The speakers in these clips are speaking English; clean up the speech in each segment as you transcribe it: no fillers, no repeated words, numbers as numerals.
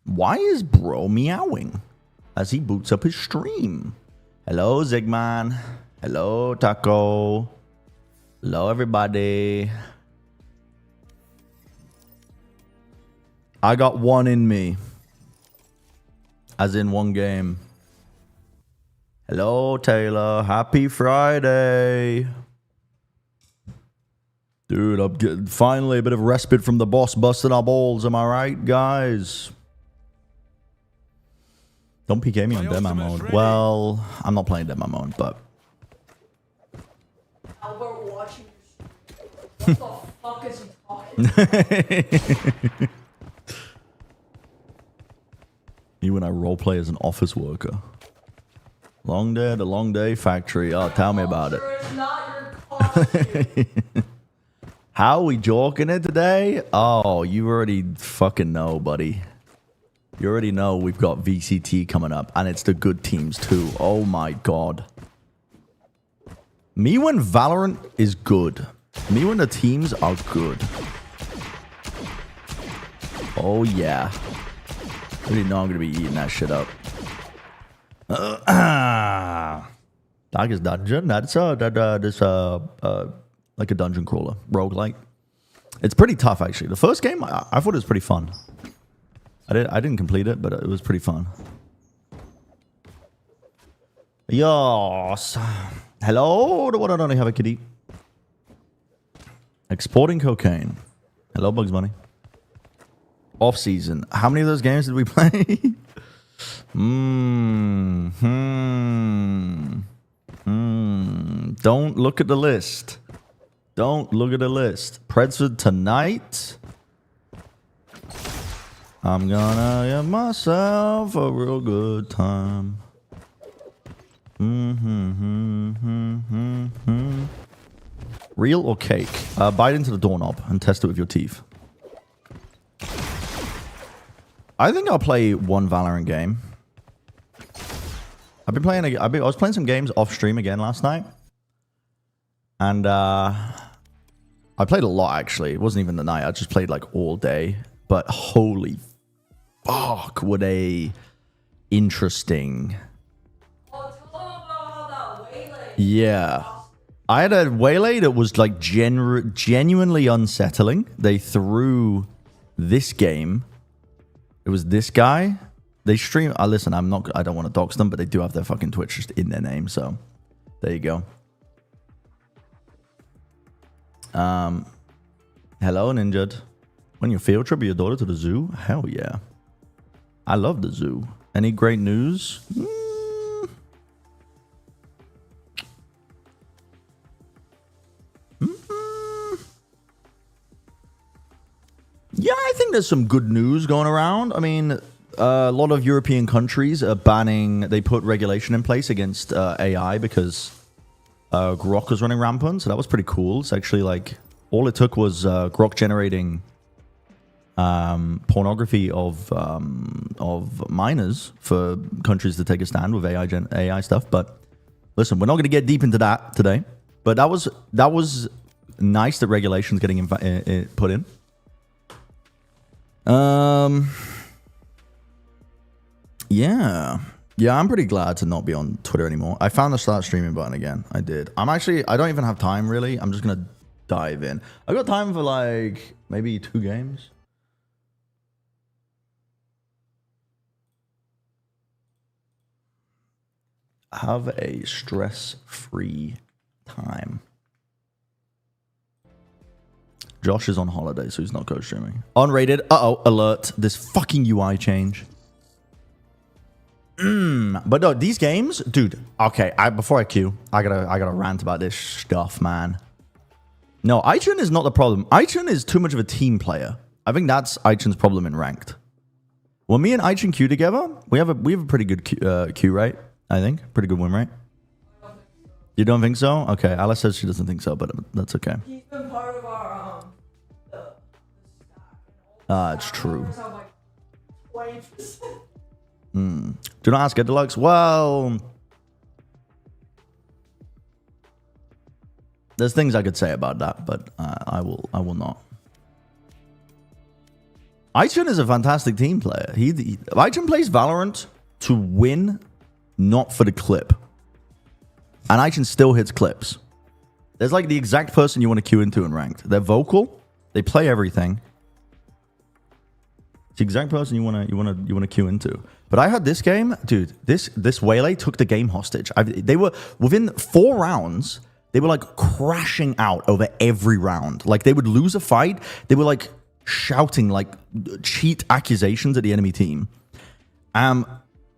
Why is bro meowing as he boots up his stream? Hello, Zigman. Hello, Taco. Hello, everybody. I got one in me. As in one game. Hello, Taylor. Happy Friday. Dude, I'm getting finally a bit of respite from the boss busting our balls. Am I right, guys? Don't PK me on demo mode. Well, I'm not playing demo mode, but... Albert watching what the fuck is he talking about? You and I roleplay as an office worker. Long day at a long day factory. Oh, tell me about it. It's not your costume. How are we joking it today? Oh, you already fucking know, buddy. You already know we've got VCT coming up, and it's the good teams too. Oh my god. Me when Valorant is good. Me when the teams are good. Oh yeah. I already know I'm gonna be eating that shit up. Darkest Dungeon. That's like a dungeon crawler, roguelike. It's pretty tough actually. The first game I thought it was pretty fun. I didn't complete it, but it was pretty fun. Yes. Hello, the one and only have a kitty. Exporting cocaine. Hello, Bugs Bunny. Off season. How many of those games did we play? Don't look at the list. Don't look at the list. Predsford tonight. I'm gonna have myself a real good time. Real or cake? Bite into the doorknob and test it with your teeth. I think I'll play one Valorant game. I've been playing. I was playing some games off stream again last night, and I played a lot actually. It wasn't even the night. I just played like all day. But holy fuck, what a interesting. Yeah. I had a waylay that was like genuinely unsettling. They threw this game. It was this guy. They stream. Listen, I don't want to dox them, but they do have their fucking Twitch just in their name. So there you go. Hello, Ninjad. When you field trip with your daughter to the zoo? Hell yeah. I love the zoo. Any great news? Yeah, I think there's some good news going around. I mean, a lot of European countries are banning... They put regulation in place against AI because Grok was running rampant. So that was pretty cool. It's actually like... All it took was Grok generating pornography of minors for countries to take a stand with AI stuff. But listen, we're not going to get deep into that today. But that was nice that regulations getting put in. Yeah, I'm pretty glad to not be on Twitter anymore. I found the start streaming button again. I did. I don't even have time really. I'm just gonna dive in. I got time for like maybe 2 games. Have a stress-free time. Josh is on holiday, so he's not co-streaming. Unrated. Uh-oh, alert. This fucking UI change. But no, these games, dude. Okay, before I queue, I gotta rant about this stuff, man. No, Aichun is not the problem. Aichun is too much of a team player. I think that's Aichun's problem in ranked. When me and Aichun queue together, we have a pretty good queue rate. I think pretty good win rate. You don't think so? Okay, Alice says she doesn't think so, but that's okay. He's been part of our the stack. Ah, it's true. Have like 20%. Do not ask it, Deluxe. Well, there's things I could say about that, but I will not. Aichun is a fantastic team player. Aichun plays Valorant to win, not for the clip. And Aichun still hits clips. There's like the exact person you want to queue into in ranked. They're vocal. They play everything. It's the exact person you want to queue into. But I had this game, dude. This Waylay took the game hostage. They were within 4 rounds. They were like crashing out over every round. Like they would lose a fight. They were like shouting like cheat accusations at the enemy team. I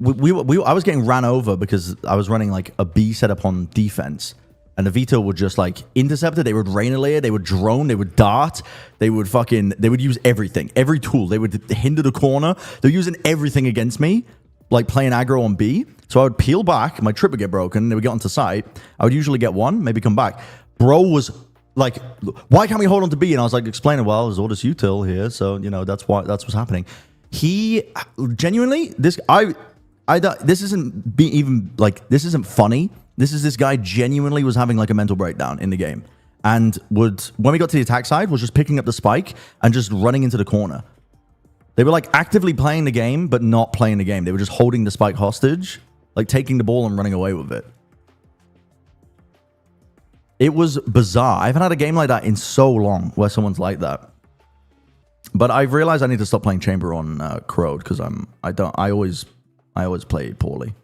was getting ran over because I was running like a B setup on defense, and the Vito would just like intercept it. They would rain a layer, they would drone, they would dart, they would use everything, every tool. They would hinder the corner. They're using everything against me, like playing aggro on B. So I would peel back, my trip would get broken, they would get onto site. I would usually get one, maybe come back. Bro was like, why can't we hold on to B? And I was like explaining, well, there's all this util here, so you know that's what's happening. He genuinely, this isn't funny. This guy genuinely was having like a mental breakdown in the game, and when we got to the attack side, was just picking up the spike and just running into the corner. They were like actively playing the game, but not playing the game. They were just holding the spike hostage, like taking the ball and running away with it. It was bizarre. I haven't had a game like that in so long where someone's like that. But I've realized I need to stop playing Chamber on Crowd because I always play poorly.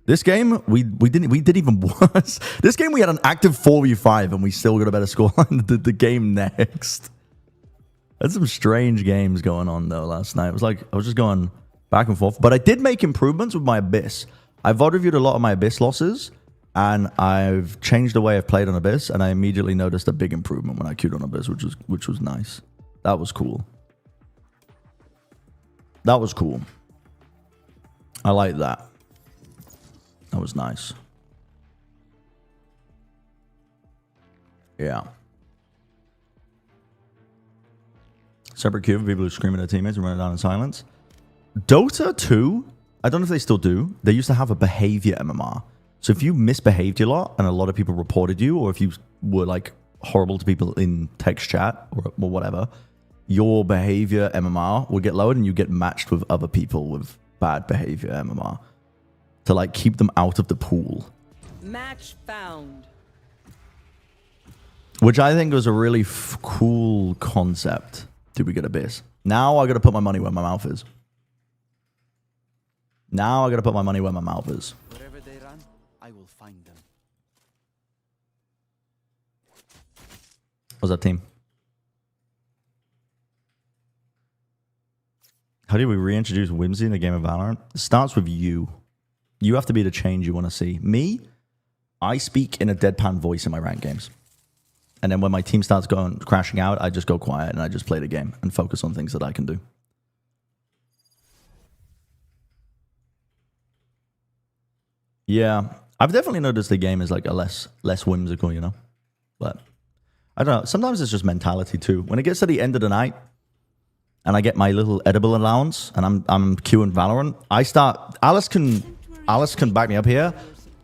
This game we did even worse. This game we had an active 4v5 and we still got a better score than the game next. Had some strange games going on though last night. It was like I was just going back and forth. But I did make improvements with my Abyss. I VOD reviewed a lot of my Abyss losses, and I've changed the way I've played on Abyss, and I immediately noticed a big improvement when I queued on Abyss, which was nice. That was cool. That was cool. I like that. That was nice. Yeah. Separate queue for people who scream at their teammates and run it down in silence. Dota 2, I don't know if they still do. They used to have a behavior MMR. So if you misbehaved a lot and a lot of people reported you, or if you were like horrible to people in text chat or whatever, your behavior MMR would get lowered and you get matched with other people with bad behavior MMR to like keep them out of the pool. Match found. Which I think was a really cool concept. Did we get Abyss? Now I got to put my money where my mouth is. Now I got to put my money where my mouth is. Wherever they run, I will find them. What's up, team? How do we reintroduce whimsy in the game of Valorant? It starts with you. You have to be the change you want to see. Me, I speak in a deadpan voice in my ranked games. And then when my team starts going crashing out, I just go quiet and I just play the game and focus on things that I can do. Yeah, I've definitely noticed the game is like a less whimsical, you know? But I don't know. Sometimes it's just mentality too. When it gets to the end of the night and I get my little edible allowance and I'm queuing Valorant, I start... Alice can back me up here.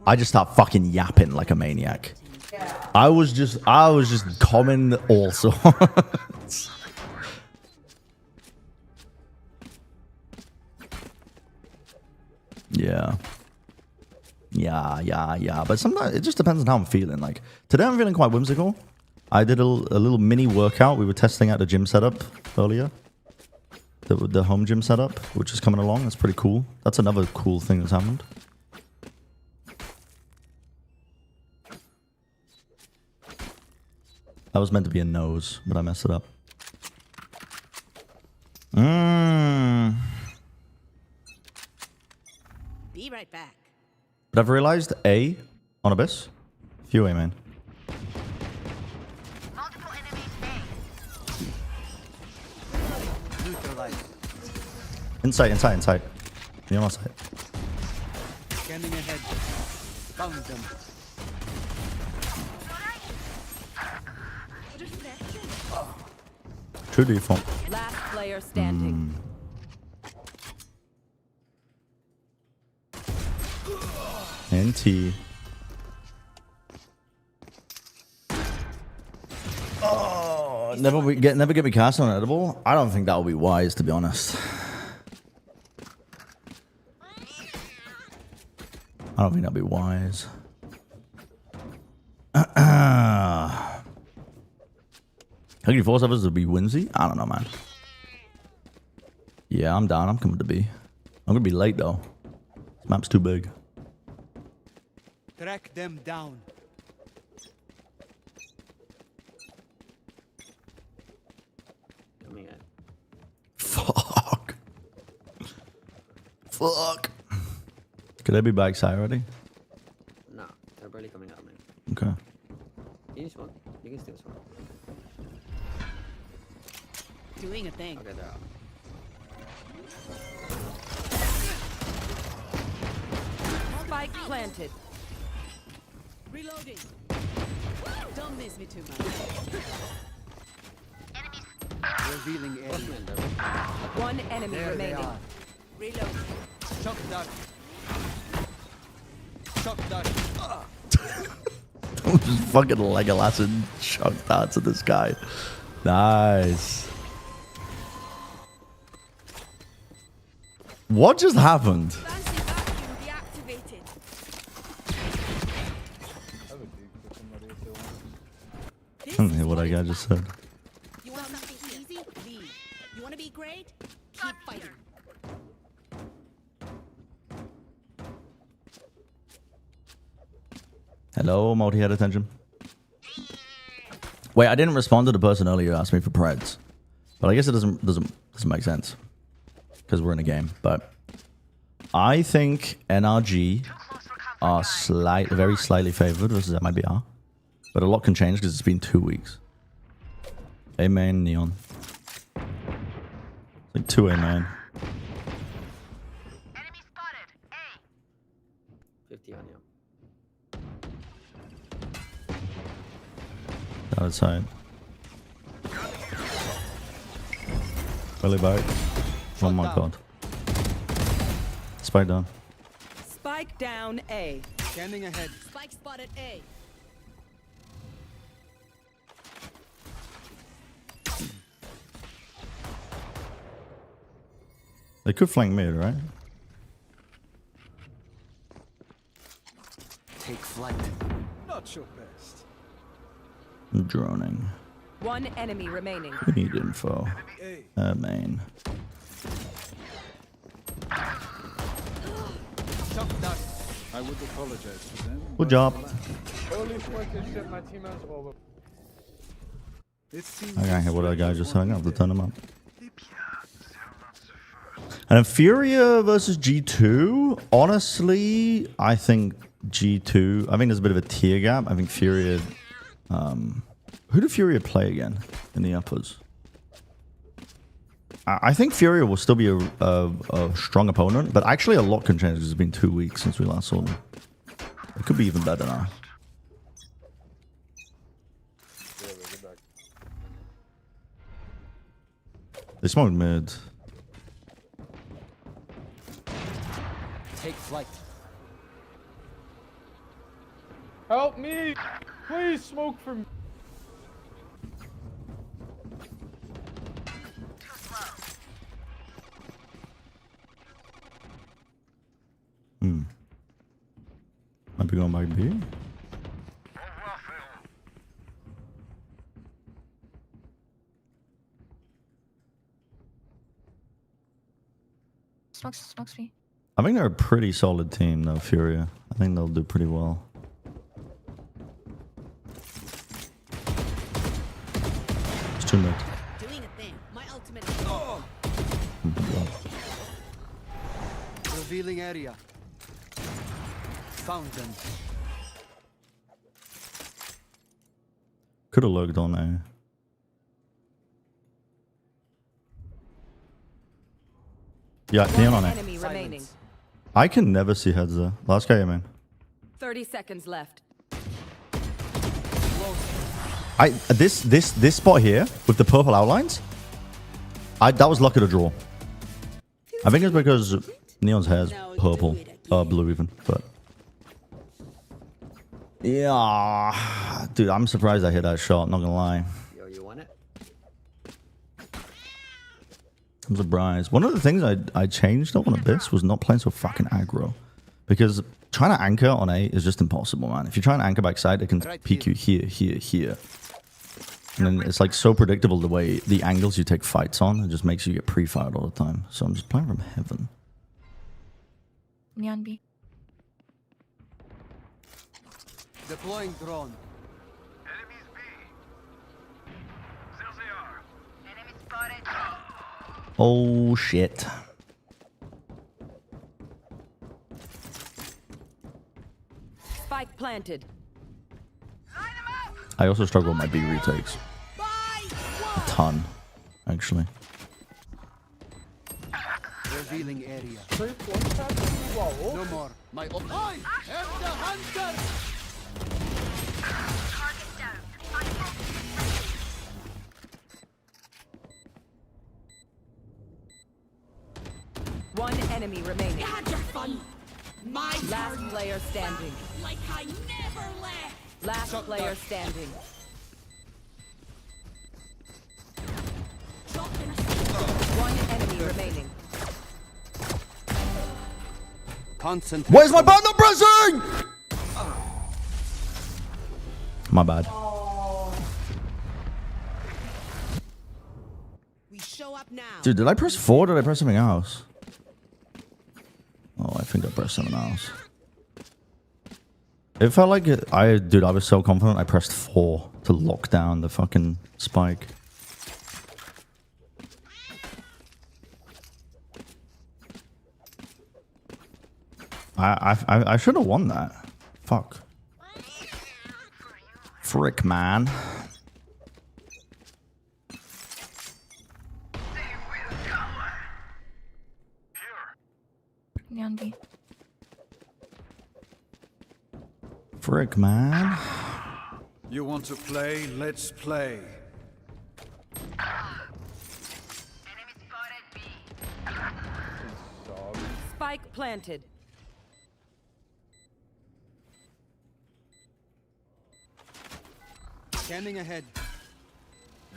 I just start fucking yapping like a maniac. I was just common all sorts. Yeah. But sometimes it just depends on how I'm feeling. Like today I'm feeling quite whimsical. I did a little mini workout. We were testing out the gym setup earlier. The home gym setup, which is coming along. That's pretty cool. That's another cool thing that's happened. That was meant to be a nose, but I messed it up. Be right back. But I've realized A on Abyss. Few A, man. Multiple enemies A. Neutralized. Inside. You're on side. Scanning ahead. Found them. Two default. Last player standing. NT. Oh, never get me cast on edible. I don't think that would be wise, to be honest. I don't think that'd be wise. How can you force others to be whimsy? I don't know, man. Yeah, I'm down. I'm coming to B. I'm gonna be late though. This map's too big. Track them down. Coming in. Fuck. Fuck. Could I be backside already? No, they're barely coming out, man. Okay. You need smoke. You can steal smoke. Doing a thing. Okay, they're out. Spike planted. Reloading. Don't miss me too much. Revealing area. Horseman, they're One enemy There they remaining. are. Reloading. Shock dart. Shock dart. Just fucking Legolas and chuck darts at this guy. Nice. What just happened? Fancy vacuum deactivated. I don't hear what that guy just said. You want something easy? Leave. You want to be great? Keep fighting. Hello, multi-head attention. Wait, I didn't respond to the person earlier who asked me for Preds. But I guess it doesn't make sense. Because we're in a game. But I think NRG are very slightly favored versus MIBR. But a lot can change because it's been 2 weeks. A main, Neon. It's like 2 A main. Enemy spotted. A. 50 on you. Outside. Belly back. Oh my god. Spike down. Spike down A. Scanning ahead. Spike spotted A. They could flank mid, right? Take flight. Not your best. I'm droning. One enemy remaining. We need info. Main. Shock dart. I would apologize to them. Good job. Holy fucking shit, my teammates over. It seems I can't hear what that guy just said. I'm gonna have to turn him up. And then Furia versus G2. Honestly, I think G2. I think there's a bit of a tier gap. I think Furia. Who did Furia play again in the uppers? I think Furia will still be a strong opponent, but actually a lot can change because it's been 2 weeks since we last saw them. It could be even better now. They smoked mid. take flight. Help me! Please smoke for me. Might be going back B. Smokes me. I think they're a pretty solid team though, Furia. I think they'll do pretty well. It's too mid. Doing a thing. My ultimate. Oh my God. Revealing area. Found them. Could have looked on A. Yeah, Neon on A. Enemy remaining. I can never see heads there. Last guy, man. 30 seconds left. This spot here with the purple outlines, That was lucky to draw. I think it's because Neon's hair is purple. Blue even, but... Yeah. Dude, I'm surprised I hit that shot, not gonna lie. Yo, you want it? I'm surprised. One of the things I changed up on Abyss was not playing so fucking aggro. Because trying to anchor on A is just impossible, man. If you try and anchor backside, it can peek you here, here, here. And then it's like so predictable the way the angles you take fights on. It just makes you get pre-fired all the time. So I'm just playing from heaven. Neon B. Deploying drone. Enemies B. There they are. Enemy spotted. Oh shit. Spike planted. Line them up. I also struggle with my B retakes. A ton, actually. Revealing area. First one tap, wow. No more. My op. I am the hunter. Target down. One enemy remaining. Had your fun. My Last turn. player standing. Like I never left. Last player standing. Dropped in a One enemy remaining. Concentrate. Where's my button pressing? My bad. We show up now. Dude, did I press 4 or did I press something else? Oh, I think I pressed something else. It felt like dude, I was so confident I pressed 4 to lock down the fucking spike. I should have won that. Fuck. Frick, man. Neon B. Frick, man. You want to play? Let's play. Enemy spotted B. Spike planted. Scanning ahead.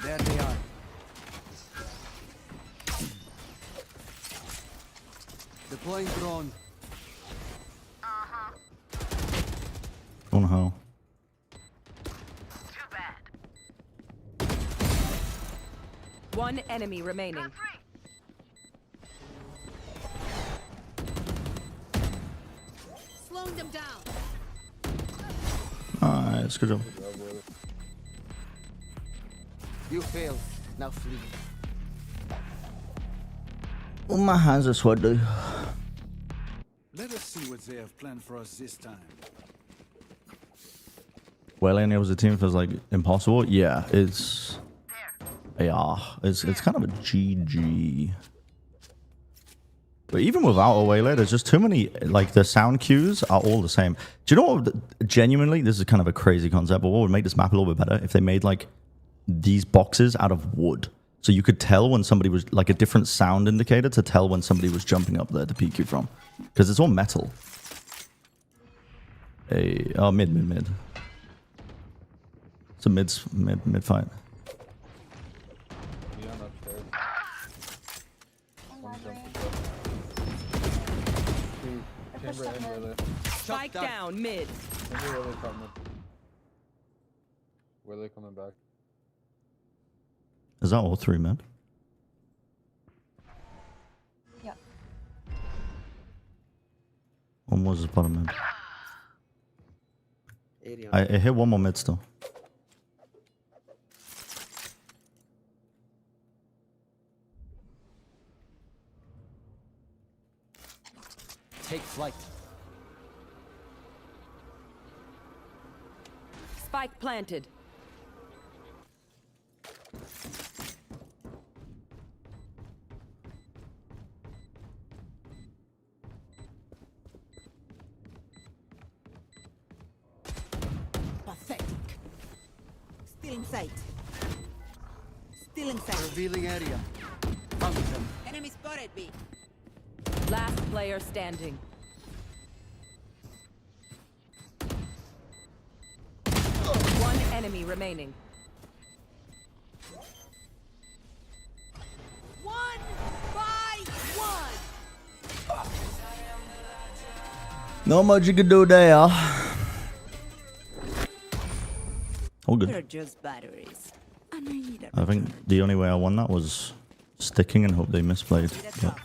There they are. Deploying drone. Oh no. Too bad. One enemy remaining. Slowing them down. Nice, good job. You failed. Now flee. Oh, my hands are sweaty. Let us see what they have planned for us this time. Well, any of the team feels like impossible. Yeah, it's kind of a GG. But even without a waylay, there's just too many. Like the sound cues are all the same. Do you know what? Genuinely, this is kind of a crazy concept. But what would make this map a little bit better if they made like these boxes out of wood, so you could tell when somebody was like a different sound indicator to tell when somebody was jumping up there to peek you from, because it's all metal. Oh, mid. It's a mid fight. Neon upstairs. Chamber and Willie. Spike down mid. Chamber Willie coming. Willie coming back. Is that all 3 men? Yeah. One was bottom mid. 80 on. I hit one more mid still. Take flight. Spike planted. Pathetic. Still in sight. Still in sight. Revealing area. Found them. Enemy spotted B. Last player standing. One enemy remaining. One by one. Not much you can do there. All They're good. just batteries. And I need a I think the only way I won that was sticking and hope they misplayed. But,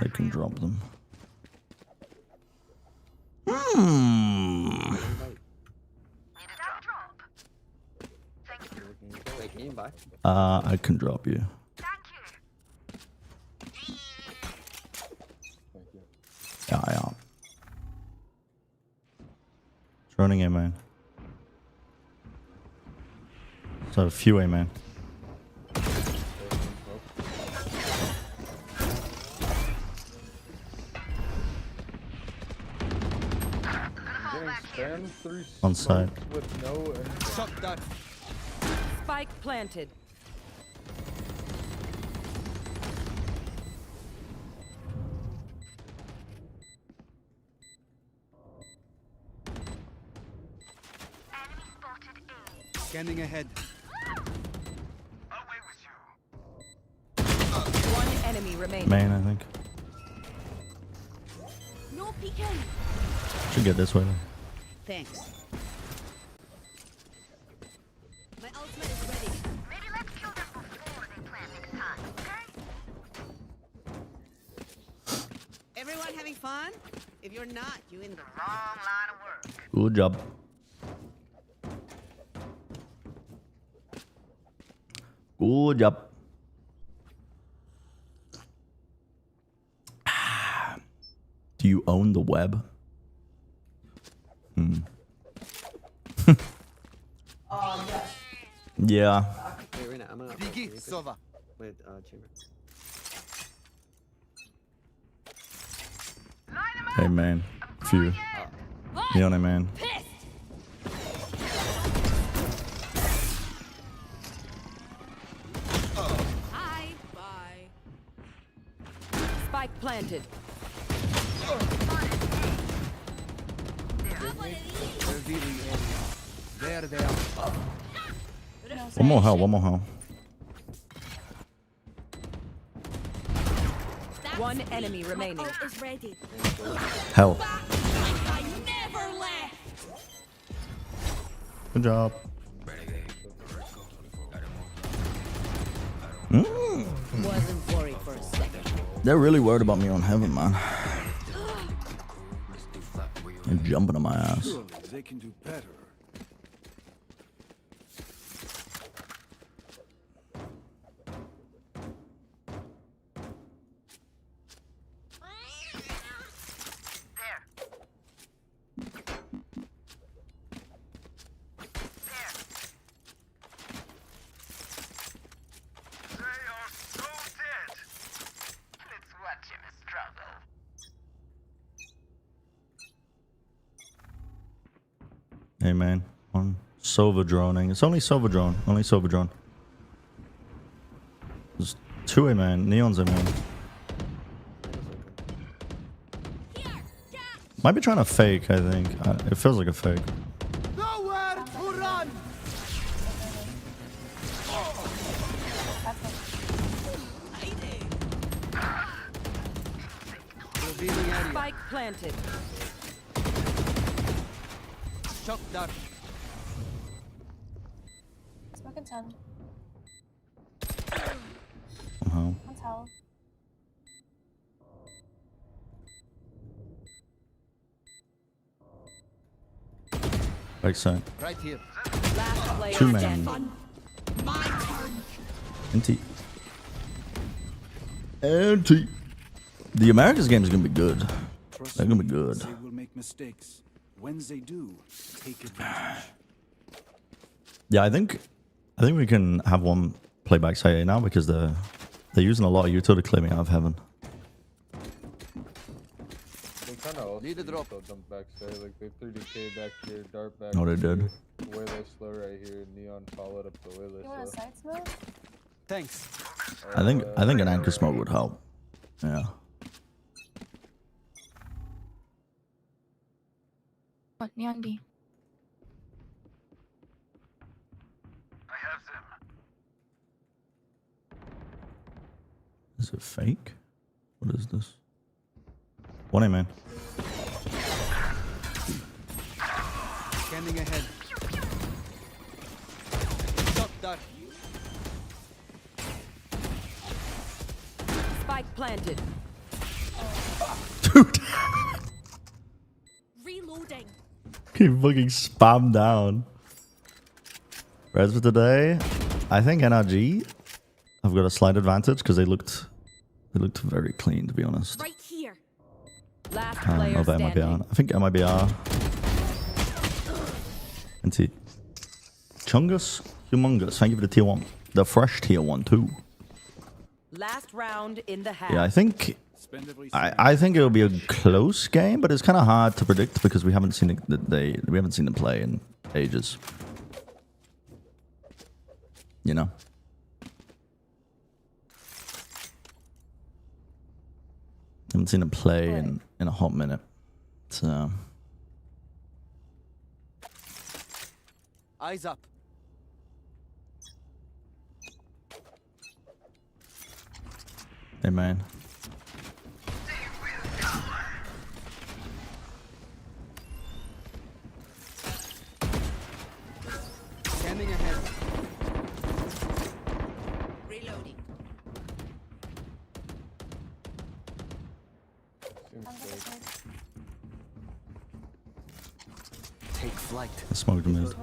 they can drop them. Hmm. Wait, can you back? I can drop you. Yeah, yeah. It's running A main. So a few A main. Getting spammed through On side. smoke with no Shot that. Spike planted. Scanning ahead. One enemy remaining. Main, I think. no peeking. Should get this way. Thanks. My ultimate is ready. Maybe let's kill them before they plan next time, okay? Everyone having fun? If you're not, you in the Long line of work. Good job. Good job. Do you own the web? Yes. Yeah. Wait, Reyna, I'm gonna. Digi, Sova. Wait, chamber. Hey man. Few. Neon A man. Hi. Bye. Spike planted. Revealing area. There they are. One more hell, one more hell. One enemy remaining. Ult is ready. Hell. I never left. Good job. Wasn't worried for a second. They're really worried about me on heaven, man. They're jumping on my ass. Surely they can do better. Hey man, one Sova droning. It's only Sova drone. Only Sova drone. There's two A man. Neon's A man. Might be trying to fake, I think. It feels like a fake. Nowhere to run. Revealing area. Spike planted. Shot that. Smoking 10. Somehow. One towel. Back side. Right here. Last player Two man. standing. My turn. NT. NT. The Americas game is gonna be good. Trust They're gonna be me, good. They will make mistakes. When they do, take advantage. Yeah, I think we can have one play backside A now because they're using a lot of utility to clear me out of heaven. They kind of Need a drop. So dump back side, like they 30k back here, dart back. Oh, they did. Way less slow right here. Neon followed up the way less You want a slow. side smoke? Thanks. I think an anchor smoke would help. Yeah. What, Neon D? Is it fake? What is this? One A, man. Scanning ahead. Shot dart. Spike planted. Dude, Reloading. he fucking spam down. Res for today. I think NRG have got a slight advantage because they looked very clean, to be honest. Right here. Last player Over MIBR. standing. I think MIBR. NT. Chungus, humongous. Thank you for the tier 1. The fresh tier 1 too. Last round in the half. Yeah, I think Spend every I think it'll be a close game, but it's kind of hard to predict because we haven't seen we haven't seen them play in ages. You know. Haven't seen them play in a hot minute. So Eyes up. hey man. Scanning ahead. Reloading. Take flight. I smoked him in.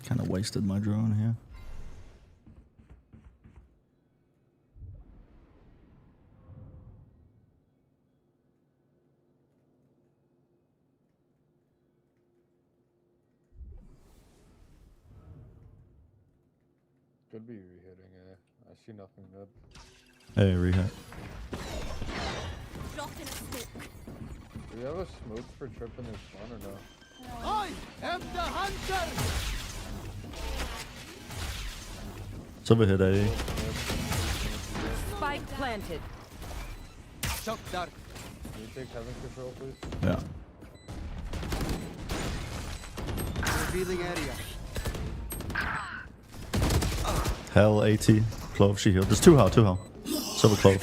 Kind of wasted my drone here. Could be re-hitting. I see nothing good. Hey, rehab. Dropped in a smoke. Do we have a smoke for tripping his spawn or no? I am the hunter! It's over here, Daddy. Spike planted. Shock dart. Can you take heaven control, please? Yeah. Revealing area. Hell, 80. Clove, she healed. There's 2 hell, 2 hell. Silver Clove.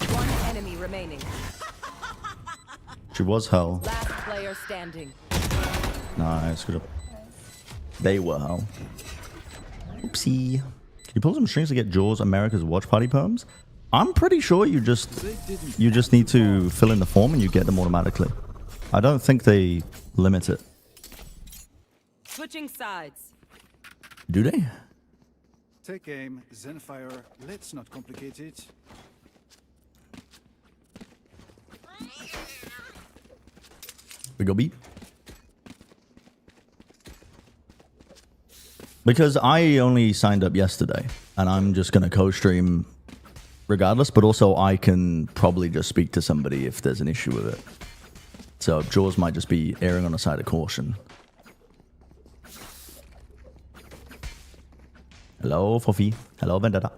One enemy remaining. She was hell. Last player standing. Nice, good job. They were hell. Oopsie. Can you pull some strings to get Jaws America's Watch Party perms? I'm pretty sure you just need to fill in the form and you get them automatically. I don't think they limit it. Switching sides. Do they? Take aim, Zenfire. Let's not complicate it. We go B. Because I only signed up yesterday and I'm just going to co-stream regardless, but also I can probably just speak to somebody if there's an issue with it. So Jaws might just be erring on the side of caution. Hello, Fofi. Hello, Vendetta.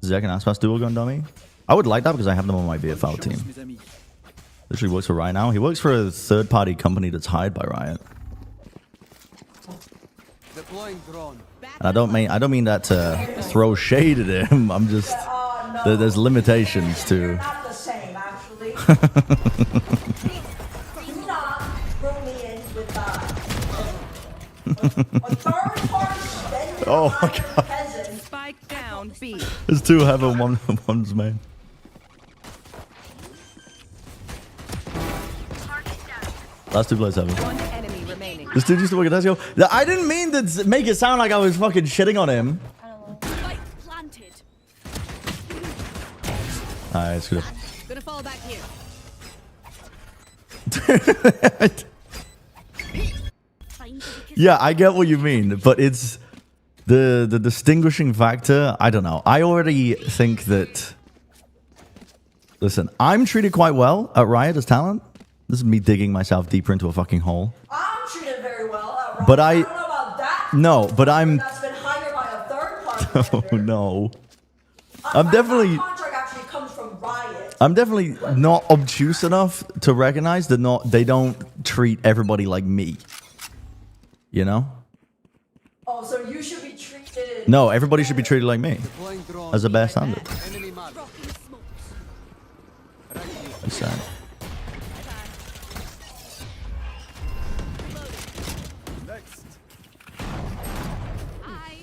Zach and Aspas dual gun dummy. I would like that because I have them on my VFL team. Mes amis. Literally works for Riot now. He works for a third-party company that's hired by Riot. Deploying drone. And I don't mean that to throw shade at him. I'm just there's limitations to. Not the same, actually. Do not bring me in with a third party spending Oh my on God. peasant. Spike down B. There's 2 heaven, one's main. Last 2 plays heaven. One enemy remaining. This dude used to work at Tesco. I didn't mean to make it sound like I was fucking shitting on him. Spike planted. Alright, it's good. Gonna fall back here. Time to Yeah, I get what you mean, but it's the distinguishing factor. I don't know. I already think that. Listen, I'm treated quite well at Riot as talent. This is me digging myself deeper into a fucking hole. I'm treated very well at Riot. But I don't know about that. No, but I'm. That's been hired by a third party. Oh vendor. no. I'm definitely. My contract actually comes from Riot. I'm definitely not obtuse enough to recognize that they don't treat everybody like me. You know? Oh, so you should be treated. No, everybody should be treated like me. Deploying drone. As a bare standard. Enemy mark. That's sad. Next.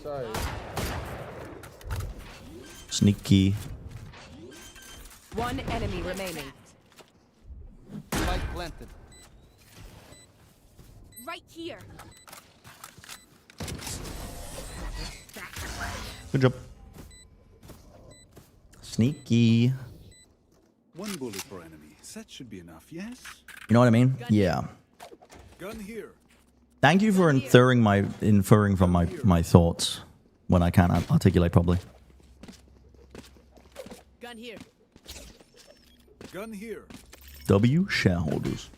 Sorry. Sneaky. One enemy remaining. Spike planted. Right here. Good job. Sneaky. One bullet per enemy. That should be enough, yes? You know what I mean? Yeah. Gun here. Thank you for inferring from my thoughts when I can't articulate properly. Gun here. Gun here. W shareholders.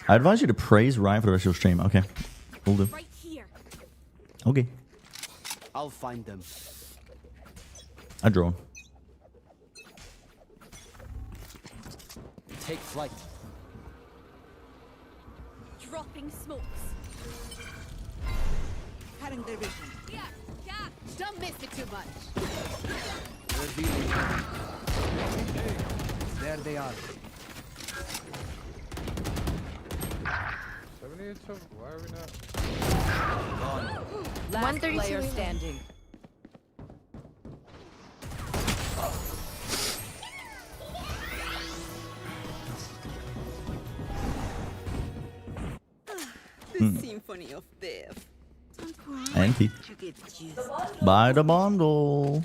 I advise you to praise Ryan for the rest of your stream. Okay. Will do. Right here. Okay. I'll find them. I draw. Take flight. Dropping smokes. Cutting their vision. Yeah, yeah. Don't miss it too much. Revealing. There they are. 72. Why are we not? Last player standing. The symphony of death. Anti. You get juice. Buy the bundle.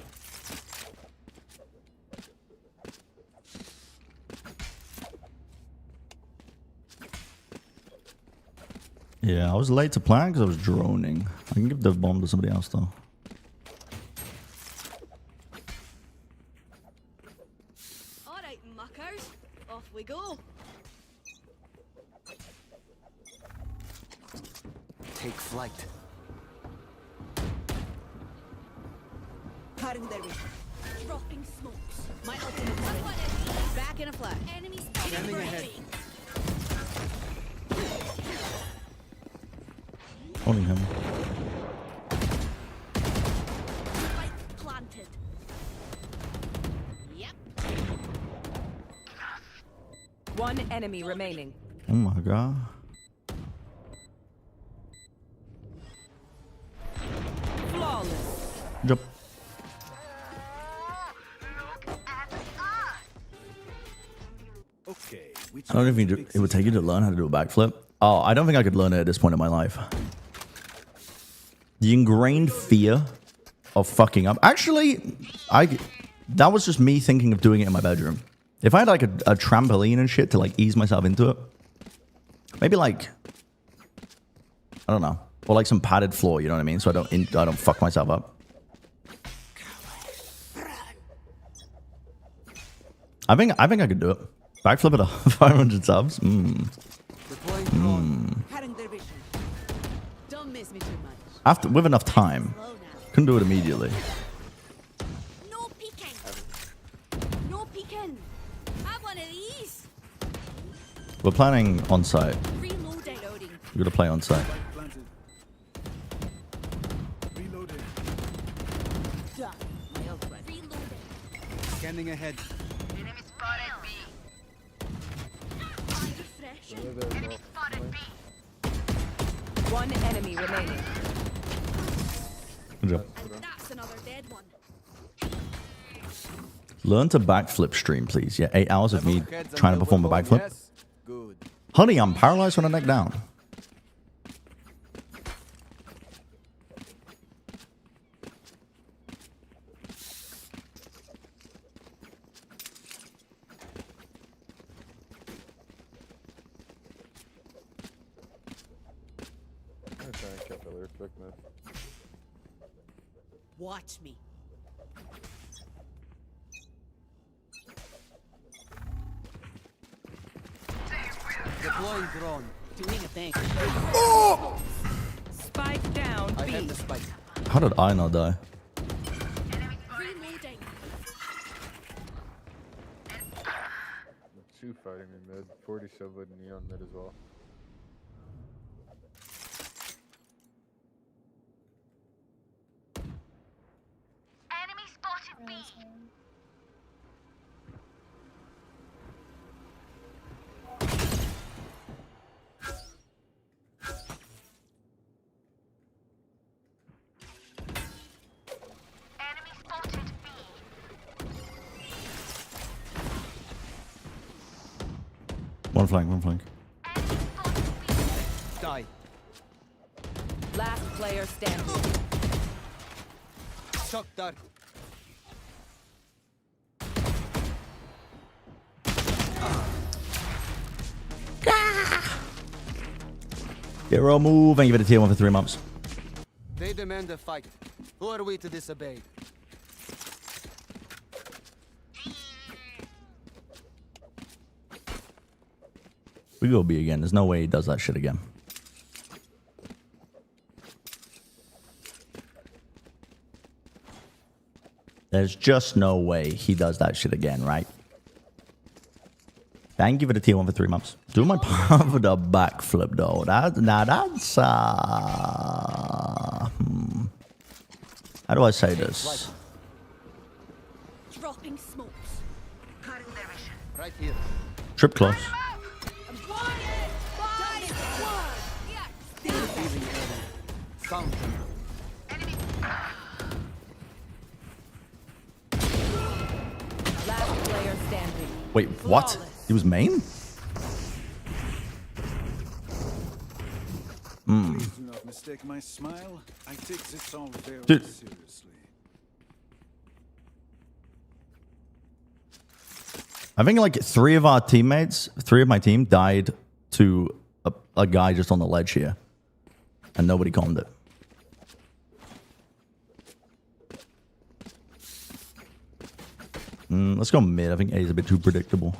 Yeah, I was late to plan because I was droning. I can give the bomb to somebody else though. All right, muckers. Off we go. Take flight. Cutting their vision. Dropping smokes. My ultimate is ready. Back in a flash. Enemies Scanning ahead. Holding him. Spike planted. Yep. One enemy remaining. Oh my god. Flawless. Jump. Okay. Which I don't know if it would take you to learn how to do a backflip. Oh, I don't think I could learn it at this point in my life. The ingrained fear of fucking up. Actually, that was just me thinking of doing it in my bedroom. If I had like a trampoline and shit to like ease myself into it, maybe like, I don't know, or like some padded floor. You know what I mean? So I don't fuck myself up. I think I could do it. Backflip at 500 subs. Deploying drone. Cutting their vision. Don't miss me too much. After with enough time, Slow now. couldn't do it immediately. No peeking. No peeking. Have one of these. We're planning on site. Reloading. We're gonna play on site. planted. Reloading. Done. My ult ready. Reloading. Scanning ahead. Enemy spotted B. Refreshing. Enemy spotted B. One enemy remaining. Good job. And that's another dead one. Learn to backflip stream, please. Yeah, 8 hours of me Heads and trying to no perform a football, backflip. yes? Good. Honey, I'm paralyzed from the neck down. they're stuck mid. Watch me. Deploying drone. Doing a thing. Spike down I B. have the spike. How did I not die? Reloading. Two fighting me mid. 40 subwood and neon mid as well. Enemy spotted B. Enemy spotted B. One flank, one flank. Enemy spotted B. Die. Last player standing. Shock dart. Get roll move and give it a tier 1 for 3 months. They demand a fight. Who are we to disobey? We go B again. There's no way he does that shit again. There's just no way he does that shit again, right? Then give it a tier 1 for 3 months. Do my part for the backflip though. That's how do I say this? Dropping smokes. Cutting their vision. Right here. Trip close. Revealing enemy. Found them. Last player standing. Wait, what? He was main? Please do not mistake my smile. I take this all very Dude. seriously. I think like 3 of my team died to a guy just on the ledge here. And nobody calmed it. Let's go mid. I think A is a bit too predictable.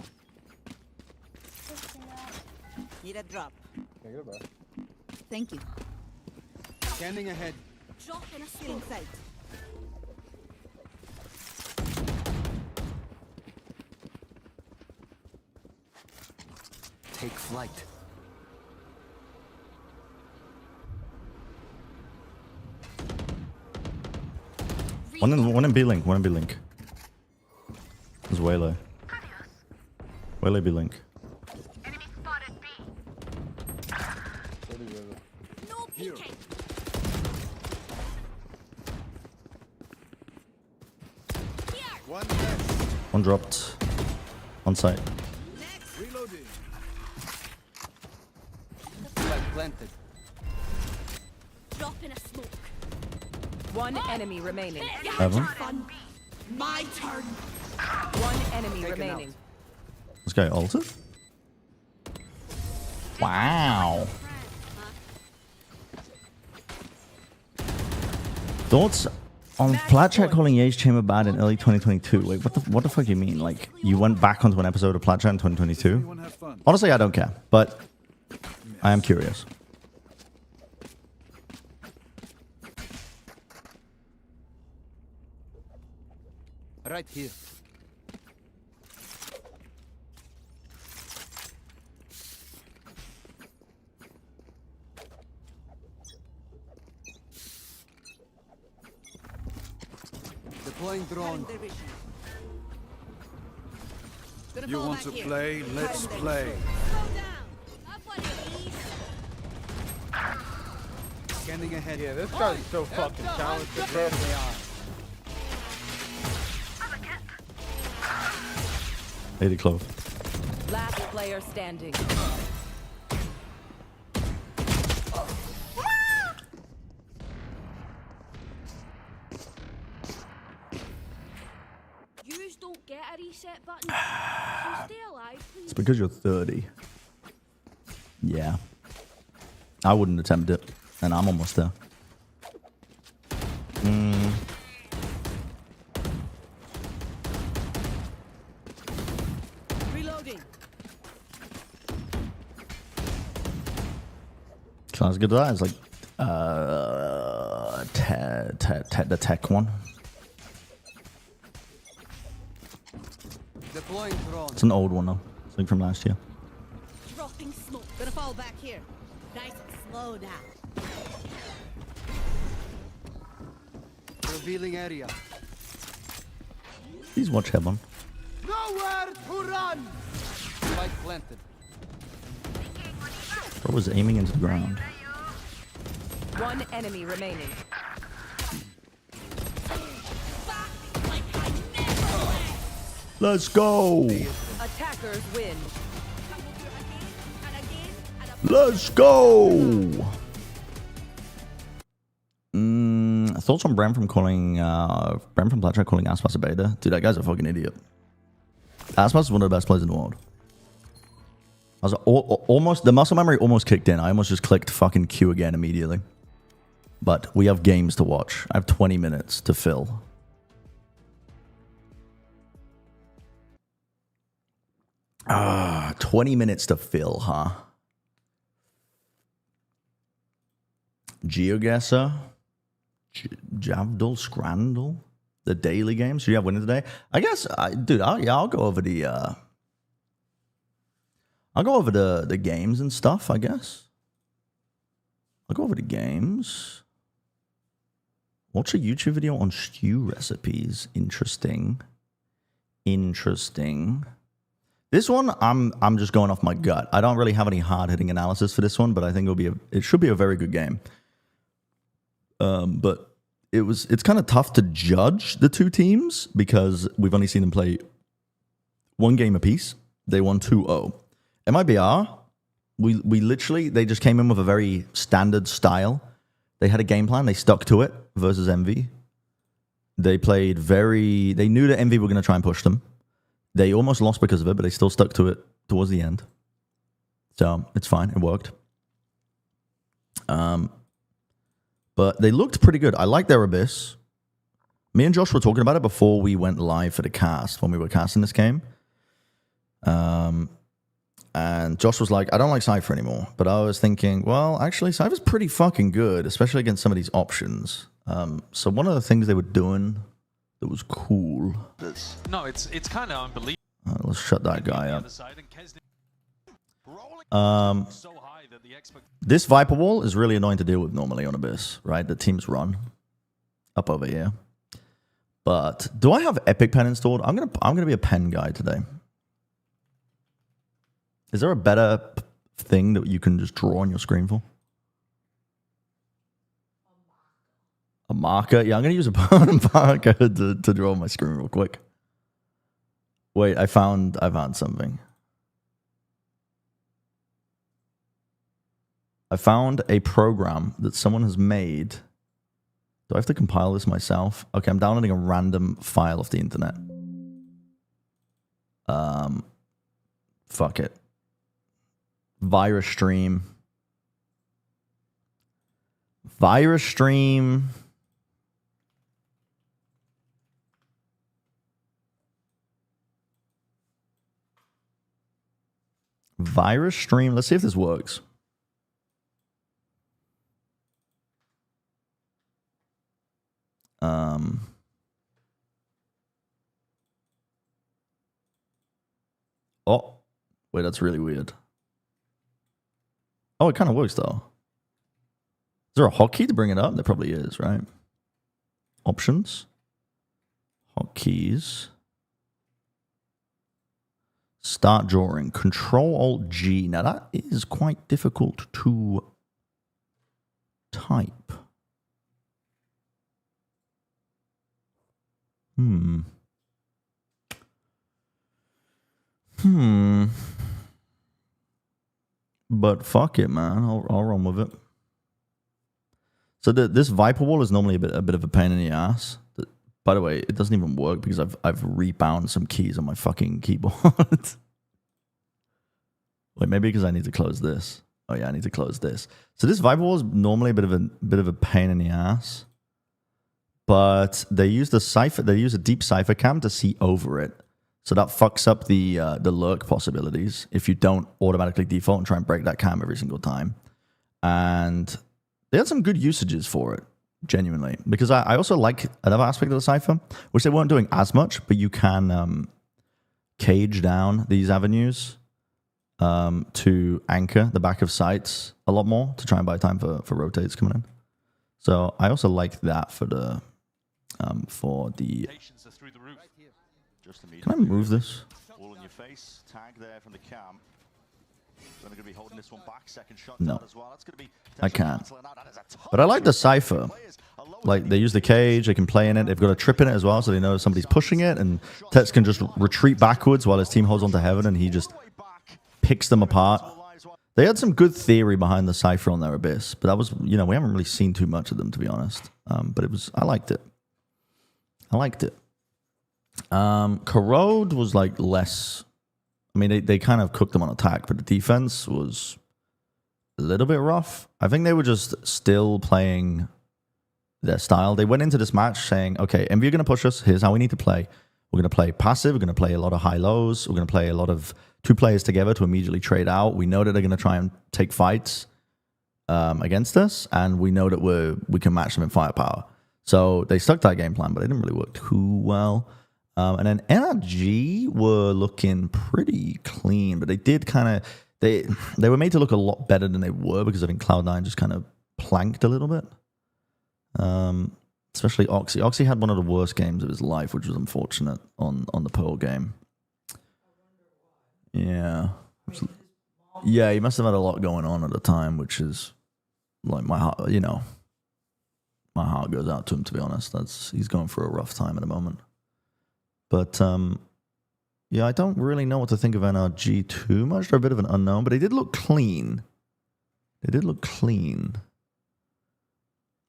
Need a drop. Take it back. Thank you. Scanning ahead. Dropping a Getting smoke. sight. Take flight. One in B link. One in B link. There's Waylay. Waylay B link. Enemy spotted B. What is it? No peeking. One less. One dropped. On site. Reloading. Flag planted. Dropping a smoke. One enemy remaining. Heaven. Fun. My turn. One enemy Taken remaining. out. This guy ulted? Wow. Thoughts on Flat Chat calling Yates Chamber bad in early 2022? Wait, what the fuck do you mean? Like, you went back onto an episode of Flat Chat in 2022? Everyone have fun. Honestly, I don't care, but I am curious. Right here. Deploying drone. Their vision. Gonna You fall want back to here. play? Let's play. Slow down. I've got these. Scanning ahead. Yeah, this guy's so fucking talented, bro. There they are. 80 clove. Last player standing. Yous don't get a reset button. So stay alive, please. It's because you're 30. Yeah. I wouldn't attempt it, and I'm almost there. Class good to that. It's like the tech one. Deploying drone. It's an old one though. It's like from last year. Dropping smoke. Gonna fall back here. Nice and slow now. Revealing area. Please watch Heaven. Nowhere to run. Spike planted. Bro was aiming into the ground. One enemy remaining. Let's go. Attackers win. Let's go. Thoughts on Bram from calling Bram from Blackjack calling Aspas a beta? Dude, that guy's a fucking idiot. Aspas is one of the best players in the world. I was almost, the muscle memory almost kicked in. I almost just clicked fucking Q again immediately. But we have games to watch. I have 20 minutes to fill. 20 minutes to fill, huh? GeoGuessr. Javdal Scrandle. The daily games. Do you have winning today? I guess, dude, I'll go over the... I'll go over the games and stuff, I guess. I'll go over the games. Watch a YouTube video on stew recipes. Interesting. Interesting. This one, I'm just going off my gut. I don't really have any hard-hitting analysis for this one, but I think it should be a very good game. But it's kind of tough to judge the two teams because we've only seen them play one game apiece. They won 2-0. MIBR, we literally, they just came in with a very standard style. They had a game plan. They stuck to it versus MV. They played they knew that MV were going to try and push them. They almost lost because of it, but they still stuck to it towards the end. So it's fine. It worked. But they looked pretty good. I like their Abyss. Me and Josh were talking about it before we went live for the cast, when we were casting this game. And Josh was like, I don't like Cypher anymore. But I was thinking, well, actually, Cypher's pretty fucking good, especially against some of these options. So one of the things they were doing that was cool. No, it's kind of unbelievable. Let's shut that guy up. This Viper wall is really annoying to deal with normally on Abyss, right? The teams run up over here. But do I have Epic Pen installed? I'm gonna be a pen guy today. Is there a better thing that you can just draw on your screen for? A marker? Yeah, I'm gonna use a marker to draw on my screen real quick. Wait, I found something. I found a program that someone has made. Do I have to compile this myself? Okay, I'm downloading a random file off the internet. Fuck it. Virus stream. Virus stream. Virus stream. Let's see if this works. Oh, wait, that's really weird. Oh, it kind of works though. Is there a hotkey to bring it up? There probably is, right? Options. Hotkeys. Start drawing. Control-Alt-G. Now that is quite difficult to type. But fuck it, man. I'll run with it. So this Viper wall is normally a bit of a pain in the ass. By the way, it doesn't even work because I've rebound some keys on my fucking keyboard. Wait, maybe because I need to close this. Oh yeah, I need to close this. So this Viper wall is normally a bit of a pain in the ass. But they use a deep cipher cam to see over it. So that fucks up the lurk possibilities if you don't automatically default and try and break that cam every single time. And they had some good usages for it, genuinely. Because I also like another aspect of the Cypher, which they weren't doing as much, but you can cage down these avenues to anchor the back of sites a lot more to try and buy time for rotates coming in. So I also like that for the Can I move this? All in your face, tag there from the cam. Then they're going to be holding this one back. Second shot No, as well. That's going to be I can't. But I like the Cypher. Like, they use the cage, they can play in it. They've got a trip in it as well, so they know somebody's pushing it. And Tets can just retreat backwards while his team holds on to heaven, and he just picks them apart. They had some good theory behind the Cypher on their Abyss, but that was, you know, we haven't really seen too much of them, to be honest. But it was, I liked it. I liked it. Corrode was like less, I mean, they kind of cooked them on attack, but the defense was a little bit rough. I think they were just still playing their style. They went into this match saying, okay, Envy are going to push us. Here's how we need to play. We're going to play passive. We're going to play a lot of high-lows. We're going to play a lot of 2 players together to immediately trade out. We know that they're going to try and take fights against us, and we know that we can match them in firepower. So they stuck to that game plan, but it didn't really work too well. And then NRG were looking pretty clean, but they did kind of, they were made to look a lot better than they were because I think Cloud9 just kind of planked a little bit. Especially Oxy. Oxy had one of the worst games of his life, which was unfortunate on the Pearl game. Yeah. Yeah, he must have had a lot going on at the time, which is like my heart, you know, my heart goes out to him, to be honest. He's going through a rough time at the moment. But yeah, I don't really know what to think of NRG too much. They're a bit of an unknown, but they did look clean. They did look clean.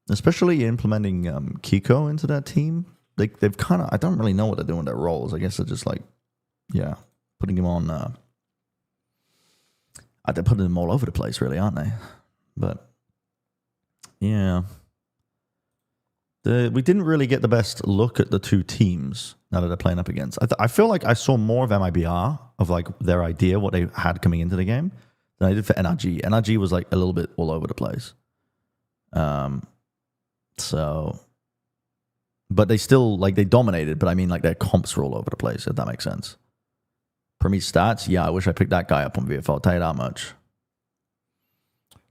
Especially implementing Kiko into their team. They've kind of, I don't really know what they're doing with their roles. I guess they're just like, yeah, putting him on, they're putting them all over the place, really, aren't they? But, yeah. We didn't really get the best look at the 2 teams now that they're playing up against. I feel like I saw more of MIBR, of like their idea, what they had coming into the game, than I did for NRG. NRG was like a little bit all over the place. So, but they still, like, they dominated, but I mean, like, their comps were all over the place, if that makes sense. Promise stats, yeah, I wish I picked that guy up on VFL, I'll tell you that much.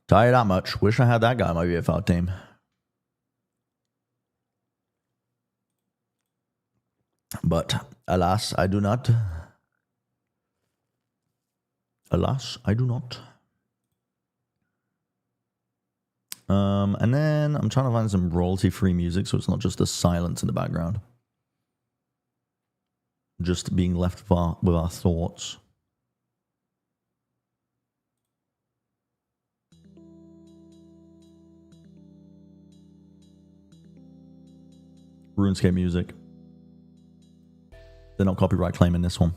Tell you that much. Wish I had that guy on my VFL team. But, alas, I do not. Alas, I do not. And then I'm trying to find some royalty-free music, so it's not just the silence in the background. Just being left with our thoughts. RuneScape music. They're not copyright claiming this one.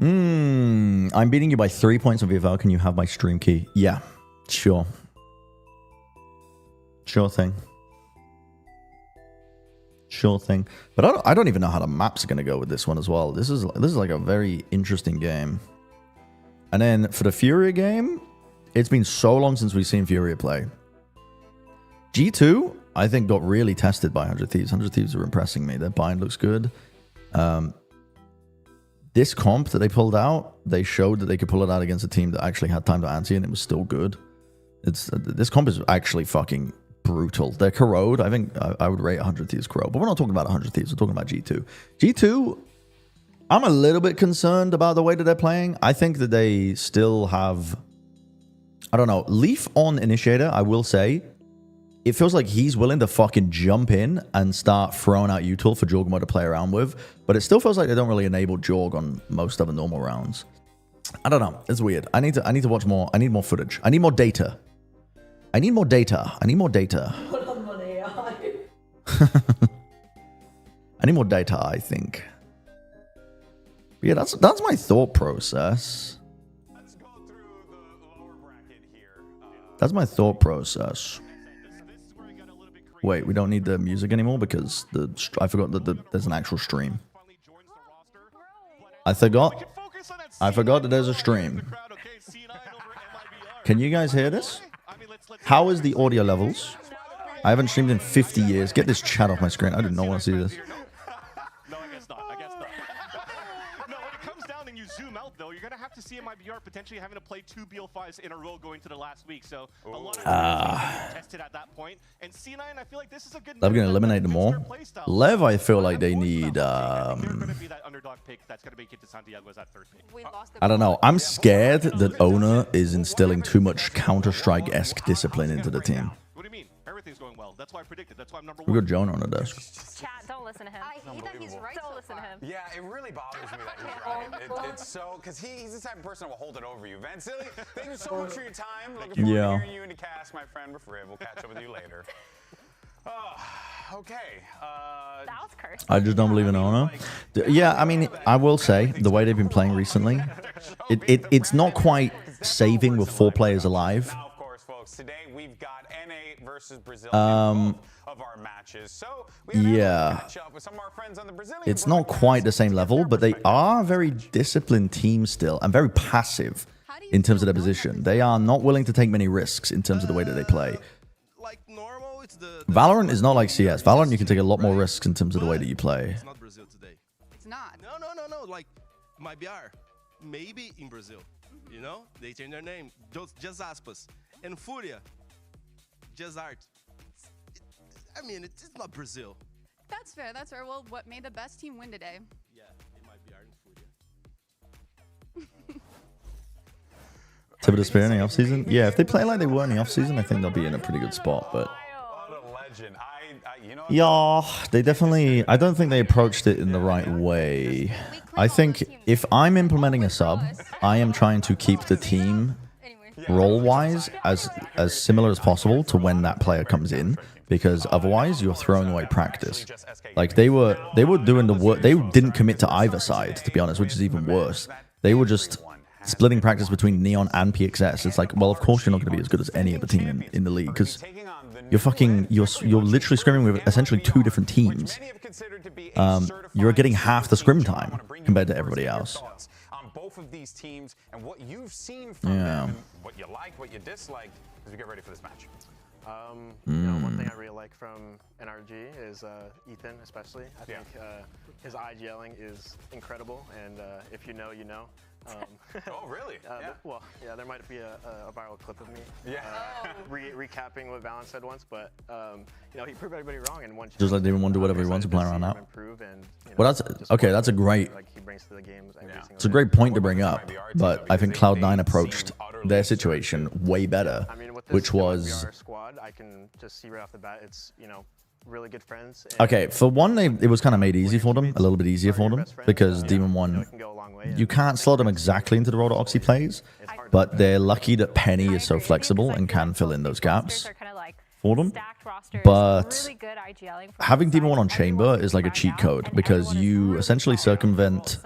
I'm beating you by 3 points on VFL. Can you have my stream key? Yeah, sure. Sure thing. Sure thing. But I don't even know how the maps are going to go with this one as well. This is like a very interesting game. And then for the Furia game, it's been so long since we've seen Furia play. G2, I think, got really tested by 100 Thieves. 100 Thieves are impressing me. Their bind looks good. This comp that they pulled out, they showed that they could pull it out against a team that actually had time to anti, and it was still good. This comp is actually fucking brutal. Their Corrode, I think I would rate 100 Thieves Corrode, but we're not talking about 100 Thieves, we're talking about G2. G2, I'm a little bit concerned about the way that they're playing. I think that they still have, I don't know, Leaf on Initiator, I will say, it feels like he's willing to fucking jump in and start throwing out util for Jorgmo to play around with, but it still feels like they don't really enable Jorg on most other normal rounds. I don't know. It's weird. I need to watch more. I need more footage. I need more data. I need more data. I need more data. Put them on AI. I need more data, I think. But yeah, that's my thought process. That's my thought process. Wait, we don't need the music anymore because I forgot that there's an actual stream. I forgot that there's a stream. Can you guys hear this? How is the audio levels? I haven't streamed in 50 years. Get this chat off my screen. I did not want to see this. No, I guess not. I guess not. No, when it comes down and you zoom out, though, you're going to have to see Mibr potentially having to play 2 BL5s in a row going to the last week. So a lot of tested at that point. And C9, I feel like this is a good. I'm going to eliminate them all. Lev, I feel like they need. They're going to be that underdog pick that's going to make it to Santiago as that third pick. I don't know. I'm scared that Owner is instilling too much Counter-Strike-esque discipline into the team. What do you mean? Everything's going well. That's why I predicted. That's why I'm number 1. We got Jonah on the desk. Chat, don't listen to him. I hate that he's right. Don't listen to him. Yeah, it really bothers me that he's right. It's so, because he's the type of person that will hold it over you. Vansili, thank you so much for your time. Looking forward to hearing you in the cast, my friend. We'll catch up with you later. Okay. That was cursed. I just don't believe in Owner. Yeah, I mean, I will say, the way they've been playing recently, it's not quite saving with 4 players alive. Now, of course, folks, today we've got NA versus Brazil of our matches. So yeah, catch up with some of our friends on the Brazilian it's not quite the same level, but they are a very disciplined team still and very passive in terms of their position. They are not willing to take many risks in terms of the way that they play. Like normal, it's the Valorant is not like CS. Valorant, you can take a lot more risks in terms of the way that you play. It's not Brazil today. It's not. No. Like Mibr, maybe in Brazil. You know, they changed their name. Just Aspas. And Furia, just Art. I mean, it's not Brazil. That's fair. That's fair. Well, what made the best team win today? Yeah, it might be Art and Furia. Tip of the spear in the offseason? Yeah, if they play like they were in the offseason, I think they'll be in a pretty good spot. But yeah, they definitely. I don't think they approached it in the right way. I think if I'm implementing a sub, I am trying to keep the team role-wise as similar as possible to when that player comes in, because otherwise you're throwing away practice. Like they were doing the work. They didn't commit to either side, to be honest, which is even worse. They were just splitting practice between Neon and PXS. It's like, well, of course you're not going to be as good as any other team in the league, because you're literally scrimming with essentially 2 different teams. You're getting half the scrim time compared to everybody else. On both of these teams and what you've seen from them, what you like, what you disliked, as we get ready for this match. You know, one thing I really like from NRG is Ethan, especially. I think his IGLing is incredible, and if you know, you know. Oh, really? Well, yeah, there might be a viral clip of me recapping what Valen said once, but you know, he proved everybody wrong in one. Just let Demon do whatever he wants to play around out. Well, that's okay. That's a great. It's a great point to bring up, but I think Cloud9 approached their situation way better, which was. I can just see right off the bat, it's, you know, really good friends. Okay, for one, it was kind of made easy for them, a little bit easier for them, because Demon 1, you can't slot them exactly into the role that Oxy plays, but they're lucky that Penny is so flexible and can fill in those gaps for them. But having Demon 1 on Chamber is like a cheat code, because you essentially circumvent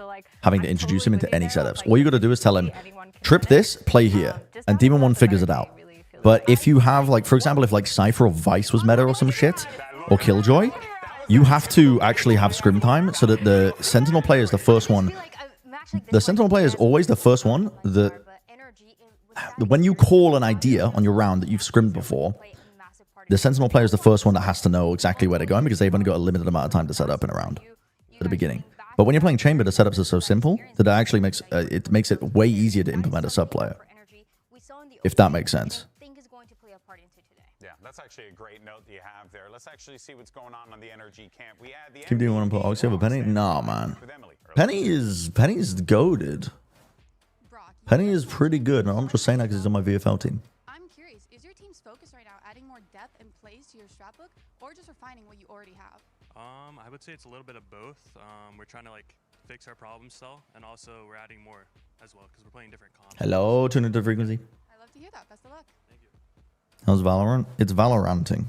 having to introduce him into any setups. All you got to do is tell him, trip this, play here, and Demon 1 figures it out. But if you have, like, for example, if like Cypher or Vice was meta or some shit, or Killjoy, you have to actually have scrim time so that the Sentinel player is the first one. The Sentinel player is always the first one that, when you call an idea on your round that you've scrimmed before, the Sentinel player is the first one that has to know exactly where they're going, because they've only got a limited amount of time to set up in a round at the beginning. But when you're playing Chamber, the setups are so simple that it actually makes it way easier to implement a sub player, if that makes sense. Yeah, that's actually a great note that you have there. Let's actually see what's going on the NRG camp. We had the Keep doing one and put Oxy over Penny? Nah, man. Penny's goated. Penny is pretty good, and I'm just saying that because he's on my VFL team. I'm curious, is your team's focus right now adding more depth and plays to your strat book, or just refining what you already have? I would say it's a little bit of both. We're trying to like fix our problem still, and also we're adding more as well because we're playing different comps. Hello, tune into frequency. I love to hear that. Best of luck. Thank you. How's Valorant? It's Valoranting.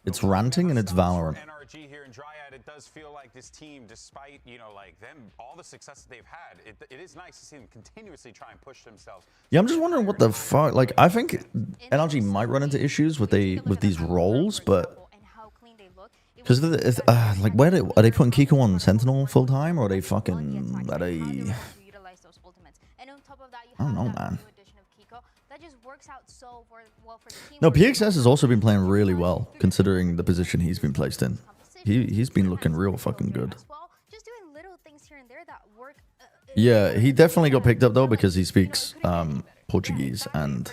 It's ranting and it's Valorant. NRG here in Dryad, it does feel like this team, despite, you know, like them, all the success that they've had, it is nice to see them continuously try and push themselves. Yeah, I'm just wondering what the fuck. Like, I think NRG might run into issues with these roles, but because like, where are they putting Kiko on Sentinel full time, or are they fucking And on top of that, you I don't have know, that man. new addition of Kiko. That just works out so well for the team. No, PXS has also been playing really well, considering the position he's been placed in. He's been looking real fucking good. Just doing little things here and there that work. Yeah, he definitely got picked up though because he speaks Portuguese and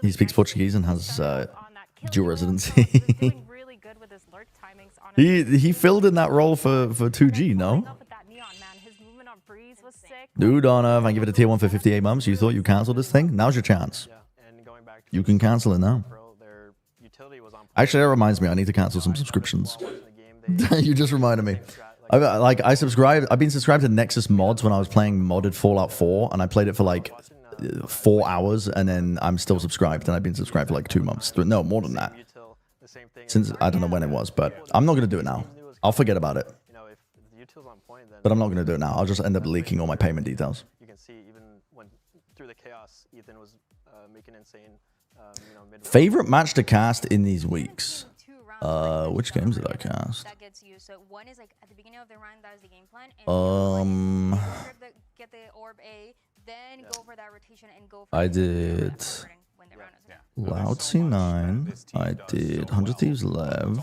he speaks Portuguese and has dual residency. he filled in that role for 2G, no? Dude, on Earth, I give it a tier 1 for 58 months. You thought you canceled this thing? Now's your chance. You can cancel it now. Actually, that reminds me, I need to cancel some subscriptions. You just reminded me. I've been subscribed to Nexus Mods when I was playing modded Fallout 4, and I played it for like 4 hours, and then I'm still subscribed, and I've been subscribed for like 2 months. No, more than that. Since I don't know when it was, but I'm not gonna do it now. I'll forget about it. But I'm not gonna do it now. I'll just end up leaking all my payment details. You can see even when through the chaos, Ethan was making insane. Favorite match to cast in these weeks? Which games did I cast? That gets you. So one is like at the beginning of the round, that is the game plan. And get the orb A, then go for that rotation and go for I did Loud C9. I did 100 Thieves Lev.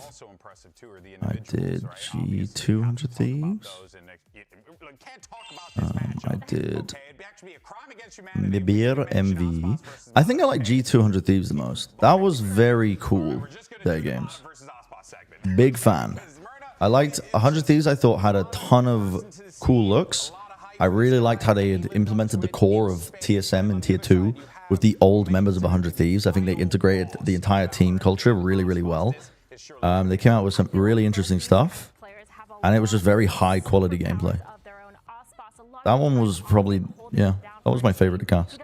I did G2 100 Thieves. I did Mibr MV. I think I like G2 100 Thieves the most. That was very cool. Their games. Big fan. I liked 100 Thieves. I thought had a ton of cool looks. I really liked how they had implemented the core of TSM in Tier 2 with the old members of 100 Thieves. I think they integrated the entire team culture really, really well. They came out with some really interesting stuff. And it was just very high quality gameplay. That one was probably, yeah, that was my favorite to cast.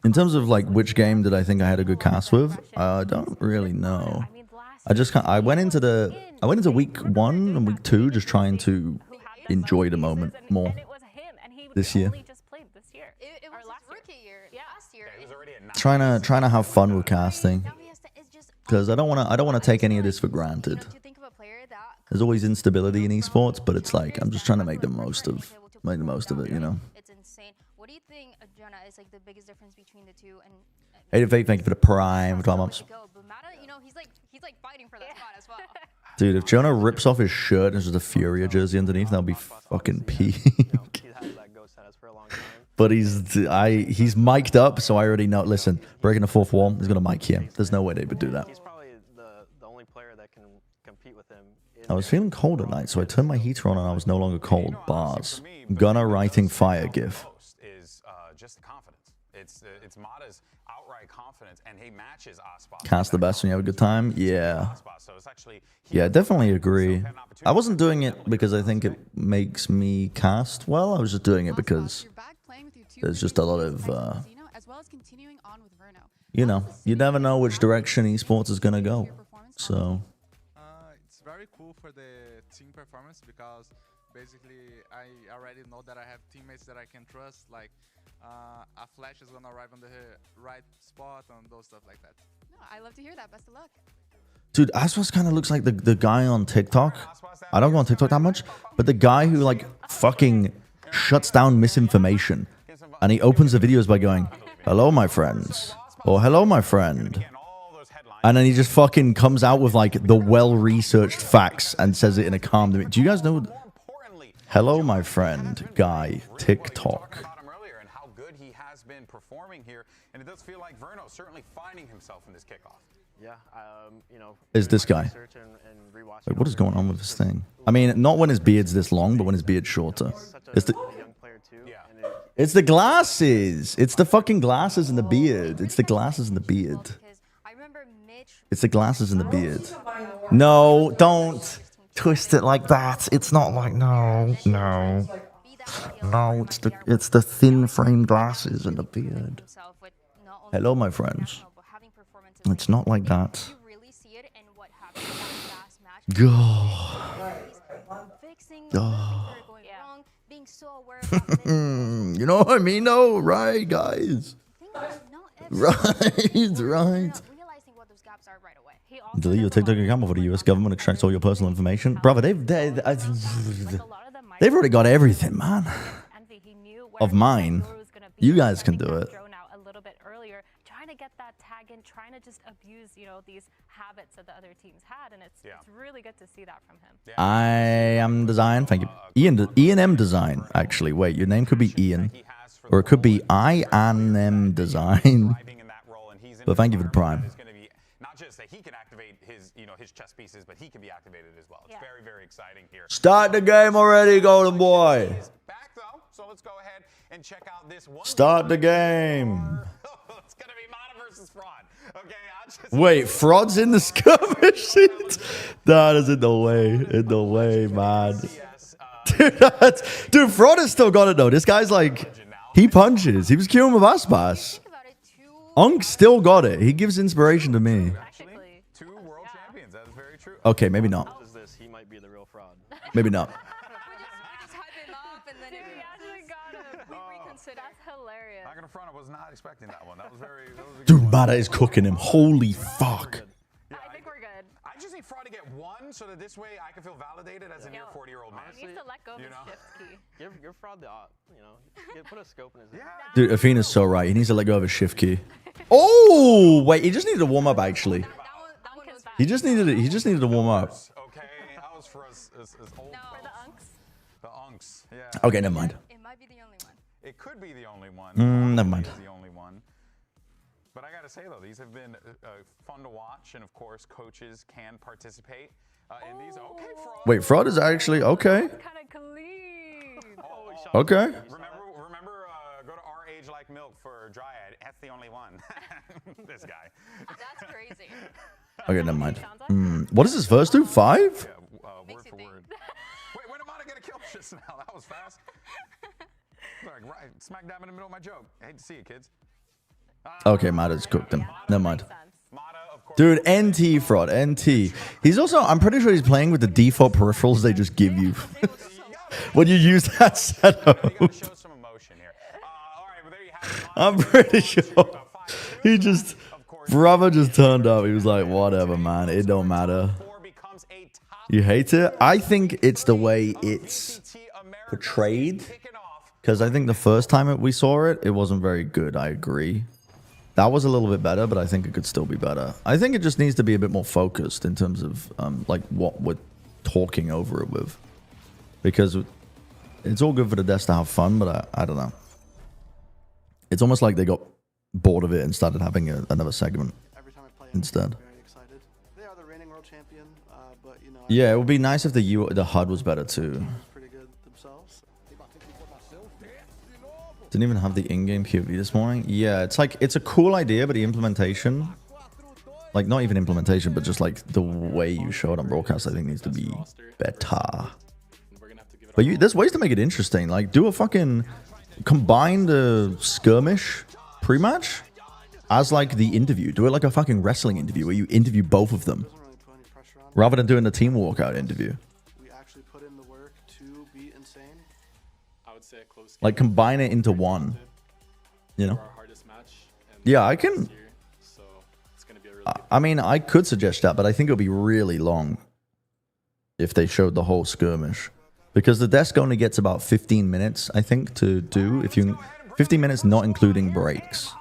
In terms of like which game did I think I had a good cast with, I don't really know. I went into week 1 and week 2 just trying to enjoy the moment more this year. Trying to have fun with casting, because I don't want to take any of this for granted. There's always instability in esports, but it's like I'm just trying to make the most of it, you know. It's insane. What do you think, Jonah, is like the biggest difference between the two? And Hey, thank you for the prime 12 months. He's like fighting for that spot as well. Dude, if Jonah rips off his shirt and there's just a Furia jersey underneath, that'll be fucking peak. But he's mic'd up, so I already know. Listen, breaking the fourth wall, he's gonna mic here. There's no way they would do that. He's probably the only player that can compete with him. I was feeling cold at night, so I turned my heater on and I was no longer cold. Bars. Gunner writing fire gif. Is just the confidence. It's Mata's outright confidence, and he matches Aspas. Cast the best when you have a good time. Yeah. Yeah, definitely agree. I wasn't doing it because I think it makes me cast well. I was just doing it because there's just a lot of, you know, you never know which direction esports is gonna go. So. It's very cool for the team performance because basically I already know that I have teammates that I can trust. Like a flash is gonna arrive on the right spot and those stuff like that. No, I love to hear that. Best of luck. Dude, Aspas kind of looks like the guy on TikTok. I don't go on TikTok that much, but the guy who like fucking shuts down misinformation. And he opens the videos by going, "Hello, my friends," or "Hello, my friend." And then he just fucking comes out with like the well-researched facts and says it in a calm. Do you guys know? "Hello, my friend," guy, TikTok. And how good he has been performing here, and it does feel like Verno certainly finding himself in this kickoff. Yeah, you know. Is this guy? Like, what is going on with this thing? I mean, not when his beard's this long, but when his beard's shorter. It's the glasses. It's the fucking glasses and the beard. It's the glasses and the beard. It's the glasses and the beard. No, don't twist it like that. It's not like no. It's the thin frame glasses and the beard. Hello, my friends. It's not like that. You know what I mean, though, right, guys? Right. Delete your TikTok account before the US government extracts all your personal information. Brother, They've already got everything, man. Envy, he knew where Of mine. Yoru was gonna be, You guys can sending do that it. drone out a little bit earlier, trying to get that tag in, trying to just abuse, you know, these habits that the other teams had, and it's really good to see that from him. I am design. Thank you. Ian M design. Actually, wait. Your name could be Ian, or it could be I and M design. But thank you for the prime. Not just that he can activate his, you know, his chess pieces, but he can be activated as well. It's very, very exciting here. Start the game already, Golden Boy. Back though, so let's go ahead and check out this one. Start the game. It's gonna be Mana versus Fraud. Okay, I just Wait, Fraud's in the skirmish. That is in the way. In the way, man. Dude, Fraud has still got it though. This guy's like, he punches. He was queuing with Aspas. Unk still got it. He gives inspiration to me. two world champions. That is very true. Okay, maybe not. He might be the real Fraud. Maybe not. That's hilarious. Not gonna front. I was not expecting that one. That was very. That was a good Dude, one. Mata is cooking him. Holy fuck. I think we're good. I just need Fraud to get one, so that this way I can feel validated as a near 40-year-old man. He needs to let go of his shift key. Give Fraud the, you know, put a scope in his head. Dude, Athena's so right. He needs to let go of his shift key. Oh, wait. He just needed to warm up, actually. He just needed to warm up. Okay, that was for us as old. No, for the unks. The unks, yeah. Okay, never mind. It might be the only one. It could be the only one. Never mind. It is the only one. But I gotta say though, these have been fun to watch, and of course, coaches can participate in these. Okay, Fraud. Wait, Fraud is actually okay. Kind of clean. Okay. Remember, go to Our Age Like Milk for Dryad. That's the only one. This guy. That's crazy. Okay, never mind. What is his first two? 5? Yeah, word for word. Wait, when am I gonna kill just now? That was fast. Like, right, smack dab in the middle of my joke. I hate to see it, kids. Okay, Mata's cooked him. Never mind. Dude, NT Fraud, NT. He's also, I'm pretty sure he's playing with the default peripherals they just give you when you use that setup. I'm pretty sure he just, brother just turned up. He was like, whatever, man. It don't matter. You hate it? I think it's the way it's portrayed. Because I think the first time we saw it, it wasn't very good. I agree. That was a little bit better, but I think it could still be better. I think it just needs to be a bit more focused in terms of like what we're talking over it with. Because it's all good for the devs to have fun, but I don't know. It's almost like they got bored of it and started having another segment instead. Very excited. They are the reigning world champion, but you know. Yeah, it would be nice if the HUD was better too. Pretty good themselves. Didn't even have the in-game POV this morning. Yeah, it's like, it's a cool idea, but the implementation, like not even implementation, but just like the way you show it on broadcast, I think needs to be better. But there's ways to make it interesting. Like do a fucking, combine the skirmish pre-match as like the interview. Do it like a fucking wrestling interview where you interview both of them rather than doing the team walkout interview. We actually put in the work to be insane. I would say a close game. Like combine it into one, you know? Yeah, I can. So it's gonna be a really I mean, I could suggest that, but I think it'll be really long if they showed the whole skirmish. Because the desk only gets about 15 minutes, I think, to do. 15 minutes, not including breaks.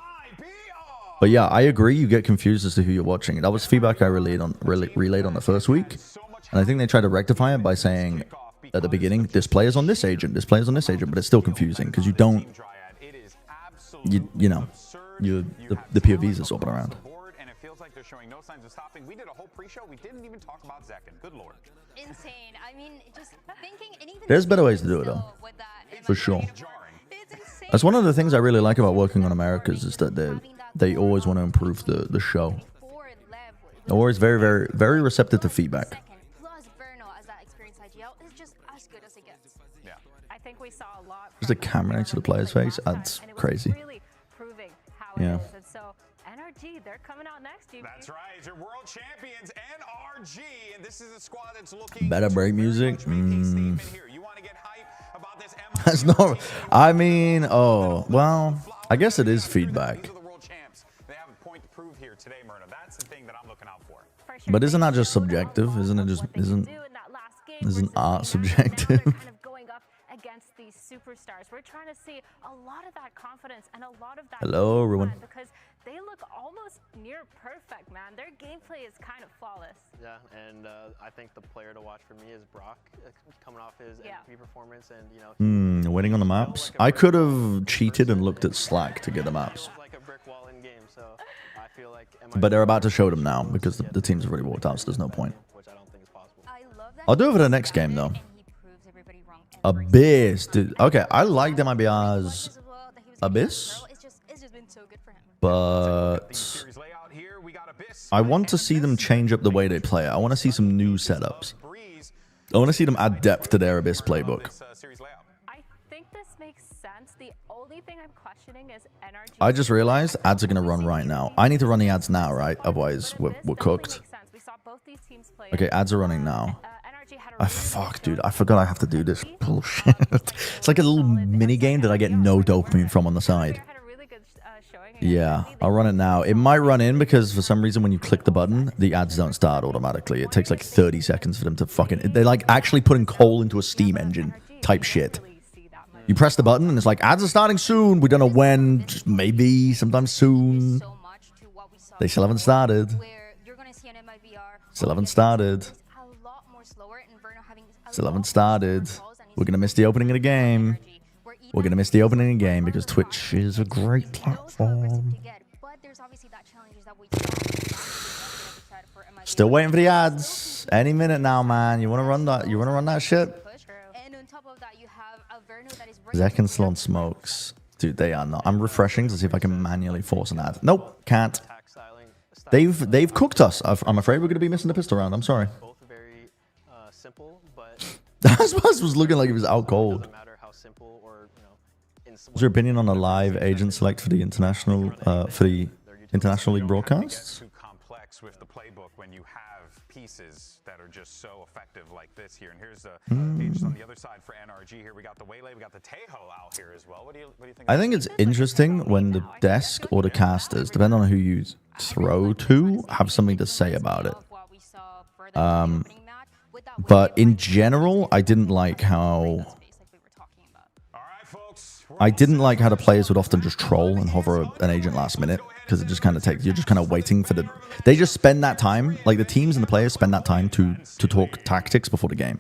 But yeah, I agree. You get confused as to who you're watching. That was feedback I relayed on the first week. And I think they tried to rectify it by saying at the beginning, this player's on this agent, this player's on this agent, but it's still confusing because you don't, you know, the POVs are swapping around. And it feels like they're showing no signs of stopping. We did a whole pre-show. We didn't even talk about Zekin. Good lord. Insane. I mean, just thinking, and even There's better ways to do it though, for sure. That's one of the things I really like about working on Americas is that they always want to improve the show. They're always very, very, very receptive to feedback. I think we saw a lot. Just a camera next to the player's face. That's crazy. Really proving how Yeah. it is. And so NRG, they're coming out next. That's right. Your world champions, NRG, and this is a squad that's looking. Better break music. That's not. I mean, oh well. I guess it is feedback. They have a point to prove here today, Myrna. That's the thing that I'm looking out for. But isn't that just subjective? Isn't it just isn't art subjective? these superstars. We're trying to see a lot of that confidence and a lot of that Hello, game everyone. plan because they look almost near perfect, man. Their gameplay is kind of flawless. Yeah, and I think the player to watch for me is Brock, coming off his MVP performance, and you know. Winning on the maps. I could have cheated and looked at Slack to get the maps. Like a brick wall in game, so I feel like. But they're about to show them now because the teams have already walked out, so there's no point. Which I don't think is possible. I'll do it for the next game though. Abyss, dude. Okay, I liked MIBR's Abyss, but I want to see them change up the way they play. I want to see some new setups. I want to see them add depth to their Abyss playbook. I think this makes sense. The only thing I'm questioning is NRG. I just realized ads are going to run right now. I need to run the ads now, right? Otherwise, we're cooked. Okay, ads are running now. Fuck, dude. I forgot I have to do this bullshit. It's like a little mini game that I get no dopamine from on the side. Yeah, I'll run it now. It might run in because for some reason when you click the button, the ads don't start automatically. It takes like 30 seconds for them to fucking... They're like actually putting coal into a Steam engine type shit. You press the button and it's like, ads are starting soon. We don't know when. Just maybe sometime soon. They still haven't started. Still haven't started. Still haven't started. We're going to miss the opening of the game. We're going to miss the opening of the game because Twitch is a great platform. Still waiting for the ads. Any minute now, man. You want to run that? You want to run that shit? Zek and Sloan smokes. Dude, they are not. I'm refreshing to see if I can manually force an ad. Nope, can't. They've cooked us. I'm afraid we're going to be missing the pistol round. I'm sorry. Both very simple, but Aspas was looking like he was out cold. no matter how simple or What's your opinion on a live agent select for the international league broadcasts? Too complex with the playbook when you have pieces that are just so effective like this here. And here's agents on the other side for NRG. Here we got the Waylay, we got the Tejo out here as well. What do you think? I think it's interesting when the desk or the casters, depending on who you throw to, have something to say about it. But in general, I didn't like how the players would often just troll and hover an agent last minute because it just kind of takes, you're just kind of waiting for the, they just spend that time, like the teams and the players spend that time to talk tactics before the game,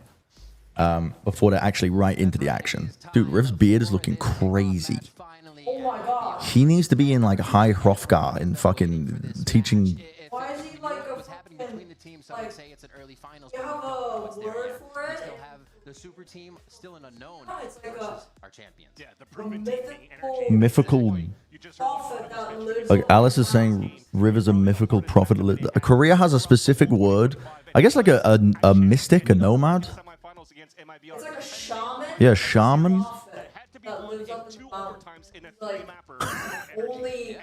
before they're actually right into the action. Dude, Riv's beard is looking crazy. Oh my god. He needs to be in like high Hrothgar and fucking teaching. Why is he like a fucking, like, say it's an early finals. you have a word for it? We still have the super team, still an unknown It's like versus our champions. Yeah, the proven Mythical. prophet that lives Like Alice is saying, Riv is a mythical prophet. Korea has a specific word. I guess like a mystic, a nomad. It's like a shaman. Yeah, shaman. That lives up in the mountains. Like, only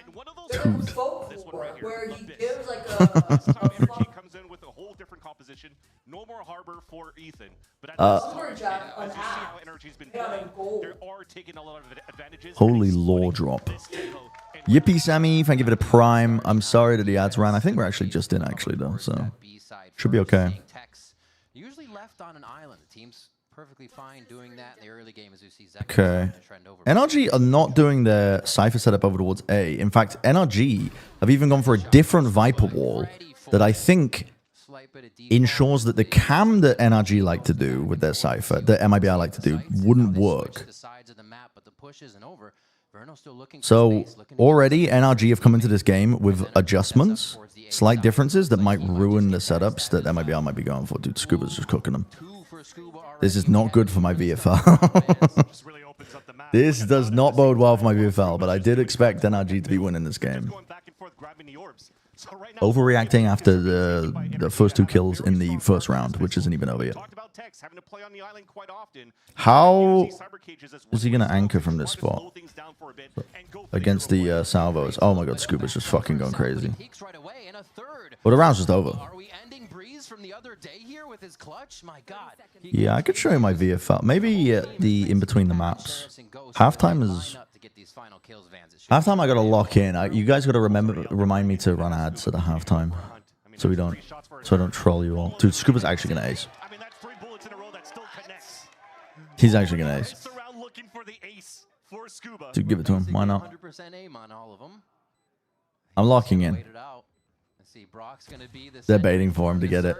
Dude. folklore where he gives like Energy comes in with a whole different composition. No more harbor for Ethan. But at Lumberjack as on you see app. how Energy's been Yeah, playing, gold. they are taking a lot of advantages. Holy lore drop. Yippee Sammy, thank you for the prime. I'm sorry that the ads ran. I think we're actually just in actually though, so should be okay. Usually left on an island. The team's perfectly fine doing that in the early game as you see Zek Okay. NRG are not doing their Cypher setup over towards A. In fact, NRG have even gone for a different Viper wall that I think ensures that the cam that NRG like to do with their Cypher, that MIBR like to do, wouldn't work. So already NRG have come into this game with adjustments, slight differences that might ruin the setups that MIBR might be going for. Dude, Scuba's just cooking them. This is not good for my VFL. This does not bode well for my VFL, but I did expect NRG to be winning this game. Overreacting after the first 2 kills in the first round, which isn't even over yet. How is he going to anchor from this spot against the salvos? Oh my god, Scuba's just fucking going crazy. Well, the round's just over. Yeah, I could show you my VFL. Maybe the in between the maps. Halftime is... Halftime I gotta lock in. You guys gotta remind me to run ads at the halftime. So I don't troll you all. Dude, Scuba's actually gonna ace. He's actually gonna ace. To give it to him. Why not? 100% aim on all of them. I'm locking in. Wait it out. Let's see, Brock's gonna be the They're baiting for him to get it.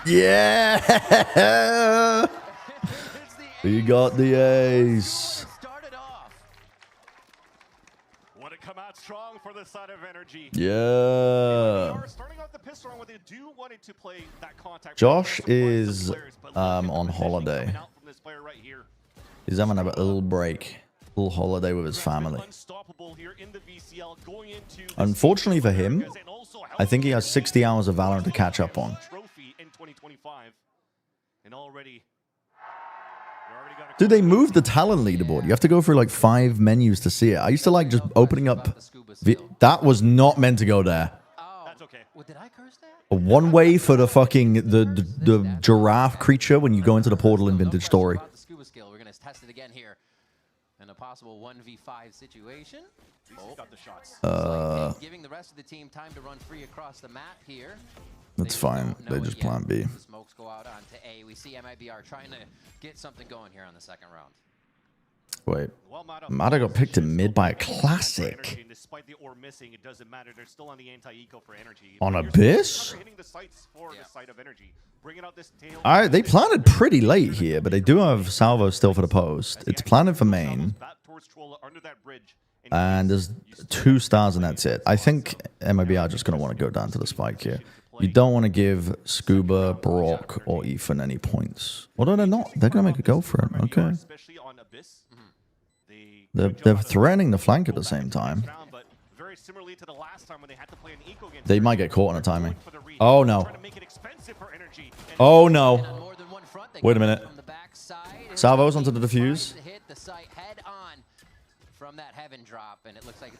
Yeah! He got the ace. Want to come out strong for the side of energy. Yeah. Starting off the pistol round, they do want it to play that contact. Josh is on holiday. He's having a little break, little holiday with his family. Unfortunately for him, I think he has 60 hours of Valorant to catch up on. Dude, they moved the talent leaderboard. You have to go through like 5 menus to see it. I used to like just opening up. That was not meant to go there. A one way for the fucking the giraffe creature when you go into the portal in Vintage Story. We're gonna test it again here in a possible 1v5 situation. Got the shots. Giving the rest of the team time to run free across the map here. That's fine. They just plan B. The smokes go out onto A. We see Mibr trying to get something going here on the second round. Wait. Mata got picked in mid by a classic. Despite the ore missing, it doesn't matter. They're still on the anti-eco for energy. On Abyss? Alright, they planted pretty late here, but they do have Salvo still for the post. It's planted for main. And there's 2 stars and that's it. I think MIB are just going to want to go down to the spike here. You don't want to give Scuba, Brock, or Ethan any points. Although they're not. They're going to make a go for it. Okay. They're threatening the flank at the same time. They might get caught on a timing. Oh, no. Oh, no. Wait a minute. Salvo's onto the defuse.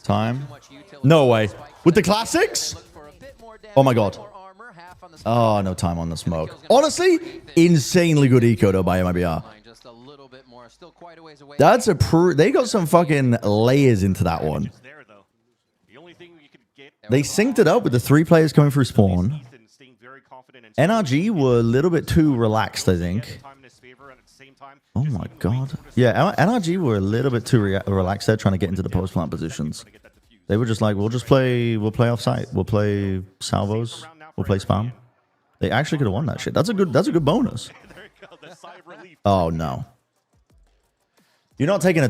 Time. No way. With the classics? Oh, my God. Oh, no time on the smoke. Honestly, insanely good eco, though, by MIBR. That's a they got some fucking layers into that one. They synced it up with the 3 players coming through spawn. NRG were a little bit too relaxed, I think. Oh my god. Yeah, NRG were a little bit too relaxed there, trying to get into the post plant positions. They were just like, we'll play off-site. We'll play salvos. We'll play spam. They actually could have won that shit. That's a good bonus. Oh no. You're not taking a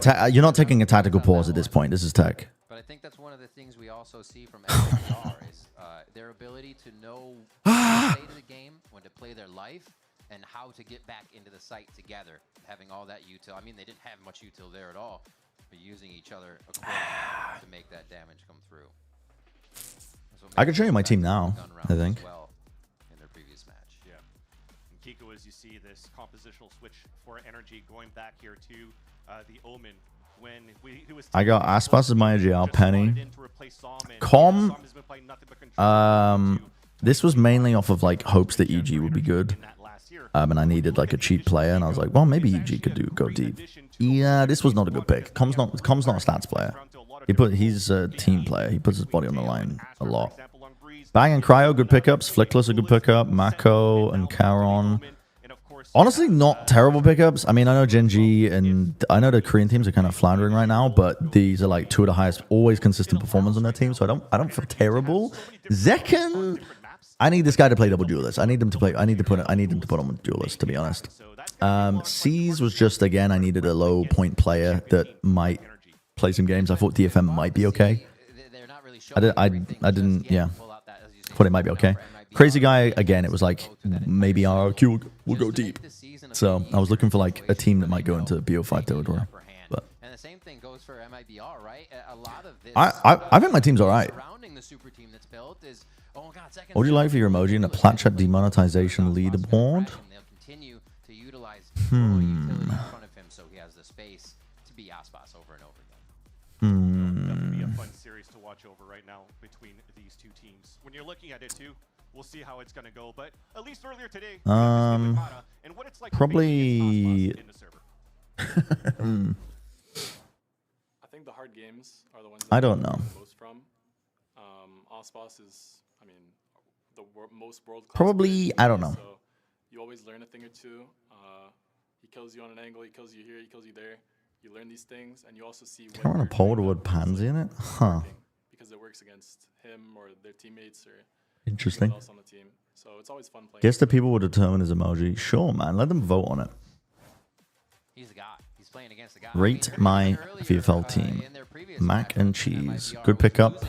tactical pause at this point. This is tech. But I think that's one of the things we also see from MIBR is their ability to know when to play the game, when to play their life, and how to get back into the site together. Having all that util. I mean, they didn't have much util there at all, but using each other to make that damage come through. I can show you my team now, I think. Well in their previous match. Yeah. And Kiko, as you see this compositional switch for energy going back here to the Omen. When he was I got Aspas as my AGL, Penny. Com. This was mainly off of like hopes that EG would be good. And I needed like a cheap player, and I was like, well, maybe EG could go deep. Yeah, this was not a good pick. Com's not a stats player. He's a team player. He puts his body on the line a lot. Bang and Cryo, good pickups. Flickless, a good pickup. Mako and Charon. Honestly, not terrible pickups. I mean, I know Genji and I know the Korean teams are kind of floundering right now, but these are like 2 of the highest, always consistent performers on their team, so I don't feel terrible. Zekken, I need this guy to play double duelist. I need him to put him with duelist, to be honest. C's was just, again, I needed a low point player that might play some games. I thought DFM might be okay. I didn't, yeah. Thought it might be okay. Crazy guy, again, it was like, maybe RRQ will go deep. So I was looking for like a team that might go into BO5 territory. But and the same thing goes for MIBR, right? A lot of this I think my team's alright. surrounding the super team that's built is, oh god, What would you like for your emoji in a plat chat demonetization leaderboard? continue to utilize utility in front of him so he has the space to be Aspas over and over again. Definitely a fun series to watch over right now between these 2 teams. When you're looking at it too, we'll see how it's going to go. But at least earlier today, and what it's like probably. I think the hard games are the ones I don't know. Most from. Aspas is, I mean, the most world-class. Probably, I don't know. So you always learn a thing or two. He kills you on an angle, he kills you here, he kills you there. you learn these things, and you also see Can I run a poll with Pansy in it? Huh. because it works against him or their teammates or Interesting. anyone else on the team. So it's always fun playing. Guess the people will determine his emoji. Sure, man. Let them vote on it. He's the guy. He's playing against the guy. Rate my VFL team. Mac and cheese. Good pickup.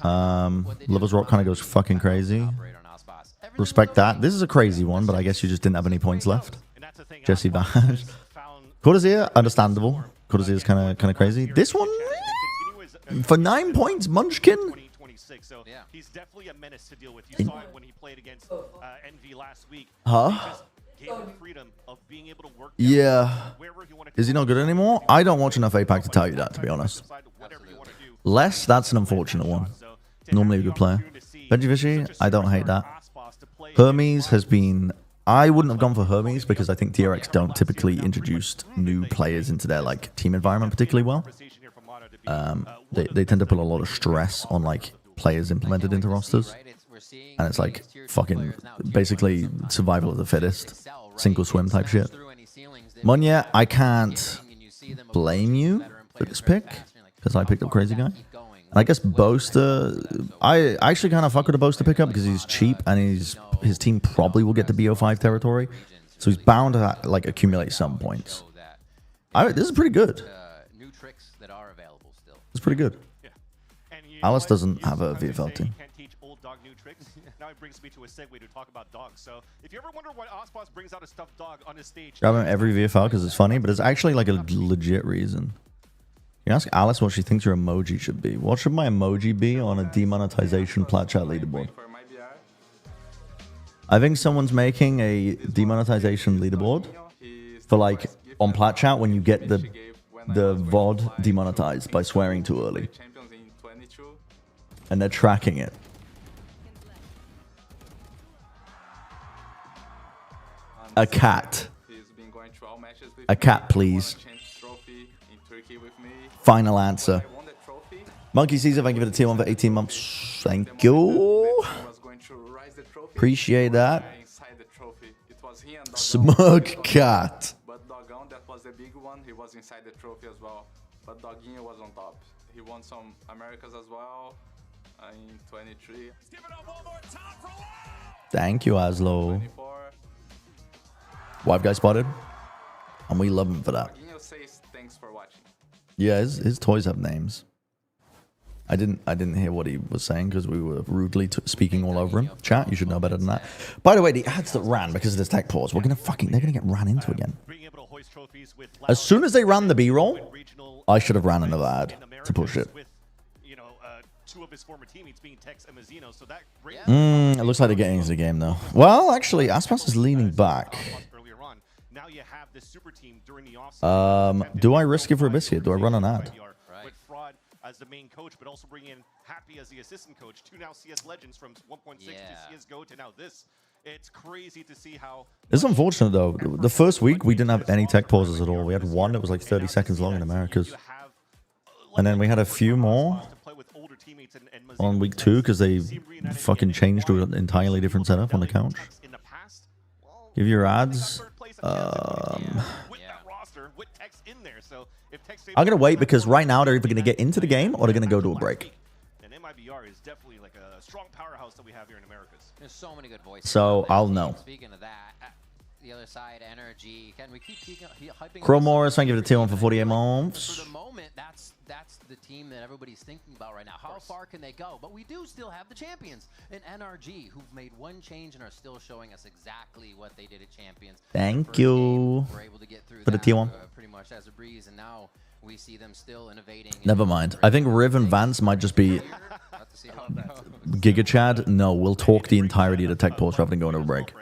Lovers Rock kind of goes fucking crazy. Respect that. This is a crazy one, but I guess you just didn't have any points left. Jesse Bash. Corsair, understandable. Corsair is kind of crazy. This one, for 9 points, Munchkin. So he's definitely a menace to deal with. You saw it when he played against Envy last week. Huh? Gave him freedom of being able to work. Yeah. Is he not good anymore? I don't watch enough APAC to tell you that, to be honest. Les, that's an unfortunate one. Normally a good player. Benji Fishy, I don't hate that. Hermes has been... I wouldn't have gone for Hermes because I think TRX don't typically introduce new players into their like team environment particularly well. They tend to put a lot of stress on like players implemented into rosters. And it's like fucking basically survival of the fittest, single swim type shit. Munya, I can't blame you for this pick because I picked up Crazy Guy. And I guess Boaster, I actually kind of fuck with a Boaster pickup because he's cheap and his team probably will get to BO5 territory. So he's bound to like accumulate some points. This is pretty good. It's pretty good. Alice doesn't have a VFL team. Now it brings me to a segue to talk about dogs. So if you ever wonder why Ospas brings out a stuffed dog on his stage, Grab him every VFL because it's funny, but it's actually like a legit reason. You ask Alice what she thinks your emoji should be. What should my emoji be on a demonetization plat chat leaderboard? I think someone's making a demonetization leaderboard for like on plat chat when you get the VOD demonetized by swearing too early. And they're tracking it. A cat. A cat, please. Final answer. Monkey Caesar, thank you for the tier 1 for 18 months. Thank you. Appreciate that. Smug cat. But Dogão, that was the big one. He was inside the trophy as well. But Doguinho was on top. He won some Americas as well in 23. Thank you, Aslo. Wife guy spotted. And we love him for that. Doguinho says thanks for watching. Yeah, his toys have names. I didn't hear what he was saying because we were rudely speaking all over him. Chat, you should know better than that. By the way, the ads that ran because of this tech pause, they're gonna get ran into again. As soon as they ran the B-roll, I should have ran another ad to push it. Two of his former teammates being Tex and Mazzino, so that It looks like they're getting into the game though. Well, actually, Aspas is leaning back. Now you have the super team during the offseason. Do I risk it for a biscuit? Do I run an ad? With Fraud as the main coach, but also bringing in Happy as the assistant coach. Two now CS legends from 1.6 to CSGO to now this. It's crazy to see how... It's unfortunate though. The first week, we didn't have any tech pauses at all. We had one that was like 30 seconds long in Americas. And then we had a few more on week 2 because they fucking changed to an entirely different setup on the couch. Give your ads. I'm going to wait because right now they're either going to get into the game or they're going to go to a break. And Mibr is definitely like a strong powerhouse that we have here in Americas. There's so many good voices. So I'll know. Speaking of that, the other side, energy. Can we keep hyping? Crow Morris, thank you for the tier 1 for 48 months. For the moment, that's the team that everybody's thinking about right now. How far can they go? But we do still have the champions in NRG who've made one change and are still showing us exactly what they did at Champions. Thank you for the tier 1. Pretty much as a breeze, and now we see them still innovating. Never mind. I think Riv and Vance might just be Giga Chad. No, we'll talk the entirety of the tech pause rather than going to a break.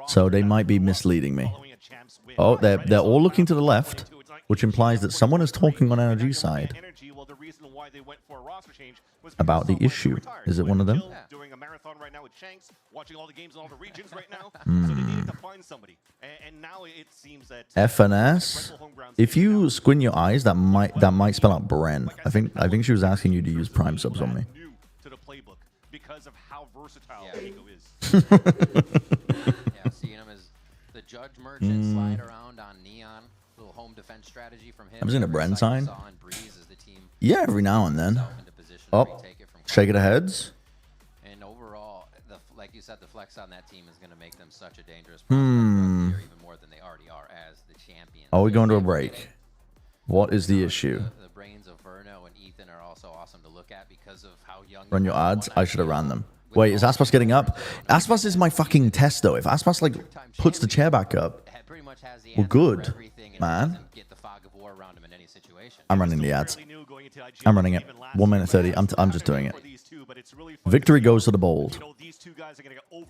So they might be misleading me. Oh, they're all looking to the left, which implies that someone is talking on energy side about the issue. Is it one of them? Doing a marathon right now with Shanks, watching all the games in all the regions right now. So they needed to find somebody. And now it seems that FNS. If you squint your eyes, that might spell out Bren. I think she was asking you to use Prime subs on me. To the playbook because of how versatile Nico is. Yeah, seeing him as the Judge Merchant slide around on Neon. Little home defense strategy from him. I'm just gonna Bren sign. Saw in Breeze as the team Yeah, every now and then. Up, shake it heads. and overall, like you said, the flex on that team is going to make them such a dangerous prospect even more than they already are as the champion. Are we going to a break? What is the issue? The brains of Verno and Ethan are also awesome to look at because of how young. Run your ads. I should have ran them. Wait, is Aspas getting up? Aspas is my fucking test, though. If Aspas, like, puts the chair back up, we're good, man. I'm running the ads. I'm running it. 1 minute 30. I'm just doing it. Victory goes to the bold.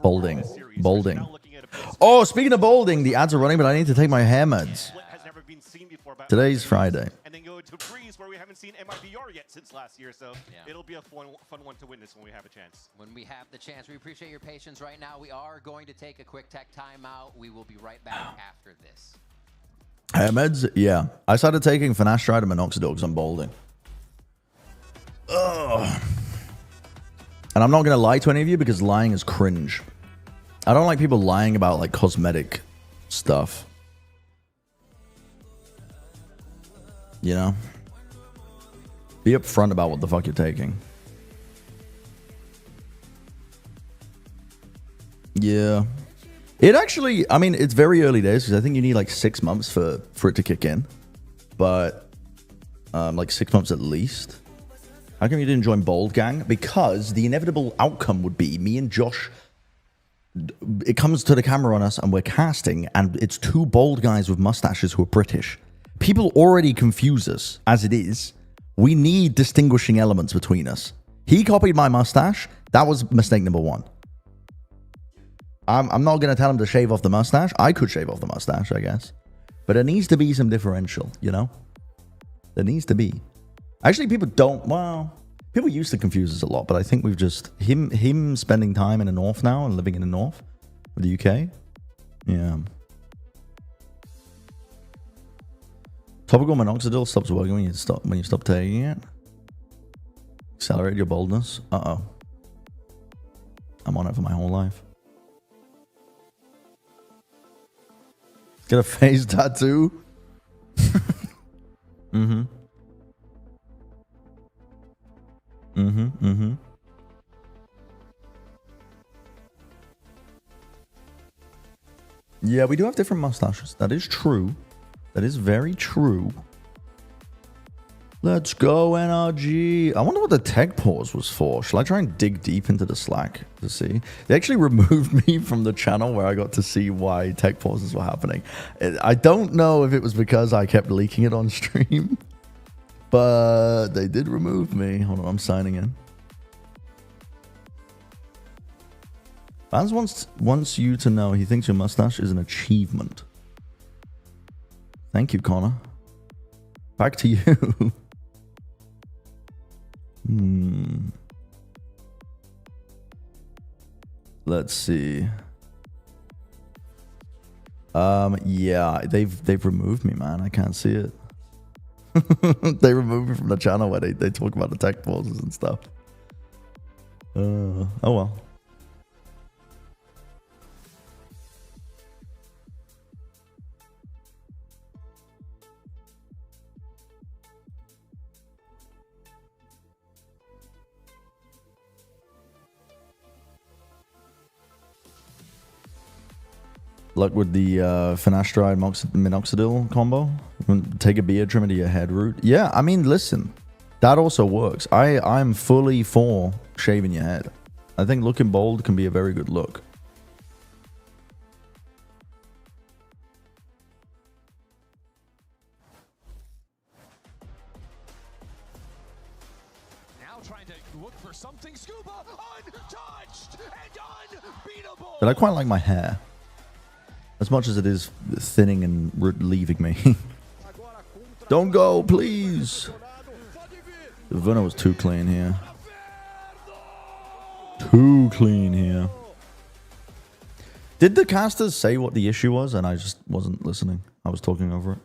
Bolding. Bolding. Oh, speaking of bolding, the ads are running, but I need to take my hair meds. Today's Friday. And then go to Breeze, where we haven't seen MIBR yet since last year, so it'll be a fun one to witness when we have a chance. When we have the chance, we appreciate your patience right now. We are going to take a quick tech timeout. We will be right back after this. Hair meds? Yeah. I started taking finasteride and minoxidil on bolding. Ugh. And I'm not going to lie to any of you because lying is cringe. I don't like people lying about like cosmetic stuff. You know? Be upfront about what the fuck you're taking. Yeah. It actually, I mean, it's very early days because I think you need like 6 months for it to kick in. But like 6 months at least. How come you didn't join Bold Gang? Because the inevitable outcome would be me and Josh, it comes to the camera on us and we're casting and it's two bald guys with mustaches who are British. People already confuse us as it is. We need distinguishing elements between us. He copied my mustache. That was mistake number one. I'm not going to tell him to shave off the mustache. I could shave off the mustache, I guess. But there needs to be some differential, you know? There needs to be. Actually, people don't... Well, people used to confuse us a lot, but I think we've just... Him spending time in the north now and living in the north of the UK. Yeah. Topical minoxidil stops working when you stop taking it. Accelerate your boldness. Uh-oh. I'm on it for my whole life. Get a face tattoo. Mm-hmm. Mm-hmm. Mm-hmm. Yeah, we do have different mustaches. That is true. That is very true. Let's go, NRG. I wonder what the tech pause was for. Shall I try and dig deep into the Slack to see? They actually removed me from the channel where I got to see why tech pauses were happening. I don't know if it was because I kept leaking it on stream, but they did remove me. Hold on, I'm signing in. Vans wants you to know he thinks your mustache is an achievement. Thank you, Connor. Back to you. Let's see. Yeah, they've removed me, man. I can't see it. They removed me from the channel where they talk about the tech pauses and stuff. Oh well. Luck with the finasteride minoxidil combo. Take a beard trimmer to your head root. Yeah, I mean, listen, that also works. I'm fully for shaving your head. I think looking bold can be a very good look. Now trying to look for something. Scuba untouched and unbeatable. But I quite like my hair. As much as it is thinning and leaving me. Don't go, please. The Verno was too clean here. Too clean here. Did the casters say what the issue was and I just wasn't listening? I was talking over it.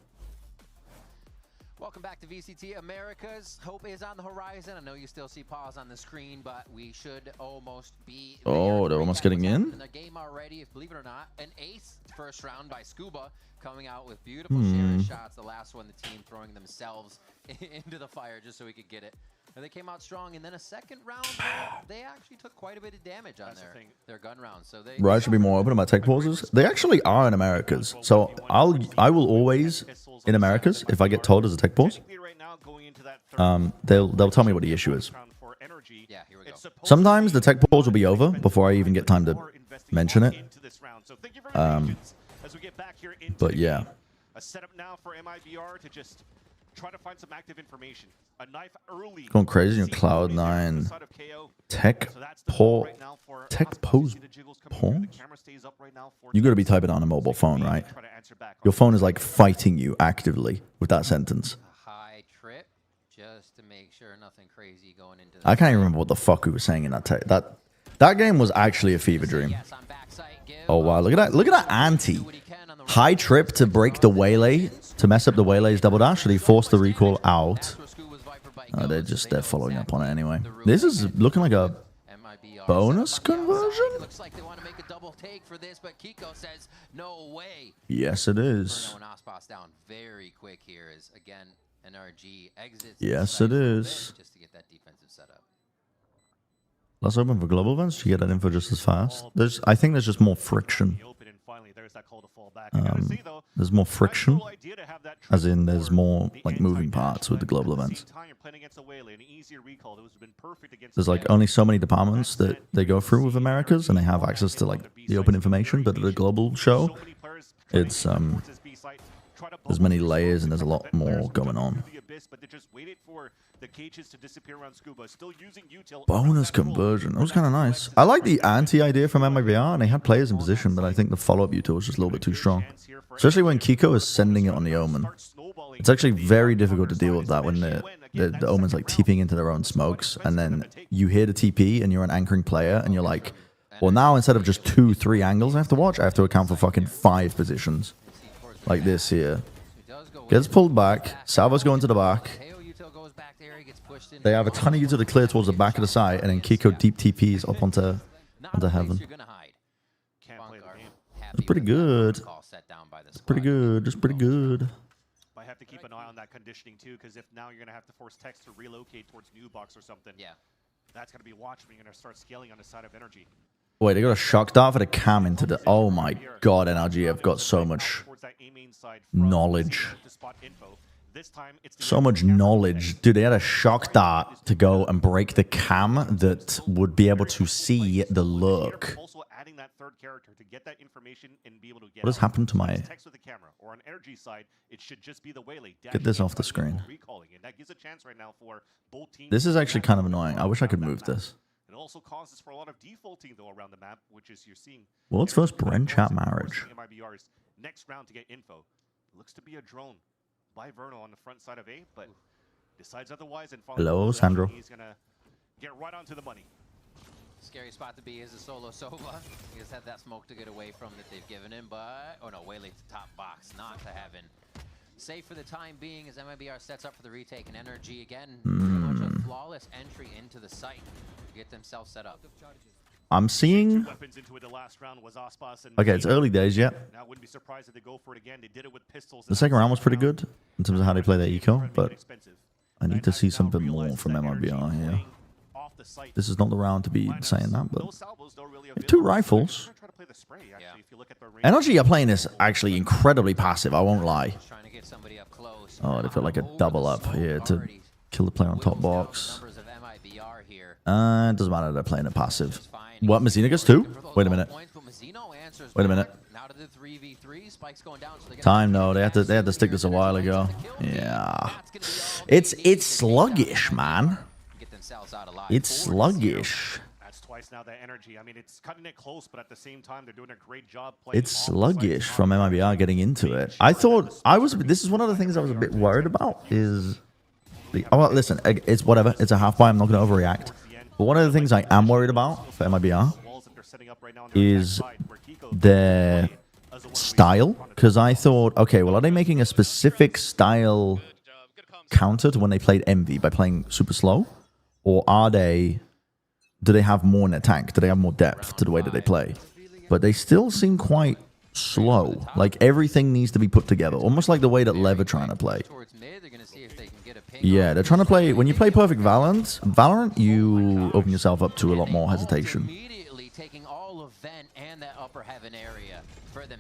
welcome back to VCT Americas. Hope is on the horizon. I know you still see pause on the screen, but we should almost be there. Oh, they're almost getting in? The game already, if believe it or not, an ace first round by Scuba, coming out with beautiful sharing shots. The last one, the team throwing themselves into the fire just so we could get it. And they came out strong, and then a second round, they actually took quite a bit of damage on their gun rounds. So they Right, should be more open about tech pauses. They actually are in Americas, so I will always in Americas if I get told there's a tech pause. They'll tell me what the issue is. Sometimes the tech pause will be over before I even get time to mention it. But yeah. A setup now for Mibr to just try to find some active information. A knife early. Going crazy in Cloud9. Tech pause. Tech pause. Pause? You gotta be typing on a mobile phone, right? Your phone is like fighting you actively with that sentence. high trip just to make sure nothing crazy going into I can't even remember what the fuck we were saying in that game was actually a fever dream. Oh wow, look at that. Look at that anti. High trip to break the waylay, to mess up the waylay's double dash, so he forced the recall out. They're following up on it anyway. This is looking like a bonus conversion? Looks like they want to make a double take for this, but Kiko says no way. Yes, it is. Ospas down very quick here is again NRG exits. Yes, it is. Just to get that defensive setup. Let's open for global events to get that info just as fast. I think there's just more friction. There's more friction, as in there's more like moving parts with the global events. There's like only so many departments that they go through with Americas, and they have access to like the open information. But at the global show, it's there's many layers and there's a lot more going on. Bonus conversion. That was kind of nice. I like the anti-idea from Mibr, and they had players in position, but I think the follow-up util was just a little bit too strong. Especially when Kiko is sending it on the Omen. It's actually very difficult to deal with that when the Omen's like TPing into their own smokes, and then you hear the TP and you're an anchoring player, and you're like, well, now instead of just 2-3 angles I have to watch, I have to account for fucking 5 positions. Like this here. Gets pulled back. Salvo's going to the back. They have a ton of util to clear towards the back of the site, and then Kiko deep TPs up onto heaven. That's pretty good. That's pretty good. That's pretty good. I have to keep an eye on that conditioning too, because if now you're gonna have to force Tex to relocate towards new box or something. Yeah. That's gonna be watched when you're gonna start scaling on the side of energy. Wait, they got a shock dart for the cam into the... Oh my god, NRG have got so much knowledge. So much knowledge. Dude, they had a shock dart to go and break the cam that would be able to see the look. What has happened to my... Get this off the screen. This is actually kind of annoying. I wish I could move this. It also causes for a lot of defaulting though around the map, which is you're seeing. World's first Bren chat marriage. Mibr's next round to get info. Looks to be a drone by Vernal on the front side of A, but decides otherwise and hello, Sandro. He's gonna get right onto the money. Scary spot to be is a solo Sova. He just had that smoke to get away from that they've given him, but oh no, way late to top box, not to heaven. Safe for the time being as Mibr sets up for the retake and NRG again. Pretty much a flawless entry into the site to get themselves set up. I'm seeing... Okay, it's early days yet. The second round was pretty good in terms of how they play their eco, but I need to see something more from Mibr here. This is not the round to be saying that, but 2 rifles. NRG are playing this actually incredibly passive, I won't lie. Oh, they put like a double up here to kill the player on top box. It doesn't matter, they're playing it passive. What, Mazzina gets 2? Wait a minute. Wait a minute. Time, no, they had to stick this a while ago. Yeah. It's sluggish, man. It's sluggish. That's twice now that energy. I mean, it's cutting it close, but at the same time, they're doing a great job playing. It's sluggish from Mibr getting into it. I thought this is one of the things I was a bit worried about is well, listen, it's whatever. It's a half buy. I'm not going to overreact. But one of the things I am worried about for Mibr is their style, because I thought, okay, well, are they making a specific style countered when they played Envy by playing super slow? Or do they have more in their tank? Do they have more depth to the way that they play? But they still seem quite slow. Like everything needs to be put together. Almost like the way that Lev are trying to play. Yeah, they're trying to play... When you play perfect Valorant, you open yourself up to a lot more hesitation.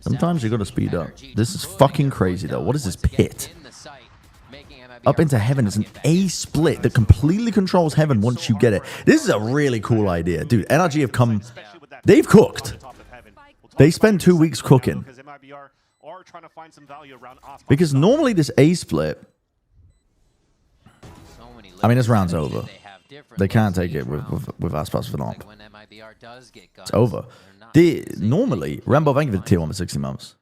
Sometimes you gotta speed up. This is fucking crazy though. What is this pit? Up into heaven is an A split that completely controls heaven once you get it. This is a really cool idea. Dude, NRG have come... They've cooked. They spend 2 weeks cooking. Because normally this A split... I mean, this round's over. They can't take it with Aspas Vamp. It's over. Normally, Rambo, thank you for the tier 1 for 60 months.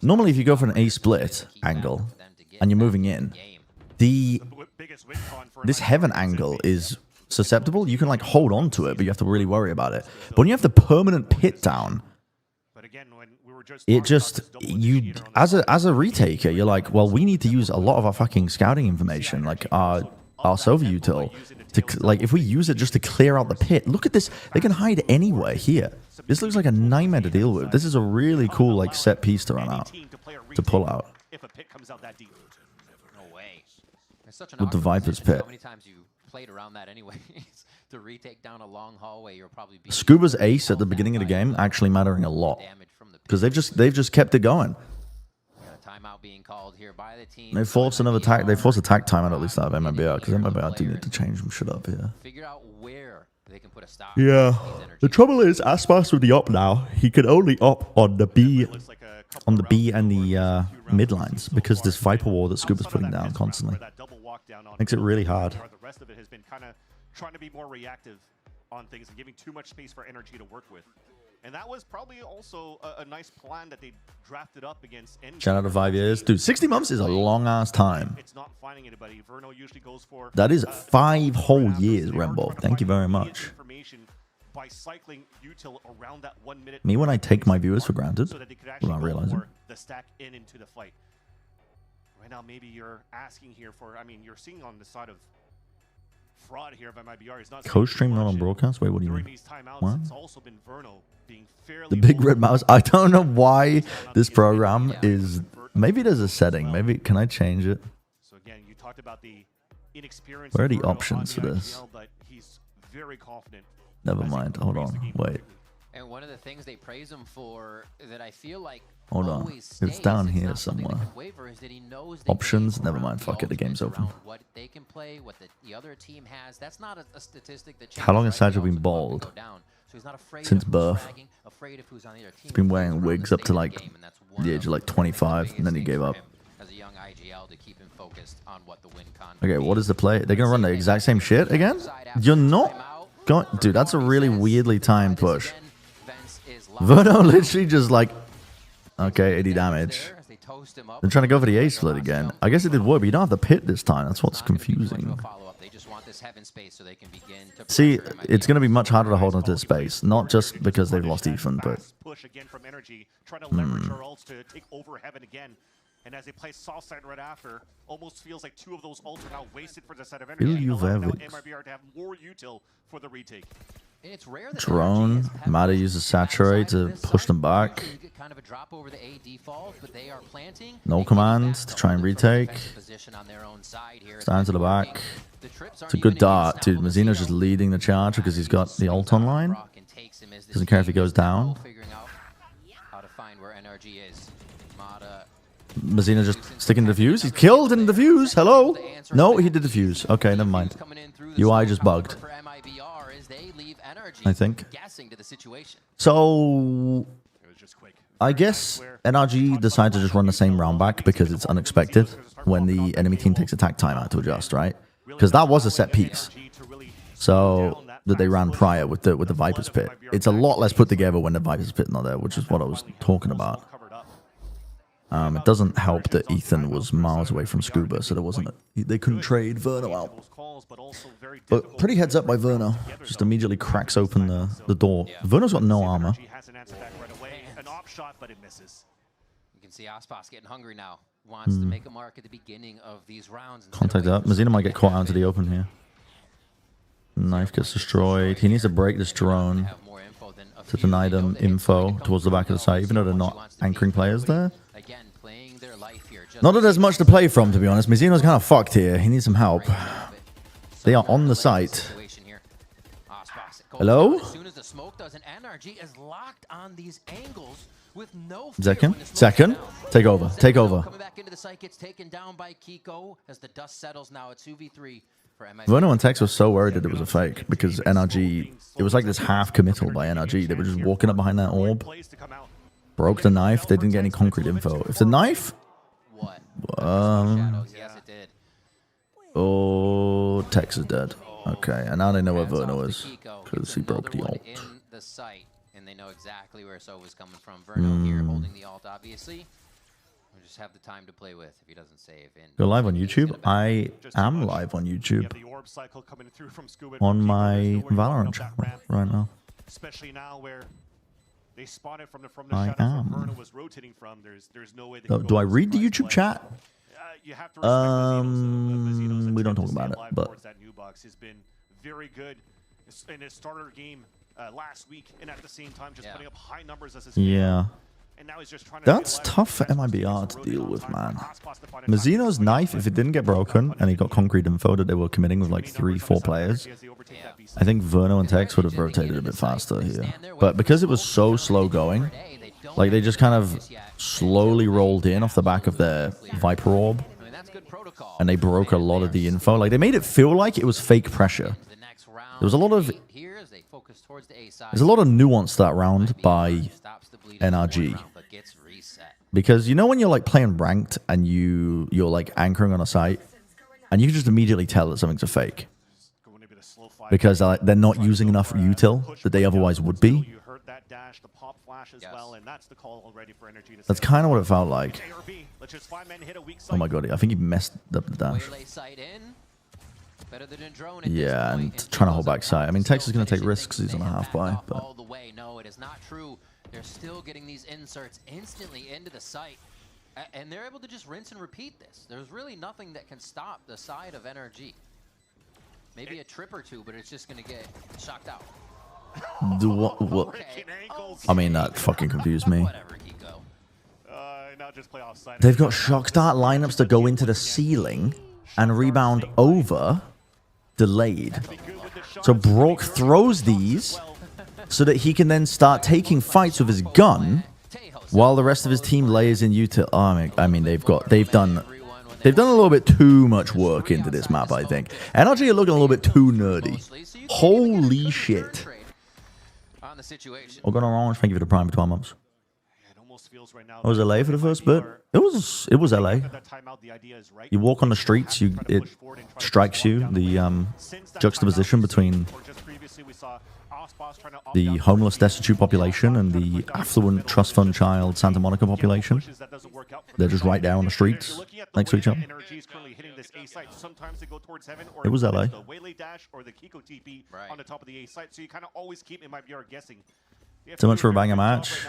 Normally, if you go for an A split angle and you're moving in, this heaven angle is susceptible. You can like hold on to it, but you have to really worry about it. But when you have the permanent pit down, it just as a retaker, you're like, well, we need to use a lot of our fucking scouting information, like our Sova util, to like if we use it just to clear out the pit. Look at this; they can hide anywhere here. This looks like a nightmare to deal with. This is a really cool like set piece to run out, to pull out. With the Viper's pit. Scuba's ace at the beginning of the game actually mattering a lot because they've just kept it going. They force another attack. They force attack timeout at least out of MIBR because MIBR do need to change some shit up here. Yeah, the trouble is Aspas with the op now. He can only op on the B, and the mid lines because this Viper wall that Scuba's putting down constantly makes it really hard. The rest of it has been kind of trying to be more reactive on things and giving too much space for energy to work with. And that was probably also a nice plan that they drafted up against. Shout out to 5 years. Dude, 60 months is a long-ass time. It's not finding anybody. Verno usually goes for... That is 5 whole years, Rembo. Thank you very much. By cycling util around that 1 minute... Me when I take my viewers for granted, without realizing. The stack into the fight. Right now, maybe you're asking here for... I mean, you're seeing on the side of fraud here by MIBR. He's not Co-stream not on broadcast? Wait, what do you mean? What? It's also been Verno being fairly... The big red mouse. I don't know why this program is... Maybe there's a setting. Maybe... Can I change it? So again, you talked about the inexperience... Where are the options for this? But he's very confident. Never mind. Hold on. Wait. And one of the things they praise him for that I feel like hold on. It's down here somewhere. Options. Never mind. Fuck it. The game's open. What they can play, what the other team has. That's not a statistic that how long has Sajid been bald? Since birth. He's been wearing wigs up to like the age of like 25, and then he gave up. Okay, what is the play? They're gonna run the exact same shit again? You're not going, dude. That's a really weirdly timed push. Verno literally just like, okay, 80 damage. They're trying to go for the A split again. I guess it did work, but you don't have the pit this time. That's what's confusing. See, it's going to be much harder to hold onto the space. Not just because they've lost Ethan, but... And as they play soft side right after, almost feels like 2 of those ults are now wasted for the set of Feel energy. you MIBR to have more util for the retake. It's rare that Drone, Mata uses Saturate to push them back. kind of a drop over the A default, but they are planting. No commands to try and retake. Stand to the back. It's a good dart, dude. Mazzino's just leading the charge because he's got the ult online. Doesn't care if he goes down. Mazzino just sticking to defuse. He's killed in defuse. Hello? No, he did defuse. Okay, never mind. UI just bugged, I think. So I guess NRG decided to just run the same round back because it's unexpected when the enemy team takes attack timeout to adjust, right? Because that was a set piece. So that they ran prior with the Viper's Pit. It's a lot less put together when the Viper's Pit not there, which is what I was talking about. It doesn't help that Ethan was miles away from Scuba, so there wasn't they couldn't trade Verno out. But pretty heads up by Verno. Just immediately cracks open the door. Verno's got no armor. You can see Aspas getting hungry now. wants to make a mark at the beginning of these rounds. Contact that. Mazina might get caught out into the open here. Knife gets destroyed. He needs to break this drone to deny them info towards the back of the site, even though they're not anchoring players there. Not that there's much to play from, to be honest. Mazino's kind of fucked here. He needs some help. They are on the site. Hello? As soon as the smoke does, an NRG is locked on these angles with no Second. Take over. Take over. Coming back into the site, gets taken down by Kiko as the dust settles now at 2v3 for MIB. Verno and Tex were so worried that it was a fake because NRG, it was like this half committal by NRG. They were just walking up behind that orb, broke the knife. They didn't get any concrete info. If the knife, oh, Tex is dead. Okay, and now they know where Verno is because he broke the ult. In the site, and they know exactly where Sova's coming from. Verno here holding the ult, obviously. We just have the time to play with if he doesn't save. You're live on YouTube? I am live on YouTube. On my Valorant channel right now. Especially now where they spotted from the I shadow am. where Verno was rotating from. There's no way they Oh, can do go I read the YouTube chat? You have to respect We don't talk about it, but that new box has been very good in his starter game last week, and at the same time just putting up high numbers as his yeah. And now he's just trying to That's tough for MIBR to deal with, man. Mazino's knife, if it didn't get broken and he got concrete info that they were committing with like 3-4 players, I think Verno and Tex would have rotated a bit faster here. But because it was so slow going, like they just kind of slowly rolled in off the back of their Viper orb, and they broke a lot of the info. Like they made it feel like it was fake pressure. There was a lot of nuance to that round by NRG. Because you know when you're like playing ranked and you're like anchoring on a site and you can just immediately tell that something's a fake. Because they're not using enough util that they otherwise would be. That's kind of what it felt like. Oh my god, I think he messed up the dash. Yeah, and trying to hold back side. I mean, Tex is going to take risks. He's on a half buy, but all the way. No, it is not true. They're still getting these inserts instantly into the site, and they're able to just rinse and repeat this. There's really nothing that can stop the side of NRG. Maybe a trip or two, but it's just going to get shocked out. What? I mean, that fucking confused me. They've got shock dart lineups that go into the ceiling and rebound over, delayed. So Brock throws these so that he can then start taking fights with his gun while the rest of his team layers in util. Oh, I mean, they've done a little bit too much work into this map, I think. NRG are looking a little bit too nerdy. Holy shit. Organ Orange, thank you for the prime for 12 months. I was LA for the first bit. It was LA. You walk on the streets, it strikes you, the juxtaposition between the homeless, destitute population and the affluent, trust fund child Santa Monica population. They're just right there on the streets next to each other. It was LA. So much for a banger match.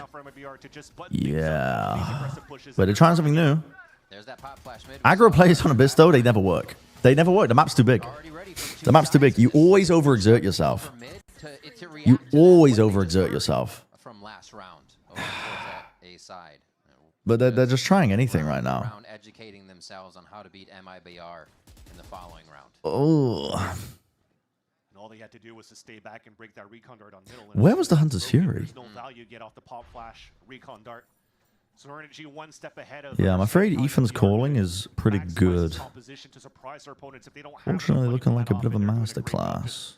Yeah. But they're trying something new. Aggro plays on Abyss, they never work. They never work. The map's too big. The map's too big. You always overexert yourself. You always overexert yourself. But they're just trying anything right now. Educating themselves on how to beat MIBR in the following round. Oh. All they had to do was to stay back and break that recon dart on middle. Where was the Hunter's Fury? No value get off the pop flash recon dart. So energy one step ahead of. Yeah, I'm afraid Ethan's calling is pretty good. Fortunately, looking like a bit of a masterclass.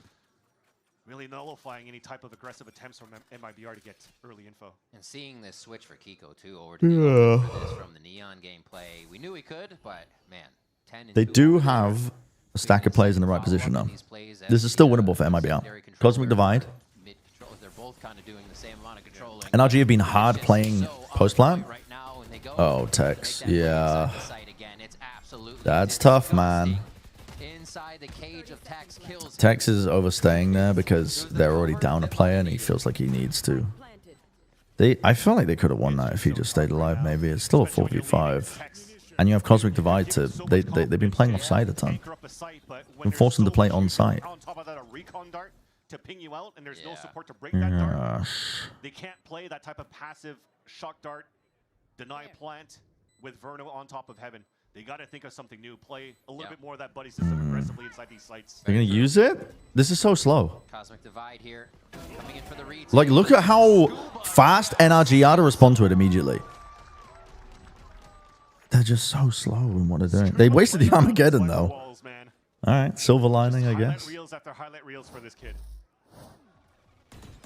Really nullifying any type of aggressive attempts from MIBR to get early info. And seeing this switch for Kiko too over to Neon from the Neon gameplay, we knew he could, but man, 10 and They do have a stack of players in the right position now. This is still winnable for MIBR. Cosmic Divide. NRG have been hard playing post-plant. Oh, Tex. Yeah. That's tough, man. Tex is overstaying there because they're already down a player and he feels like he needs to. I feel like they could have won that if he just stayed alive, maybe. It's still a 4v5. And you have Cosmic Divide to... They've been playing off-site a ton. And force them to play on-site. On top of that, a recon dart to ping you out, and there's no support to break that dart. They can't play that type of passive shock dart, deny plant with Verno on top of Heaven. They got to think of something new. Play a little bit more of that buddy system aggressively inside these sites. They're going to use it? This is so slow. Cosmic Divide here, coming in for the read. Like, look at how fast NRG are to respond to it immediately. They're just so slow in what they're doing. They wasted the Armageddon, though. Alright, silver lining, I guess. Reels after highlight reels for this kid.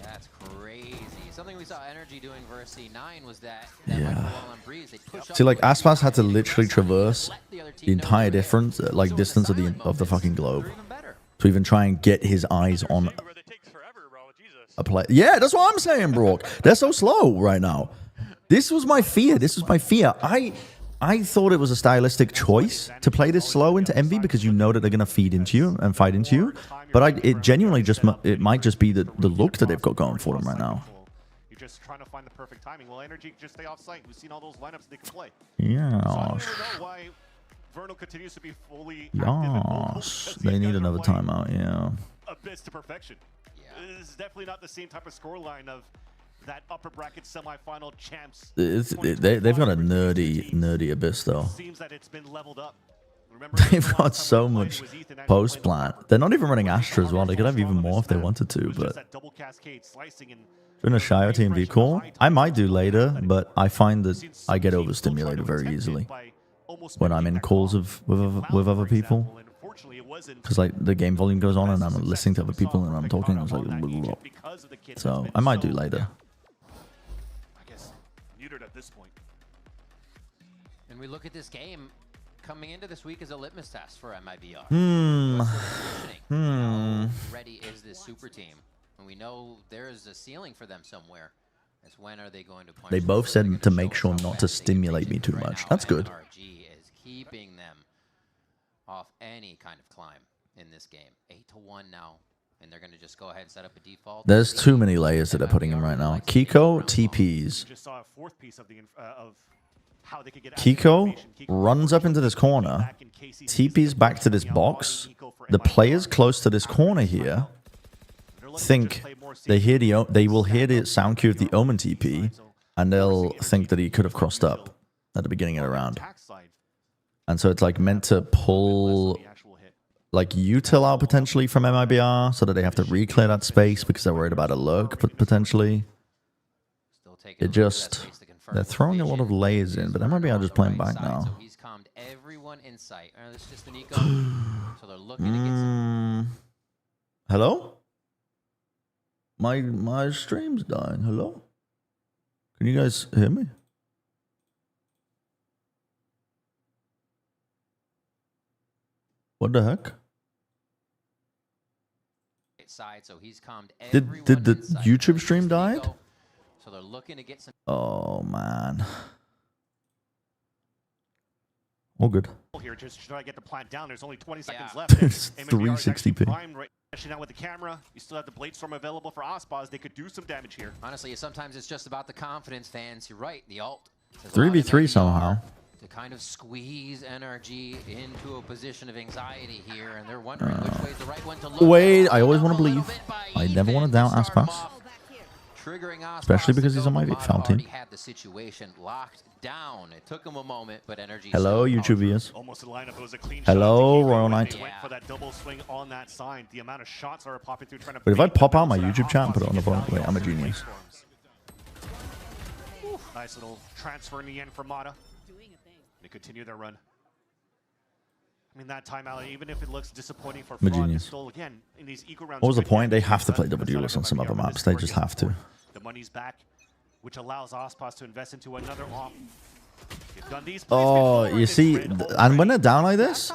That's crazy. Something we saw Energy doing versus C9 was that Yeah. on Breeze, they push up See, like, Aspas had to literally traverse the entire difference, like, distance of the fucking globe to even try and get his eyes on a play. Yeah, that's what I'm saying, Brock. They're so slow right now. This was my fear. This was my fear. I thought it was a stylistic choice to play this slow into Envy because you know that they're going to feed into you and fight into you. But it genuinely it might just be the look that they've got going for them right now. You're just trying to find the perfect timing. Well, Energy just stay off site. We've seen all those lineups they can play. Yeah. So I don't really know why Vernal continues to be fully Yes. They need another timeout, yeah. abyss to perfection. This is definitely not the same type of scoreline of that upper bracket semifinal champs. They've got a nerdy abyss, though. Seems that it's been leveled up. They've got so much post-plant. They're not even running Astra as well. They could have even more if they wanted to, but... Doing a Shire team be cool. I might do later, but I find that I get overstimulated very easily when I'm in calls with other people. Because like the game volume goes on and I'm listening to other people and I'm talking. I was like, blah, blah, blah. So I might do later. I guess muted at this point. And we look at this game coming into this week as a litmus test for MIBR. How ready is this super team? And we know there is a ceiling for them somewhere. It's when are they going to punch? They both said to make sure not to stimulate me too much. That's good. NRG is keeping them off any kind of climb in this game. 8-1 now. And they're going to just go ahead and set up a default. There's too many layers that they're putting in right now. Kiko TPs. Just saw a fourth piece of the of how they could get Kiko runs up into this corner, TPs back to this box. The players close to this corner here think they will hear the sound cue of the Omen TP, and they'll think that he could have crossed up at the beginning of the round. And so it's like meant to pull like util out potentially from MIBR so that they have to re-clear that space because they're worried about a lurk potentially. It just, they're throwing a lot of layers in, but MIBR just playing back now. He's calmed everyone in sight. It's just an eco. So they're looking to get some... Hello? My stream's dying. Hello? Can you guys hear me? What the heck? So he's calmed Did the YouTube stream die? So they're looking to get some... Oh man. All good. Here, just try to get the plant down. There's only 20 seconds left. It's 360p. Right now with the camera, you still have the Blade Storm available for Ospaz. They could do some damage here. Honestly, sometimes it's just about the confidence, fans. You're right. The ult. 3v3 somehow. To kind of squeeze NRG into a position of anxiety here, and they're wondering which way is the right one to look. Wait, I always want to believe. I never want to doubt Aspas. Especially because he's on my foul team. Had the situation locked down. It took him a moment, but energy. Hello, YouTube viewers. Almost a lineup. It was a clean Hello, shot. Royal Knight. Went for that double swing on that side. The amount of shots are popping through trying to. But if I pop out my YouTube chat and put it on the bottom, wait, I'm a genius. Nice little transfer in the end for Mata. They continue their run. I mean, that timeout, even if it looks disappointing for Frog, it's still, again, in these eco rounds. What was the point? They have to play double duelist on some other maps. They just have to. The money's back, which allows Ospas to invest into another op. Oh, you see, and when they're down like this,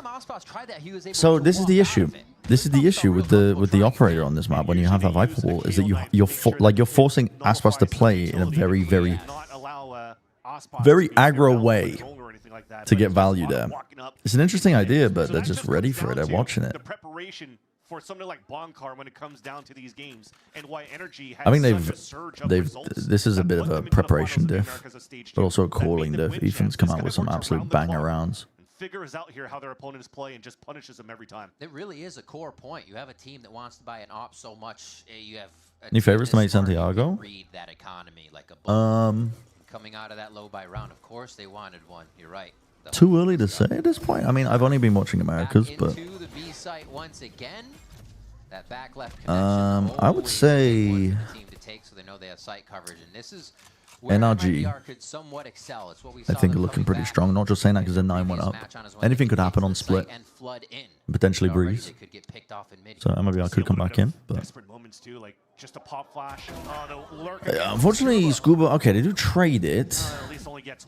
so this is the issue. This is the issue with the operator on this map. When you have that Viper wall, is that you're forcing Aspas to play in a very aggro way to get value there. It's an interesting idea, but they're just ready for it. They're watching it. The preparation for something like Bonkar when it comes down to these games, and why Energy has I think such a surge of results this is a bit of put a them into the preparation finals of the diff, Americas as stage but two, also a that made calling them diff. win Ethan's champs. come This out guy with some works absolute around the banger clock rounds. and figures out here how their opponents play and just punishes them every time. It really is a core point. You have a team that wants to buy an op so much. You have Any favorites to make Santiago? read that economy like a book. Coming out of that low buy round, of course they wanted one. You're right. Too early to say at this point. I mean, I've only been watching Americas, but Into the B site once again. That back left connection. I would say Team to take, so they know they have site coverage, and this is where NRG. MIBR could somewhat excel. It's what we I saw think are them looking coming pretty back. strong. Not just saying that because the 9 went up. Anything could happen on split. And flood in. Potentially Already Breeze. they could get picked off in mid. So MIBR could come back in, but Desperate moments too, like just a pop flash. The lurk unfortunately, Scuba. Okay, they do trade it.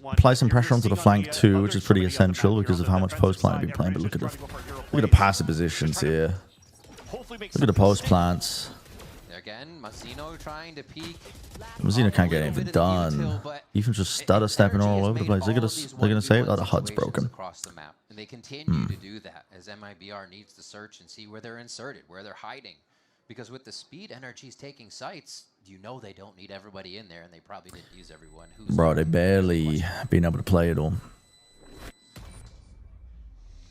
Apply some pressure onto the flank too, which is pretty essential because of how much post plant I've been playing. But look at the passive positions here. Look at the post plants. Again, Mazzino trying to peek. Mazzino can't get anything done. Ethan's just stutter stepping all over the place. They're gonna say that the HUD's broken. Across the map, and they continue to do that as MIBR needs to search and see where they're inserted, where they're hiding, because with the speed NRG's taking sites, you know they don't need everybody in there, and they probably didn't use everyone. Bro, they barely been able to play it all.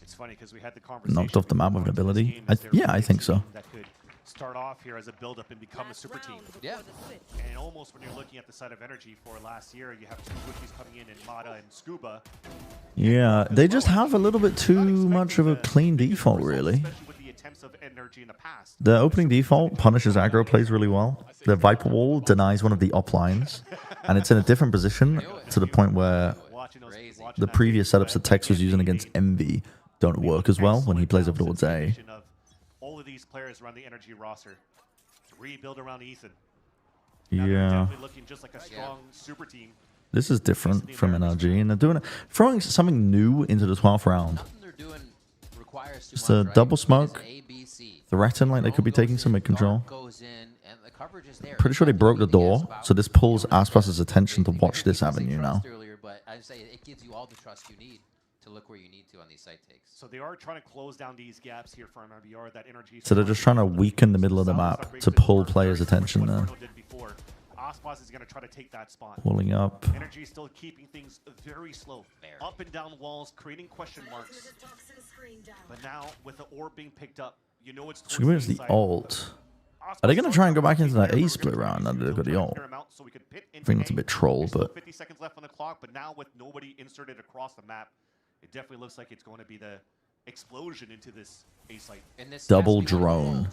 It's funny because we had the conversation. Knocked off the map with an ability. Yeah, I think so. That could start off here as a build-up and become a super team. Yeah. And almost when you're looking at the side of Energy for last year, you have two rookies coming in Mata and Scuba. Yeah, they just have a little bit too much of a clean default, really. With the attempts of Energy in the past. The opening default punishes aggro plays really well. The Viper Wall denies one of the op lines, and it's in a different position to the point where the previous setups that Tex was using against Envy don't work as well when he plays up towards A. All of these players around the Energy roster rebuild around Ethan. Yeah. Definitely looking just like a strong super team. This is different from NRG, and they're doing it, throwing something new into the 12th round. Just a double smoke, threaten like they could be taking some mid control. Pretty sure they broke the door, so this pulls Aspas's attention to watch this avenue now. But I say it gives you all the trust you need to look where you need to on these site takes. So they are trying to close down these gaps here for MIBR. That Energy. So they're just trying to weaken the middle of the map to pull players' attention there. Aspas is going to try to take that spot. Pulling up. Energy still keeping things very slow. Up and down walls, creating question marks. But now, with the orb being picked up, you know it's So where's the ult? Are they going to try and go back into that A split round now that they've got the ult? I think that's a bit troll, but 50 seconds left on the clock, but now with nobody inserted across the map, it definitely looks like it's going to be the explosion into this A site. double drone.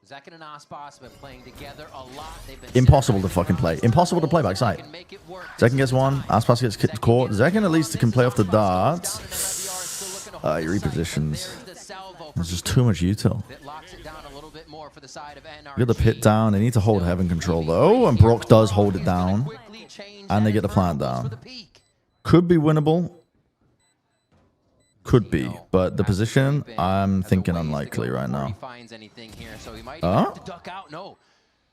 Zekin and Aspas have been playing together a lot. They've been Impossible to fucking play. Impossible to play backside. Zekin gets one. Aspas gets caught. Zekin at least can play off the darts. He repositions. There's just too much util. Get the pit down. They need to hold heaven control though, and Brock does hold it down. And they get the plant down. Could be winnable. Could be, but the position, I'm thinking unlikely right now.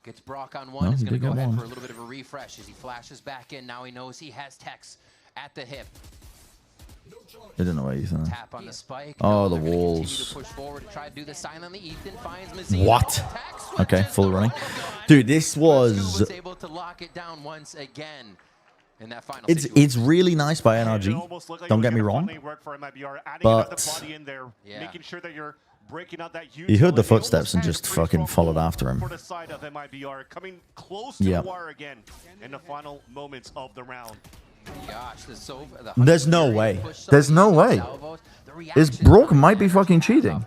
Gets Brock on one. He's going to go ahead for a little bit of a refresh as he flashes back in. Now he knows he has Tex at the hip. They didn't know where Ethan. Tap on the spike. Oh, the walls. Push forward to try to do this silently. Ethan finds Mazzino. What? Okay, full running. Dude, this was... able to lock it down once again. In that final it's really nice by NRG. Don't get me wrong. But he heard the footsteps and just fucking followed after him. Yeah. In the final moments of the round. There's no way. There's no way. This Brock might be fucking cheating.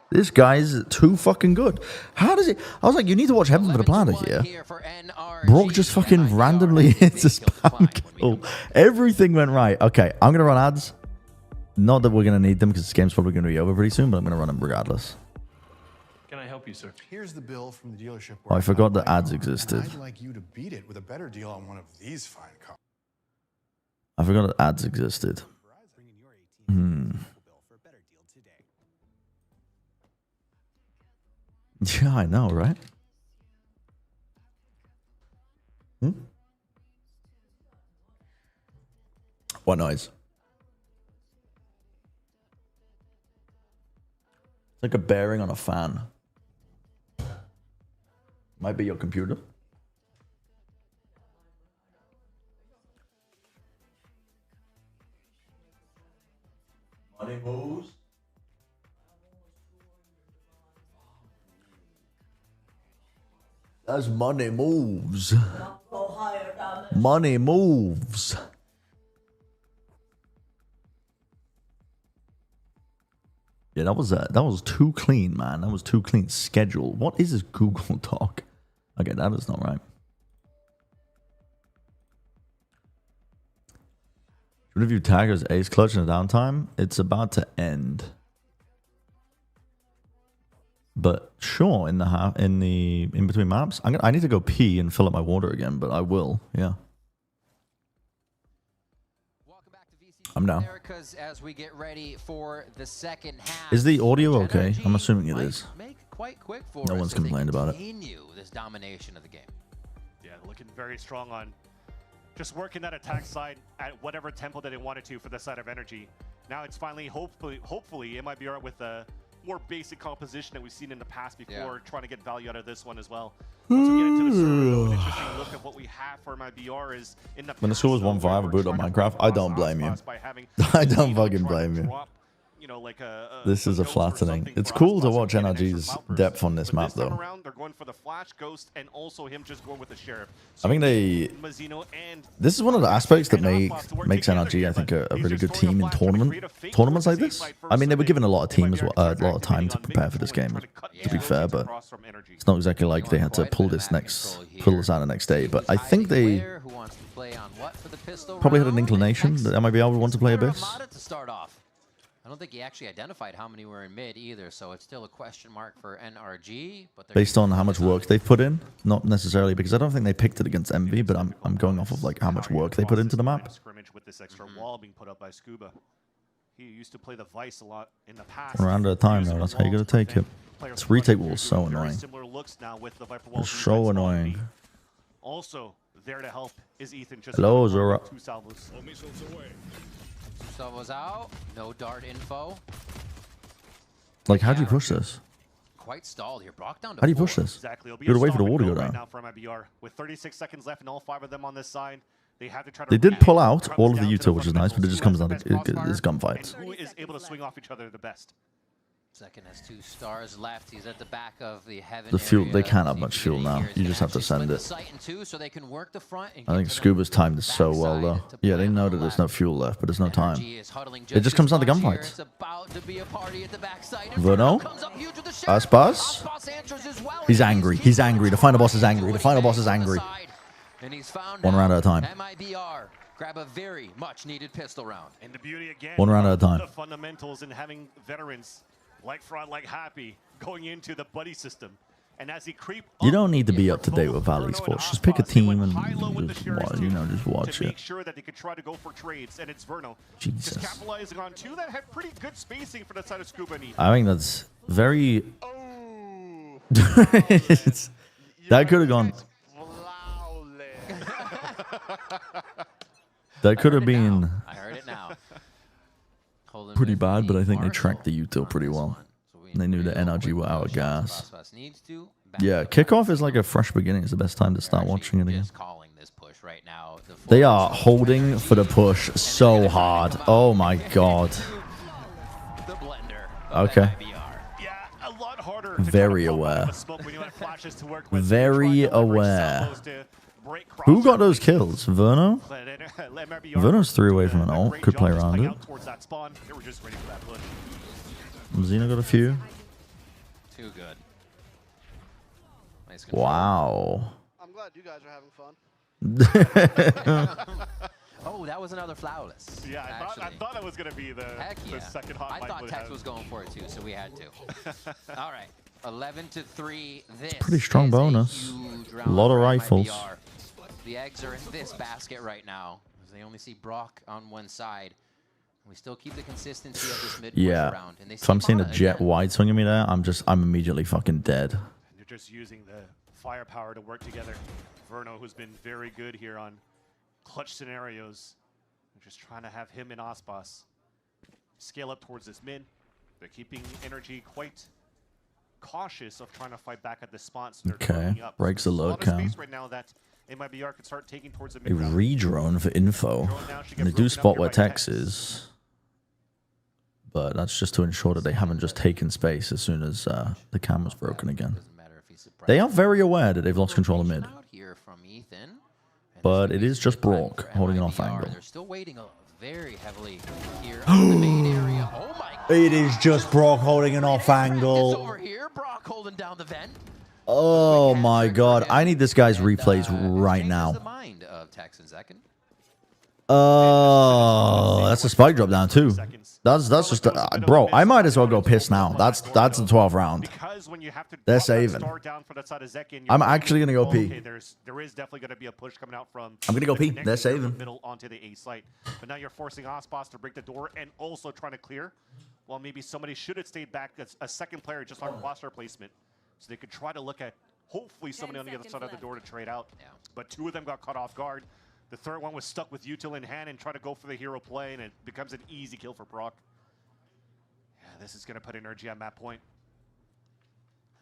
This guy's too fucking good. How does it? I was like, you need to watch Heaven for the Planter here. Brock just fucking randomly hits a spam kill. Everything went right. Okay, I'm going to run ads. Not that we're going to need them because this game's probably going to be over pretty soon, but I'm going to run them regardless. Can I help you, sir? Here's the bill from the dealership. Oh, I forgot that ads existed. I'd like you to beat it with a better deal on one of these fine cars. I forgot that ads existed. Yeah, I know, right? What noise? like a bearing on a fan. Might be your computer. Money moves. That's money moves. Money moves. Yeah, that was too clean, man. That was too clean. Schedule. What is this Google Doc? Okay, that is not right. What if you tag as ace clutch in the downtime? It's about to end. But sure, in between maps, I need to go pee and fill up my water again, but I will. Yeah. I'm down. As we get ready for the second half. Is the audio okay? I'm assuming it is. Quite quick for No one's complained about it. Continue this domination of the game. Yeah, looking very strong on just working that attack side at whatever tempo that they wanted to for the side of energy. Now it's finally, hopefully, it might be alright with the more basic composition that we've seen in the past before, trying to get value out of this one as well. Once we get into the server, an interesting look at what we have for my BR is in the When the score was 1-5, I booted up Minecraft. I don't blame you. I don't fucking blame you. This is a flattening. It's cool to watch NRG's depth on this map, though. They're going for the flash ghost and also him just going with the sheriff. I think this is one of the aspects that makes NRG, I think, a really good team in tournaments like this. I mean, they were given a lot of time to prepare for this game, to be fair, but it's not exactly like they had to pull this out the next day. But I think they probably had an inclination that MIBR would want to play Abyss. I don't think he actually identified how many were in mid either, so it's still a question mark for NRG. But based on how much work they've put in, not necessarily because I don't think they picked it against MV, but I'm going off of like how much work they put into the map. Scrimmage with this extra wall being put up by Scuba. He used to play the Vice a lot in the past. One round at a time, though. That's how you gotta take it. This retake wall is so annoying. It's so annoying. Also there to help is Ethan. Just hello, Zora. Two salvos out. No dart info. Like, how do you push this? Quite stalled here. Brock down to how do you push this? Exactly. You gotta wait for the wall to go down. Right now from IBR. With 36 seconds left and all 5 of them on this side, they have to try to. They did pull out all of the util, which is nice, but it just comes down to it's gunfights. Who is able to swing off each other the best? Second has 2 stars left. He's at the back of the heaven. The fuel, they can't have much fuel now. You just have to send it. I think Scuba's timed this so well, though. Yeah, they know that there's no fuel left, but there's no time. It just comes down to gunfights. Verno? Aspas? He's angry. He's angry. The final boss is angry. The final boss is angry. One round at a time. MIBR grab a very much needed pistol round. And the beauty again. One round at a time. The fundamentals in having veterans like Fraud, like Happy, going into the buddy system. And as he creep you don't need to be up to date with Valley Sports. Just pick a team and just watch it. Make sure that they could try to go for trades, and it's Verno. Jesus. Just capitalizing on 2 that have pretty good spacing for the side of Scuba and Ethan. I think that's very. That could have gone. That could have been. I heard it now. Pretty bad, but I think they tracked the util pretty well. They knew the NRG were out of gas. Yeah, kickoff is like a fresh beginning. It's the best time to start watching it again. They are holding for the push so hard. Oh my god. Okay. Very aware. Very aware. Who got those kills? Verno? Verno's 3 away from an ult. Could play around it. Xena got a few. Too good. Nice wow. I'm glad you guys are having fun. Oh, that was another flawless. Yeah, I thought it was going to be the second hot. I thought Tex was going for it too, so we had to. All right. 11-3. This pretty strong bonus. A lot of rifles. The eggs are in this basket right now. They only see Brock on one side. We still keep the consistency of this mid round. And if I'm seeing a jet wide swinging me there, I'm immediately fucking dead. And you're just using the firepower to work together. Verno, who's been very good here on clutch scenarios. I'm just trying to have him and Aspas scale up towards this mid. They're keeping energy quite cautious of trying to fight back at the spots. They're Okay, up. breaks the There's a load lot of count. space right now that MIBR could start taking towards the A mid round. redrone for info. And they do spot where Tex is. But that's just to ensure that they haven't just taken space as soon as the camera's broken again. They are very aware that they've lost control of mid. But it is just Brock holding an off angle. They're still waiting very heavily here on the main area. Oh my! It is just Brock holding an off angle. Over here, Brock holding down the vent. Oh my god. I need this guy's replays right now. The mind of Tex and Zekin. Oh, that's a spike drop down too. That's just bro. I might as well go piss now. That's the 12th round. They're saving. I'm actually gonna go pee. There is definitely gonna be a push coming out from. I'm gonna go pee. They're saving. Middle onto the A site, but now you're forcing Ospas to break the door and also trying to clear. Well, maybe somebody should have stayed back. That's a second player just on cluster placement, so they could try to look at hopefully somebody on the other side of the door to trade out. Yeah. But two of them got caught off guard. The third one was stuck with util in hand and trying to go for the hero play, and it becomes an easy kill for Brock. Yeah, this is going to put energy on that point.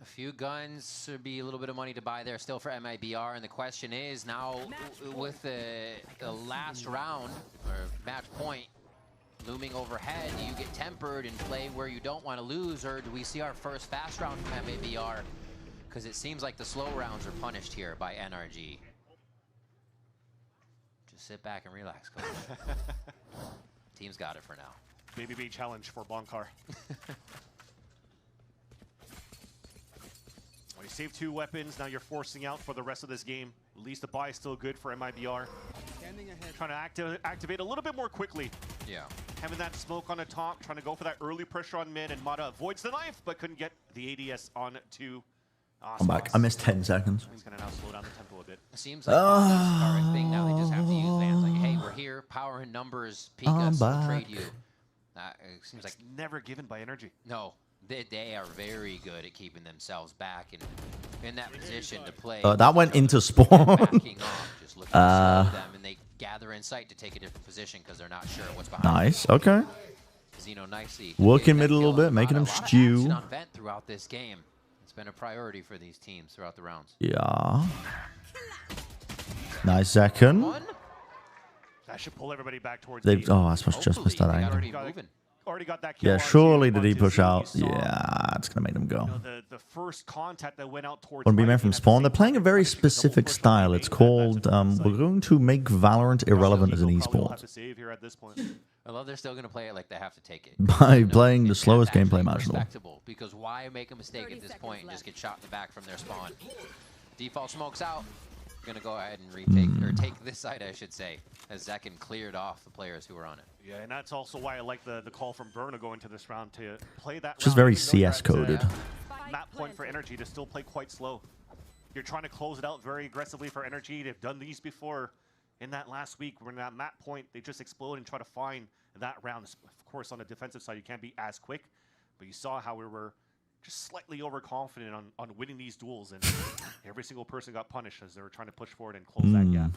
A few guns would be a little bit of money to buy there still for MIBR, and the question is now with the last round, or match point, looming overhead, do you get tempered and play where you don't want to lose, or do we see our first fast round from MIBR? Because it seems like the slow rounds are punished here by NRG. Just sit back and relax, coach. Team's got it for now. Maybe be a challenge for Bonkar. Well, you saved 2 weapons, now you're forcing out for the rest of this game. At least the buy is still good for MIBR. Trying to activate a little bit more quickly. Yeah. Having that smoke on the top, trying to go for that early pressure on mid, and Mata avoids the knife, but couldn't get the ADS on to I'm back. I missed 10 seconds. He's going to now slow down the tempo a bit. It seems like are a thing now. They just have to use Vans. Like, hey, we're here. Power and numbers. Peek us. We'll trade you. It seems like never given by energy. No, they are very good at keeping themselves back and in that position to play. That went into spawn. Backing off, just looking to slow them, and they gather in sight to take a different position because they're not sure what's behind. Nice. Okay. Zeno nicely working mid a little bit, making them stew. On vent throughout this game. It's been a priority for these teams throughout the rounds. Yeah. Nice second. That should pull everybody back towards They've, oh, I suppose just missed that angle. Already got that kill. Yeah, surely did he push out? Yeah, it's going to make them go. The first contact that went out towards Wouldn't be meant from spawn. They're playing a very specific style. It's called, we're going to make Valorant irrelevant as an esport. I love they're still going to play it like they have to take it. By playing the slowest gameplay imaginable. Because why make a mistake at this point and just get shot in the back from their spawn? Default smokes out. Going to go ahead and retake, or take this side, I should say, as Zekin cleared off the players who were on it. Yeah, and that's also why I like the call from Berna going to this round to play that. It's just very CS coded. Map point for energy to still play quite slow. You're trying to close it out very aggressively for energy. They've done these before. In that last week, when that map point, they just explode and try to find that round. Of course, on the defensive side, you can't be as quick, but you saw how we were just slightly overconfident on winning these duels, and every single person got punished as they were trying to push forward and close that gap.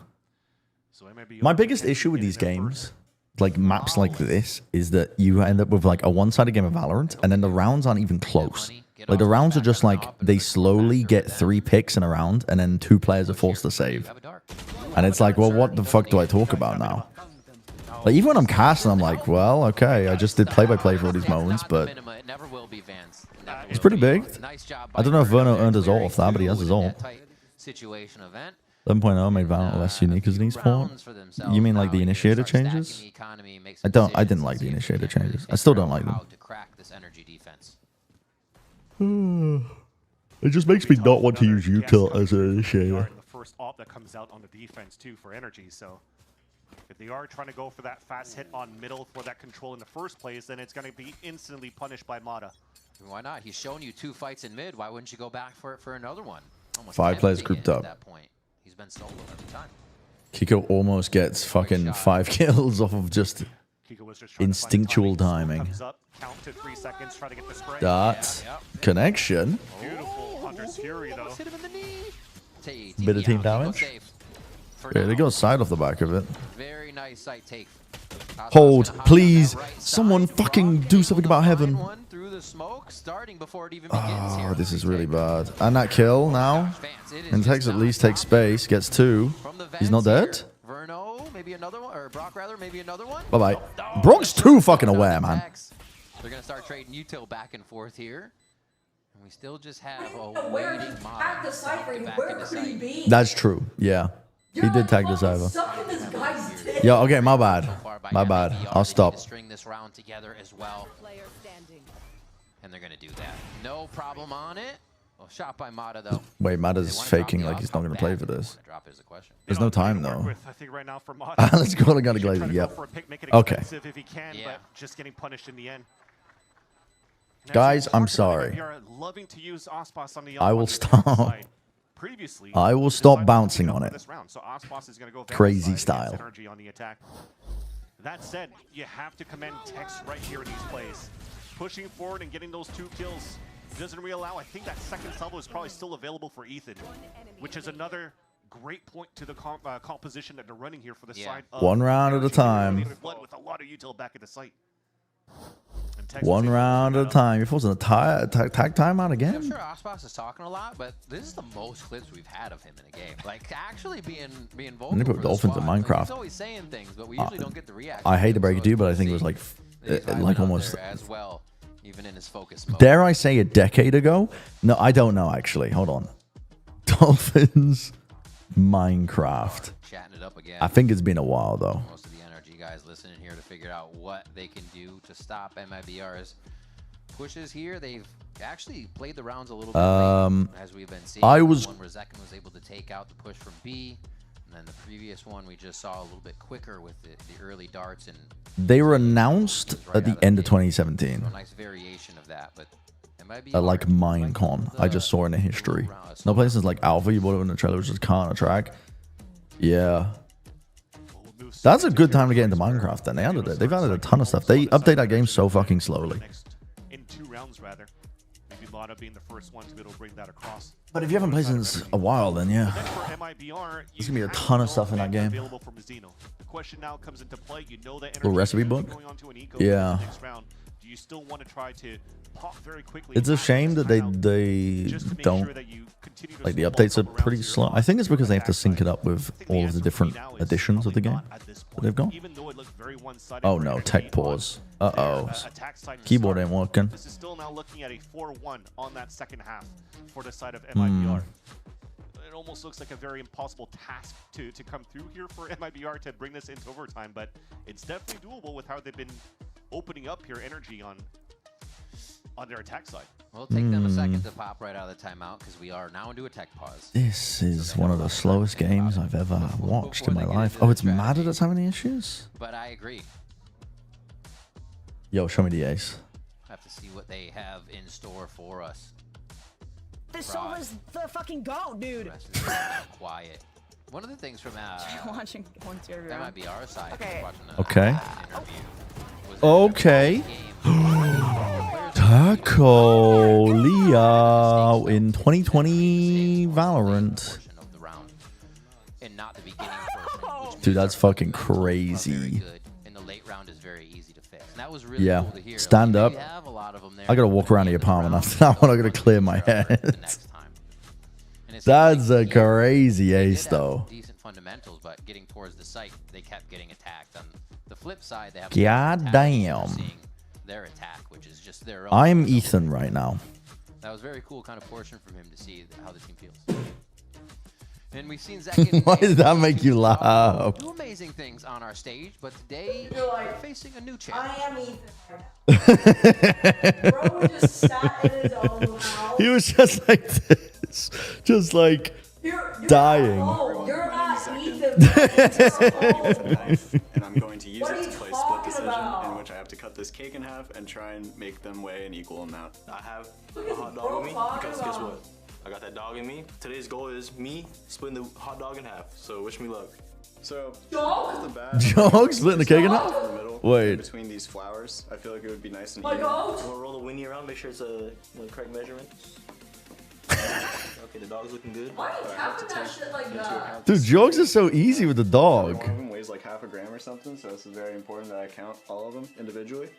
So my biggest issue with these games, like maps like this, is that you end up with like a one-sided game of Valorant, and then the rounds aren't even close. Like the rounds are just like they slowly get 3 picks in a round, and then 2 players are forced to save. And it's like, well, what the fuck do I talk about now? Like even when I'm casting, I'm like, well, okay, I just did play-by-play for all these moments, but it's pretty big. I don't know if Verno earned his ult off that, but he has his ult. 11.0 made Valorant less unique as an esport. You mean like the initiator changes? I didn't like the initiator changes. I still don't like them. It just makes me not want to use util as an initiator. The first op that comes out on the defense too for energy. So if they are trying to go for that fast hit on middle for that control in the first place, then it's going to be instantly punished by Mata. Why not? He's shown you 2 fights in mid. Why wouldn't you go back for another one? Almost 5 players grouped up. At that point. He's been solo every time. Kiko almost gets fucking 5 kills off of just instinctual timing. That connection. Beautiful Hunter's Fury though. Bit of team damage. Yeah, they got side off the back of it. Very nice side take. Hold, please. Someone fucking do something about heaven. Through the smoke starting before it even begins here. Oh, this is really bad. And that kill now. And takes at least takes space. Gets 2. He's not dead. Verno, maybe another one, or Brock rather, maybe another one. Bye bye. Brock's too fucking aware, man. They're gonna start trading util back and forth here, and we still just have a waiting mod. That's true. Yeah. He did tag this over. Yo, okay, my bad. My bad. I'll stop. String this round together as well. And they're gonna do that. No problem on it. Well, shot by Mata though. Wait, Mata's faking like he's not gonna play for this. Drop is a question. There's no time though. I think right now for Mata. Let's go to Gunny Glazer. Yep. Okay. If he can, but just getting punished in the end. Guys, I'm sorry. I will stop. I will stop bouncing on it. Crazy style. That said, you have to commend Tex right here in these plays. Pushing forward and getting those 2 kills doesn't really allow. I think that second salvo is probably still available for Ethan, which is another great point to the composition that they're running here for the side. One round at a time. With a lot of util back at the site. One round at a time. You're forcing a tag timeout again? I'm sure Ospas is talking a lot, but this is the most clips we've had of him in a game. Like, actually being vocal. And they put Dolphins in Minecraft. Like, he's always saying things, but we usually don't get the reaction. I hate to break it to you, but I think it was like almost. As well, even in his focus mode. Dare I say a decade ago? No, I don't know actually. Hold on. Dolphins, Minecraft. Chatting it up again. I think it's been a while though. Most of the NRG guys listening here to figure out what they can do to stop MIBR's pushes here. They've actually played the rounds a little bit late, as we've been seeing. One where Zekin was able to take out the push from B, and then the previous one we just saw a little bit quicker with the early darts. And They were announced at the end of 2017. So a nice variation of that, but At like Minecon. I just saw in the history. No places like Alpha, you bought it in the trailer, which is Counter-Track. Yeah. That's a good time to get into Minecraft then. They added it. They've added a ton of stuff. They update that game so fucking slowly. In 2 rounds, rather. Maybe Lada being the first one to be able to bring that across. But if you haven't played since a while, then yeah. For MIBR, There's going to be a ton of stuff in that game. Available from Mazzino. The question now comes into play. You know that Little recipe book? going on to an eco Yeah. next round. Do you still want to try to pop very quickly? It's a shame that they don't, like the updates are pretty slow. I think it's because they have to sync it up with all of the different editions of the game that they've got. Oh no, tech pause. Uh-oh. Keyboard ain't working. This is still now looking at a 4-1 on that second half for the side of MIBR. It almost looks like a very impossible task to come through here for MIBR to bring this into overtime, but it's definitely doable with how they've been opening up here energy on their attack side. We'll take them a second to pop right out of the timeout because we are now into a tech pause. This is one of the slowest games I've ever watched in my life. Oh, it's mad that it's having issues? But I agree. Yo, show me the ace. Have to see what they have in store for us. This Sova's the fucking goat, dude. Quiet. One of the things from watching 1-2 every round. That might be our side. Okay. Okay. Taco Leah in 2020 Valorant. Dude, that's fucking crazy. In the late round is very easy to fix. And that was really cool to hear. Stand up. I gotta walk around the apartment after that one. I gotta clear my head. That's a crazy ace, though. Decent fundamentals, but getting towards the site, they kept getting attacked. On the flip side, they have God damn. Their attack, which is just their own. I'm Ethan right now. That was very cool kind of portion from him to see how the team feels. And we've seen Zekin. Why did that make you laugh? Do amazing things on our stage, but today we're facing a new challenge. I am Ethan. Bro just sat in his own house. He was just like this, just like dying. You're not Ethan. And I'm going to use it to play split decision, in which I have to cut this cake in half and try and make them weigh an equal amount. I have a hot dog with me because guess what? I got that dog in me. Today's goal is me splitting the hot dog in half. So wish me luck. So off the bat, Dog splitting the cake in half? in the middle, Wait. between these flowers, I feel like it would be nice and My even. God. We'll roll the winnie around, make sure it's the correct measurement. Okay, the dog's looking good. Why are you tapping that shit like that? Dude, jokes are so easy with the dog. One of them weighs like half a gram or something, so it's very important that I count all of them individually.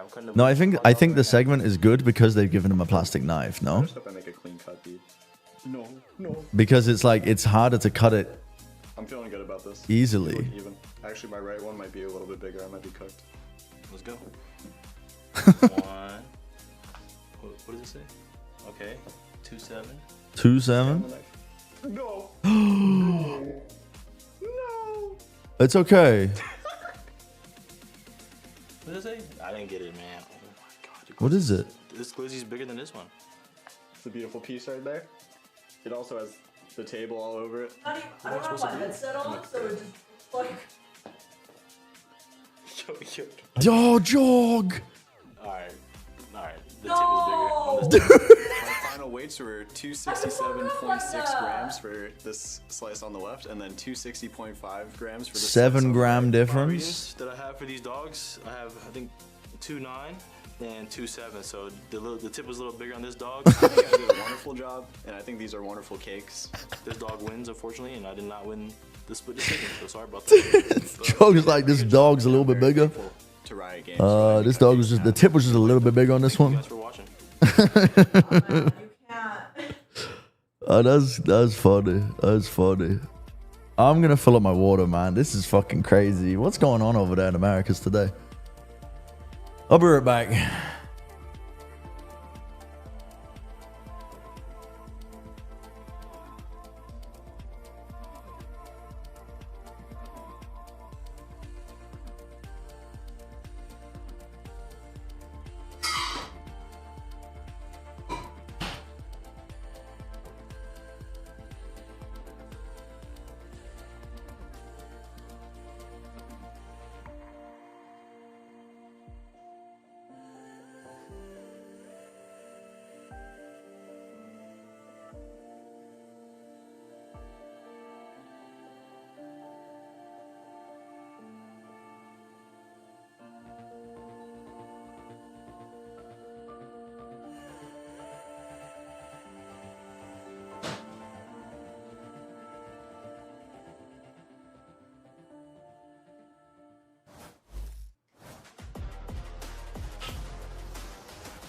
I'm cutting the No, I wood. think the segment is good because they've given him a plastic knife. I No, just hope I make a clean cut, dude. No, no. because it's like it's harder to cut it I'm feeling good about this. easily. Look even. Actually, my right one might be a little bit bigger. I might be cooked. Let's go. One. What does it say? Okay. 2-7. 2-7. No. No. It's okay. What does it say? I didn't get it, man. Oh my god. What is it? This glizzy's bigger than this one. It's a beautiful piece right there. It also has the table all over it. I don't have my headset on, so it just like. Yo, jog. Alright. The tip is bigger. My final weights were 267.6 grams for this slice on the left, and then 260.5 grams for the 7 gram difference. that I have for these dogs. I have, I think, 2.9 and 2.7. So the tip was a little bigger on this dog. I think I did a wonderful job, and I think these are wonderful cakes. This dog wins, unfortunately, and I did not win the split decision. So sorry about that. Jog's like, this dog's a little bit bigger. To Riot Games. This dog was just, the tip was just a little bit bigger on this one. Thanks for watching. Oh, that's funny. That's funny. I'm gonna fill up my water, man. This is fucking crazy. What's going on over there in Americas today? I'll be right back.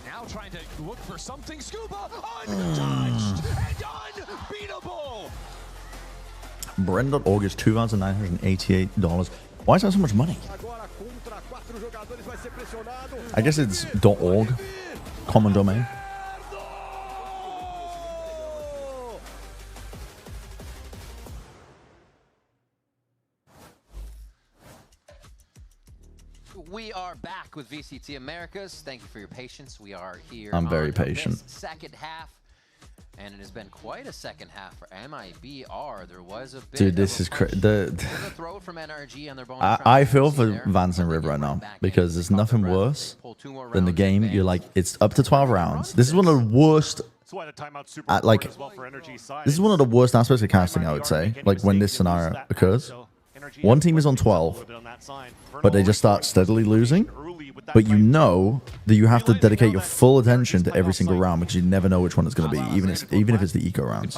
Now trying to look for something. Scuba untouched and unbeatable. Brand.org is $2,988. Why is that so much money? I guess it's .org, common domain. We are back with VCT Americas. Thank you for your patience. We are here. I'm very on patient. this second half, and it has been quite a second half for MIBR. There was a bit Dude, this is crazy. a throw from NRG on their bonus round I feel for there. Vance and Riv right now because there's nothing worse than the game. You're like, it's up to 12 rounds. This is one of the worst. That's why the timeout's super Like, as well for Energy's side. this is one of the worst aspects of casting, I would say. Like when this scenario occurs, one team is on 12, but they just start steadily losing. But you know that you have to dedicate your full attention to every single round because you never know which one it's going to be, even if it's the eco rounds.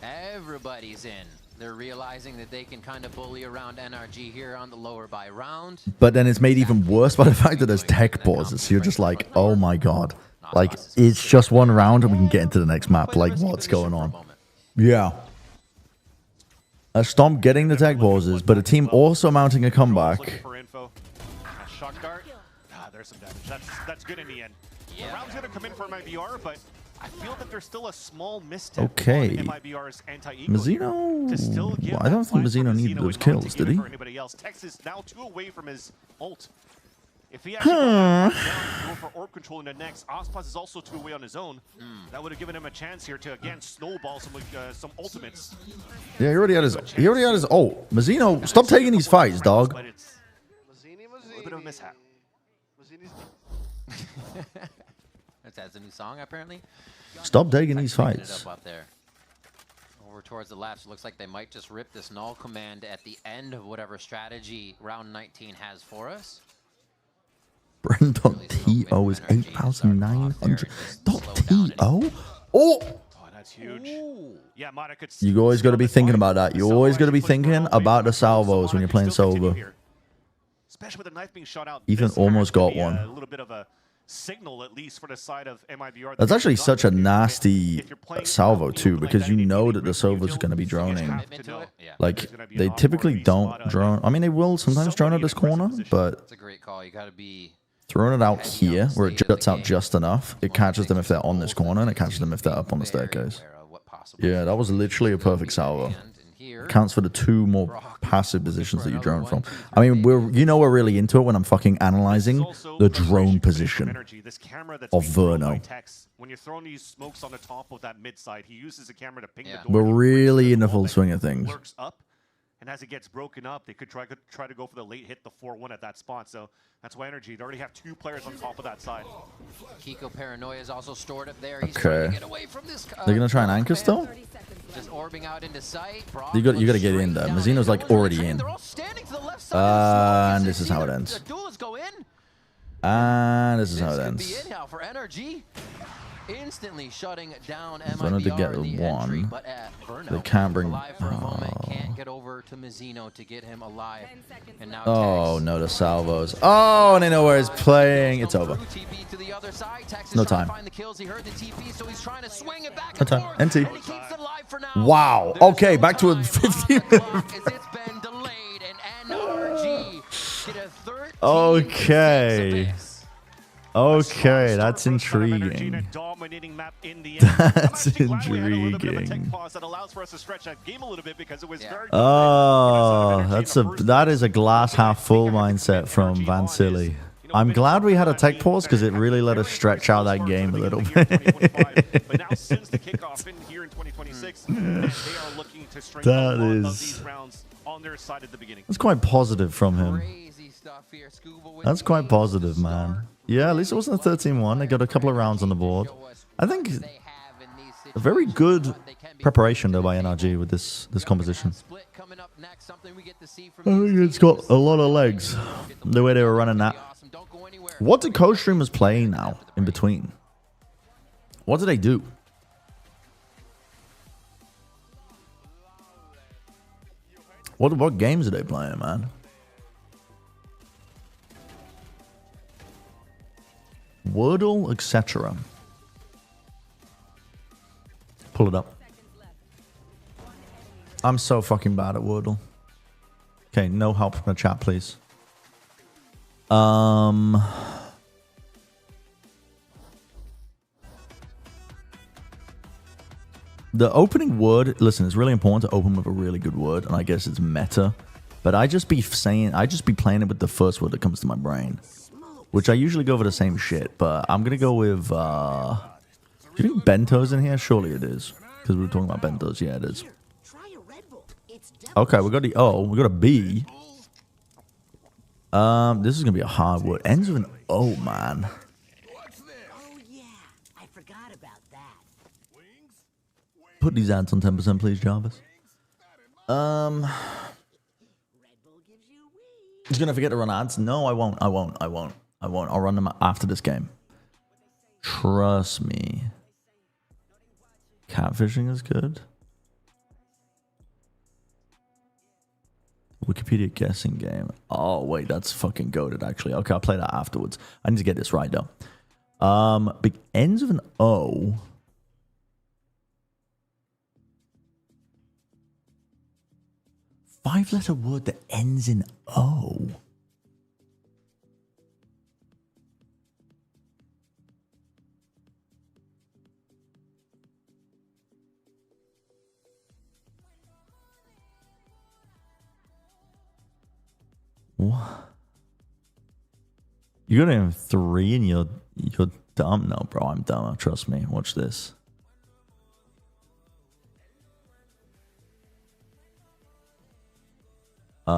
Everybody's in. They're realizing that they can kind of bully around NRG here on the lower by round. But then it's made even worse by the fact that there's tech pauses. So you're just like, oh my god. Like, it's just one round and we can get into the next map. Like, what's going on? Yeah. A Stomp getting the tech pauses, but a team also mounting a comeback. Shock dart. There's some damage. That's good in the end. The round's gonna come in for MIBR, but I feel that there's still a small misstep Okay. on MIBR's anti-eco. Mazzino? I don't think Mazzino needed those kills, did he? For anybody else. Tex is now 2 away from his ult. If he actually go for orb control in the next, Ospas is also 2 away on his own. That would have given him a chance here to again snowball some ultimates. Yeah, he already had his ult. Mazzino, stop taking these fights, dog. But it's a little bit of a mishap. That's a new song, apparently. Stop taking these Picking it fights. up there. Over towards the left, so it looks like they might just rip this null command at the end of whatever strategy round 19 has for us. Brent.to is 8,900. .to? Oh! That's huge. Yeah, Mata could You always got to be thinking about that. You always got to be thinking about the salvos when you're playing solo. especially with the knife being shot out. Ethan this almost has to got be one. A little bit of a signal, at least for the side of MIBR. That's actually such a nasty salvo too, because you know that the salvos are going to be droning. Like they typically don't drone. I mean, they will sometimes drone at this corner, but It's a great call. You got to be throwing it out here where it juts out just enough, it catches them if they're on this corner, and it catches them if they're up on the staircase. Yeah, that was literally a perfect salvo. Counts for the 2 more passive positions that you drone from. I mean, we're really into it when I'm fucking analyzing the drone position of Verno. When you're throwing these smokes on the top of that mid side, he uses the camera to ping the door. We're really in the full swing of things. Lurks up, and as it gets broken up, they could try to go for the late hit, the 4-1 at that spot. So that's why Energy, they already have 2 players on top of that side. Kiko Paranoia is also stored up there. He's Okay. trying to get away from this. They're gonna try and anchor still. Just orbing out into sight. You got to get in there. Mazzino's like already in. And this is how it ends. And this is how it ends. Instantly shutting down Verno to get MIBR, the one. entry, but at Verno, They can't bring. alive for a moment, can't get over to Mazzino to get him alive. And now Oh no, the salvos. Oh, and they know where it's playing. It's over. No time. No time. NT. Wow. Okay, back to a 15. Okay. Okay, that's intriguing. That's intriguing. Oh, that is a glass half full mindset from Vansili. I'm glad we had a tech pause because it really let us stretch out that game a little bit. But now since the kickoff in here in 2026, they are looking to strengthen That a lot of is- these rounds on their side at the beginning. That's quite positive from him. That's quite positive, man. Yeah, at least it wasn't a 13-1. They got a couple of rounds on the board. I think a very good preparation though by NRG with this composition. I think it's got a lot of legs. The way they were running that. What do co-streamers play now in between? What do they do? What games are they playing, man? Wordle, etc. Pull it up. I'm so fucking bad at Wordle. Okay, no help from the chat, please. The opening word, listen, it's really important to open with a really good word, and I guess it's meta. But I just be playing it with the first word that comes to my brain. Which I usually go for the same shit, but I'm gonna go with do you think bento's in here? Surely it is. Because we were talking about bentos. Yeah, it is. Okay, we got a B. This is gonna be a hard word. Ends with an O, man. Put these ads on 10%, please, Jarvis. He's gonna forget to run ads. No, I won't. I'll run them after this game. Trust me. Catfishing is good. Wikipedia guessing game. Oh, wait, that's fucking goated, actually. Okay, I'll play that afterwards. I need to get this right, though. Big ends of an O. Five-letter word that ends in O. What? You got him 3 and you're dumb? No, bro, I'm dumb. Trust me. Watch this. Do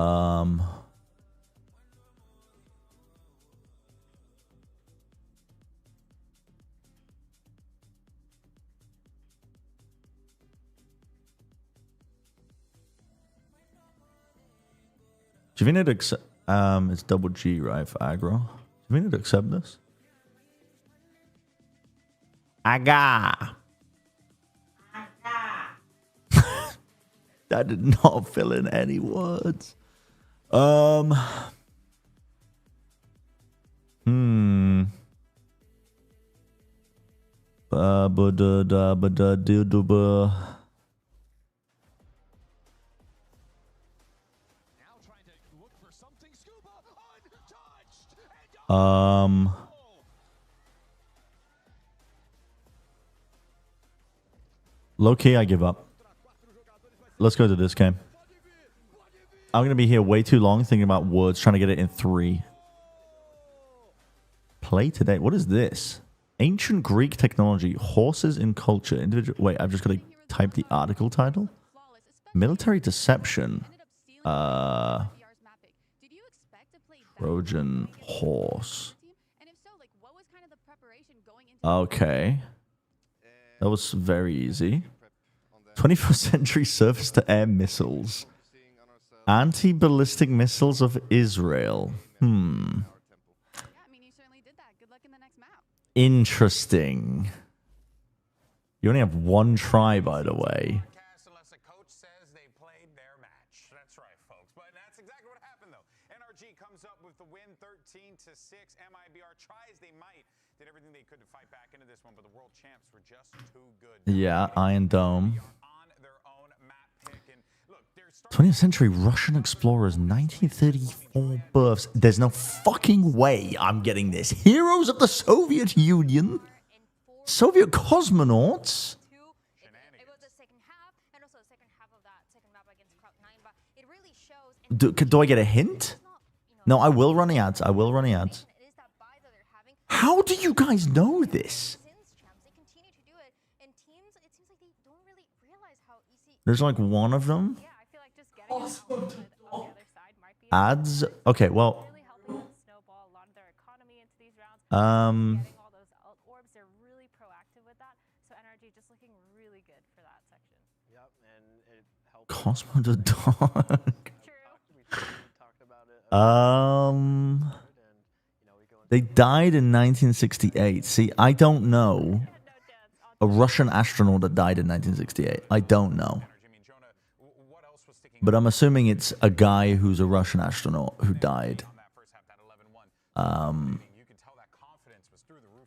you think it'd accept? It's double G, right, for aggro. Do you think it'd accept this? Aga. That did not fill in any words. Low key, I give up. Let's go to this game. I'm going to be here way too long thinking about words, trying to get it in 3. Play today. What is this? Ancient Greek technology. Horses in culture. Individual. Wait, I've just got to type the article title. Military deception. Trojan horse. Okay. That was very easy. 21st century surface-to-air missiles. Anti-ballistic missiles of Israel. Interesting. You only have 1 try, by the way. Unless a coach says they played their match. That's right, folks. But that's exactly what happened, though. NRG comes up with the win 13-6. Mibr tries they might. Did everything they could to fight back into this one, but the world champs were just too good. Yeah, Iron Dome. 20th century Russian explorers, 1934 births. There's no fucking way I'm getting this. Heroes of the Soviet Union? Soviet cosmonauts? Do I get a hint? No, I will run the ads. I will run the ads. How do you guys know this? There's like one of them. Ads. Okay, well. Cosmo the Dog. They died in 1968. See, I don't know. A Russian astronaut that died in 1968. I don't know. But I'm assuming it's a guy who's a Russian astronaut who died.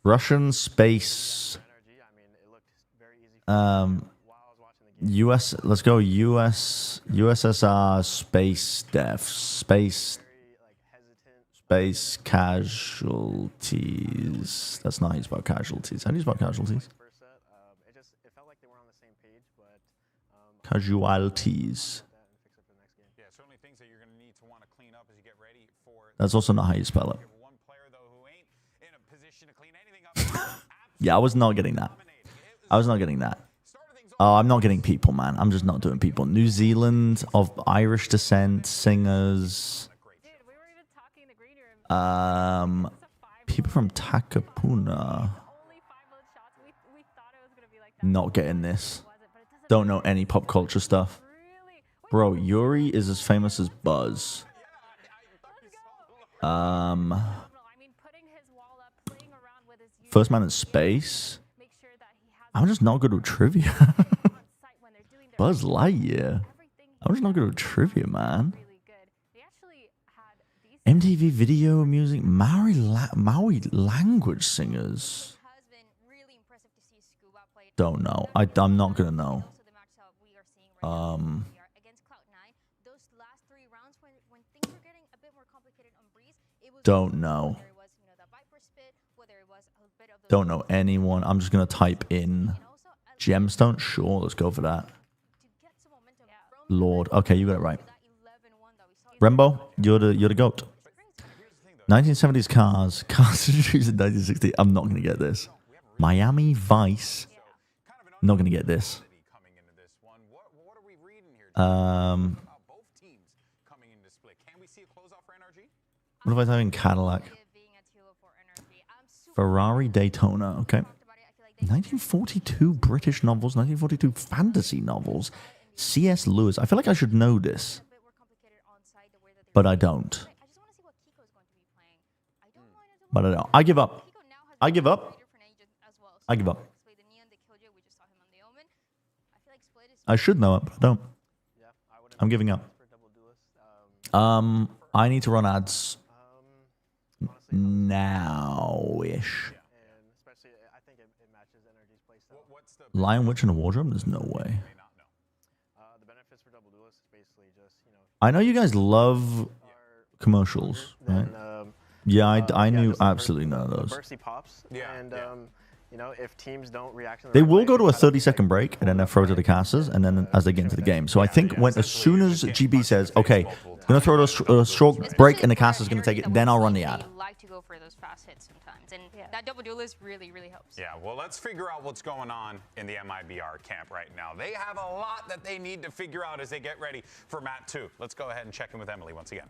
Russian space. US. Let's go. USSR space deaths. Space casualties. That's not how you spell casualties. How do you spell casualties? Casualties. That's also not how you spell it. Yeah, I was not getting that. I was not getting that. Oh, I'm not getting people, man. I'm just not doing people. New Zealand of Irish descent, singers. People from Takapuna. Not getting this. Don't know any pop culture stuff. Bro, Yuri is as famous as Buzz. First man in space. I'm just not good with trivia. Buzz Lightyear. I'm just not good with trivia, man. MTV video music. Maui language singers. Don't know. I'm not gonna know. Don't know. Don't know anyone. I'm just gonna type in gemstone. Sure, let's go for that. Lord. Okay, you got it right. Rembo, you're the goat. 1970s cars. Cars introduced in 1960. I'm not gonna get this. Miami Vice. Not gonna get this. What if I type in Cadillac? Ferrari Daytona. Okay. 1942 British novels. 1942 fantasy novels. C.S. Lewis. I feel like I should know this, but I don't. But I don't. I give up. I give up. I give up. I should know it, but I don't. I'm giving up. I need to run ads now-ish. think it matches NRG's playstyle. Lion Witch in a wardrobe? There's no way. The benefits for double duelists is basically just, you know. I know you guys love commercials, right? Yeah, I knew absolutely none of those. Bursty pops. Yeah. And you know, if teams don't react in the They right will way, go to a they kind of 30-second break and then they'll throw to the casters, and then as they get into the game. So I think as soon as GB says, okay, gonna throw a short break and the caster's gonna take it, then I'll run the ad. Like to go for those fast hits sometimes, and that double duelist really helps. Yeah, well, let's figure out what's going on in the MIBR camp right now. They have a lot that they need to figure out as they get ready for Mat 2. Let's go ahead and check in with Emily once again.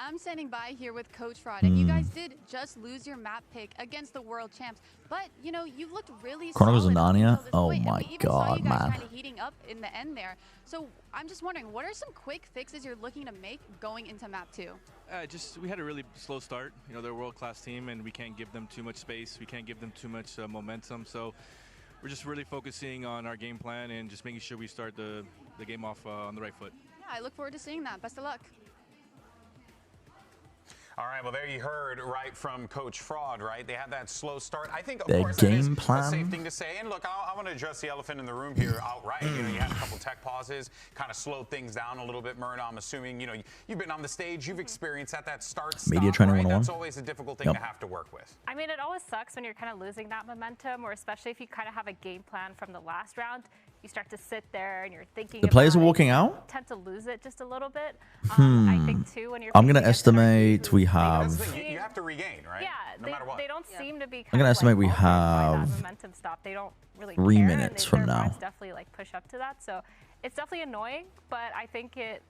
I'm standing by here with Coach Fraud, and you guys did just lose your map pick against the world champs, but you know you looked really Chronicles of solid Narnia? until this Oh point, and my we even god, saw you guys man. kind of heating up in the end there. So I'm just wondering, what are some quick fixes you're looking to make going into map 2? We had a really slow start. You know, they're a world-class team, and we can't give them too much space. We can't give them too much momentum. So we're just really focusing on our game plan and just making sure we start the game off on the right foot. Yeah, I look forward to seeing that. Best of luck. All right, well, there you heard right from Coach Fraud, right? They had that slow start. I think, of Their course, that is game a plan? safe thing to say. And look, I want to address the elephant in the room here outright. You know, you had a couple tech pauses, kind of slowed things down a little bit, Myrna. I'm assuming, you know, you've been on the stage, you've experienced that start, stop, Media training right? 101. That's always a difficult thing to have to work with. I mean, it always sucks when you're kind of losing that momentum, or especially if you kind of have a game plan from the last round. You start to sit there and you're thinking. The players are about it, walking you out? tend to lose it just a little bit. I think too when you're. I'm gonna estimate we have. You have to regain, right? Yeah, no matter what. they don't seem to be. I'm gonna estimate we that have momentum stop. They don't really 3 care, minutes and from their now. minds definitely like push up to that. So it's definitely annoying, but I think it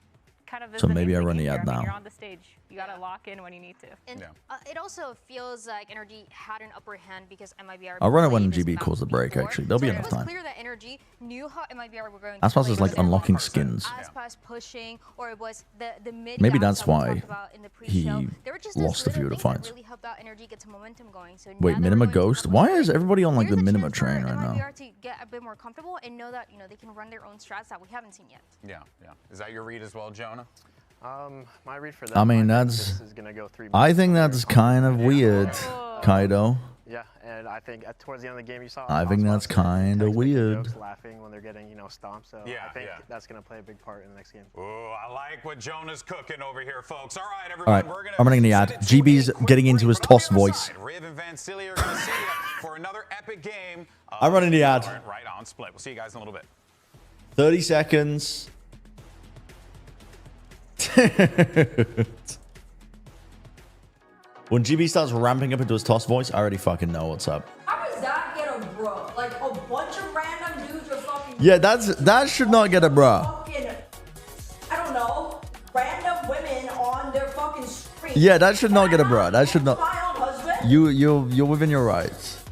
kind of is So the maybe name I of run game the here. ad I mean, now. you're on the stage. You gotta lock in when you need to. And it also feels like NRG had an upper hand because MIBR. I'll run it when played this GB map calls the break, before. actually. There'll be So enough it was time. clear that NRG knew how MIBR were going to Aspas play is like this unlocking map. skins. Aspas pushing, or it was the mid. Maybe gaps that's that we why talked about in the he pre-show. There were just lost those a few little of the things that fights. really helped out NRG get some momentum going. So Wait, Minima Ghost? Why is everybody on like the Minima train right now? MIBR to get a bit more comfortable and know that they can run their own strats that we haven't seen yet. Yeah. Is that your read as well, Jonah? My read for that. I mean, this is gonna go 3 I think that's kind of weird, Kaido. Yeah, and I think towards the end of the game, you saw. I think that's kind of weird. Jokes, laughing when they're getting stomped. So Yeah, I think that's gonna play a big part in the next game. Oh, I like what Jonah's cooking over here, folks. All right, All everyone, right, we're gonna I'm running the ad. GB's getting into his toss voice. Riv and Van Cilli are gonna see you for another epic game. I'm running the ad. Right on Split. We'll see you guys in a little bit. 30 seconds. When GB starts ramping up into his toss voice, I already fucking know what's up. How does that get a bro? Like a bunch of random dudes are fucking. Yeah, that should not get a bruh. Fucking, I don't know, random women on their fucking street. Yeah, that should not get a bruh. That should not. My own husband. You're within your rights.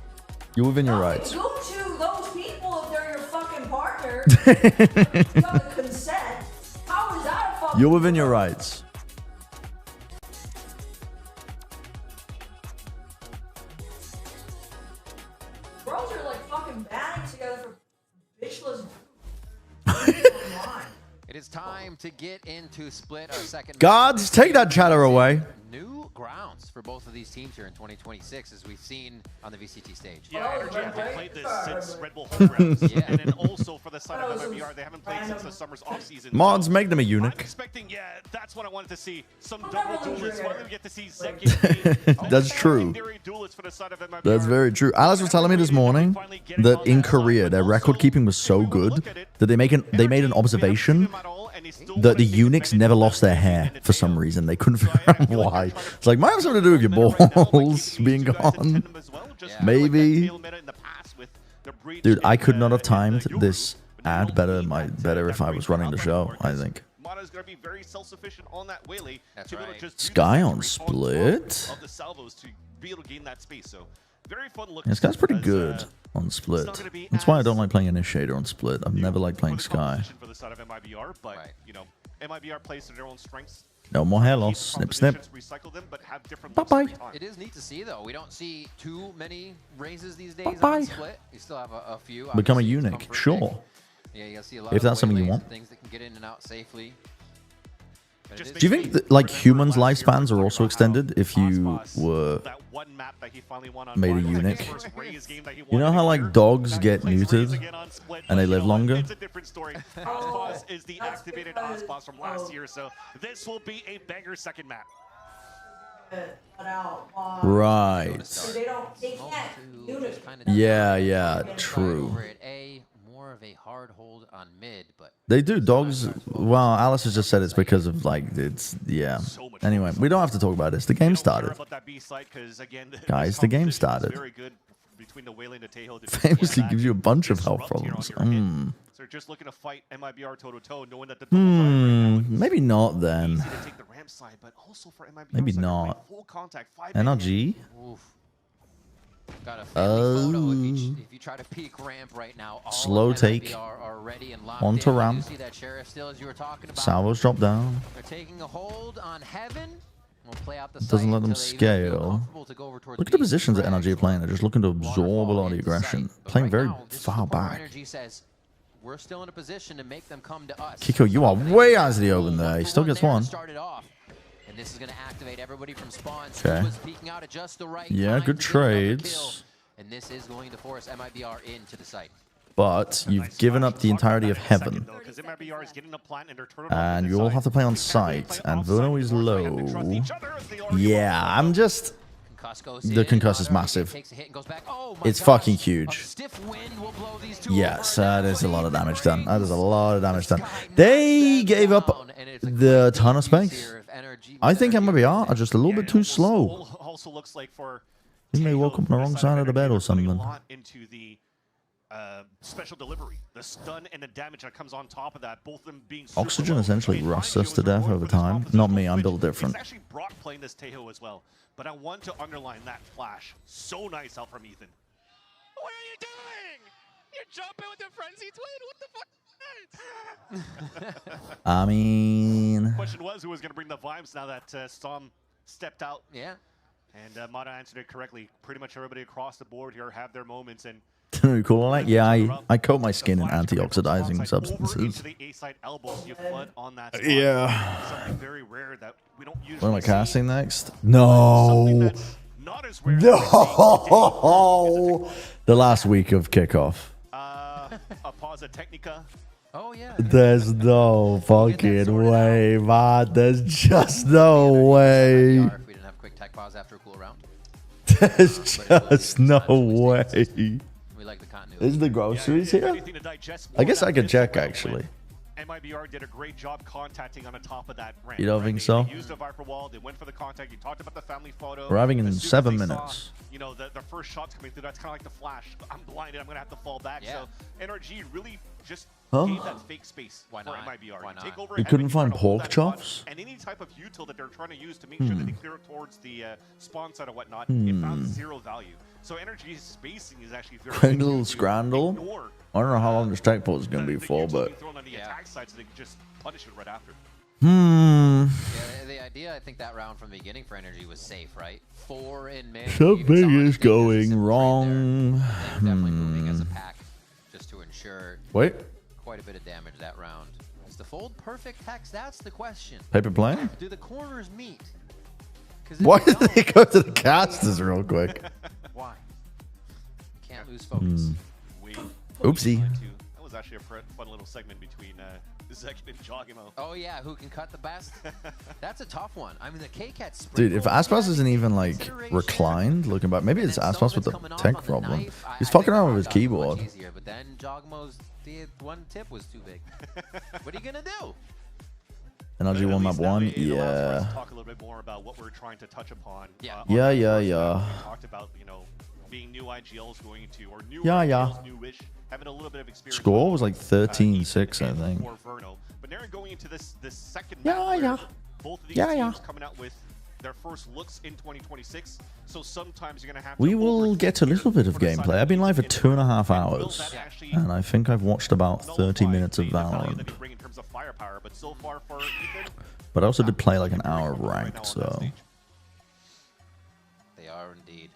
You're within your rights. Go to those people if they're your fucking partner. You have the consent. How is that a fucking? You're within your rights. Bros are like fucking banding together for bitchless. It is time to get into Split, our second. Gods, take that chatter away. New grounds for both of these teams here in 2026, as we've seen on the VCT stage. Yeah, NRG haven't played this since Red Bull Home Grounds. And then also for the side of MIBR, they haven't played since the summer's offseason. Mods, So make them a I'm eunuch. expecting, that's what I wanted to see. Some double duelists. Finally, we get to see Zek get That's true. duelists for the side of MIBR. That's very true. Alice was telling me this morning that in Korea, their record keeping was so good that they made an observation that the eunuchs never lost their hair for some reason. They couldn't figure out why. It's like, might have something to do with your balls being gone. Maybe. Dude, I could not have timed this ad better if I was running the show, I think. Mata's going to be very self-sufficient on that Waylay to be able to just Sky on Split? of the salvos to be able to gain that space. So very fun look. Yeah, Sky's pretty good on Split. That's why I don't like playing Initiator on Split. I've never liked playing Sky. For the side of MIBR, but MIBR plays to their own strengths. No more hair loss. Snip, snip. Recycle them, but have different Bye-bye. It is neat to see, though. We don't see too many raises these days Bye-bye. on Split. You still have a few. Become a Obviously, eunuch, sure. Yeah, you'll see a lot If of that's something you waylays want. and things that can get in and out safely. Do you think that, like, humans' lifespans are also extended if you were made a eunuch? You know how, like, dogs get neutered and they live longer? It's a different story. Ospas is the activated Ospas from last year, so this will be a banger second map. Right. They can't. Yeah, true. More of a hard hold on mid, but They do. Dogs, well, Alice has just said it's because of, like, it's, yeah. Anyway, we don't have to talk about this. The game started. Guys, the game started. Famously gives you a bunch of health problems. So they're just looking to fight MIBR toe-to-toe, knowing that the Maybe not then. easy to take the ramp side, but also for MIBR Maybe side, not. full contact, 5 NRG? got a family photo if you try to peek ramp right now. All Slow of take. MIBR are ready and locked Onto in. You ramp. see that sheriff still, as you were talking about. Salvos drop down. They're taking a hold on heaven. We'll play out the Doesn't let them scale. Look at the positions that NRG are playing. They're just looking to absorb a lot of the aggression. Playing very far back. Energy says we're still in a position to make them come to us. Kiko, you are way out of the open there. He still gets one. And this is going to activate everybody from spawn. Okay. Scuba's peeking out at just the right Yeah, time good to get another trades. kill. And this is going to force MIBR into the site. But you've given up the entirety of heaven. And you all have to play on site. And Vuno is low. Yeah, I'm just... The concuss is massive. It's fucking huge. Yes, that is a lot of damage done. That is a lot of damage done. They gave up the ton of space. I think MIBR are just a little bit too slow. Also looks like for You may woke up on the wrong side of the bed or something. into the special delivery, the stun and the damage that comes on top of that, both of them being super Oxygen low. essentially rusts us to death over time. Not me, I'm built different. It's actually Brock playing this Tejo as well, but I want to underline that flash. So nice out from Ethan. What are you doing? You're jumping with the frenzy twin? What the fuck? I mean... Question was who was going to bring the vibes now that Storm stepped out. Yeah. And Mata answered it correctly. Pretty much everybody across the board here have their moments. And Are cool on that? Yeah, I coat my skin in anti-oxidizing substances. Yeah. Something very rare that we don't usually What am I casting next? No. No. The last week of kickoff. A pause of Technica. Oh, yeah. There's no fucking way, man. There's just no way. If we didn't have quick tech pause after a cool round. There's just no way. We like the continuity. Is the groceries here? I guess I could check, actually. MIBR did a great job contacting on the top of that ramp. You don't think so? They used the Viper wall. They went for the contact. You talked about the family photo. We're having in As soon as 7 they saw, minutes. you know, the first shots coming through, that's kind of like the flash. I'm blinded. I'm going to have to fall back. Yeah. So NRG really just Huh? gave that fake space Why for not? MIBR. Why not? Take over You heaven, couldn't you're find trying to hold pork that spot, chops? and any type of util that they're trying to use to make sure that they clear towards the spawn side or whatnot, it found zero value. So NRG's spacing is actually very Crandle Scrandle? I don't know how long this tech port is going to be for, but... thrown on the attack side so they can just punish it right after. Yeah, the idea, I think that round from the beginning for Energy was safe, right? 4 in mid. Something is going wrong. Definitely moving as a pack just to ensure Wait. quite a bit of damage that round. Is the fold perfect hex? That's the question. Paper plane? Do the corners meet? Why did they go to the casters real quick? Why? Can't lose focus. Oopsie. That was actually a fun little segment between Zek and Jogimo. Oh yeah, who can cut the best? That's a tough one. I mean, the K-Cat Dude, if Aspas isn't even, like, reclined, looking back, maybe it's Aspas with the tech problem. He's fucking around with his keyboard. Easier, but then Jogmo's one tip was too big. What are you gonna do? NRG 1 map 1? It allows for us Yeah. to talk a little bit more about what we're trying to touch upon. Yeah. Yeah, on the yeah, first yeah. map. We talked about, you know, being new IGLs going to, or new Yeah, IGLs, yeah. new-ish, having a little bit of experience. Score was like 13-6, I think. For Verno. But Naren going into this second Yeah, map where yeah. both of these Yeah, yeah. teams coming out with their first looks in 2026. So sometimes you're going to have to We will get a little bit of gameplay. I've been live for 2.5 hours, and I think I've watched about 30 minutes of Valorant. bring in terms of firepower, but so far for Ethan, But I also did play like an hour of ranked, so... They are indeed.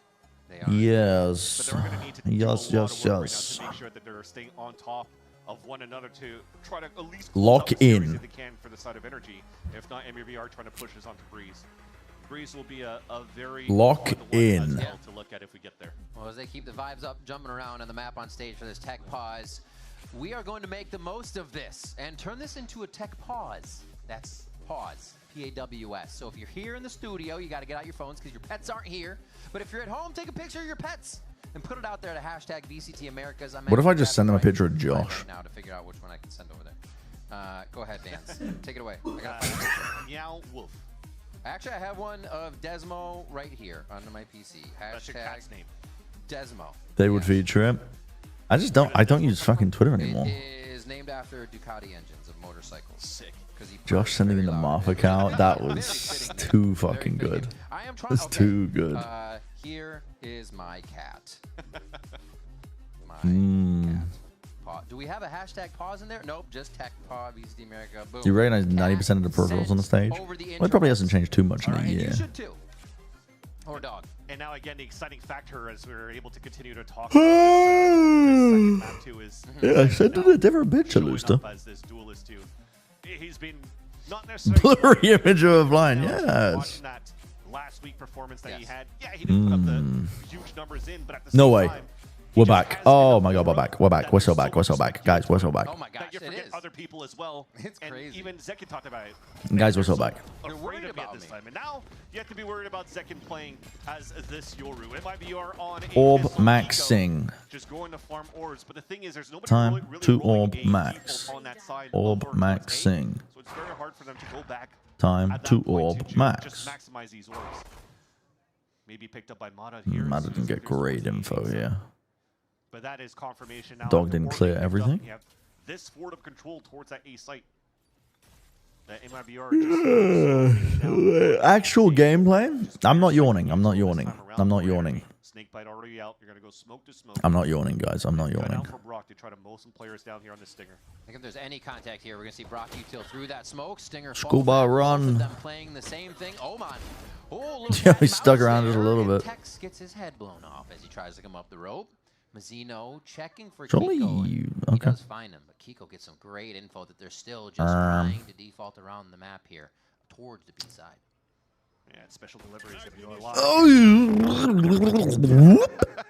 They are. Yes. but they're going to need to do Yes, a lot yes, of work right now yes. to make sure that they're staying on top of one another to try to at least Lock close out the series in. if they can for the side of Energy. If not, MUBR trying to push us onto Breeze. Breeze will be a very Lock fun one in. as well to look at if we get there. Well, as they keep the vibes up, jumping around on the map on stage for this tech pause, we are going to make the most of this and turn this into a tech pause. That's pause, P-A-W-S. So if you're here in the studio, you got to get out your phones because your pets aren't here. But if you're at home, take a picture of your pets and put it out there to hashtag VCT Americas. What if I just send them a picture of Josh? Right now to figure out which one I can send over there. Go ahead, Vance. Take it away. I gotta find a picture. Meow Wolf. Actually, I have one of Desmo right here under my PC. That's your cat's name. Desmo. They would feature it. I don't use fucking Twitter anymore. It is named after Ducati engines of motorcycles. Sick. Josh sending in the Moth account. That was too fucking good. That's too good. Here is my cat. Do we have a hashtag pause in there? Nope, just tech pause, VCT America. Boom. You recognize 90% of the peripherals on the stage? Well, it probably hasn't changed too much in a year. You should too. Or dog. And now again, the exciting factor as we're able to continue to talk about this second map too is Yeah, I sent in a different picture, Luster. as this duelist too. He's been not necessarily Blurry image of a blind, watching yes. that last week performance that he had. Yeah, he didn't put up the huge numbers in, but at the No same way. time, We're back. Oh my god, we're back. We're back. We're so back. We're so back. Guys, we're so back. Oh my gosh, that you forget other people as well. It's and crazy. Even Zekin talked about it. Guys, we're so back. You're worried about this time, and now you have to be worried about Zekin playing as this Yoru. MIBR on a Orb pistol maxing. eco, just going to farm orbs. But the thing is, there's nobody Time really to rolling orb a max. default on that side Orb of Orb Max maxing. So it's very hard for them to go back. Time at that to point orb just max. maximize these orbs. Maybe picked up by Mata here. Mata didn't get great info here. But that is confirmation now. Dog after didn't orb clear being picked up, everything. you have this forward of control towards that A site. That MIBR just Actual gameplay? I'm not yawning. I'm not yawning. I'm not yawning. Snakebite already out. You're gonna go smoke to smoke. I'm not yawning, guys. I'm not Gun yawning. out for Brock to try to mow some players down here on the Stinger. I think if there's any contact here, we're gonna see Brock Util through that smoke. Stinger falls Schoolball back, both run. of them playing the same thing. Oman. Oh, Yeah, he stuck around it a little bit. Tex gets his head blown off as he tries to come up the rope. Mazzino checking for Surely Kiko. you- He okay. does find him, but Kiko gets some great info that they're still just trying to default around the map here towards the B side. Yeah, special delivery is gonna go a lot.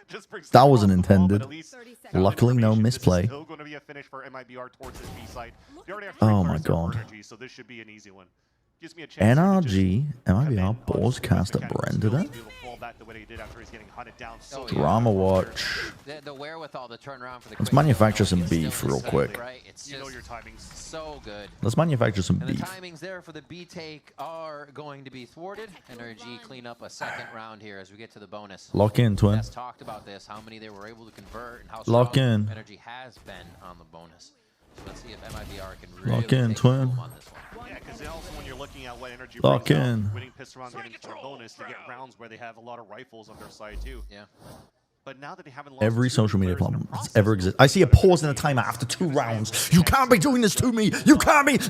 Just brings That the wasn't ball, intended. but at least Luckily, no this is misplay. still going to be a finish for MIBR towards this B side. They already have Oh three my players there for god. Energy, so this should be an easy one. Gives me a chance NRG, MIBR, Borscaster, Branded it. fall back the way he did after he's getting hunted down. So Drama watch. The wherewithal to turn around for the Let's quick manufacture kill, some still beef real is quick. right. It's you know just your timings. so good. Let's manufacture some And the beef. timings there for the B take are going to be thwarted. NRG clean up a second round here as we get to the bonus. Lock in, twin. Let's talked about this, how many they were able to convert and how Lock strong in. Energy has been on the bonus. So let's see if MIBR can really Lock in, take twin. the boom on this one. Yeah, because also when you're looking at what Energy Lock brings out, in. winning pistol round, getting for a bonus to get rounds where they have a lot of rifles on their side too. Yeah. But now that they haven't lost Every two social media players in a platform that's process, ever existed. I see a pause in a timer after 2 rounds. You can't be doing this to me. You can't be. runs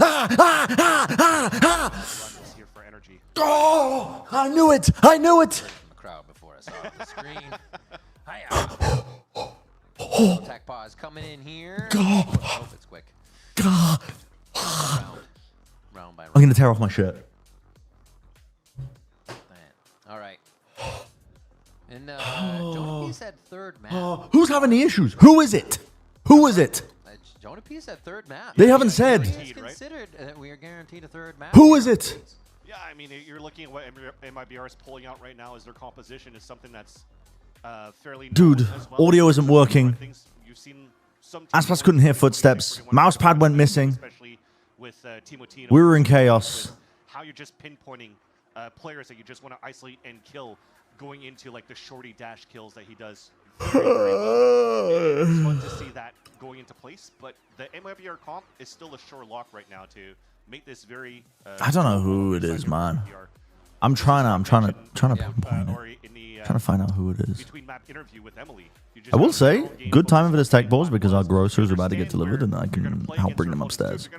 here for Energy. Oh, I knew it. I knew it. From the crowd before I saw it on the screen. Hiya. Attack pause coming in here. Hope it's quick. God. Round by round. I'm going to tear off my shirt. All right. And Jonah P said third map. Who's having the issues? Who is it? Who is it? Jonah P said third map. They haven't said. It's considered that we are guaranteed a third map. Who is it? Yeah, I mean, you're looking at what MIBR is pulling out right now as their composition is something that's fairly Dude, known as well. audio isn't working. You've seen some Aspas couldn't hear footsteps. Mousepad went missing. especially with Timotino. We were in chaos. How you're just pinpointing players that you just want to isolate and kill, going into like the shorty dash kills that he does. Very, very well. It's fun to see that going into place, but the MIBR comp is still a sure lock right now to make this very. I don't know who it is, man. I'm trying to pinpoint it. Trying to find out who it is. Between map interview with Emily, I will say, good timing for this tech pause because our grocers are about to get delivered and I can help bring them upstairs.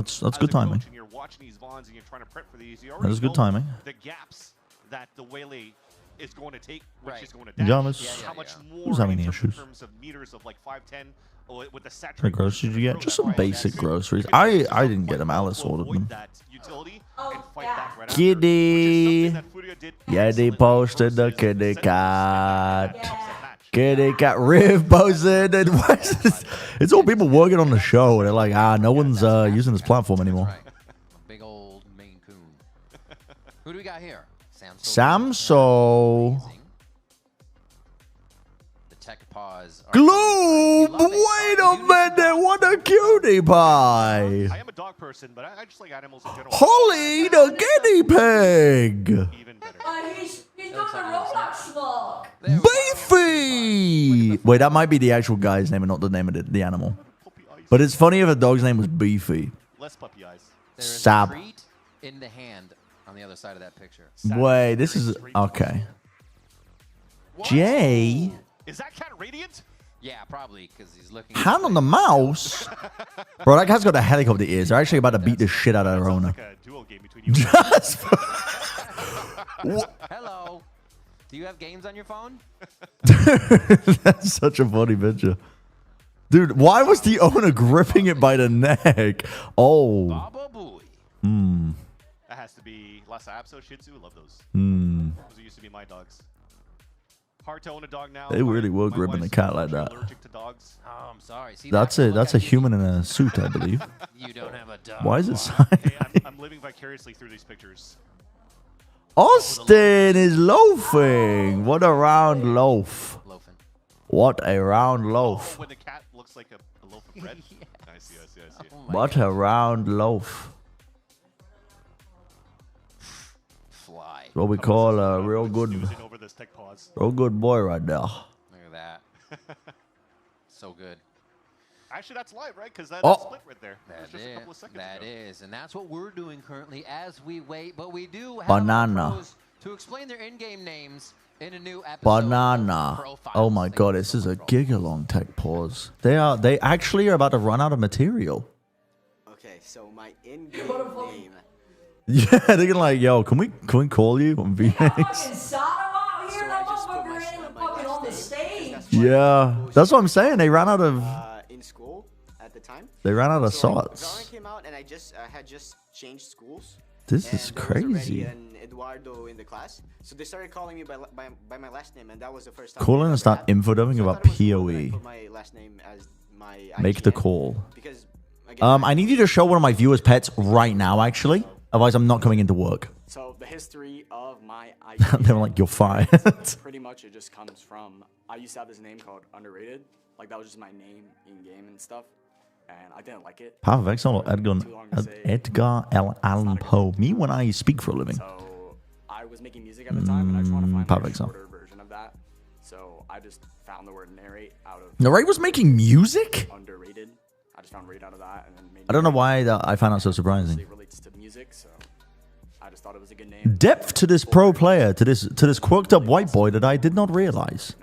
So that's good timing. You're watching these Vons and you're trying to prep for these. You That already is good know timing. The gaps that the Waylay is going to take, which is going to Pajamas. dash, how much more Who's having in issues? terms of meters of like 5'10", with the What saturated groceries did you get? Just some basic groceries. I didn't get them. Alice ordered them. utility and fight back right Kitty. Yeah, they posted the kitty cat. Kitty cat. Riv posted. And it's all people working on the show. They're like, no one's using this platform anymore. Big old Maine Coon. Who do we got here? Samso. The tech pause. Gloob! Wait a minute! What a cutie pie! I am a dog person, but I just like animals in general. Holly the guinea pig! He's doing the Roblox vlog. Beefy! Wait, that might be the actual guy's name and not the name of the animal. But it's funny if a dog's name was Beefy. Less puppy eyes. Sab. Treat in the hand on the other side of that picture. Wait, this is... Okay. Jay? Is that cat radiant? Yeah, probably, because he's looking... Hand on the mouse? Bro, that guy's got a helicopter ears. They're actually about to beat the shit out of their owner. Like a duel game between you Hello. Do you have games on your phone? That's such a funny picture. Dude, why was the owner gripping it by the neck? Oh. Hmm. That has to be Lhasa Apso, Shih Tzu. Love those. Hmm. Those used to be my dogs. Hard to own a dog now. They really were gripping the cat like that. Allergic to dogs. Oh, I'm sorry. See, That's it. That's a human in a suit, I believe. You don't have a dog. Why is it Hey, I'm living vicariously through these pictures. Austin is loafing. What a round loaf. What a round loaf. When the cat looks like a loaf of bread. I see. What a round loaf. Fly. What we call a real good boy right there. Look at that. So good. Actually, that's live, right? Because that's Oh. split right there. That just a couple of seconds That ago. is, and that's what we're doing currently as we wait. But we do have Banana. pros to explain their in-game names in a new episode. Banana. Oh my god, this is a gigalong tech pause. They actually are about to run out of material. Okay, so my in-game name. Yeah, they're gonna like, yo, can we call you on VX? Yeah, that's what I'm saying. They ran out of. In school at the time. They ran out of So sauce. VALORANT came out, and I had just changed schools. This is and there was crazy. already an Eduardo in the class, so they started calling me by my last name, and that was the first time. Calling and start infodubbing about PoE. Put my last name as my Make the call. Because I need you to show one of my viewers' pets right now, actually. Otherwise, I'm not coming into work. So the history of my They're like, you're fired. pretty much it just comes from, I used to have this name called Underrated. Like, that was just my name in game and stuff. And I didn't like it. Path of Exile or Edgar Allan Poe. Me when I speak for a living. So I was making music at the time, and I just want to find Path of a Exile. shorter version of that. So I just found the word narrate out of... Narrate was making music? Underrated. I just found rate out of that, and then made I don't know why I found that so surprising. It relates to music, so I just thought it was a good name. Depth to this pro player, to this quirked up white boy that I did not realize.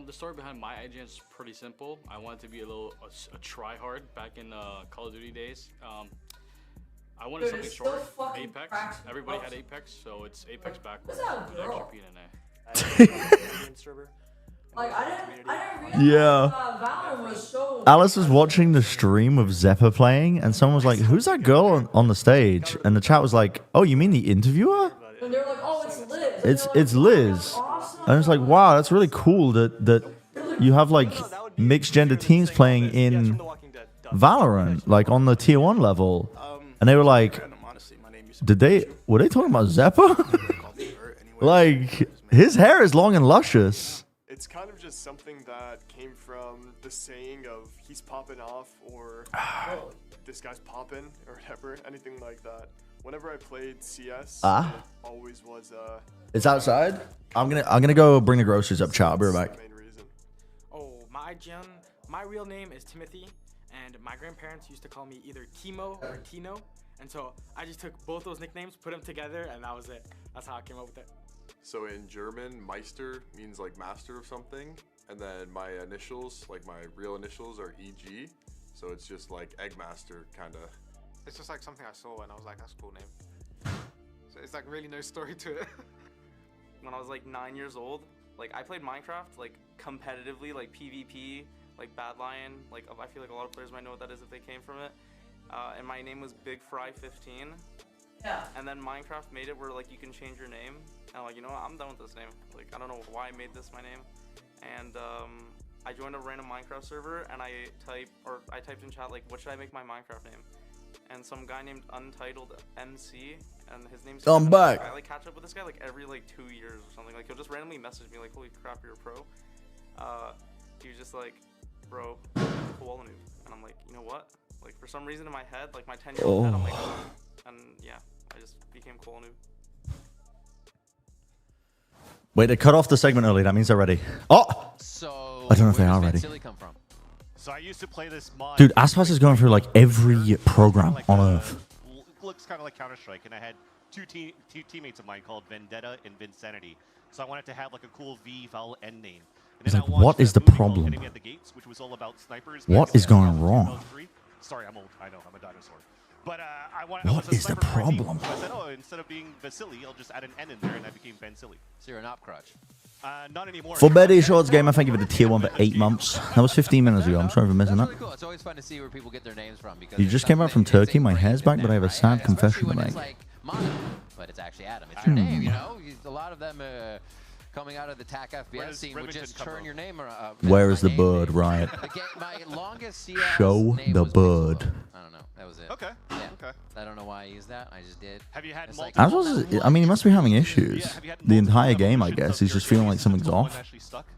The story behind my IGN is pretty simple. I wanted to be a try hard back in Call of Duty days. I wanted Dude, something it's short. still fucking Apex. practical. Everybody had Apex, so it's Apex backwards What's that with an girl? extra P and A. Like, I didn't realize Valorant was so... Alice was watching the stream of Zeppa playing, and someone was like, "Who's that girl on the stage?" And the chat was like, "Oh, you mean the interviewer?" And they're like, oh, it's Liz. It's Liz. And it's like, wow, that's really cool that you have like mixed gender teams playing in Valorant, like on the tier 1 level. And they were like, were they talking about Zeppa? Like, his hair is long and luscious. It's kind of just something that came from the saying of he's popping off or this guy's popping or whatever, anything like that. Whenever I played CS, it always was It's outside. I'm gonna go bring the groceries up, chat. I'll be right back. Oh, my real name is Timothy, and my grandparents used to call me either Timo or Tino, and so I just took both those nicknames, put them together, and that was it. That's how I came up with it. So in German, Meister means like master of something, and then my initials, like my real initials, are EG. So it's just like Eggmaster, kind of. It's just like something I saw and I was like, that's a cool name. So it's like really no story to it. when I was like 9 years old. Like I played Minecraft like competitively, like PvP, like Bad Lion. Like I feel like a lot of players might know what that is if they came from it. And my name was Big Fry 15. Yeah. And then Minecraft made it where like you can change your name. And I'm like, you know what? I'm done with this name. Like I don't know why I made this my name. And I joined a random Minecraft server and I typed in chat like, what should I make my Minecraft name? And some guy named Untitled MC, and his name's I'm back. I like catch up with this guy like every like 2 years or something. Like he'll just randomly message me like, holy crap, you're a pro. He was just like, bro, koala noob. And I'm like, you know what? Like for some reason in my head, like my 10-year-old head, I'm like, oh. And yeah, I just became koala noob. Wait, they cut off the segment early. That means they're ready. Oh! So I don't know if they are ready. So I used to play this mod. Dude, Aspas is going through like every program on Earth. Looks kind of like Counter-Strike, and I had two teammates of mine called Vendetta and Vincenity. So I wanted to have like a cool VAL end name. And It's like, what is the problem? Enemy at the Gates, which was all about snipers. What is going wrong? Sorry, I'm old. I know, I'm a dinosaur. But What is the problem? So I said, oh, instead of being Vasily, I'll just add an N in there, and I became Vansily. So you're an op crutch. Not anymore. For Betty Shorts game, I thank you for the tier 1 for 8 months. That was 15 minutes ago. I'm sorry for missing that. Really cool. It's always fun to see where people get their names from. Because You just came back from Turkey. My hair's back, but I have a sad confession to make. It's like Mono, but it's actually Adam. It's your name, you know? A lot of them coming out of the TAC FBS scene would just turn your name around. Where is the bird, Riot? My longest CS Show name the was bird. I don't know. That was it. Okay. Yeah. Okay. I don't know why I used that. I just did. Have you had I mean, he must be having issues. The entire game, I guess. He's just feeling like something's off.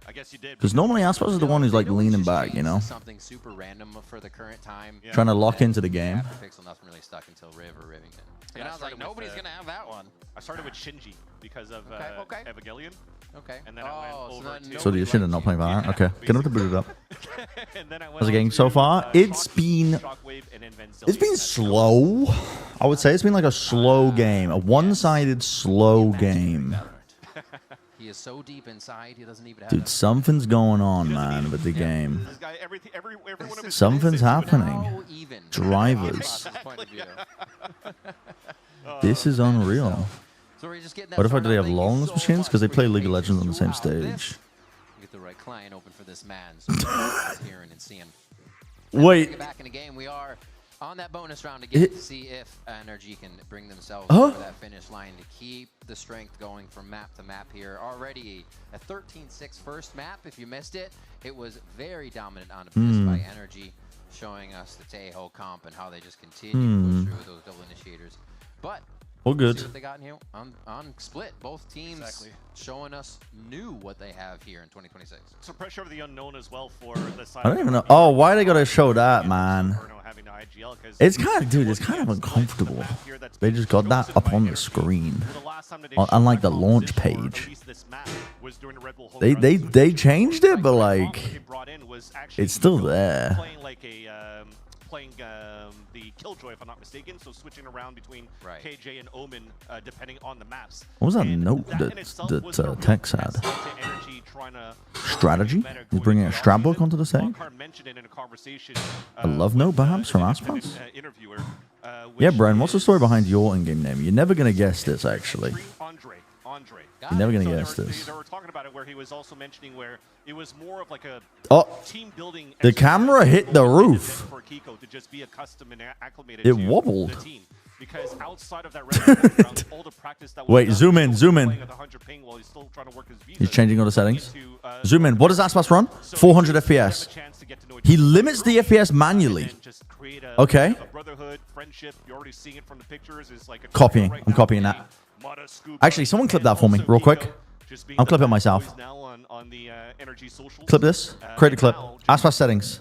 Because normally Aspas is the one who's like leaning back, you know? Something super random for the current time. Trying to lock into the game. After Pixel, nothing really stuck until Riv or Rivington. And I was like, nobody's going to have that one. I started with Shinji because of Evangelion. Okay. And then I went over to... So you should have not playing Valorant? Okay. Get him to boot it up. How's it going so far? It's been slow. I would say it's been like a slow game. A one-sided slow game. He is so deep inside, he doesn't even have Dude, something's going on, man, with the game. Something's happening. Drivers. This is unreal. What if I do they have long machines? Because they play League of Legends on the same stage. Get the right client open for this man, so hearing and seeing. Wait. Get back in the game. We are on that bonus round again to see if NRG can bring themselves over that finish line to keep the strength going from map to map here. Already a 13-6 first map. If you missed it, it was very dominant on Abyss by NRG, showing us the Taeho comp and how they just continue to push through those double initiators. But all good. See what they got in here on Split. Both teams showing us what they have here in 2026. So pressure of the unknown as well for the side. I don't even know. Oh, why they gotta show that, man? It's kind of, dude, it's kind of uncomfortable. They just got that up on the screen, unlike the launch page. They changed it, but like, it's still there. Playing the Killjoy, if I'm not mistaken, so switching around between KJ and Omen, depending on the maps. What was that note that Tex had? Strategy? He's bringing a strat book onto the stage? A love note, perhaps, from Aspas? Yeah, Brian, what's the story behind your in-game name? You're never going to guess this, actually. You're never going to guess this. They were talking about it where he was also mentioning where it was more of like a team building. The camera hit the roof. For Kiko to just be accustomed and acclimated it to wobbled. The team. Because outside of that round, all the practice that wait, zoom in, zoom in. He's changing all the settings. Zoom in. What does Aspas run? 400 FPS. He limits the FPS manually. Okay. Copying. I'm copying that. Actually, someone clip that for me real quick. I'll clip it myself. Clip this. Create a clip. Aspas settings.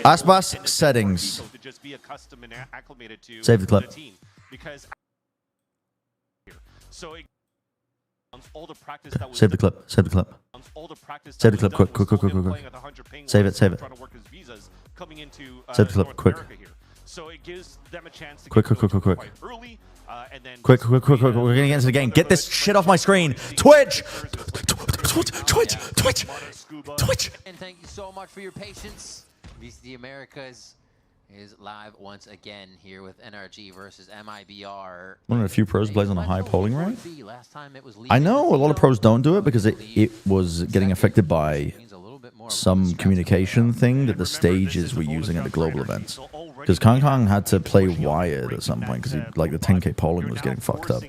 Aspas settings. Save the clip. Save the clip. Save the clip. Save the clip. Quick. Save it. Save it. Save the clip. Quick. So it gives them a chance to quick. Quick. We're gonna get into the game. Get this shit off my screen. Twitch. And thank you so much for your patience. VCD Americas is live once again here with NRG versus MIBR. One of the few pros plays on a high polling rate. Last time it was I know a lot of pros don't do it because it was getting affected by some communication thing that the stages were using at the global events. Because Kong Kong had to play wired at some point because like the 10K polling was getting fucked up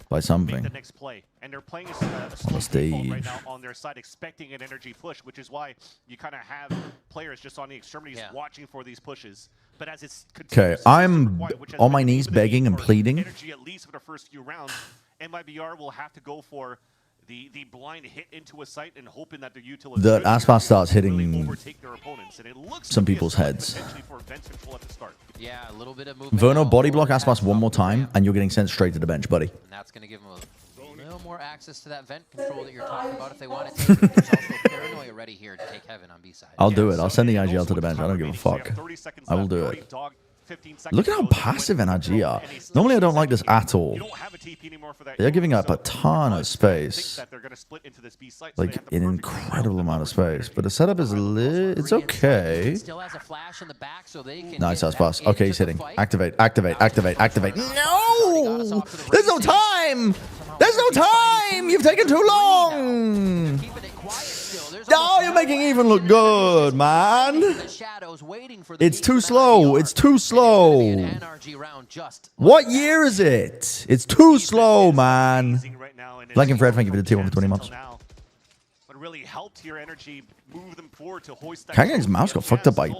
by something on the stage. Right now on their side, expecting an energy push, which is why you kind of have players just on the extremities watching for these pushes. But as it's Okay, I'm on my knees begging and pleading. Energy at least for the first few rounds, MIBR will have to go for the blind hit into a site and hoping that the util is That Aspas starts hitting overtake their opponents, and it looks some people's heads. for Vents control at the start. Yeah, a little bit of movement. Verno body block Aspas one more time, and you're getting sent straight to the bench, buddy. And that's going to give him a little more access to that vent control that you're talking about if they want to take it. There's also paranoia ready here to take heaven on B side. I'll do it. I'll send the IGL to the bench. I don't give a fuck. I will do it. Look at how passive NRG are. Normally I don't like this at all. They're giving up a ton of space. Like an incredible amount of space. But the setup is it's okay. Nice pass. Okay, he's hitting. Activate, activate, activate, activate. No! There's no time! There's no time! You've taken too long! Oh, you're making even look good, man. It's too slow. It's too slow. What year is it? It's too slow, man. Blanking Fred, thank you for the tier 1 for 20 months. Kangang's mouse got fucked up by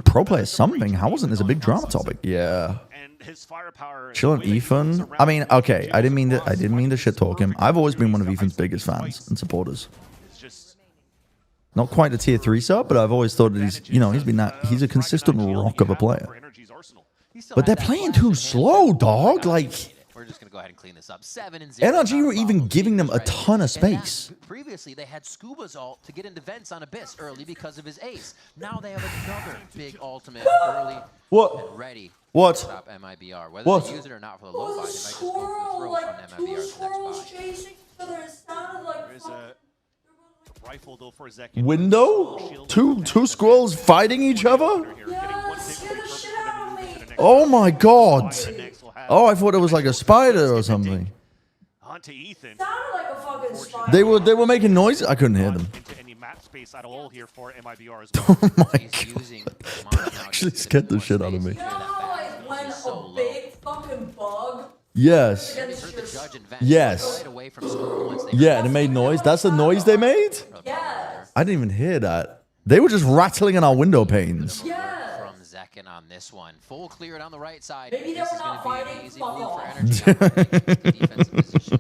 pro player something. How wasn't this a big drama topic? Yeah. Chill and Ethan. I mean, okay, I didn't mean to shit talk him. I've always been one of Ethan's biggest fans and supporters. Not quite a tier 3 sub, but I've always thought that he's a consistent rock of a player. But they're playing too slow, dog. Like, we're just gonna go ahead and clean this up. 7-0. NRG were even giving them a ton of space. Previously, they had Scuba's ult to get into vents on Abyss early because of his ace. Now they have another big ultimate early and ready. What? To stop MIBR. Whether they use it or not for the low buy, they might just go for the throw on MIBR's next buy. Rifle though for a second. Window? Two squirrels fighting each other? Oh my god. Oh, I thought it was like a spider or something. They were making noise. I couldn't hear them. Oh my god. That actually scared the shit out of me. Yes. Yes. Yeah, and it made noise. That's the noise they made? Yes. I didn't even hear that. They were just rattling in our window panes. From Zekin on this one. Full clear down the right side. Maybe this is not going to be an easy move for energy. Defensive position.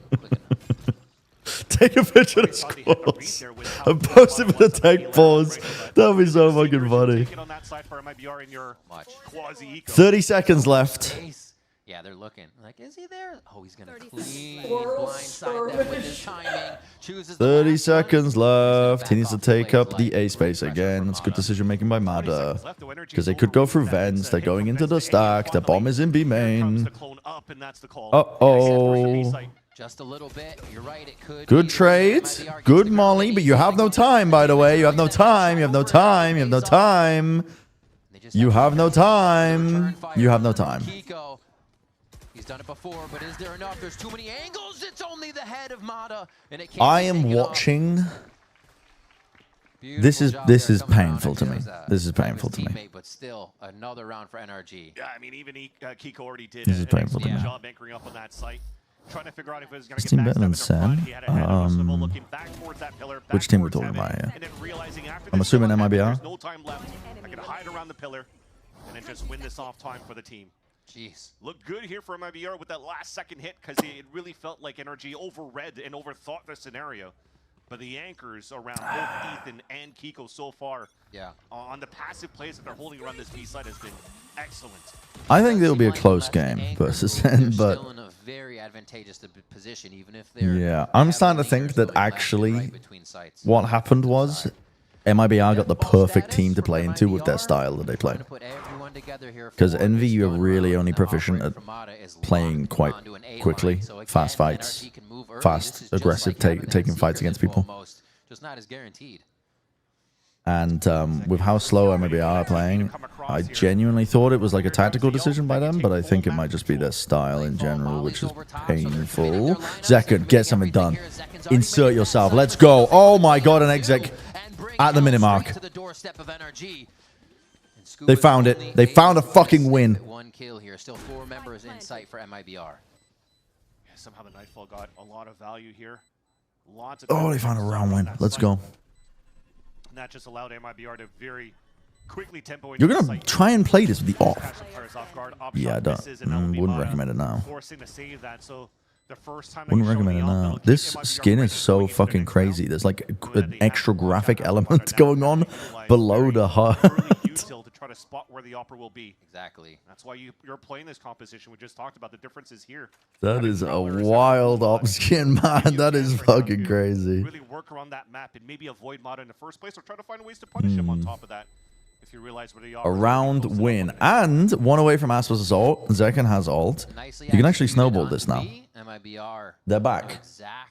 Take a picture of squirrels and post it with a tech pause. That would be so fucking funny. 30 seconds left. Yeah, they're looking. Like, is he there? Oh, he's going to clean blindside them with his timing. Chooses 30 seconds left. He needs to take up the A space again. It's good decision making by Mada. Because they could go through vents. They're going into the stack. The bomb is in B main. Uh-oh. Just a little bit. You're right. It could. Good trade. Good Molly. But you have no time, by the way. You have no time. You have no time. You have no time. You have no time. You have no time. He's done it before, but is there enough? There's too many angles. It's only the head of Mada, and it can't. I am watching. This is painful to me. This is painful to me. But still, another round for NRG. Yeah, I mean, even Kiko already did this is painful to me. job anchoring up on that site. Trying to figure out if it was going to team better than Sen. Which team we're talking about here? I'm assuming MIBR. No time left. I can hide around the pillar and then just win this off time for the team. Jeez. Looked good here for MIBR with that last second hit because it really felt like NRG overread and overthought the scenario. But the anchors around both Ethan and Kiko so far on the passive plays that they're holding around this B side has been excellent. I think it'll be a close game versus Sen, but still in a very advantageous position, even if they're I'm starting to think that actually what happened was MIBR got the perfect team to play into with their style that they play. Because Envy, you're really only proficient at playing quite quickly, fast fights, fast, aggressive, taking fights against people. Just not as guaranteed. And with how slow Mibr are playing, I genuinely thought it was like a tactical decision by them, but I think it might just be their style in general, which is painful. Zekken, get something done. Insert yourself. Let's go. Oh my god, an exec at the minute mark. They found it. They found a fucking win. One kill here. Still 4 members in sight for MIBR. Yeah, somehow the Nightfall got a lot of value here. Lots of Oh, they found a round win. Let's go. And that just allowed MIBR to very quickly tempo into You're the gonna site. try and play this with the off. Catch some players off guard. Op Yeah, I shot don't. misses, and that'll be Wouldn't Mata recommend it now. forcing to save that. So the first time Wouldn't recommend it now. This skin is so fucking crazy. There's like an extra graphic element going on below the heart. util to try to spot where the opera will be. Exactly. That's why you're playing this composition. We just talked about the differences here. That is a wild op skin, man. That is fucking crazy. Really work around that map and maybe avoid Mata in the first place, or try to find ways to punish him on top of that. If you realize where the A opera round win. And one away from Aspas' ult. Zekken has ult. You can actually snowball this now. MIBR. They're back.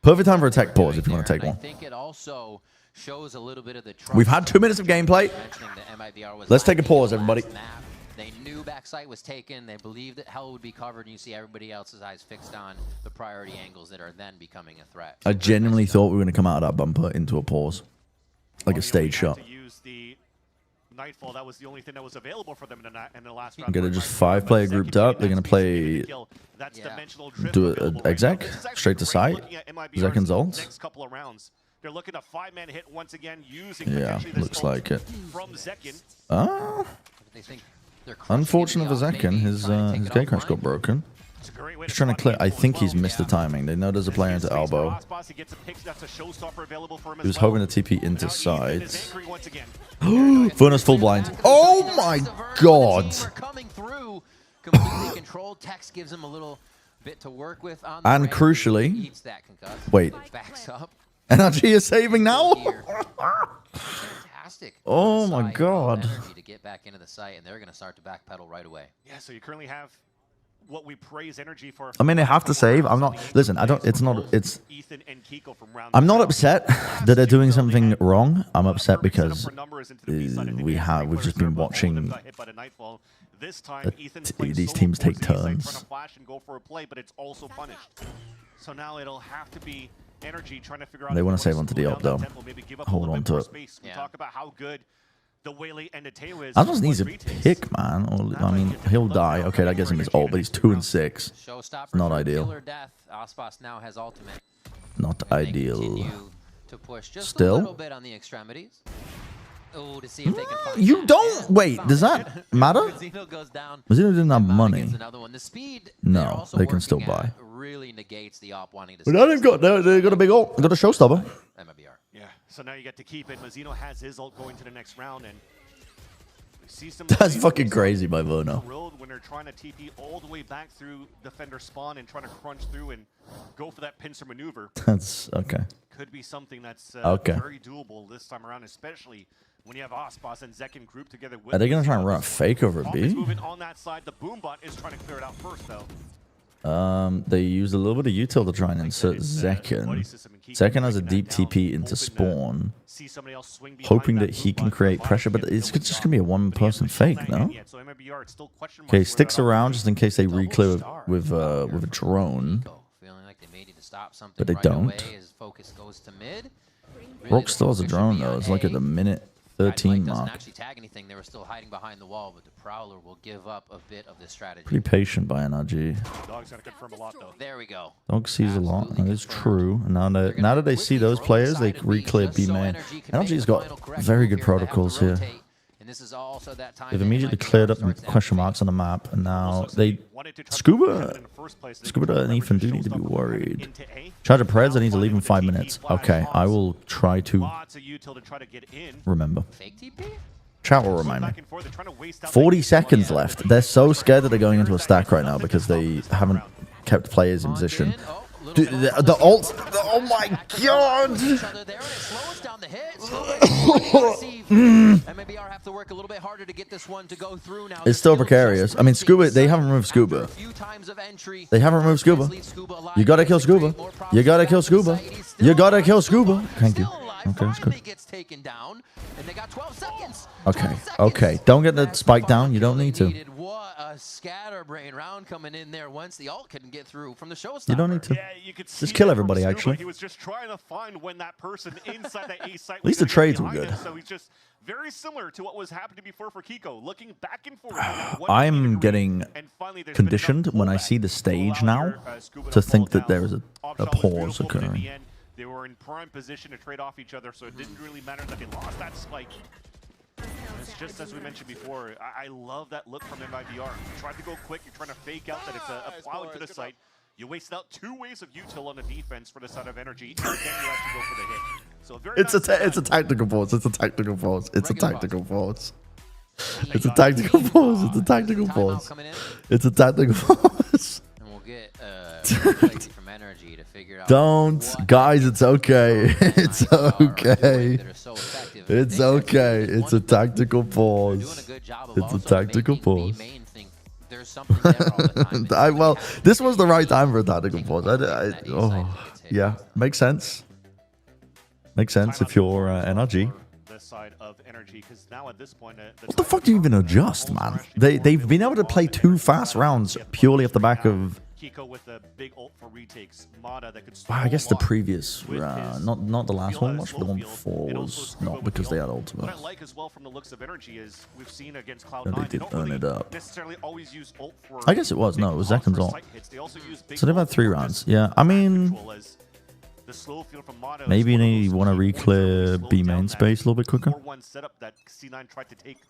Perfect time for a tech pause if you want to take one. I think it also shows a little bit of the We've had 2 minutes of gameplay. Let's take a pause, everybody. They knew backside was taken. They believed that hell would be covered, and you see everybody else's eyes fixed on the priority angles that are then becoming a threat. I genuinely thought we were going to come out of that bumper into a pause. Like a stage shot. use the Nightfall. That was the only thing that was available for them in the last round. I'm going to just 5-player grouped up. They're going to play... Do an exec. Straight to site. Zekken's ult. Next couple of rounds. They're looking to 5-man hit once again using Yeah, looks like it. from Zekken. They think Unfortunate for Zekken, his gatecrash got broken. He's trying to clear. I think he's missed the timing. They know there's a player into elbow. He was hoping to TP into sides. Furnace full blind. Oh my god! Completely controlled. Tex gives him a little bit to work with on the And ramp. crucially, Eats that concuss. wait. Backs up. NRG is saving now. Fantastic. Oh my god! Energy to get back into the site, and they're going to start to backpedal right away. Yeah, so you currently have what we praise energy for. I mean, they have to save. I'm not. Listen, I don't. It's not. It's. I'm not upset that they're doing something wrong. I'm upset because we've just been watching. These teams take turns. But it's also punished. So now it'll have to be energy trying to figure out. They want to save onto the up though. Hold on to it. We talk about how good the Waylay and the Teo is. Aspas needs a pick, man. Or, I mean, he'll die. Okay, that gets him his ult, but he's 2 and 6. Not ideal. Aspas now has ultimate. Not ideal. To push just Still? a little bit on the extremities. Oh, to see if they can find You don't wait. Does that matter? Mazzino goes down. Mazzino didn't have money. Another one. The speed No, they can still buy. really negates the op wanting to. But now they've got a big ult. They've got a showstopper. Yeah. So now you get to keep it. Mazzino has his ult going to the next round, and we see some. That's fucking crazy by Vono. When they're trying to TP all the way back through defender spawn and trying to crunch through and go for that pincer maneuver. That's okay. Could be something that's very doable this time around, especially when you have Aspas and Zekken grouped together. With Are they gonna try and run a fake over a B? Moving on that side, the Boombot is trying to clear it out first, though. They used a little bit of util to try and insert Zekken. Zekken has a deep TP into spawn, hoping that he can create pressure, but it's just gonna be a one-person fake, no? Okay, sticks around just in case they re-clear with a drone, but they don't. Rockstar's a drone though. It's like at the minute 13 mark. Actually tag anything. They were still hiding behind the wall, but the Prowler will give up a bit of this strategy. Pretty patient by NRG. Dog's gonna confirm a lot though. There we go. Dog sees a lot. That is true. And now that they see those players, they re-clear B main. NRG's got very good protocols here. They've immediately cleared up question marks on the map, and now they Scuba and Ethan do need to be worried. Charger Preds, I need to leave in 5 minutes. Okay, I will try to remember. Chat will remind me. 40 seconds left. They're so scared that they're going into a stack right now because they haven't kept players in position. Dude, the ult. Oh my god! It's still precarious. I mean, Scuba, they haven't removed Scuba. They haven't removed Scuba. You gotta kill Scuba. You gotta kill Scuba. You gotta kill Scuba. Thank you. Okay, that's good. Gets taken down, and they got 12 seconds. Okay, okay. Don't get the spike down. You don't need to. What a scatterbrain round coming in there once the ult couldn't get through from the showstopper. You don't need to. Yeah, you could Just kill everybody, actually. He was just trying to find when that person inside that A site. At least the trades were good. So he's just very similar to what was happening before for Kiko, looking back and forth. I'm getting conditioned when I see the stage now to think that there is a pause occurring. They were in prime position to trade off each other, so it didn't really matter that they lost that spike. It's just as we mentioned before, I love that look from Mibr. You tried to go quick, you're trying to fake out that it's a plowing to the site. You wasted out 2 ways of util on the defense for the side of energy, and then you actually go for the hit. So very It's a tactical pause. It's a tactical pause. It's a tactical pause. It's a tactical pause. It's a tactical pause. It's a tactical pause. And we'll get from energy to figure out. Don't, guys. It's okay. It's okay. It's okay. It's a tactical pause. It's a tactical pause. Well, this was the right time for a tactical pause. Yeah, makes sense. Makes sense if you're NRG. What the fuck do you even adjust, man? They've been able to play 2 fast rounds purely off the back of. Wow, I guess the previous round, not the last one, but the one before was not because they had ultimate. What I like as well from the looks of energy is we've seen against Cloud9, No, they did burn it up. necessarily always use ult for I guess it was. No, it was Zekan's ult. They also use big So they've had 3 rounds. Yeah, I mean, maybe they want to re-clear B main space a little bit quicker. 4-1 setup that C9 tried to take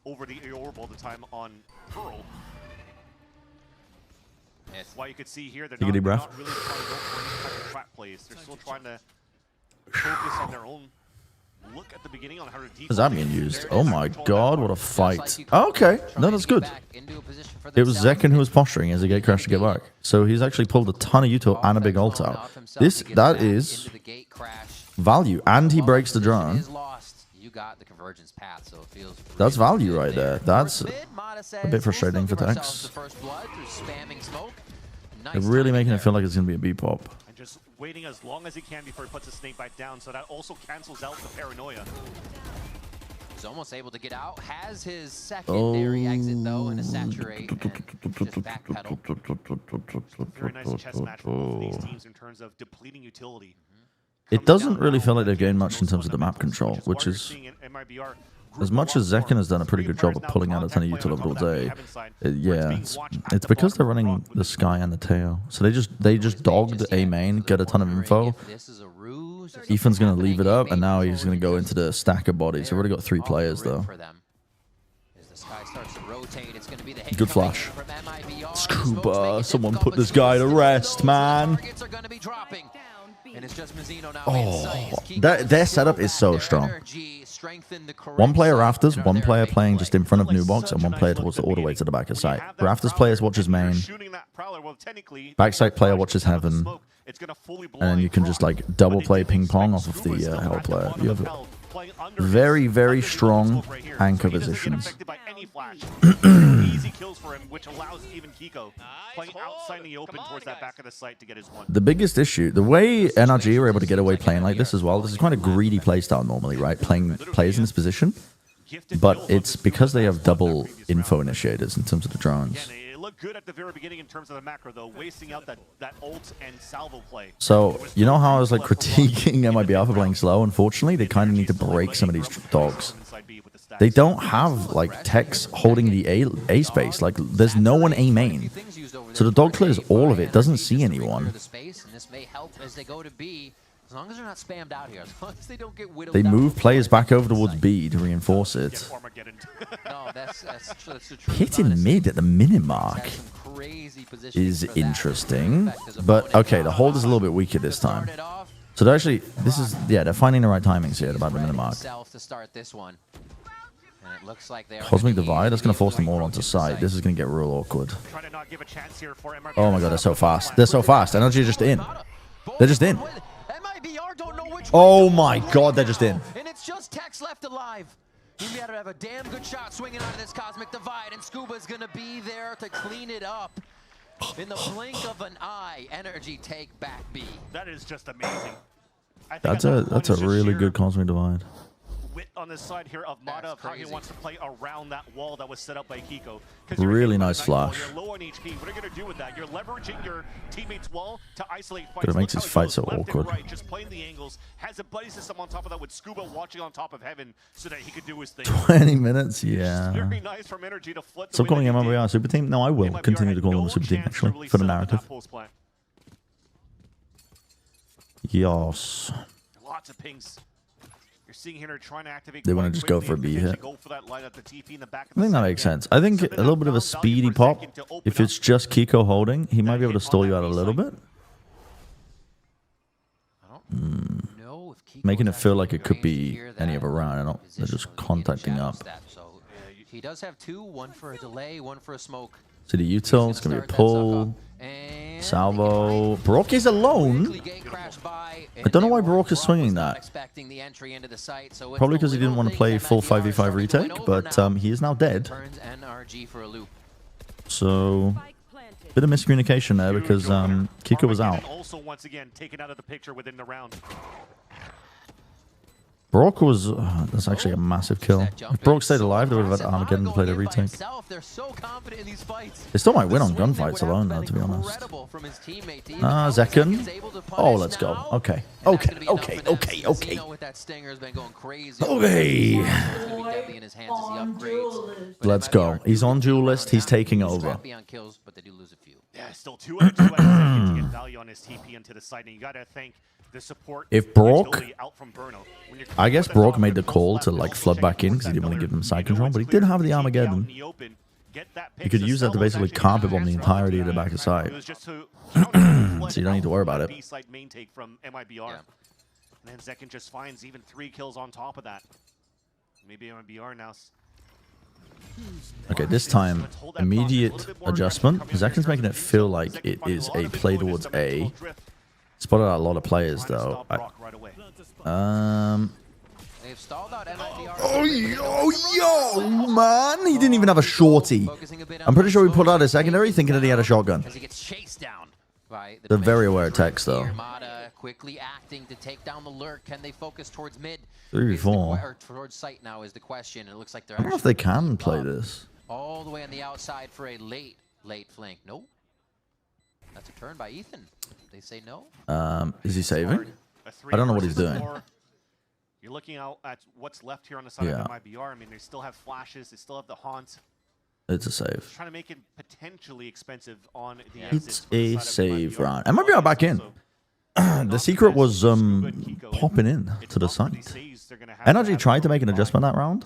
over the orb all the time on Pearl. That's why you could see here they're not really trying to go for any type of trap plays. They're still trying to focus on their own look at the beginning on how to defend. Is that being used? Oh my god, what a fight. Oh, okay, no, that's good. It was Zekan who was posturing as the gate crashed to get back. So he's actually pulled a ton of util and a big ult out. That is value. And he breaks the drone. That's value right there. That's a bit frustrating for Tex. They're really making it feel like it's going to be a B-pop. And just waiting as long as he can before he puts a snake bite down, so that also cancels out the paranoia. He's almost able to get out. Has his secondary exit though, and a saturate, and just backpedal. Very nice chess match for both of these teams in terms of depleting utility. It doesn't really feel like they've gained much in terms of the map control, which is, as much as Zekan has done a pretty good job of pulling out a ton of util over all day, yeah, it's because they're running the Sky and the Teo. So they just dogged A main, get a ton of info. Ethan's going to leave it up, and now he's going to go into the stack of bodies. They've already got 3 players, though. Good flash. Scuba, someone put this guy to rest, man. Oh, their setup is so strong. 1 player Rafters, 1 player playing just in front of New Box, and 1 player towards all the way to the back of site. Rafters players watches main. Backside player watches heaven. And then you can just like double play ping pong off of the hell player. You have very, very strong anchor positions. Easy kills for him, which allows even Kiko playing outside the open towards that back of the site to get his one. The biggest issue, the way NRG are able to get away playing like this as well, this is quite a greedy playstyle normally, right? Playing players in this position. But it's because they have double info initiators in terms of the drones. It looked good at the very beginning in terms of the macro, though, wasting out that ult and salvo play. So, you know how I was like critiquing MIBR for playing slow? Unfortunately, they kind of need to break some of these dogs. They don't have like techs holding the A space. Like, there's no one A main. So the dog clears all of it, doesn't see anyone. As long as they're not spammed out here, as long as they don't get whittled They down. move players back over towards B to reinforce it. No, that's the truth. Hitting mid at the minute mark is interesting. But, okay, the hold is a little bit weaker this time. So they're actually, they're finding the right timings here at about the minute mark. Cosmic Divide, that's going to force them all onto site. This is going to get real awkward. Oh my god, they're so fast. They're so fast. Energy just in. They're just in. Oh my god, they're just in. And it's just Tex left alive. You gotta have a damn good shot swinging out of this Cosmic Divide, and Scuba's gonna be there to clean it up. In the blink of an eye, Energy take back B. That is just amazing. That's a really good cosmic divide. On the side here of Mata, of how he wants to play around that wall that was set up by Kiko. Really nice flash. You're low on HP. What are you going to do with that? You're leveraging your teammate's wall to isolate fights. But it makes his fight so awkward. Right, just playing the angles. Has a buddy system on top of that with Scuba watching on top of heaven so that he could do his thing. 20 minutes, yeah. Very nice from Energy to flip Stop calling him MIBR Super Team? No, I will continue to call them a Super Team, actually, for the narrative. Yes. Lots of pings. You're seeing here trying to activate. They want to just go for a B hit. Go for that line at the TP in the back of I think that makes sense. I think a little bit of a speedy pop. If it's just Kiko holding, he might be able to stall you out a little bit. Making it feel like it could be any other round. They're just contacting up. He does have two, one for a delay, one for a smoke. So the util, it's going to be a pull. Salvo. Brock is alone. I don't know why Brock is swinging that. Probably because he didn't want to play full 5v5 retake, but he is now dead. So, bit of miscommunication there because Kiko was out. Also, once again, taken out of the picture within the round. Brock was... that's actually a massive kill. If Brock stayed alive, they would have had Armageddon to play the retake. They still might win on gunfights alone, though, to be honest. Zekken. Oh, let's go. Okay. Okay. Okay. Okay. Okay. Okay. Let's go. He's on duelist. He's taking over. Yeah, still 2 out of 2 out of Zekken to get value on his TP into the side, and you gotta thank the support. If Brock, I guess Brock made the call to like flood back in because he didn't want to give them side control, but he did have the Armageddon. You could use that to basically carpet bomb the entirety of the back of side. So you don't need to worry about it. Main take from MIBR. And then Zekken just finds even 3 kills on top of that. Maybe MIBR now. Okay, this time, immediate adjustment. Zekken's making it feel like it is a play towards A. Spotted out a lot of players, though. Oh, yo, man. He didn't even have a shorty. I'm pretty sure he pulled out a secondary thinking that he had a shotgun. They're very aware of text, though. Quickly acting to take down the lurk. Can they focus towards mid? 3v4. Towards site now is the question. It looks like they're I don't know if they can play this. All the way on the outside for a late flank. Nope. That's a turn by Ethan. They say no. Is he saving? I don't know what he's doing. You're looking out at what's left here on the side of MIBR. I mean, they still have flashes. They still have the haunt. It's a save. Trying to make it potentially expensive on the exit. It's a save round. MIBR back in. The secret was popping in to the site. Energy tried to make an adjustment that round,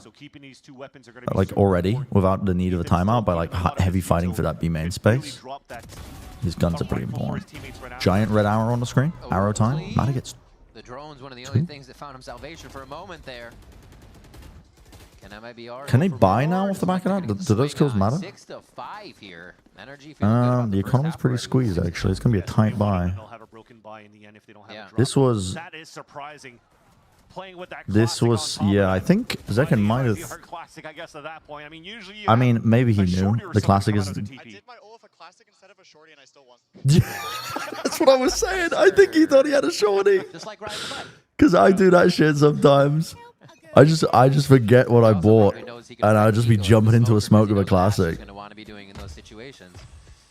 like already, without the need of a timeout, by like heavy fighting for that B main space. His guns are pretty important. Giant red arrow on the screen. Arrow time. Mata gets the drone's one of the only things that found him salvation for a moment there. Can they buy now off the back of that? Do those kills matter? 6 to 5 here. Energy The economy's pretty squeezed, actually. It's going to be a tight buy. This was... That is surprising. Playing with that this was... Yeah, I think Zekken might have... Classic, I guess, at that point. I mean, usually I mean, maybe he knew. The classic is... I did my ult with a classic instead of a shorty and I still won. That's what I was saying. I think he thought he had a shorty. Because I do that shit sometimes. I just forget what I bought, and I'll just be jumping into a smoke with a classic.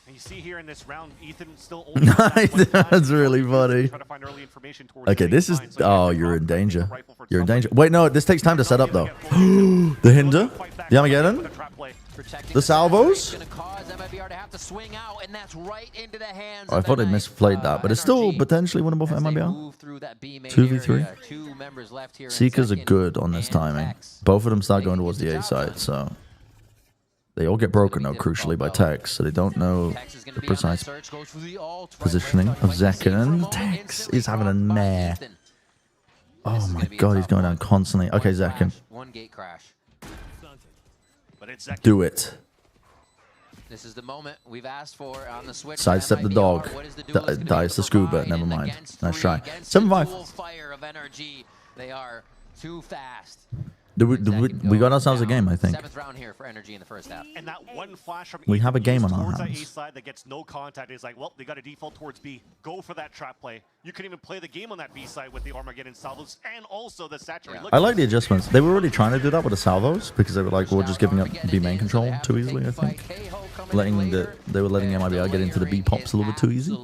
You see here in this round, Ethan still That's really funny. Okay, this is... Oh, you're in danger. You're in danger. Wait, no, this takes time to set up, though. The hinder, the Armageddon, the salvos. Oh, I thought they misplayed that, but it's still potentially winnable for MIBR. 2v3. Seekers are good on this timing. Both of them start going towards the A side, so... They all get broken, though, crucially, by Tex, so they don't know the precise positioning of Zekken. Tex is having a mare. Oh my god, he's going down constantly. Okay, Zekken. Do it. This is the moment we've asked for on the switch. Sidestep the dog. Dies the scuba. Never mind. Nice try. 7-5. Fire of energy. They are too fast. We got ourselves a game, I think. 7th round here for Energy in the first half. And that one flash from We have a game on our towards that A hands. side that gets no contact is like, well, they got to default towards B. Go for that trap play. You can even play the game on that B side with the Armageddon salvos and also the saturate. I like the adjustments. They were already trying to do that with the salvos because they were like, we're just giving up B main control too easily, I think. They were letting MIBR get into the B pops a little bit too easy.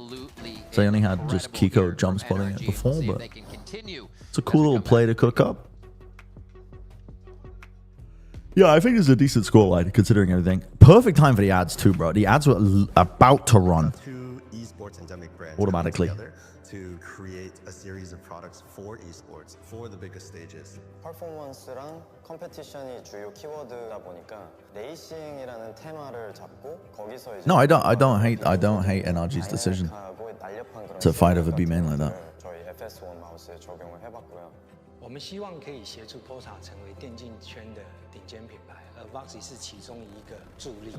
So they only had just Kiko jump spotting it before, but it's a cool little play to cook up. Yeah, I think it's a decent scoreline considering everything. Perfect time for the ads too, bro. The ads were about to run Two esports endemic brands automatically. together to create a series of products for esports for the biggest stages. 퍼포먼스랑 컴페티션이 주요 키워드다 보니까 레이싱이라는 테마를 잡고 거기서 이제 No, I don't hate NRG's decision to fight over B main like that. 저희 FS1 마우스에 적용을 해봤고요. 我们希望可以协助 POSA 成为电竞圈的顶尖品牌，而 Voxy 是其中一个助力。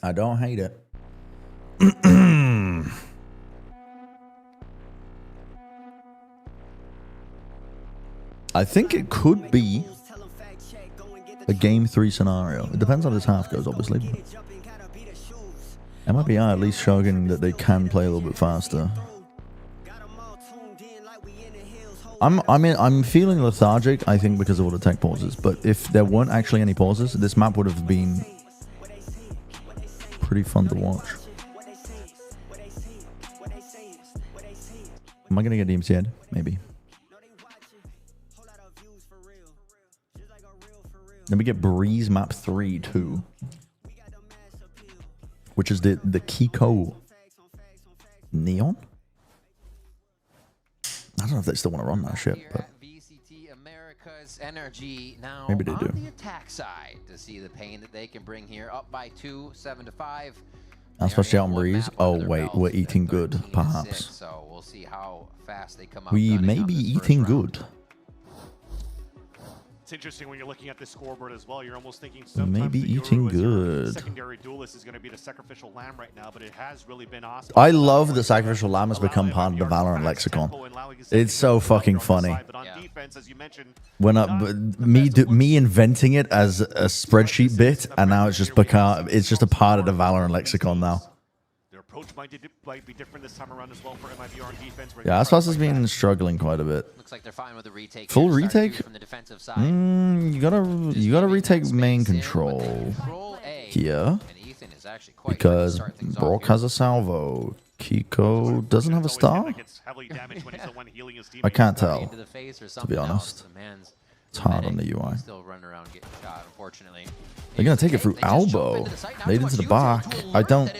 I don't hate it. I think it could be a game 3 scenario. It depends how this half goes, obviously. MIBR at least showing that they can play a little bit faster. I'm feeling lethargic, I think, because of all the tech pauses. But if there weren't actually any pauses, this map would have been pretty fun to watch. Am I gonna get DMC head? Maybe. Then we get Breeze map 3 too, which is the Kiko Neon. I don't know if they still want to run that shit, but Energy now maybe they do. On the attack side to see the pain that they can bring here, up by 2, 7-5. Especially on Breeze. Oh wait, we're eating good, perhaps. So we'll see how fast they come out. We may be eating good. It's interesting when you're looking at the scoreboard as well. You're almost thinking Maybe sometimes the eating Yoru as your good. secondary duelist is going to be the sacrificial lamb right now, but it has really been awesome. I love the sacrificial lamb has become part of the Valorant lexicon. It's so fucking funny. When me inventing it as a spreadsheet bit, and now it's just a part of the Valorant lexicon now. Their approach might be different this time around as well for MIBR on defense. Yeah, Aspas has been struggling quite a bit. Looks like they're fine with the retake. Full here, start retake? two from the defensive side. You gotta retake main control here because Brock has a salvo. Kiko doesn't have a star. I can't tell, to be honest. It's hard on the UI. Still running around getting shot, unfortunately. They're gonna take it through elbow. Laid into the back. I don't.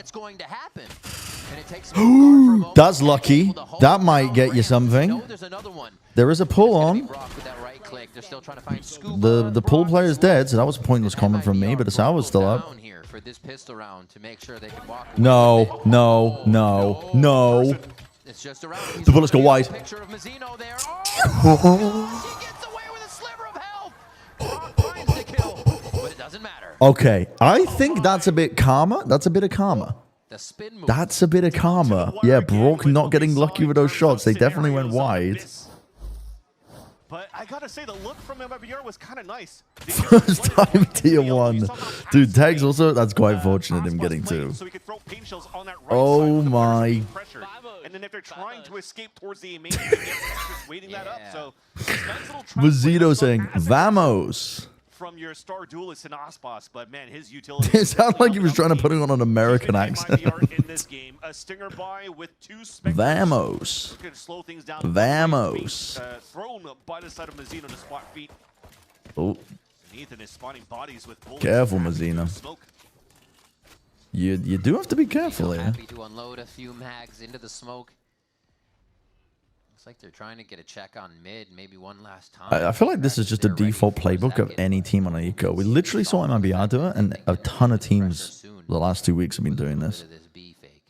That's lucky. That might get you something. There is a pull on. The pull player is dead, so that was a pointless comment from me, but the salvo's still up. No, no, no, no. The bullets go wide. Okay, I think that's a bit karma. That's a bit of karma. That's a bit of karma. Yeah, Brock not getting lucky with those shots. They definitely went wide. But I gotta say, the look from MIBR was kind of nice. First time tier 1. Dude, tags also, that's quite fortunate him getting 2. Oh my. And then if they're trying to escape towards the main, just waiting that up. So Mazito saying, Vamos. From your star duelist in Aspas, but man, his utility. It sounded like he was trying to put it on an American accent. in this game, a stinger buy with 2 specters. Vamos. Slow things down. Vamos. Thrown by the side of Mazino to spot feet. Oh. Ethan is spotting bodies with bullets. Careful, Mazino. You do have to be careful here. Happy to unload a few mags into the smoke. Looks like they're trying to get a check on mid, maybe one last time. I feel like this is just a default playbook of any team on an eco. We literally saw MIBR do it, and a ton of teams the last 2 weeks have been doing this.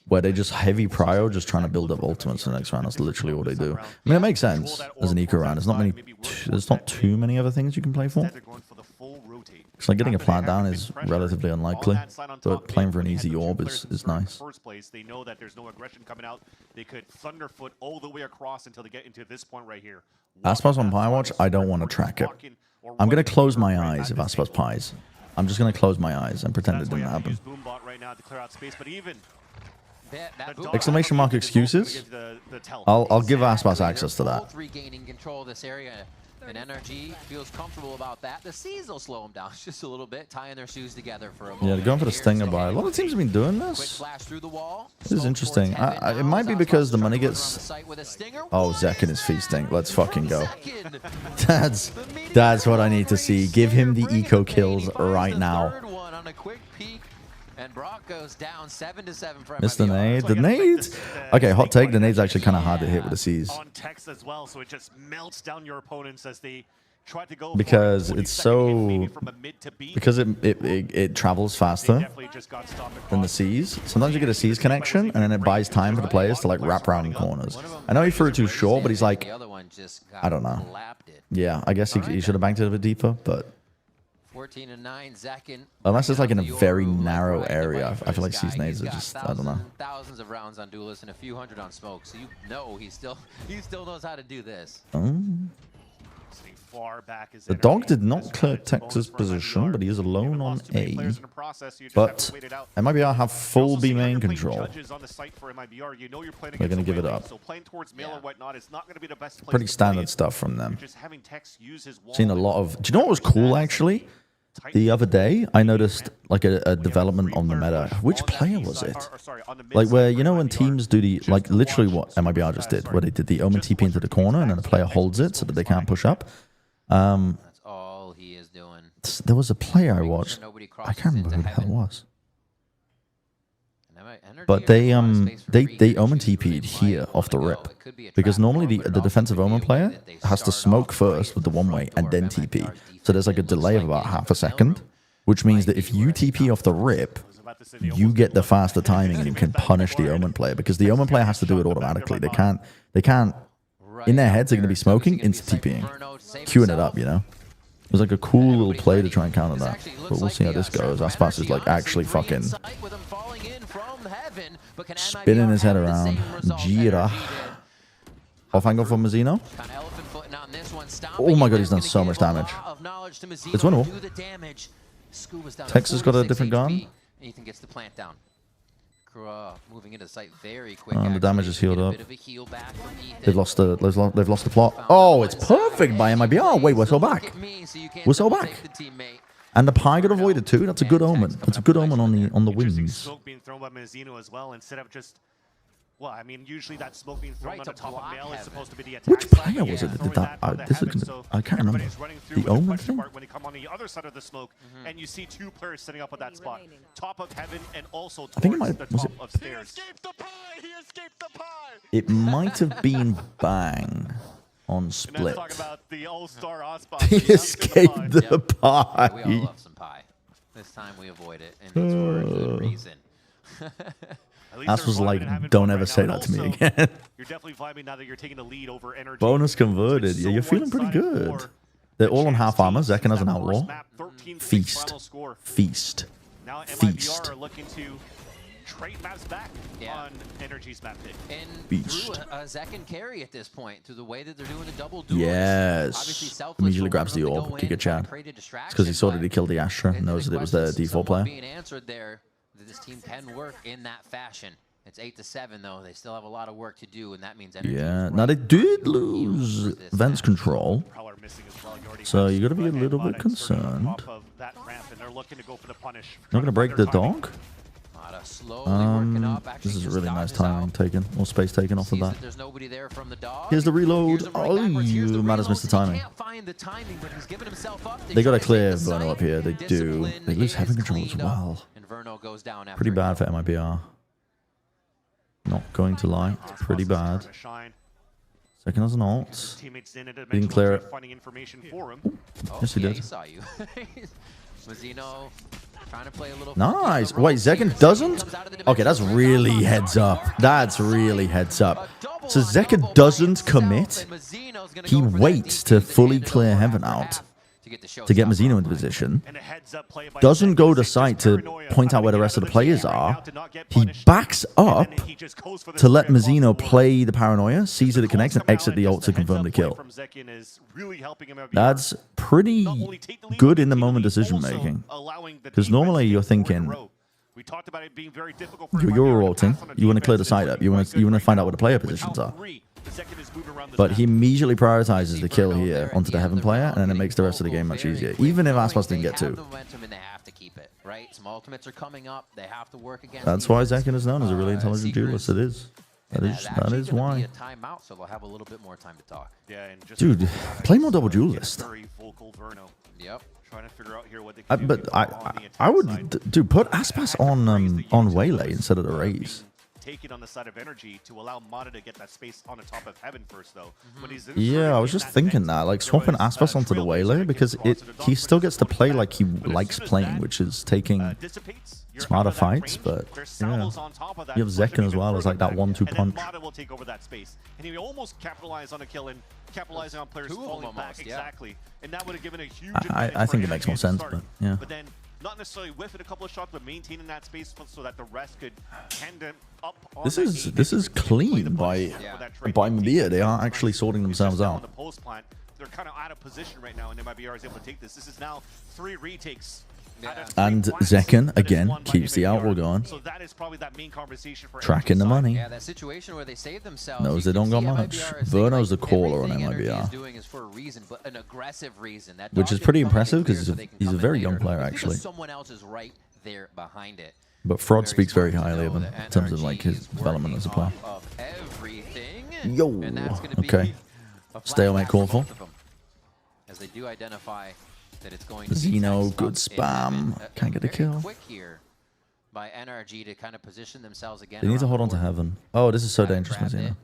where they just heavy prio, just trying to build up ultimates for the next round. That's literally all they do. I mean, it makes sense as an eco round. There's not too many other things you can play for. It's like getting a plant down is relatively unlikely, but playing for an easy orb is nice. First place, they know that there's no aggression coming out. They could thunderfoot all the way across until they get into this point right here. Aspas on Pie Watch, I don't want to track it. I'm going to close my eyes if Aspas pies. I'm just going to close my eyes and pretend it didn't happen. Exclamation mark excuses? I'll give Aspas access to that. Regaining control of this area. And NRG feels comfortable about that. The C's will slow them down just a little bit, tying their shoes together for a moment. Yeah, they're going for the Stinger buy. A lot of teams have been doing this. This is interesting. It might be because the money gets... Oh, Zekin is feasting. Let's fucking go. That's what I need to see. Give him the eco kills right now. And Brock goes down 7-7 for Missed the nade. The nade? Okay, hot take. The nade's actually kind of hard to hit with the C's. On text as well, so it just melts down your opponents as they try to go because it's so... Because it travels faster than the C's. Sometimes you get a C's connection, and then it buys time for the players to like wrap around corners. I know he threw it too short, but he's like... I don't know. Yeah, I guess he should have banked it a bit deeper, but... 14-9, Zekin. Unless it's like in a very narrow area, I feel like C's nades are just, I don't know. Thousands of rounds on Duelist and a few hundred on Smoke, so you know he still knows how to do this. The dog did not clear Texas position, but he is alone on A. But MIBR have full B main control. They're going to give it up. Pretty standard stuff from them. Seen a lot of... Do you know what was cool, actually? The other day, I noticed like a development on the meta. Which player was it? Like where, you know, when teams do the... Like literally what MIBR just did, where they did the Omen TP into the corner and then the player holds it so that they can't push up. That's all he is doing. There was a player I watched. I can't remember who the hell it was. But they Omen TP'd here off the rip. Because normally the defensive Omen player has to smoke first with the one way and then TP. So there's like a delay of about half a second, which means that if you TP off the rip, you get the faster timing and you can punish the Omen player because the Omen player has to do it automatically. They can't in their heads they're going to be smoking, instant TPing, queuing it up, you know? It was like a cool little play to try and counter that. But we'll see how this goes. Aspas is like actually fucking spinning his head around. Jira. Off angle for Mazzino. Oh my god, he's done so much damage. It's winnable. Texas got a different gun. Ethan gets the plant down. Moving into site very quick. The damage is healed up. They've lost the plot. Oh, it's perfect by MIBR. Wait, we're so back. We're so back. And the pie got avoided too. That's a good omen. That's a good omen on the wins. Smoke being thrown by Mazzino as well instead of just... Well, I mean, usually that smoke being thrown on the top of Mail is supposed to be the attack. Which player was it that did that? I can't remember. The Omen thing? When you come on the other side of the smoke, and you see two players setting up at that spot. Top of Heaven and also towards the top of Stairs. It might have been Bang on Split. He escaped the pie. We all love some pie. This time we avoid it, and it's for a good reason. Ass was like, don't ever say that to me again. You're definitely vibing now that you're taking the lead over energy. Bonus converted. Yeah, you're feeling pretty good. They're all on half armor. Zekin as an outlaw. Feast. Feast. Now Feast. MIBR are looking to trade maps back on Energy's map pick. And Beast. through a Zekin carry at this point, through the way that they're doing the double duels. Yes. Immediately grabs the orb. Kick a Chad. It's because he saw that he killed the Astra. Knows that it was the default player. Being answered there. This team can work in that fashion. It's 8-7 though. They still have a lot of work to do, and that means energy. Yeah. Now they did lose Vents control, so you got to be a little bit concerned. Not gonna break the dog. This is a really nice timing taken, or space taken off of that. Here's the reload. Oh, Matters missed the timing. They got a clear Verno up here. They do. They lose heaven control as well. Pretty bad for MIBR. Not going to lie. It's pretty bad. Second as an ult. Didn't clear it. Yes, he did. Mazzino Nice. Wait, Zekken doesn't? Okay, that's really heads up. That's really heads up. So Zekken doesn't commit. He waits to fully clear Heaven out to get Mizzino into position. Doesn't go to site to point out where the rest of the players are. He backs up to let Mizzino play the paranoia, sees that it connects, and exit the ult to confirm the kill. That's pretty good in the moment decision making. Because normally you're thinking, you're ulting, you want to clear the site up, you want to find out where the player positions are. But he immediately prioritizes the kill here onto the Heaven player, and then it makes the rest of the game much easier. Even if Aspas didn't get two. That's why Zekken is known as a really intelligent duelist. It is. That is why. Dude, play more double duelist. But I would, dude, put Aspas on Waylay instead of the Raze. Take it on the side of energy to allow Mata to get that space on the top of Heaven first, though. Yeah, I was just thinking that, like swapping Aspas onto the Waylay, because he still gets to play like he likes playing, which is taking smarter fights. But yeah, you have Zekken as well as like that 1-2 punch. Mata will take over that space, and he almost capitalized on a kill and capitalizing on players falling back exactly, and that would have given a huge. I think it makes more sense, but yeah. But then not necessarily whiffing a couple of shots, but maintaining that space so that the rest could hand up on This is clean by Mibr. They are actually sorting themselves out. They're kind of out of position right now, and MIBR is able to take this. This is now 3 retakes. And Zekken again keeps the outward going. So that is probably that main conversation for tracking the money. Yeah, that situation where they save themselves. Knows they don't got much. Verno's the caller on MIBR. Which is pretty impressive because he's a very young player actually. Someone else is right there behind it. But Fraud speaks very highly of him in terms of like his development as a player. Yo, okay. Stalemate call for. As they do identify that it's going Zeno, good spam. Can't get a kill. Quick here by NRG to kind of position themselves again. They need to hold on to Heaven. Oh, this is so dangerous, Zeno.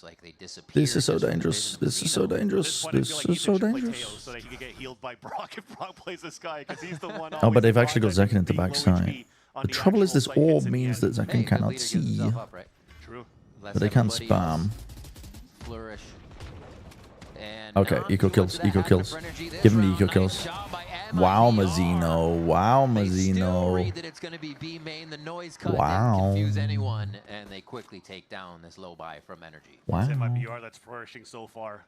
Like they this is so dangerous. This is so dangerous. This is so dangerous. So that he can get healed by Brock if Brock plays this guy, because he's the one. Oh, but they've actually got Zekken into backside. The trouble is this orb means that Zekken cannot see. But they can spam. Flourish. Okay, eco kills, eco kills. Give him the eco kills. Wow, Mizzino. Wow, Mizzino. Wow. Confuse anyone, and they quickly take down this low buy from energy. Wow. MIBR that's flourishing so far.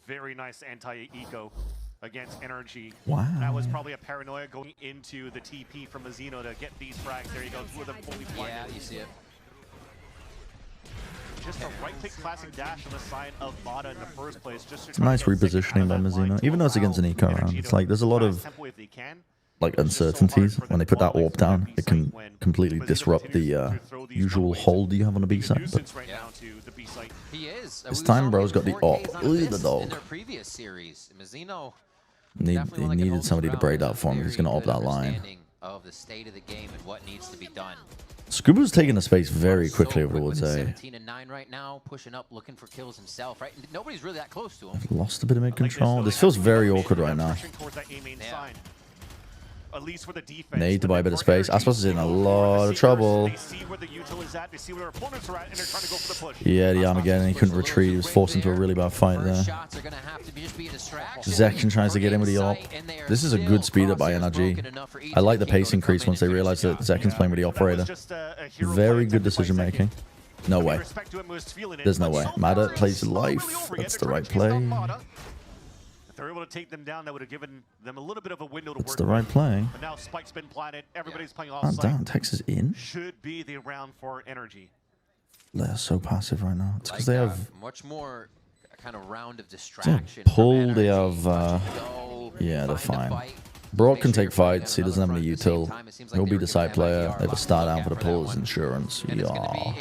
Very nice anti-eco against energy. Wow. That was probably a paranoia going into the TP from Mizzino to get these frags. There you go. 2 of them fully blinded. Yeah, you see it. Just a right-click classic dash on the side of Mata in the first place. Just it's nice repositioning by Mizzino, even though it's against an eco round. It's like there's a lot of like uncertainties when they put that orb down. It can completely disrupt the usual hold you have on the B side. But this time, bro's got the AWP. Look at the dog. He needed somebody to braid that for him. He's gonna AWP that line. Of the state of the game and what needs to be done. Scuba's taking the space very quickly over towards A. 17 and 9 right now, pushing up, looking for kills himself. Right, nobody's really that close to him. Lost a bit of mid control. This feels very awkward right now. At least for the defense. Need to buy a bit of space. Aspas is in a lot of trouble. Yeah, the Armageddon. He couldn't retreat. He was forced into a really bad fight there. Zekken tries to get in with the AWP. This is a good speed up by NRG. I like the pace increase once they realize that Zekken's playing with the operator. Very good decision making. No way. There's no way. Mata plays life. That's the right play. If they're able to take them down, that would have given them a little bit of a window to work. It's the right play. But now Spike's been planted. Everybody's playing Oh, offside. damn, Texas in? Should be the round for energy. They're so passive right now. It's because they have much more kind of round of distraction. Pull, they have yeah, they're fine. Brock can take fights. He doesn't have any util. He'll be the side player. They have a star down for the pulls insurance. Yeah.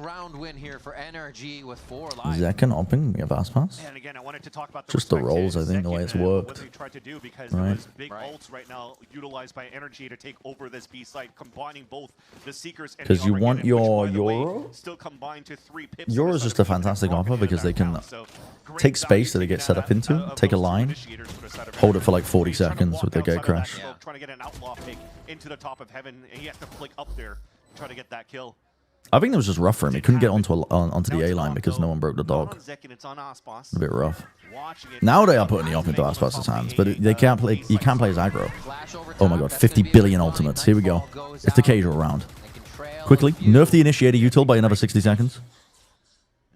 round win here for NRG with 4 lives. Zekken opping, we have Aspas. And again, I wanted to talk about Just the rolls, I think, the way it's worked. What they tried to do, because right. there's big ults right now utilized by Energy to take over this B site, combining both the Seekers and the Because you want your Euro. still combined to 3 pips. Euro is just a fantastic offer because they can take space that they get set up into, take a line, hold it for like 40 seconds with their gate crash. Trying to get an outlaw pick into the top of heaven, and he has to flick up there, try to get that kill. I think that was just rough for him. He couldn't get onto the A line because no one broke the dog. A bit rough. Now they are putting the off into Aspas's hands, but they can't play. You can't play as aggro. Oh my god, 50 billion ultimates. Here we go. It's the casual round. Quickly, nerf the initiator util by another 60 seconds.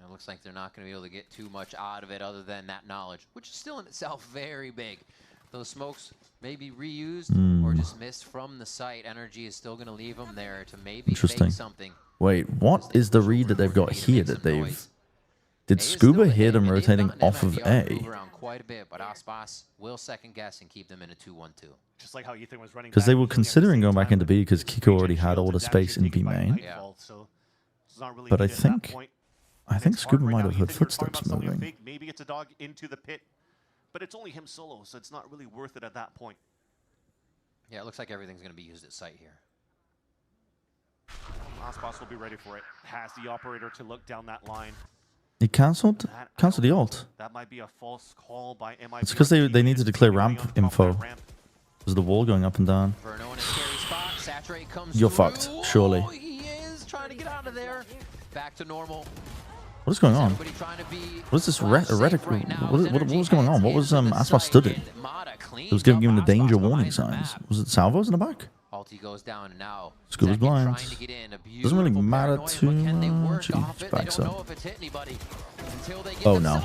It looks like they're not going to be able to get too much out of it other than that knowledge, which is still in itself very big. Those smokes may be reused or just missed from the site. Energy is still going to leave them there to maybe fake something. Wait, what is the read that they've got here that they've... Did Scuba hear them rotating off of A? Quite a bit, but Aspas will second guess and keep them in a 2-1-2. Just like how Ethan was running. Because they were considering going back into B because Kiko already had all the space in B main. But I think Scuba might have heard footsteps moving. Maybe it's a dog into the pit, but it's only him solo, so it's not really worth it at that point. Yeah, it looks like everything's going to be used at site here. Aspas will be ready for it. Has the operator to look down that line. He cancelled the ult. That might be a false call by Mibr. It's because they needed to clear ramp info. Was the wall going up and down? You're fucked, surely. He is trying to get out of there. Back to normal. What is going on? What is this rhetoric? What was going on? What was Aspas stood in? It was giving the danger warning signs. Was it salvos in the back? Ulti goes down and now Scuba's blind. Doesn't really matter too much. He's backs up. Oh no.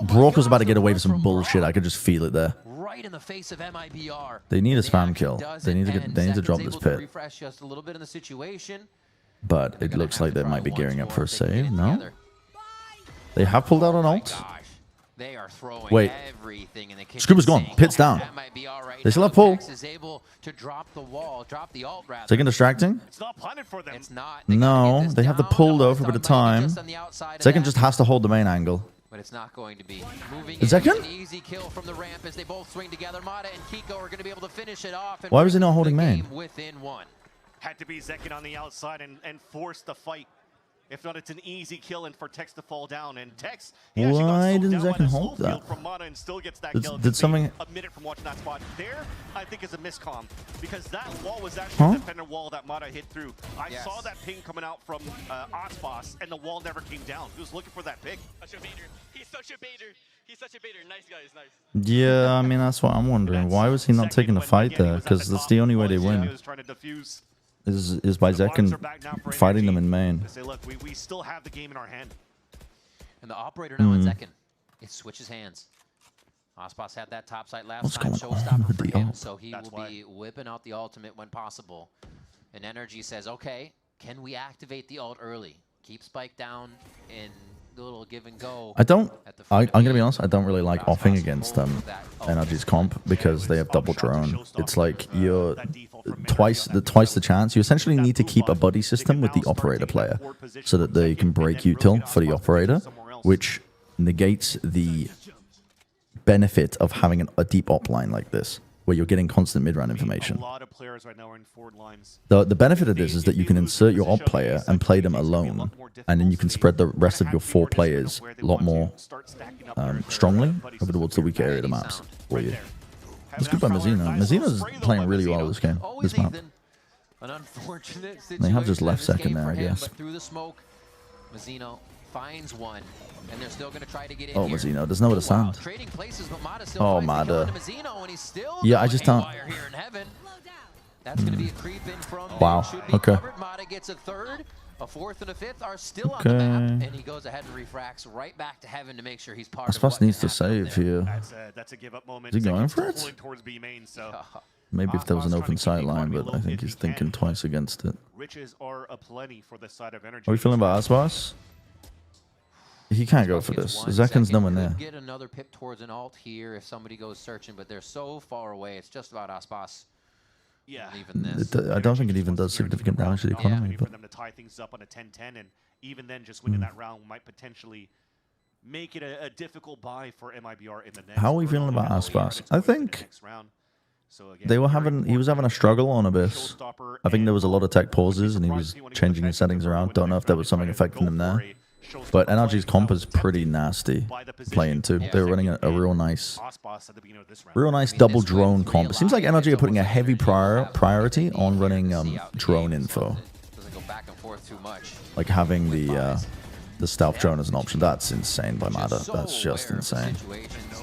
Brock was about to get away with some bullshit. I could just feel it there. Right in the face of Mibr. They need a spam kill. They need to drop this pit. Refresh just a little bit in the situation. But it looks like they might be gearing up for a save. No? They have pulled out an ult. They are throwing wait. Everything in the Scuba's gone. Pit's down. They still have pull. Second distracting? It's not planted for them. It's not. No, they have the pull though for a bit of time. Second just has to hold the main angle. But it's not going to be. Moving Second? an easy kill from the ramp as they both swing together. Mata and Kiko are going to be able to finish it off. And why was he not holding main? Within one. Had to be Zekken on the outside and force the fight. If not, it's an easy kill and for Tex to fall down. And Tex, why didn't Zekken hold that? From Mata and still gets that kill. Did something? A minute from watching that spot there, I think is a miscomm because that wall was actually a defender wall that Mata hit through. I saw that ping coming out from Aspas, and the wall never came down. He was looking for that pick. Such a baiter. He's such a baiter. He's such a baiter. Nice guys, nice. Yeah, I mean that's what I'm wondering. Why was he not taking the fight there? Because that's the only way they win. Is by Zekken fighting them in main. Say, look, we still have the game in our hand. And the operator now on Zekken. It switches hands. Aspas had that top side last time, showstopper for him, so he will be whipping out the ultimate when possible. And Energy says, okay, can we activate the ult early? Keep Spike down in the little give and go. I'm gonna be honest, I don't really like offing against Energy's comp because they have double drone. It's like you're twice the chance. You essentially need to keep a buddy system with the operator player so that they can break util for the operator, which negates the benefit of having a deep op line like this, where you're getting constant mid-round information. The benefit of this is that you can insert your op player and play them alone, and then you can spread the rest of your 4 players a lot more strongly over towards the weaker area of the maps for you. It's good by Mazino. Mazino's playing really well this game, this map. An unfortunate they have just left second there, I guess. Through the smoke, Mazino finds one, and they're still going to try to get in Oh, here. Mazino, there's nowhere to stand. Trading places, but Mata still Oh, tries to kill Mata. Mazino, and he's still Yeah, I just don't. here in heaven. That's going to be a creep in from Wow, should be okay. covered. Mata gets a third. A fourth and a fifth are still on the map, and he goes ahead and refracts right back to heaven to make sure he's part of Aspas needs to save here. That's a give up moment. Is he going for it? Towards B main, so. Maybe if there was an open sight line, but I think he's thinking twice against it. Riches are aplenty for the side of Energy. Are we feeling about Aspas? He can't go for this. Zekken's nowhere near. Get another pip towards an ult here if somebody goes searching, but they're so far away. It's just about Aspas Yeah. I don't think it even does significant damage to the economy. For them to tie things up on a 10-10, and even then just winning that round might potentially make it a difficult buy for MIBR in the next. How are we feeling about Aspas? I think he was having a struggle on Abyss. I think there was a lot of tech pauses and he was changing his settings around. Don't know if there was something affecting him there. But NRG's comp is pretty nasty playing too. They were running a real nice double drone comp. It seems like NRG are putting a heavy priority on running drone info. Like having the stealth drone as an option. That's insane by Mibr. That's just insane.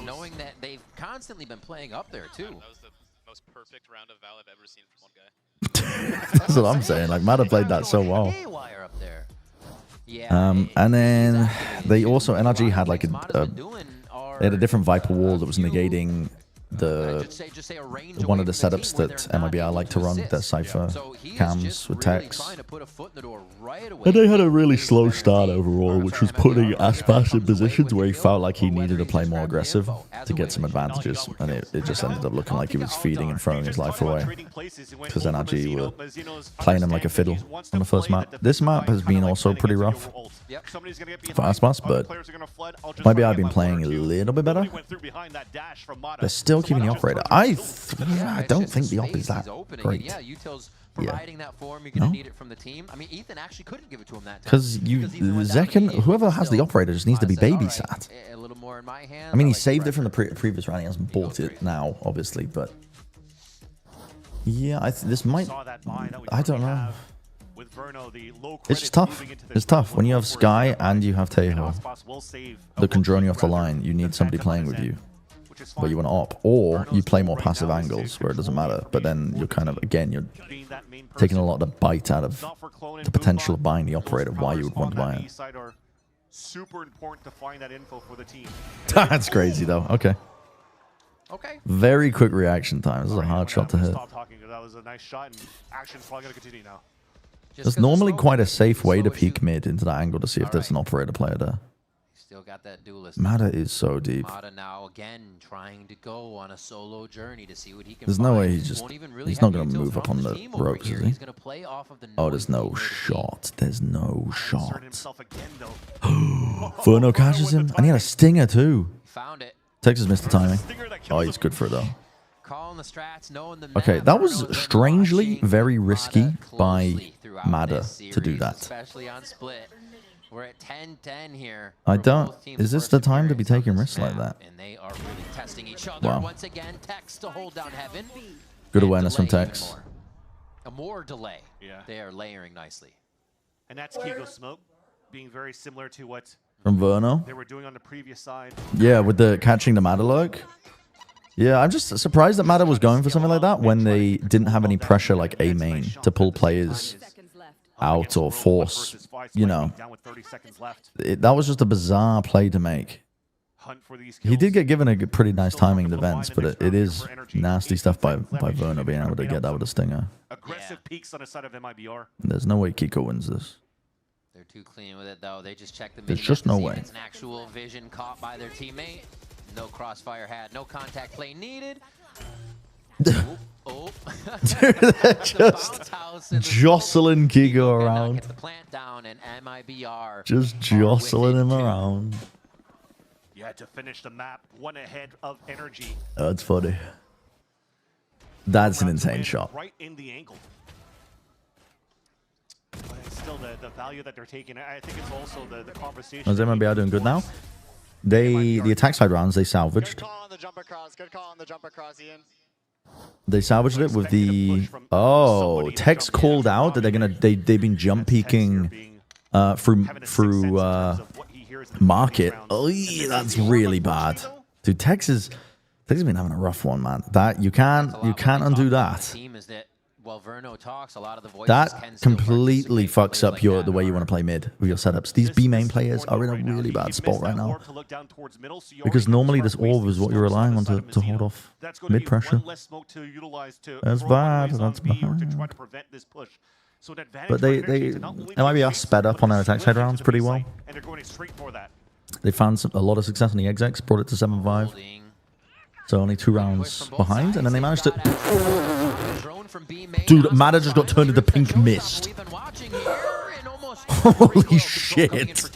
Knowing that they've constantly been playing up there too. That was the most perfect round of Val I've ever seen from one guy. That's what I'm saying. Like Mibr played that so well. And then they also NRG had like they had a different Viper wall that was negating one of the setups that MIBR like to run, their Cypher cams with techs. And they had a really slow start overall, which was putting Aspas in positions where he felt like he needed to play more aggressive to get some advantages. And it just ended up looking like he was feeding and throwing his life away. Because NRG were playing him like a fiddle on the first map. This map has been also pretty rough for Aspas, but maybe I've been playing a little bit better. They're still keeping the operator. I don't think the op is that great. Providing that form, you're going to need it from the team. I mean, Ethan actually couldn't give it to him that time. Because Zekin, whoever has the operator just needs to be babysat. A little more in my hands. I mean, he saved it from the previous round. He hasn't bought it now, obviously, but yeah, this might. I don't know. It's just tough. It's tough when you have Sky and you have Teho that can drone you off the line. You need somebody playing with you. Where you want to op, or you play more passive angles where it doesn't matter, but then you're kind of, again, you're taking a lot of the bite out of the potential of buying the operator, why you would want to buy it. Super important to find that info for the team. That's crazy though. Okay. Very quick reaction time. This is a hard shot to hit. That was a nice shot, and action's probably going to continue now. There's normally quite a safe way to peek mid into that angle to see if there's an operator player there. Still got that duelist. Mibr is so deep. Mibr now again trying to go on a solo journey to see what he can There's no way he's not going to move up on the ropes, is he? Oh, there's no shot. There's no shot. Verno catches him, and he had a stinger too. Texas missed the timing. Oh, he's good for it though. Okay, that was strangely very risky by Mibr to do that. Especially on split. We're at 10-10 here. I don't. Is this the time to be taking risks like that? And they are really testing each other. Wow. Once again, Tex to hold down Heaven. Good awareness from Tex. A more delay. Yeah. They are layering nicely. And that's Kiko Smoke being very similar to what From Verno. They were doing on the previous side. Yeah, with the catching the Mibr lurk. Yeah, I'm just surprised that Mibr was going for something like that when they didn't have any pressure like A main to pull players out or force, you know. That was just a bizarre play to make. He did get given a pretty nice timing in the vents, but it is nasty stuff by Verno being able to get that with a stinger. Aggressive peaks on the side of MIBR. There's no way Kiko wins this. They're too clean with it though. They just check the There's just no way. It's an actual vision caught by their teammate. No crossfire had, no contact play needed. Oh. Dude, they're just jostling Kiko around. Just jostling him around. You had to finish the map one ahead of energy. Oh, that's funny. That's an insane shot. Right in the angle. But it's still the value that they're taking. I think it's also the conversation. Is MIBR doing good now? The attack side rounds they salvaged. Good call on the jumper cross. Good call on the jumper cross, Ian. They salvaged it with the Tex called out that they've been jump peeking through market. Oh, yeah, that's really bad. Dude, Tex has been having a rough one, man. That you can't undo that. That completely fucks up the way you want to play mid with your setups. These B main players are in a really bad spot right now. Because normally this orb is what you're relying on to hold off mid pressure. That's bad. That's bad. But they MIBR sped up on their attack side rounds pretty well. They found a lot of success on the execs, brought it to 7-5. So only 2 rounds behind, and then they managed to Dude, Mada just got turned into pink mist. Holy shit.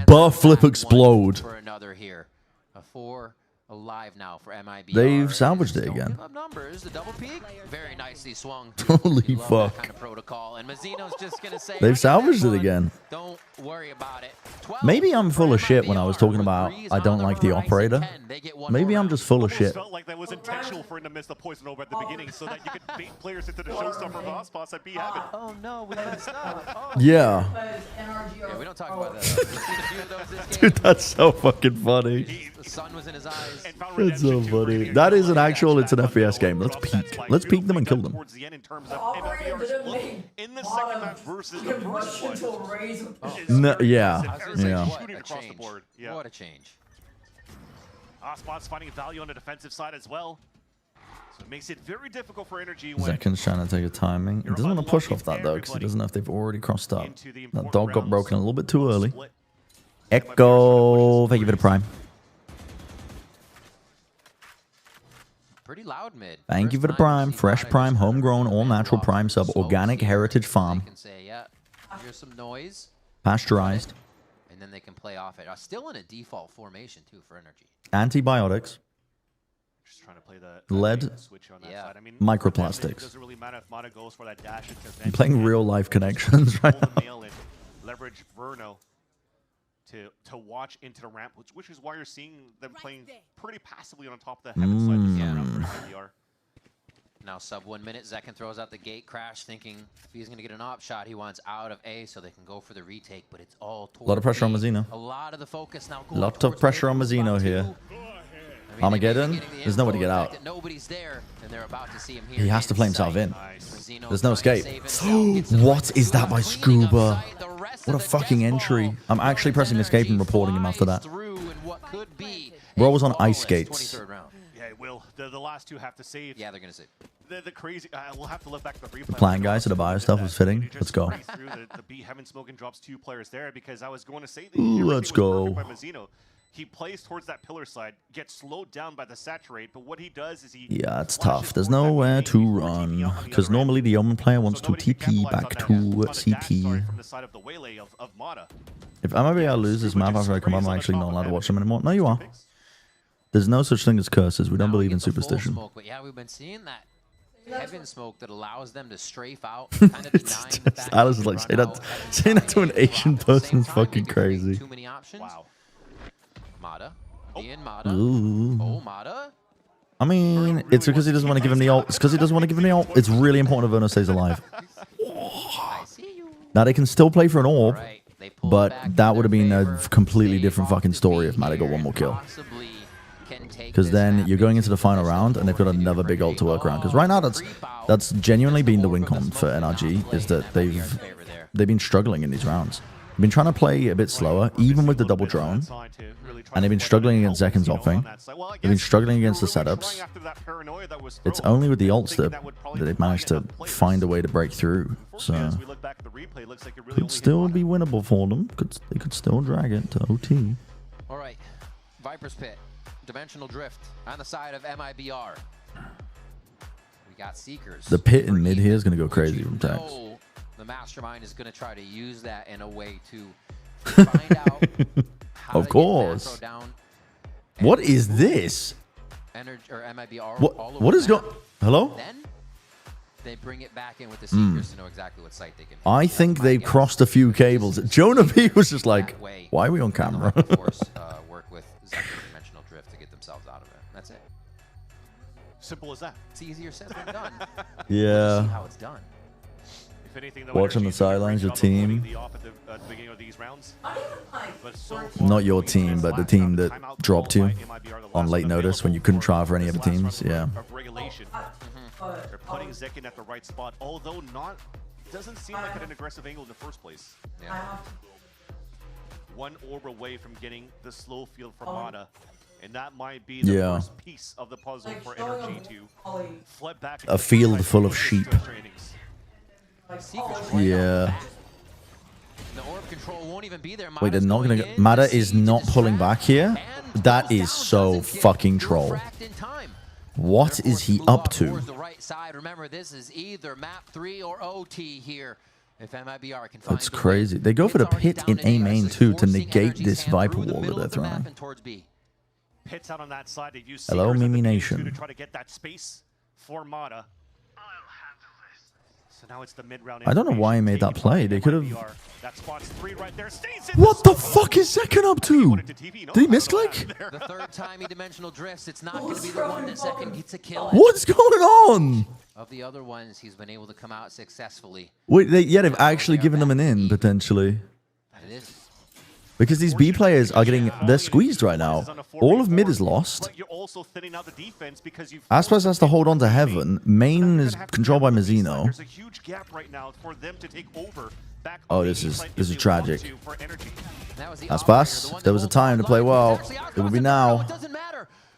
Buff flip explode. For another here. A 4 alive now for MIBR. They've salvaged it again. Numbers, the double peak, very nicely swung. Holy fuck. Kind of protocol. And Mazzino's just gonna say, They've salvaged it again. Don't worry about it. Maybe I'm full of shit when I was talking about I don't like the operator. Maybe I'm just full of shit. Felt like that was intentional for him to miss the poison orb at the beginning so that you could bait players into the showstopper boss spots at B Heaven. Oh no, we gotta stop. Yeah. Yeah, we don't talk about that. We've seen a few of those this game. Dude, that's so fucking funny. The sun was in his eyes. That's so funny. That is an actual, it's an FPS game. Let's peek. Let's peek them and kill them. In the second match versus the first one. No, yeah. Yeah. What a change. Osmod's finding value on the defensive side as well. So it makes it very difficult for Energy when Zekin's trying to take a timing. He doesn't want to push off that though, because he doesn't know if they've already crossed up. That dog got broken a little bit too early. Echo, thank you for the prime. Pretty loud mid. Thank you for the prime. Fresh prime, homegrown, all natural prime sub, organic heritage farm. Can say, yeah, here's some noise. Pasteurized. And then they can play off it. Still in a default formation too for Energy. Antibiotics. just trying to play the lead, switch on that side. I mean, microplastics. it doesn't really matter if Mata goes for that dash into I'm playing real life connections right now. Leverage Verno to watch into the ramp, which is why you're seeing them playing pretty passively on top of the heaven side. Now sub 1 minute, Zekin throws out the gate crash, thinking if he's going to get an op shot, he wants out of A so they can go for the retake, but it's all towards A lot of pressure on Mazzino. A lot of the focus now. A lot of pressure on Mazzino here. Armageddon, there's nowhere to get out. Nobody's there, and they're about to see him here. He has to play himself in. There's no escape. What is that by Scuba? What a fucking entry. I'm actually pressing escape and reporting him after that. Bro was on ice skates. Yeah, it will. The last two have to save. Yeah, they're going to save. The crazy. We'll have to look back at the replay. The plan, guys, to the bio stuff was fitting. Let's go. The B Heaven Smoking drops 2 players there because I was going to say that let's go. He plays towards that pillar side, gets slowed down by the saturate, but what he does is he... Yeah, it's tough. There's nowhere to run, because normally the Omen player wants to TP back to CT. If MIBR loses this map after I come on, I'm actually not allowed to watch them anymore. No, you are. There's no such thing as curses. We don't believe in superstition. But yeah, we've been seeing that heaven smoke that allows them to strafe out, kind of denying the fact Alice is like, saying that to an Asian person is fucking crazy. Too many options. Wow. Mata. Mata. Ooh. Oh, Mata. I mean, it's because he doesn't want to give him the ult. It's because he doesn't want to give him the ult. It's really important that Verno stays alive. Now, they can still play for an orb, but that would have been a completely different fucking story if Mata got one more kill. Because then you're going into the final round, and they've got another big ult to work around. Because right now, that's genuinely been the win con for NRG, is that they've been struggling in these rounds. They've been trying to play a bit slower, even with the double drone. And they've been struggling against Zekin's offing. They've been struggling against the setups. It's only with the ults that they've managed to find a way to break through. So, could still be winnable for them. They could still drag it to OT. All right, Viper's Pit, Dimensional Drift on the side of MIBR. We got Seekers. The pit in mid here is going to go crazy from Tex. The mastermind is going to try to use that in a way to find out how of course. What is this? What is going? Hello? Then they bring it back in with the Seekers to know exactly what site they can. I think they've crossed a few cables. Jonah B was just like, "Why are we on camera?" Work with Zekin Dimensional Drift to get themselves out of it. That's it. Simple as that. It's easier said than done. Yeah. See how it's done. Watching the sidelines, your team. Not your team, but the team that dropped you on late notice when you couldn't try for any other teams. Yeah. They're putting Zekin at the right spot, although doesn't seem like an aggressive angle in the first place. Yeah. One orb away from getting the slow field for Mata. And that might be the first piece of the puzzle for Energy to flip back. A field full of sheep. Yeah. The orb control won't even be there. Wait, they're not gonna get. Mata is not pulling back here. That is so fucking troll. What is he up to? Towards the right side. Remember, this is either map 3 or OT here. If MIBR can find That's crazy. They go for the pit in A main too to negate this Viper wall that they're throwing. Pits out on that side. They use Hello, Seekers at the Mimi B2 Nation. to try to get that space for Mata. So now it's the mid-round. I don't know why he made that play. They could have. That spot's 3 right there. What the fuck is Second up to? Did he misclick? The third time he dimensional drifts, it's not going to be the one that Second gets a kill. What's going on? Of the other ones, he's been able to come out successfully. Wait, they've actually given them an in potentially. It is. Because these B players are they're squeezed right now. All of mid is lost. You're also thinning out the defense because you've Aspas has to hold on to Heaven. Main is controlled by Mazzino. There's a huge gap right now for them to take over. Back Oh, this is tragic. Aspas, if there was a time to play well, it would be now.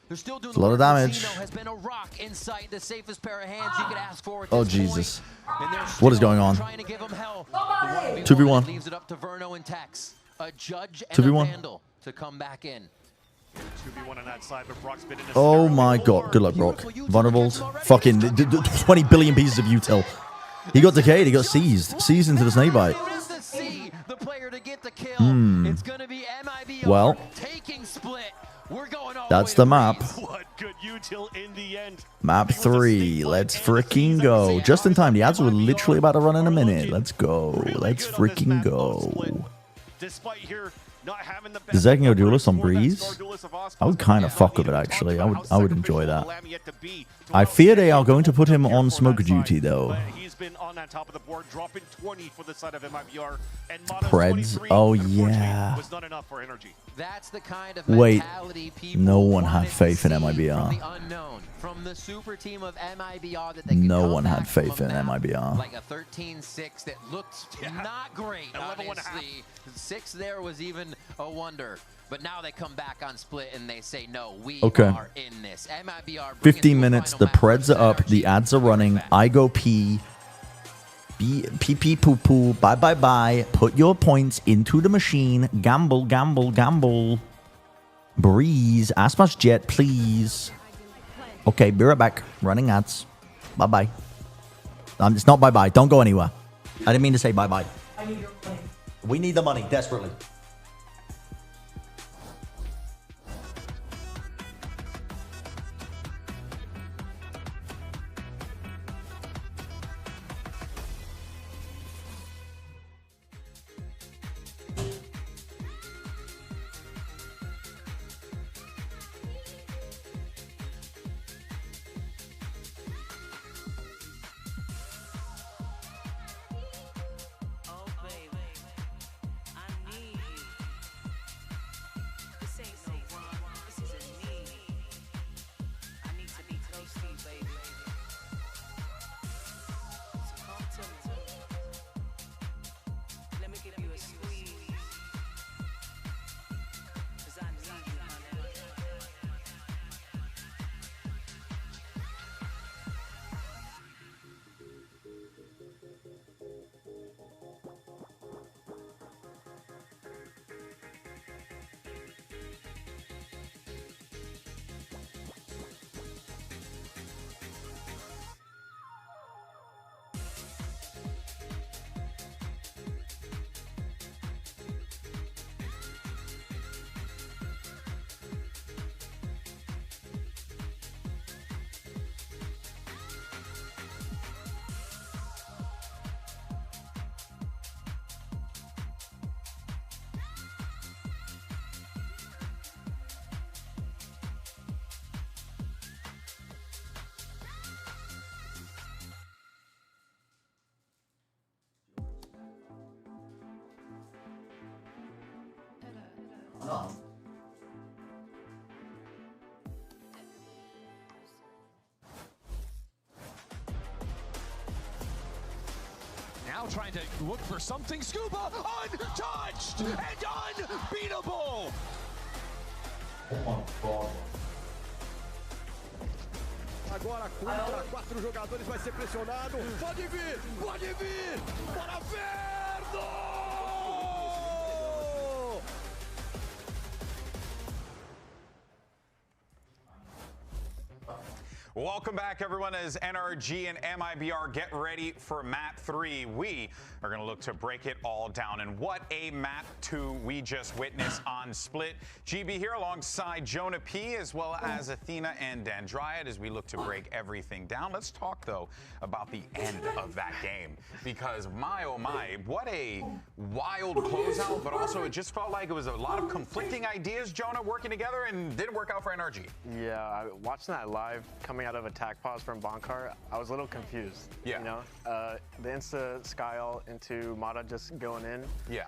It's a lot of damage. Oh, Jesus. What is going on? 2v1. Leaves it up to Verno and Tex. A judge and 2v1. a Vandal to come back in. 2v1 on that side, but Brock's been in a Oh my god. Good luck, Brock. Vulnerables. Fucking 20 billion pieces of util. He got decayed. He got seized. Seized into the snake bite. Well, that's the map. Map 3. Let's freaking go. Just in time. The ads were literally about to run in a minute. Let's go. Let's freaking go. Does that go duelist on Breeze? I would kind of fuck with it actually. I would enjoy that. I fear they are going to put him on smoke duty though. Been on that top of the board, dropping 20 for the side of MIBR, and Preds. Oh yeah. was not enough for energy. That's the kind of Wait, no one had faith in MIBR. From the super team of MIBR that they No one had faith in MIBR. Like a 13-6 that looked not great, honestly. 6 there was even a wonder. But now they come back on split and they say, no, we are in this. MIBR 15 minutes, the Preds are up, the ads are running, I go pee. Pee poo poo, bye. Put your points into the machine. Gamble. Breeze, Aspas Jet, please. Okay, be right back. Running ads. Bye. It's not bye. Don't go anywhere. I didn't mean to say bye. I need your money. We need the money desperately. Now trying to look for something. Scuba untouched and unbeatable. Oh my god. Agora contra 4 jogadores vai ser pressionado. Pode vir. Bora Verno! Welcome back, everyone, as NRG and MIBR get ready for Map 3. We are going to look to break it all down. And what a Map 2 we just witnessed on Split. GB here alongside Jonah P, as well as Athena and Dandryad, as we look to break everything down. Let's talk, though, about the end of that game. Because, my oh my, what a wild closeout, but also it just felt like it was a lot of conflicting ideas, Jonah, working together, and didn't work out for NRG. Yeah, watching that live coming out of attack pause from Bonkar, I was a little confused. Yeah. You know, the insta sky ult into Mata just going in. Yeah.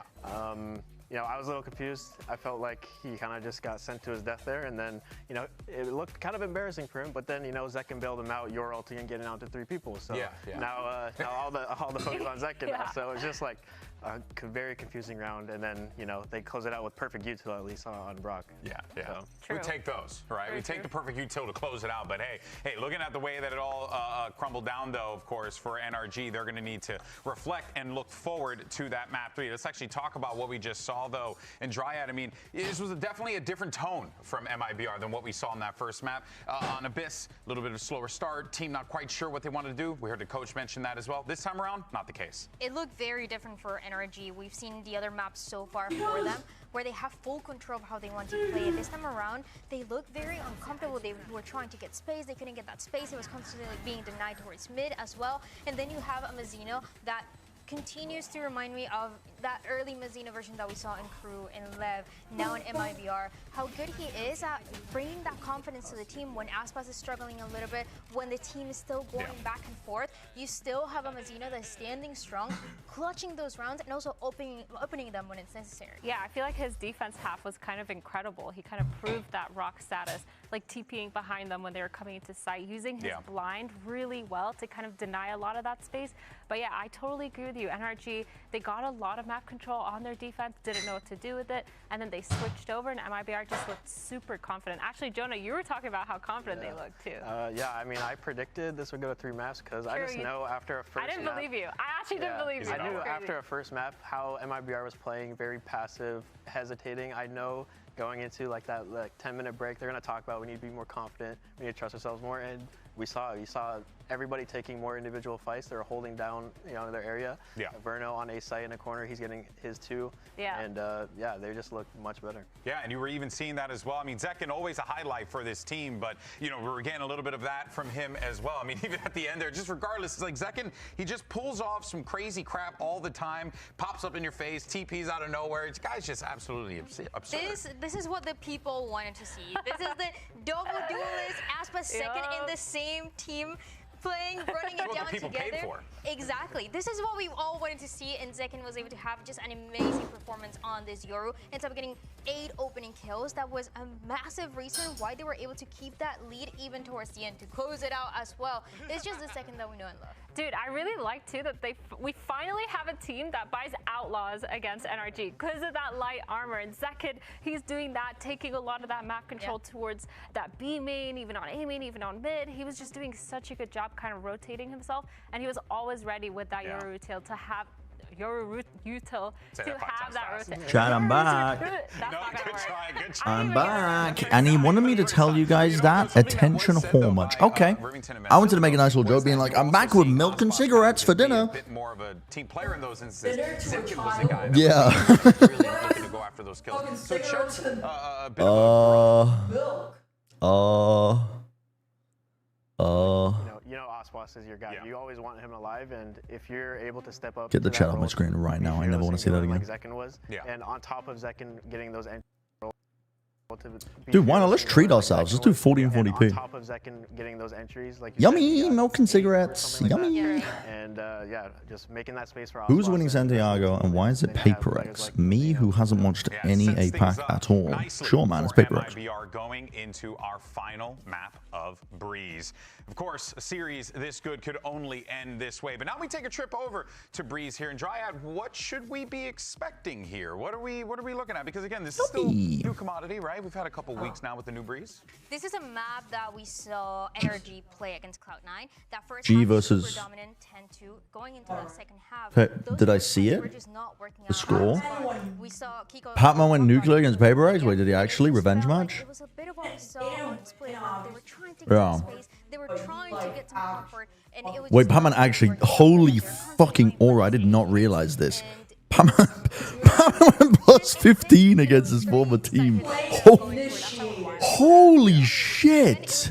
You know, I was a little confused. I felt like he kind of just got sent to his death there, and then, you know, it looked kind of embarrassing for him. But then, you know, Zekin bailed him out, your ulti, and getting out to 3 people. So now all the focus on Zekin. Now, so it's just like a very confusing round, and then, you know, they close it out with perfect util, at least on Brock. Yeah. So. We take those, right? We take the perfect util to close it out. But hey, looking at the way that it all crumbled down, though, of course, for NRG, they're going to need to reflect and look forward to that Map 3. Let's actually talk about what we just saw, though. And Dryad, I mean, this was definitely a different tone from MIBR than what we saw in that first map. On Abyss, a little bit of a slower start. Team not quite sure what they wanted to do. We heard the coach mention that as well. This time around, not the case. It looked very different for NRG. We've seen the other maps so far for them, where they have full control of how they want to play it. This time around, they look very uncomfortable. They were trying to get space. They couldn't get that space. It was constantly being denied towards mid as well. And then you have a Mazzino that continues to remind me of that early Mazzino version that we saw in Crew and Lev, now in MIBR. How good he is at bringing that confidence to the team when Aspas is struggling a little bit, when the team is still going back and forth. You still have a Mazzino that's standing strong, clutching those rounds, and also opening them when it's necessary. Yeah, I feel like his defense half was kind of incredible. He kind of proved that rock status, like TPing behind them when they were coming into sight, using his blind really well to kind of deny a lot of that space. But yeah, I totally agree with you. NRG, they got a lot of map control on their defense, didn't know what to do with it, and then they switched over, and MIBR just looked super confident. Actually, Jonah, you were talking about how confident they looked too. Yeah, I mean, I predicted this would go to 3 maps because I just know after a first map. I didn't believe you. I actually didn't believe you. I knew after a first map how MIBR was playing, very passive, hesitating. I know going into like that 10-minute break, they're going to talk about we need to be more confident, we need to trust ourselves more, and you saw everybody taking more individual fights. They're holding down, you know, their area. Yeah. Verno on a site in a corner, he's getting his 2. Yeah. And yeah, they just look much better. Yeah, and you were even seeing that as well. I mean, Zekin always a highlight for this team, but you know, we were getting a little bit of that from him as well. I mean, even at the end there, just regardless, it's like Zekin, he just pulls off some crazy crap all the time, pops up in your face, TPs out of nowhere. This guy's just absolutely absurd. This is what the people wanted to see. This is the double duelist, Aspas second in the same team, playing, running it down together. Exactly. This is what we all wanted to see, and Zekin was able to have just an amazing performance on this Yoru. Ends up getting 8 opening kills. That was a massive reason why they were able to keep that lead even towards the end to close it out as well. It's just the Zekin that we know and love. Dude, I really like too that we finally have a team that buys Outlaws against NRG because of that light armor. And Zekin, he's doing that, taking a lot of that map control towards that B main, even on A main, even on mid. He was just doing such a good job kind of rotating himself, and he was always ready with that Yoru util to have that rotation. Chat, I'm back. I'm back. And he wanted me to tell you guys that. Attention, how much? Okay. I wanted to make a nice little joke being like, I'm back with milk and cigarettes for dinner. A bit more of a team player in those instances. Zekin was the guy that was really looking to go after those kills. So it shows a bit of You know Aspas is your guy. You always want him alive, and if you're able to step up, Get the chat on my screen right now. I never want to see that again. Like Zekin was, and on top of Zekin getting those entries. Dude, why not? Let's treat ourselves. Let's do 40 and 40p. On top of Zekin getting those entries, like yummy milk and cigarettes. Yummy. And yeah, just making that space for. Who's winning Santiago, and why is it Paper X? Me, who hasn't watched any APAC at all. Sure, man, it's Paper X. We are going into our final map of Breeze. Of course, a series this good could only end this way. But now we take a trip over to Breeze here in Dryad. What should we be expecting here? What are we looking at? Because again, this is still new commodity, right? We've had a couple weeks now with the new Breeze. This is a map that we saw NRG play against Cloud9. That first G half versus super dominant 10-2. Going into the second half, did I see it? The score? We saw Kiko Patman went nuclear against Paper X. Wait, did he actually revenge match? It was a bit of what we saw on Split. They were trying to get space. They were trying to get some comfort, and it was Wait, just Paman actually, holy fucking aura! I did not realize this. Paman went plus 15 against his former team. Holy shit!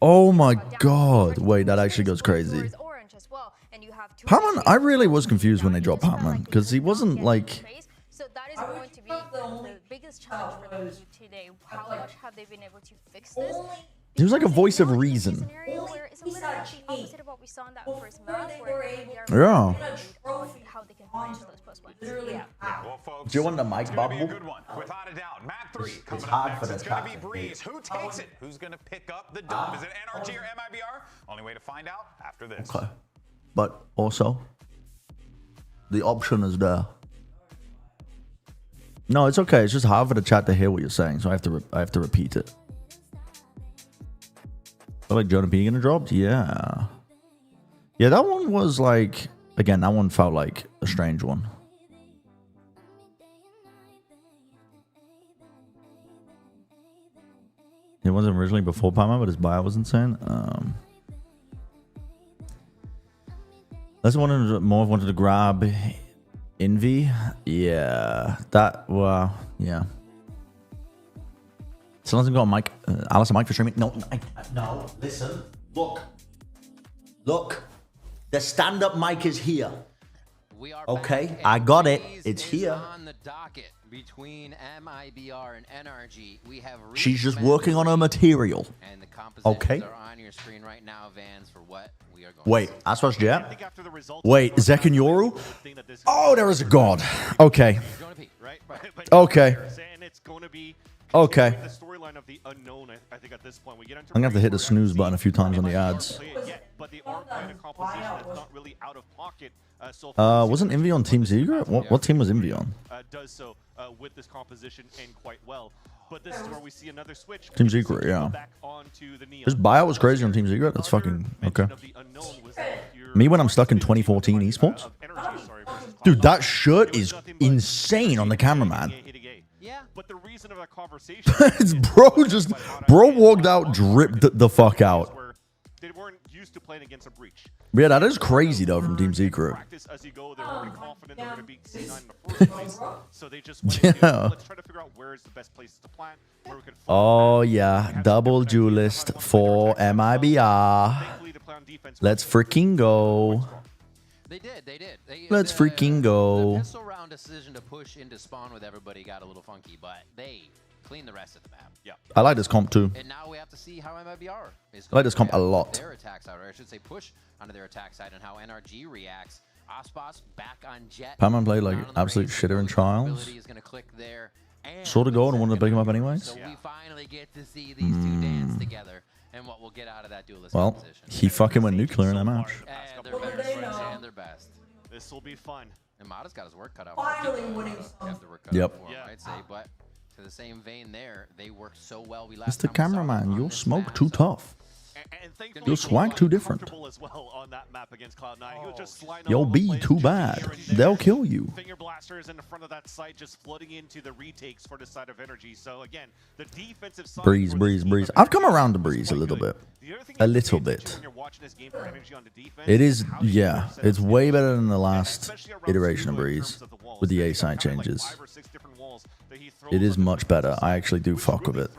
Oh my god! Wait, that actually goes crazy. Paman, I really was confused when they dropped Paman because he wasn't like. So that is going to be the biggest challenge for them today. How much have they been able to fix this? He was like a voice of reason. Where it's a little bit the opposite of what we saw in that first map, where they are Yeah. how they can finish those plus ones. Yeah. Well, folks, Do you want the mic bubble? good one, without a doubt. Map 3 coming hard up for next. the It's going to chat be to Breeze. Who takes it? Who's going to pick up the dub? Is it NRG or MIBR? Only way to find out after this. Okay. But also, the option is there. No, it's okay. It's just hard for the chat to hear what you're saying, so I have to repeat it. I like Jonah P gonna drop? Yeah. Yeah, that one was like, again, that one felt like a strange one. It wasn't originally before Palma, but his bio was insane. Let's wanted to grab Envy. Yeah, that, well, yeah. Still hasn't got a mic. Alice, a mic for streaming? No, no, listen. Look. The stand-up mic is here. Okay, I got it. It's here. On the docket between MIBR and NRG, we have She's just working on her material. and the compositions Okay. are on your screen right now, Vans, for what we are going Wait, Aspas Jet? Wait, Zek and Yoru? Oh, there is a god. Okay. Okay. Okay. The storyline of the unknown, I think at this point we get into I'm gonna have to hit the snooze button a few times on the ads. but they are playing a composition that's not really out of pocket. So far. Wasn't Envy on Team Secret? What team was Envy on? Does so with this composition and quite well. But this is where we see another switch. Team Secret, yeah. His buyout was crazy on Team Secret. That's fucking okay. Me when I'm stuck in 2014 esports? Dude, that shirt is insane on the cameraman. But the reason of that conversation It's bro walked out, dripped the fuck out. they weren't used to playing against a breach. Yeah, that is crazy though from Team Secret. Practice as you go, they're already confident they're going to beat C9 in the first place. So they just went into, let's try to figure out where is the best places to plant, where we can Oh yeah, double duelist for MIBR. Let's freaking go. They did. Let's freaking go. The pistol round decision to push into spawn with everybody got a little funky, but they cleaned the rest of the map. Yeah. I like this comp too. And now we have to see how MIBR is I like this comp a lot. Their attack side, or I should say push onto their attack side, and how NRG reacts. Aspas back on Jet. Paman played like absolute shitter in trials. Is gonna click there. Sort of gold and wanted to pick him up anyways. So we finally get to see these two dance together, and what we'll get out of that duelist Well, competition. he fucking went nuclear in that match. And they're better friends and they're best. This will be fun. And Mata's got his work cut out. Finally winning Yep. For him, I'd say, but to the same vein there, they worked so well. We last Mr. Cameraman, your smoke too tough. Your swag too different. As well on that map against Cloud9. He was just sliding Yo, all over the B, place, too just bad. here and there. They'll kill you. Finger blasters in the front of that site, just flooding into the retakes for the side of Energy. So again, the defensive side. Breeze. I've come around to Breeze a little bit. A little bit. It is, yeah. It's way better than the last iteration of Breeze with the A side changes. It is much better. I actually do fuck with it.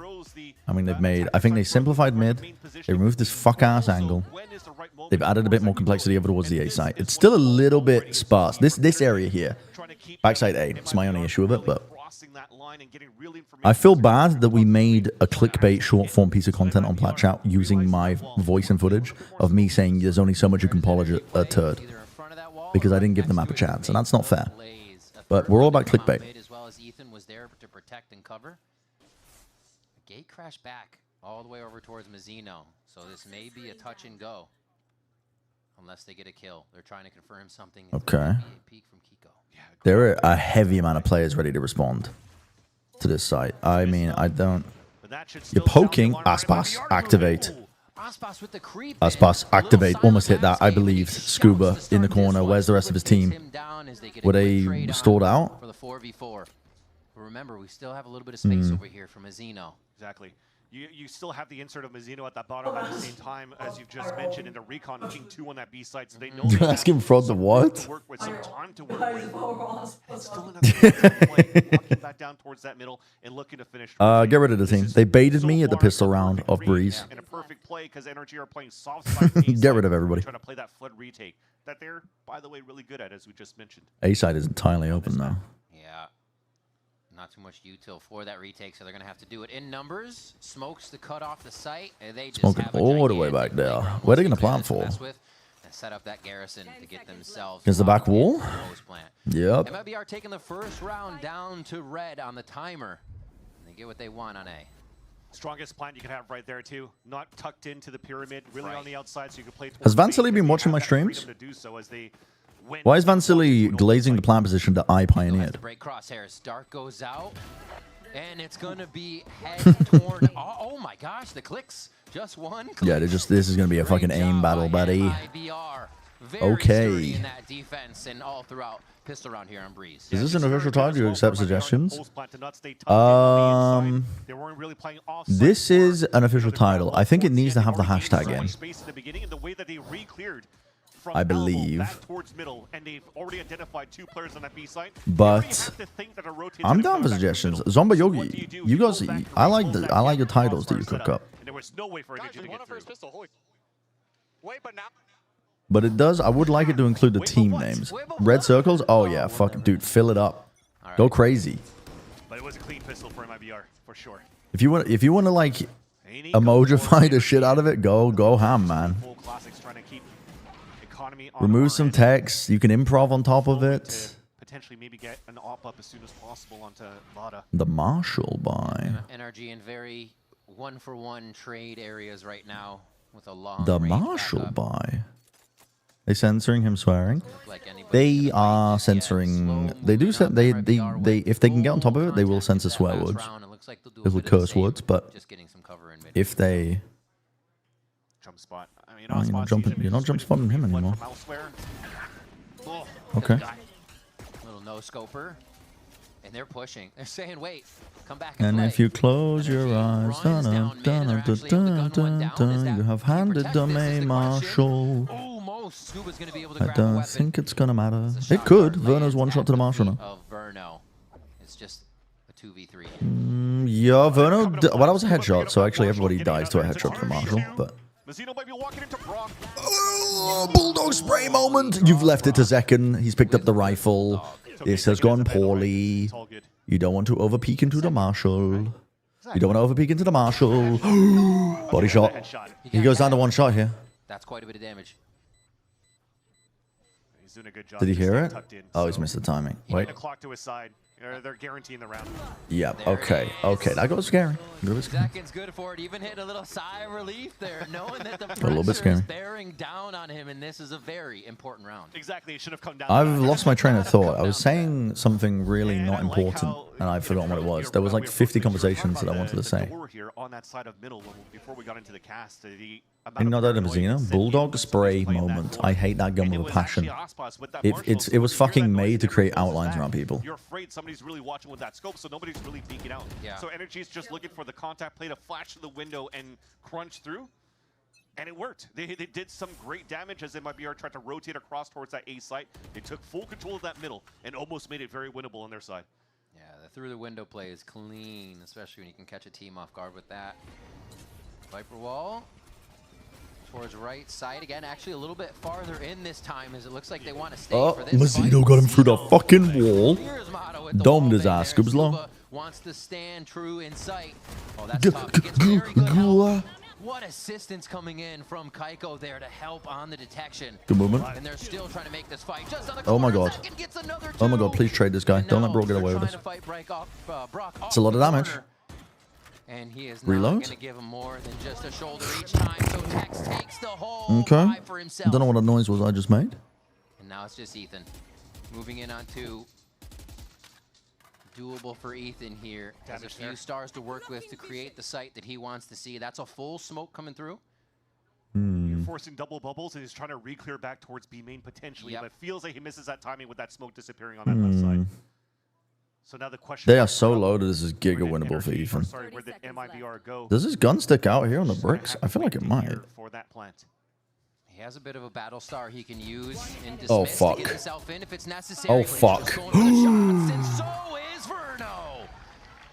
I mean, I think they simplified mid. They removed this fuck ass angle. They've added a bit more complexity over towards the A side. It's still a little bit sparse. This area here, backside A, it's my only issue with it, but I feel bad that we made a clickbait short form piece of content on Plat Chat using my voice and footage of me saying there's only so much you can polish a turd because I didn't give the map a chance, and that's not fair. But we're all about clickbait. As well as Ethan was there to protect and cover. Gate crashed back all the way over towards Mazzino, so this may be a touch and go. Unless they get a kill. They're trying to confirm something. Okay. There are a heavy amount of players ready to respond to this site. I mean, I don't... You're poking. Aspas, activate. Aspas, activate. Almost hit that, I believe. Scuba in the corner. Where's the rest of his team? Were they stalled out? For the 4v4. But remember, we still have a little bit of space over here for Mazzino. Exactly. You still have the insert of Mizzino at the bottom at the same time, as you've just mentioned, in the recon looking 2 on that B side, so they know You're asking for the what? to work with some time to work with. And still another play, walking back down towards that middle and looking to finish. Get rid of the team. They baited me at the pistol round of Breeze. And a perfect play because NRG are playing soft side. Get rid of everybody. Trying to play that flood retake that they're, by the way, really good at, as we just mentioned. A side is entirely open now. Yeah. Not too much util for that retake, so they're going to have to do it in numbers. Smokes to cut off the site. And they just Smoking have a all the way back there. Where are they going to plant for? and set up that garrison to get themselves Against the back wall? plant. Yep. MIBR taking the first round down to red on the timer. And they get what they want on A. Strongest plant you can have right there, too. Not tucked into the pyramid, really on the outside, so you can play. Has Vansily been watching my streams? To do so as they Why is Vansily glazing the plant position that I pioneered? Break crosshairs. Dark goes out. And it's going to be head torn. Oh my gosh, the clicks. Just one. Yeah, this is going to be a fucking aim battle, buddy. Okay. In that defense and all throughout pistol round here on Breeze. Is this an official title? Do you accept suggestions? This is an official title. I think it needs to have the hashtag in. I believe. But I'm down for suggestions. Zomba Yogi, you guys, I like the titles that you cook up. But it does. I would like it to include the team names. Red circles. Oh yeah, fuck it, dude, fill it up. Go crazy. But it was a clean pistol for MIBR for sure. If you want to like emojify the shit out of it, go ham, man. Remove some text. You can improv on top of it. Potentially maybe get an op up as soon as possible onto Vada. The Marshall buy. NRG in very 1-for-1 trade areas right now with a long. The Marshall buy. They censoring him swearing. They are censoring. They do. They if they can get on top of it, they will censor swear words. Little curse words, but if they. Jump spot. I mean, you're not jump spotting him anymore. Okay. Little no scoper, and they're pushing. They're saying, "Wait, come back." And if you close your eyes, you have handed them a Marshall. I don't think it's gonna matter. It could. Verno's one shot to the Marshall now. Of Verno, it's just a 2v3. Yeah, Verno. Well, that was a headshot, so actually everybody dies to a headshot to the Marshall, but. Bulldog spray moment! You've left it to Zekken. He's picked up the rifle. This has gone poorly. You don't want to overpeek into the Marshall. You don't want to overpeek into the Marshall. Body shot. He goes down to one shot here. That's quite a bit of damage. He's doing a good job. Did he hear it? Oh, he's missed the timing. Wait. The clock to his side. They're guaranteeing the round. Yep. Okay. Okay. That got scary. Seconds good for it. Even hit a little sigh of relief there, knowing that the little bit pressure scary. is bearing down on him, and this is a very important round. Exactly. It should have come down. I've lost my train of thought. I was saying something really not important, and I've forgotten what it was. There was like 50 conversations that I wanted to say. Here on that side of middle before we got into the cast. And not that Mazzino. Bulldog spray moment. I hate that gun with a passion. It was fucking made to create outlines around people. You're afraid somebody's really watching with that scope, so nobody's really peeking out. Yeah. So Energy's just looking for the contact play to flash to the window and crunch through. And it worked. They did some great damage as MIBR tried to rotate across towards that A site. They took full control of that middle and almost made it very winnable on their side. Yeah, the through the window play is clean, especially when you can catch a team off guard with that. Viper wall. Towards right side again, actually a little bit farther in this time as it looks like they want to stay for this Mazzino got him through the fucking wall. Domed his ass. Scuba's low. Wants to stand true in sight. Oh, that's tough. He gets very good help. What assistance coming in from Kaiko there to help on the detection. Good movement. And they're still trying to make this fight. Just on the Oh my god. Oh my god, please trade this guy. Don't let Brock get away with this. It's a lot of damage. And he is Reload? not going to give him more than just a shoulder each time, so Tex takes the whole Okay. fight for himself. Don't know what that noise was I just made. And now it's just Ethan. Moving in on two. Doable for Ethan here. Has a few stars to work with to create the site that he wants to see. That's a full smoke coming through. You're forcing double bubbles, and he's trying to re-clear back towards B main potentially, but it feels like he misses that timing with that smoke disappearing on that left side. So now the question They are so loaded. This is giga winnable for Ethan. Sorry, where did MIBR go? Does his gun stick out here on the bricks? I feel like it might. For that plant. He has a bit of a battle star he can use in dismiss Oh, to fuck. get himself in if it's necessary. Oh, fuck. And so is Verno.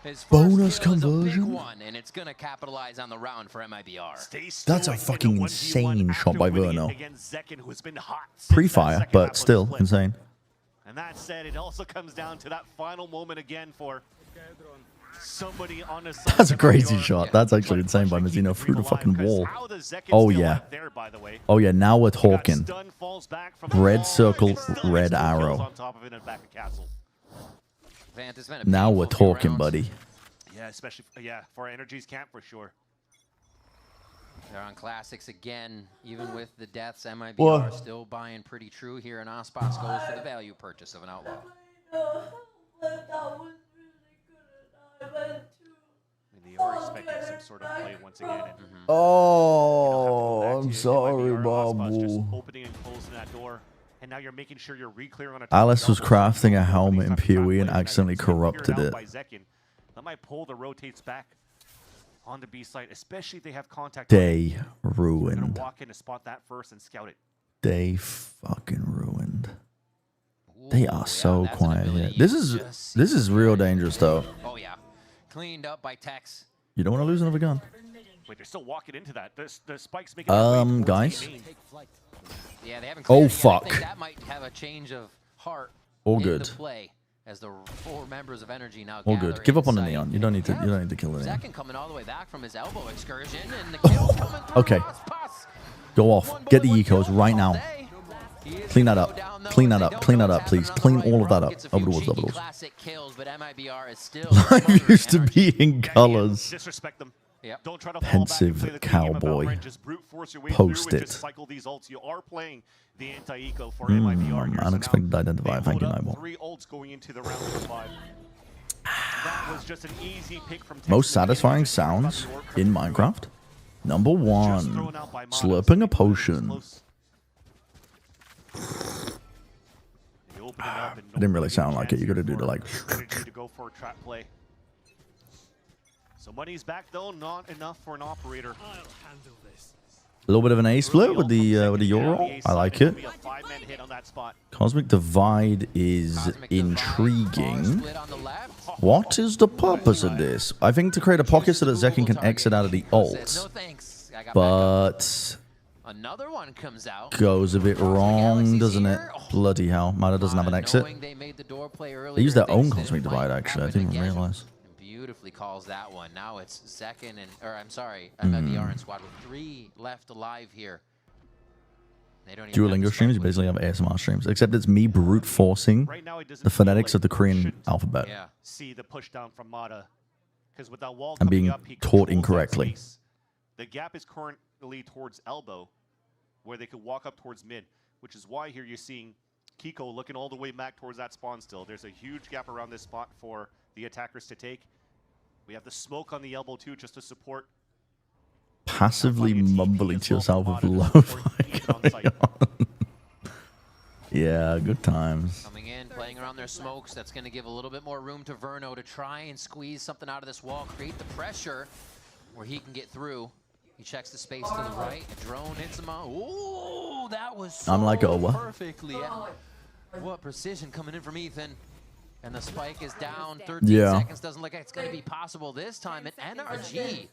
His first Bonus kill is a big conversion? one, and it's going to capitalize on the round for MIBR. That's a fucking insane shot by Verno. Against Zekin, who has been hot since Pre-fire, that second half but of the still split. insane. And that said, it also comes down to that final moment again for somebody on the side. That's a crazy shot. That's actually insane by Mizzino through the fucking wall. Oh, yeah. Oh, yeah. Now we're talking. Red circle, red arrow. Now we're talking, buddy. Yeah, especially for Energy's camp for sure. They're on classics again, even with the deaths. MIBR What? still buying pretty true here, and Ospas goes for the value purchase of an outlaw. They are expecting some sort of play once again. And Oh, I'm sorry, just Babu. opening and closing that door. And now you're making sure you're re-clear on a Alice was crafting a helmet in PoE and accidentally corrupted it. That might pull the rotates back on the B site, especially if they have contact. They They're ruined. gonna walk in to spot that first and scout it. They fucking ruined. They are so quiet here. This is real dangerous though. Oh yeah, cleaned up by Tex. You don't want to lose another gun. Wait, they're still walking into that. The spikes making Guys. Yeah, they haven't Oh cleared it yet. I fuck. think that might have a change of heart. All into good. Play as the 4 members of Energy now All gather good. Give up on the inside. neon. You don't need to. You don't need to kill the neon. Second coming all the way back from his elbow excursion, and the kill's coming through. Okay. Go off. Get the ecos right now. Clean that up. Clean that up. Clean that up, please. Clean all of that up. Over the walls. Over the walls. Classic kills, but MIBR is still Life used to be in colors. Disrespect them. Yep. Don't try to fall back and play Pensive the game of cowboy. Valorant. Just brute force your way Post through and it. just cycle these ults. You are playing the anti-eco for MIBR here. So Unexpected now identifier. they Thank you, load up Nibel. 3 ults going into the round of 5. That was just an easy pick from Texas. Most satisfying sounds in Minecraft. Number 1. Slurping a potion. It didn't really sound like it. You gotta do the like. To go for a trap play. So money's back though, not enough for an operator. A little bit of an A split with the Euro. I like it. Cosmic Divide is intriguing. What is the purpose of this? I think to create a pocket so that Zekin can exit out of the ult. But another one comes out. Goes a bit wrong, doesn't it? Bloody hell. Mada doesn't have an exit. They use their own Cosmic Divide, actually. I didn't even realize. Beautifully calls that one. Now it's Zekin and, or I'm sorry, MIBR and squad with 3 left alive here. They don't even Duolingo streams, you basically have ASMR streams. Except it's me brute forcing the phonetics of the Korean alphabet. Yeah. See the push down from Mata. Because with that wall I'm coming being up, he taught controls that incorrectly. space. The gap is currently towards elbow, where they could walk up towards mid, which is why here you're seeing Kiko looking all the way back towards that spawn still. There's a huge gap around this spot for the attackers to take. We have the smoke on the elbow too, just to support. Passively mumbling to yourself with lo-fi going on. Yeah, good times. Coming in, playing around their smokes. That's going to give a little bit more room to Verno to try and squeeze something out of this wall, create the pressure where he can get through. He checks the space to the right. A drone hits him on. Ooh, that was so I'm like, oh, what? perfectly. What precision coming in from Ethan. And the spike is down. 13 Yeah. seconds. Doesn't look like it's going to be possible this time. And NRG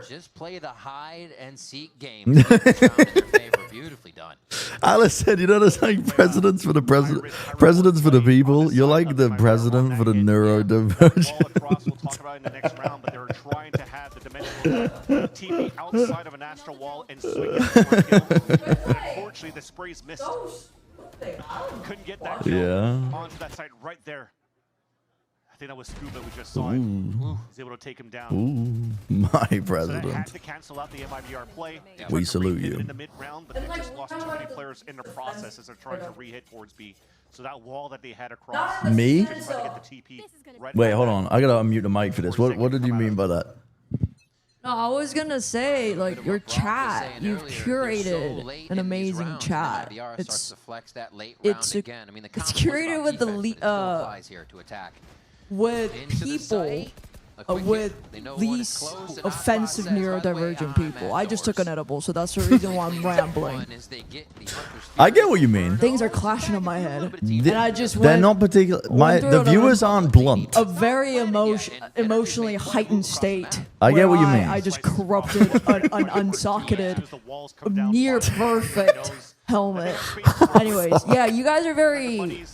just play the hide and seek game. In their favor. Beautifully done. Alice said, you know, there's like presidents for the presidents for the people. You're like the president for the neurodivergent. We'll talk about it in the next round, but they were trying to have the dimensional TP outside of an astral wall and swing it for a kill. Unfortunately, the sprays missed. Couldn't get that kill onto that side right there. I think that was Scuba we just saw. He's able to take him down. Ooh, my So that had president. to cancel out the MIBR play. We salute you. In the mid round, but they just lost too many players in the process as they're trying to re-hit towards B. So that wall that they had across. Me? just trying to get the TP right Wait, hold on. I gotta unmute the mic for this. What did you mean by that? No, I was gonna say, like, your chat, you've curated an amazing chat. It's curated with the here to attack. with people with these offensive neurodivergent people. I just took an edible, so that's the reason why I'm rambling. I get what you mean. Things are clashing in my head, and I just They're went, not particular. The viewers aren't blunt. a very emotionally heightened state. I get what you mean. I just corrupted an unsocketed, near perfect helmet. Anyways, yeah, you guys are very,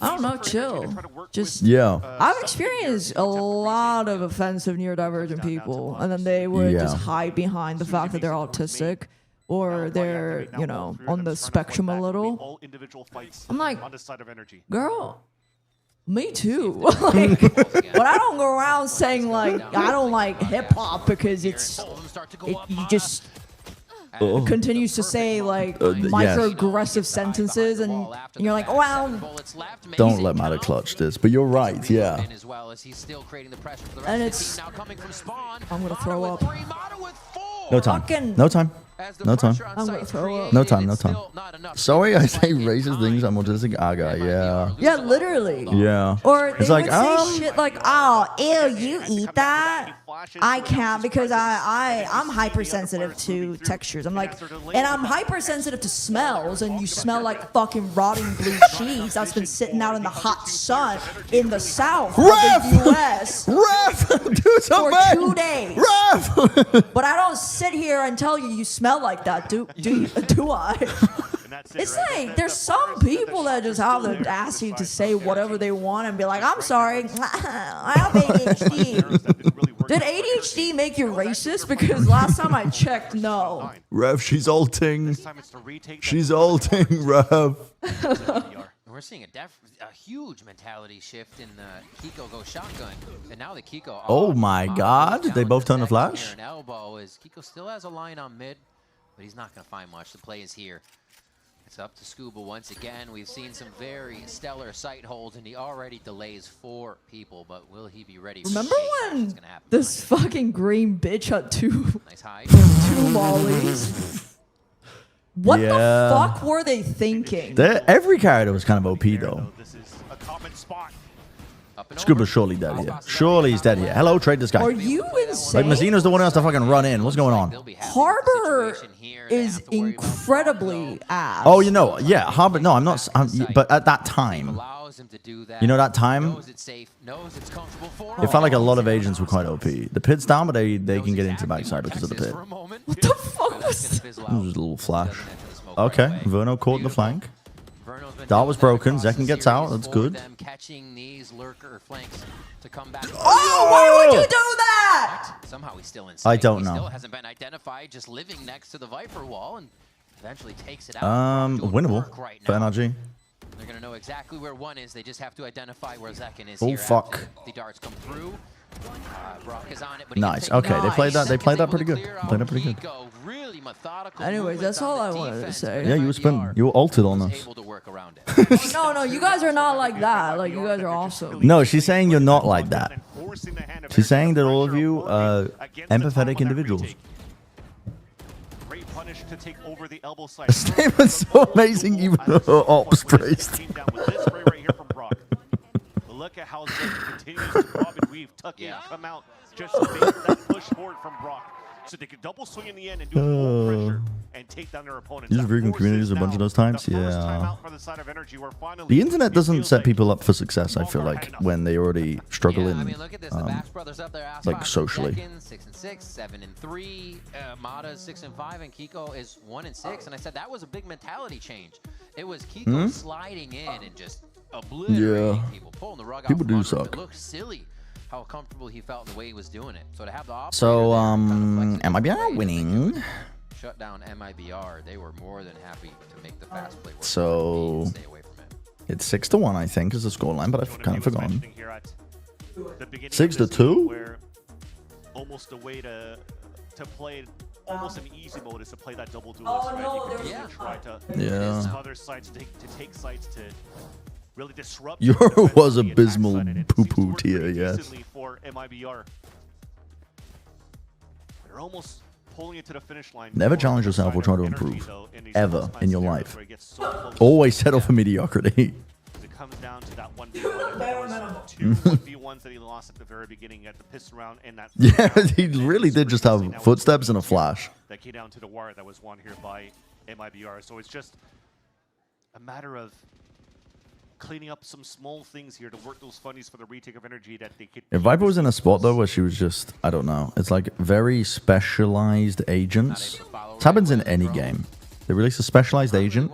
I don't know, chill. Just, Yeah. I've experienced a lot of offensive neurodivergent people, and then they would just hide behind the fact that they're autistic or they're, you know, on the spectrum a little. I'm like, girl, me too. Like, but I don't go around saying like I don't like hip hop because you just continues to say like microaggressive sentences, and you're like, well, Don't let matter clutch this, but you're right, yeah. and it's, I'm gonna throw up. No time. No time. No time. I'm gonna throw up. No time. No time. Sorry, I say racist things. I'm autistic. Aga, yeah. Yeah, literally. Yeah. Or it's they like, would say shit like, "Oh, ew, you eat that? I can't because I'm hypersensitive to textures." I'm like, and I'm hypersensitive to smells, and you smell like fucking rotting blue cheese that's been sitting out in the hot sun in the south of the U.S. do for 2 days. But I don't sit here and tell you smell like that. Do I? It's like there's some people that just have the audacity to say whatever they want and be like, "I'm sorry, I have ADHD." Did ADHD make you racist? Because last time I checked, no. Rev, she's ulting. She's ulting, Rev. We're seeing a huge mentality shift in the Kiko go shotgun, and now the Kiko. Oh my God! They both turn the flash. An elbow is Kiko still has a line on mid, but he's not going to find much. The play is here. It's up to Scuba once again. We've seen some very stellar sight holds, and he already delays 4 people, but will he be ready? Remember when this fucking green bitch had two mollies? What the fuck were they thinking? Every character was kind of OP though. Scuba's surely dead here. Surely he's dead here. Hello, trade this guy. Are you insane? Like Mazzino's the one who has to fucking run in. What's going on? Harbor is incredibly ass. Oh, you know, yeah, Harbor. No, I'm not. But at that time, you know, that time, it felt like a lot of agents were quite OP. The pit's down, but they can get into the backside because of the pit. What the fuck was that? It was a little flash. Okay, Verno caught in the flank. Dart was broken. Zekin gets out. That's good. Oh, why would you do that? Somehow he's still I don't know. He still hasn't been identified, just living next to the Viper wall, and eventually takes it out. Winnable for NRG. They're gonna know exactly where one is. They just have to identify where Zekin is. Oh here fuck! after the darts come through. Brock is on it, but Nice. Okay, they played that. They played that pretty good. Played that pretty good. Anyways, that's all I wanted to say. Yeah, you were spinning. You were altered on us. No, you guys are not like that. Like, you guys are awesome. No, she's saying you're not like that. She's saying that all of you are empathetic individuals. Great punish to take over the elbow side. This name was so amazing, even ops praised. Look at how Zekin continues to bob and weave, tuck in, come out, just to make that push forward from Brock. So they could double swing in the end and do full pressure and take down their opponents. These freaking communities a bunch of those times, yeah. The internet doesn't set people up for success, I feel like, when they already struggle in, like, socially. 6-6, 7-3, Mata's 6-5, and Kiko is 1-6. And I said that was a big mentality change. It was Kiko sliding in and just obliterating people, pulling the rug out. People do suck. It looked silly how comfortable he felt in the way he was doing it. So to have the MIBR winning. Shut down MIBR. They were more than happy to make the fast play work. So it's 6-1, I think, is the scoreline, but I've kind of forgotten. 6-2. Where almost a way to play almost an easy mode is to play that double duelist, right? You can try to some other sites to take sites to really disrupt. Euro was abysmal poo-poo tier, yes. For MIBR. They're almost pulling it to the finish line. Never challenge yourself or try to improve, ever in your life. Always settle for mediocrity. It comes down to that 1v1. two 1v1s that he lost at the very beginning at the pistol round and that. Yeah, he really did just have footsteps and a flash. That came down to the wire that was won here by MIBR. So it's just a matter of cleaning up some small things here to work those funnies for the retake of energy that they could. If Viper was in a spot though where she was just, I don't know, it's like very specialized agents. This happens in any game. They release a specialized agent,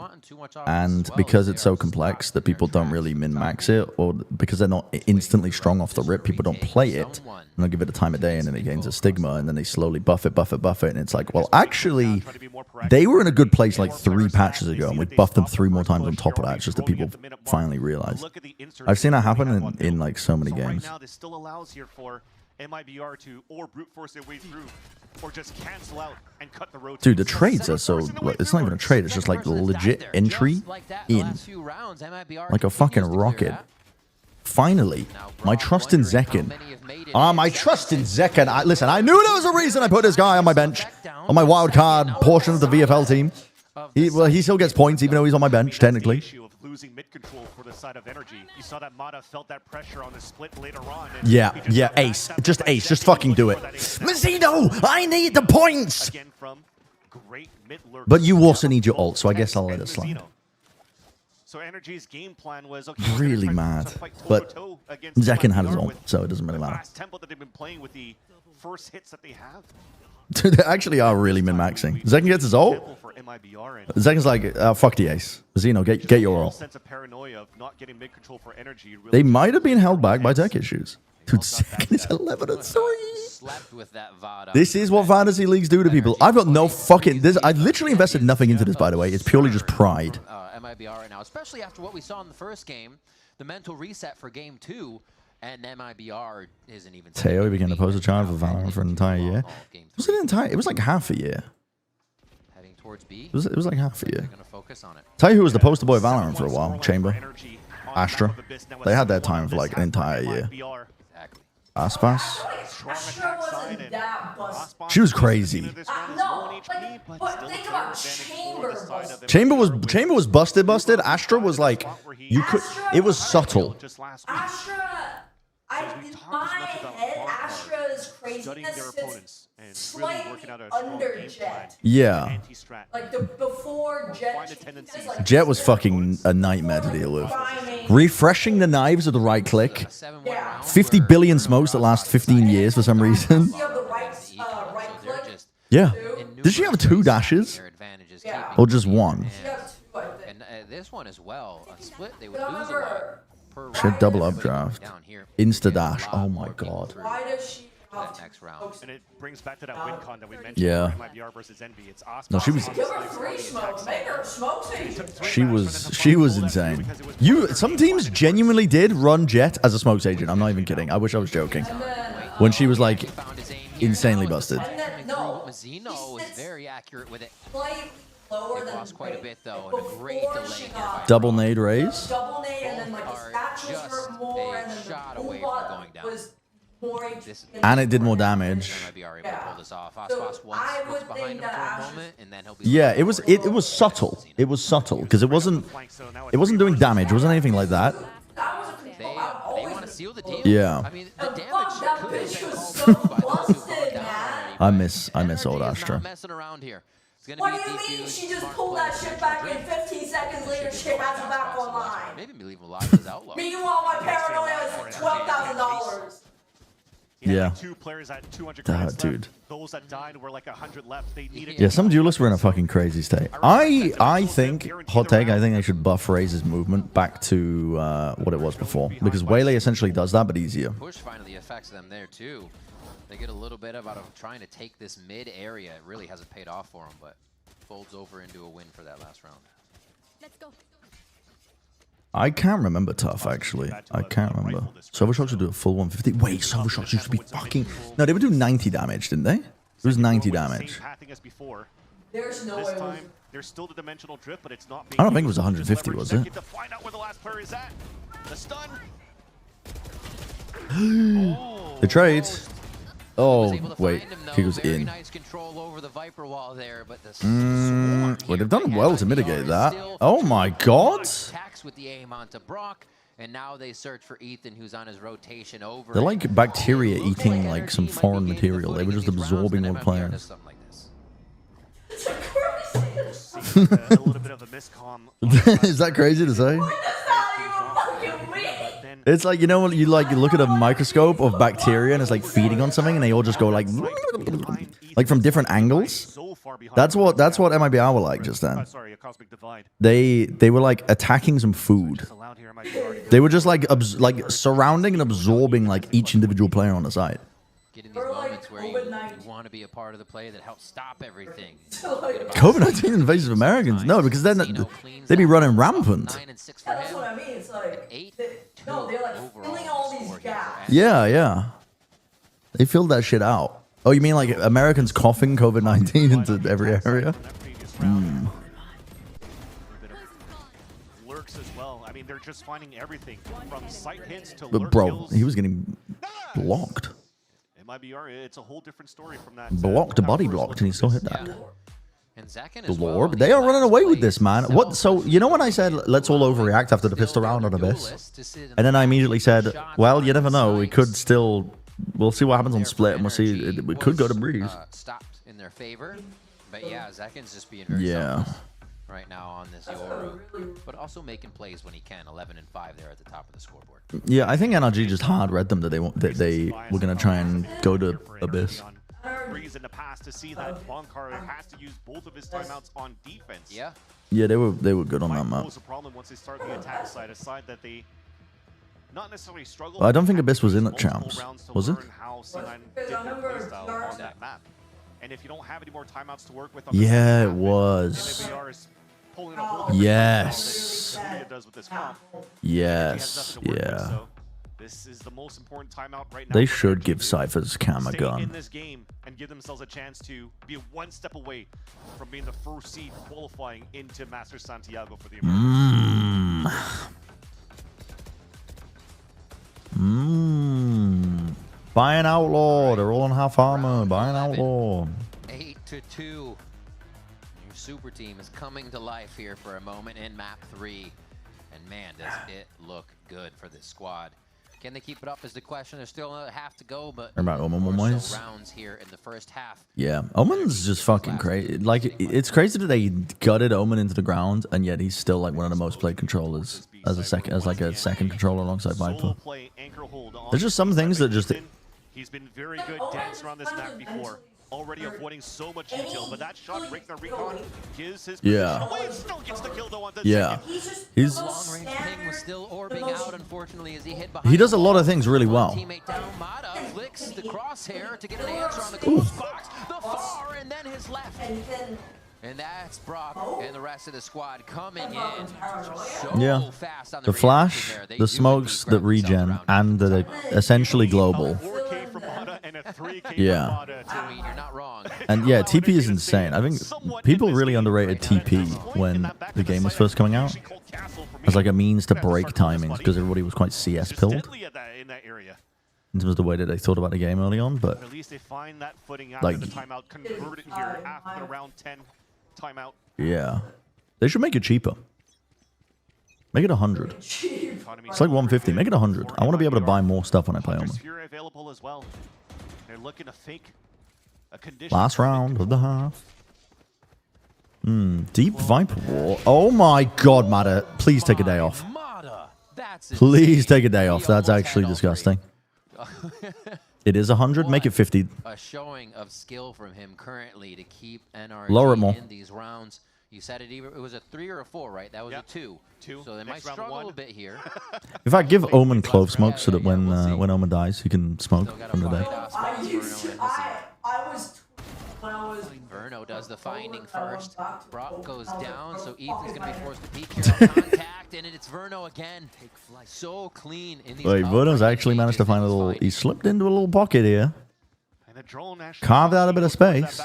and because it's so complex that people don't really min-max it, or because they're not instantly strong off the rip, people don't play it, and they'll give it a time of day, and then it gains a stigma, and then they slowly buff it, and it's like, well, actually, they were in a good place like 3 patches ago, and we buffed them 3 more times on top of that, just that people finally realize. I've seen that happen in like so many games. Now this still allows here for MIBR to or brute force their way through, or just cancel out and cut the road. Dude, the trades are so, it's not even a trade, it's just like legit entry in. Like a fucking rocket. Finally, my trust in Zekin. My trust in Zekin. Listen, I knew there was a reason I put this guy on my bench, on my wild card portion of the VFL team. He still gets points even though he's on my bench, technically. Losing mid control for the side of energy. You saw that Mata felt that pressure on the split later on. Yeah, ace. Just ace. Just fucking do it. Mazzino, I need the points! But you also need your ult, so I guess I'll let it slide. So Energy's game plan was really mad. But Zekin had his ult, so it doesn't really matter. Fast tempo that they've been playing with the first hits that they have. Dude, they actually are really min-maxing. Zekin gets his ult. Zekin's like, fuck the ace. Zeno, get your ult. They might have been held back by tech issues. Dude, Zekin is 11-3. This is what fantasy leagues do to people. I've got no fucking... I literally invested nothing into this, by the way. It's purely just pride. MIBR right now, especially after what we saw in the first game, the mental reset for game 2. And MIBR isn't even. Teo began to post a child for Valorant for an entire year. Was it entire? It was like half a year. Heading towards B. It was like half a year. Gonna focus on it. Tell you who was the poster boy of Valorant for a while. Chamber, Astra. They had their time for like an entire year. Aspas. She was crazy. No, but think about Chamber was busted. Astra was like, you could. It was subtle. Astra, in my head, Astra's craziness sits slightly under Jet. Yeah. Like before Jet. Jet was fucking a nightmare to deal with. Refreshing the knives with the right click. 50 billion smokes that last 15 years for some reason. Yeah. Did she have 2 dashes? Or just 1? And this one as well. On split, they would lose a lot. She had double updraft. Insta dash. Oh my god. Why does she that next round? And it brings back to that win con that we mentioned. Yeah. MIBR versus Envy. It's awesome. No, she was. Give her 3 smokes. Make her smoke agent. She was insane. Some teams genuinely did run Jet as a smokes agent. I'm not even kidding. I wish I was joking. When she was like insanely busted. Mazzino is very accurate with it. Lost quite a bit though, and a great delay. Double nade raise. Double nade, and then like the statues hurt more, and then the Uba was more HP. And it did more damage. Yeah, it was subtle. It was subtle because it wasn't doing damage. It wasn't anything like that. They want to seal the deal. Yeah. I mean, the damage could I miss old Astra. Messing around here. What do you mean she just pulled that shit back in 15 seconds later she has it back online? Maybe leave him alive as outlaw. Meanwhile, my paranoia is $12,000. Yeah. 2 players at 200 credits dude. left. Those that died were like 100 left. They needed Yeah, some duelists were in a fucking crazy state. I think, hot take, I think they should buff Raze's movement back to what it was before. Because Waylay essentially does that, but easier. Push finally affects them there too. They get a little bit out of trying to take this mid area. It really hasn't paid off for them, but folds over into a win for that last round. Let's go. I can't remember Tough, actually. I can't remember. Silvershox would do a full 150. Wait, Silvershox used to be fucking... No, they would do 90 damage, didn't they? It was 90 damage. There's no way. There's still the dimensional drift, but it's not. I don't think it was 150, was it? To find out where the last player is at. The stun. The trade. Oh, wait. He was in. Nice control over the Viper wall there, but Well, they've done well to mitigate that. Oh my god. Attacks with the aim onto Brock, And now they search for Ethan, who's on his rotation over. They're like bacteria eating like some foreign material. They were just absorbing all the players. A little bit of a miscomm. Is that crazy to say? It's like, you know, when you look at a microscope of bacteria and it's like feeding on something and they all just go like from different angles. That's what MIBR were like just then. They were like attacking some food. They were just like surrounding and absorbing like each individual player on the site. Getting these moments where you want to be a part of the play that helps stop everything. COVID-19 invasive Americans? No, because then they'd be running rampant. That's what I mean. It's like, they're like filling all these gaps. Yeah, yeah. They filled that shit out. Oh, you mean like Americans coughing COVID-19 into every area? Lurks as well. I mean, they're just finding everything from sight hits to But lurk bro, kills. he was getting blocked. MIBR, it's a whole different story from that. Blocked, a body blocked, and he still hit that. And Zakin The Lord, they are running away with this, man. What? So, you know when I said, let's all overreact after the pistol round on Abyss? And then I immediately said, well, you never know. We could still, we'll see what happens on Split, and we'll see, we could go to Breeze. Stopped in their favor. But yeah, Zakin's just being very selfless right now on this Yoru. But also making plays when he can. 11 and 5 there at the top of the scoreboard. Yeah, I think NRG just hard read them that they were going to try and go to Abyss. Breeze in the past to see that Bonkar has to use both of his timeouts on defense. Yeah. Yeah, they were good on that map. Was a problem once they start the attack side, a side that they not necessarily struggle. Well, I don't think Abyss was in at champs, was it? How C9 did their playstyle on that map. And if you don't have any more timeouts to work with on Yeah, it was. Yes. Yes. Yeah. This is the most important timeout right now. They should give Cypher's cam a gun. In this game and give themselves a chance to be one step away from being the first seed qualifying into Masters Santiago for the Americans. Buy an Outlaw. They're all on half armor. Buy an Outlaw. 8-2. Your super team is coming to life here for a moment in map 3. And man, does it look good for this squad. Can they keep it up is the question. There's still another half to go, but About Omen ways. rounds here in the first half. Yeah, Omen's just fucking crazy. Like, it's crazy that they gutted Omen into the ground, and yet he's still like one of the most played controllers as a second controller alongside Viper. There's just some things that just. He's been very good dancing around this map before. Already avoiding so much detail, but that shot break the recon gives his Yeah. away. Still gets the kill though on the Yeah. second. He's. Long range ping was still orbing out, unfortunately, as he hit behind. He does a lot of things really well. Teammate down, Mata flicks the crosshair to get an answer on the close box. The far and then his left. And that's Brock and the rest of the squad coming in so Yeah. fast on The flash, the smokes, the regen, and the essentially global. Yeah. You're not wrong. And yeah, TP is insane. I think people really underrated TP when the game was first coming out as like a means to break timings because everybody was quite CS pilled in terms of the way that they thought about the game early on. But at least they find that footing after like, the timeout, convert it here after the round 10 timeout. yeah, they should make it cheaper. Make it 100. It's like 150. Make it 100. I want to be able to buy more stuff when I play Omen. Furia available as well. They're looking to fake a condition. Last round of the half. Deep Viper War. Oh my god, Mata. Please take a day off. Please take a day off. That's actually disgusting. It is 100. Make it 50. A showing of skill from him currently to keep NRG Lower it more. in these rounds. You said it was a 3 or a 4, right? That was a 2. So they might struggle a little bit here. In fact, give Omen clove smoke so that when Omen dies, he can smoke from the dead. Verno does the finding first. Brock goes down, so Ethan's going to be forced to peek here on contact, and it's Verno again. So clean in these. Wait, Verno's actually managed to find a little. He slipped into a little pocket here. Carved out a bit of space.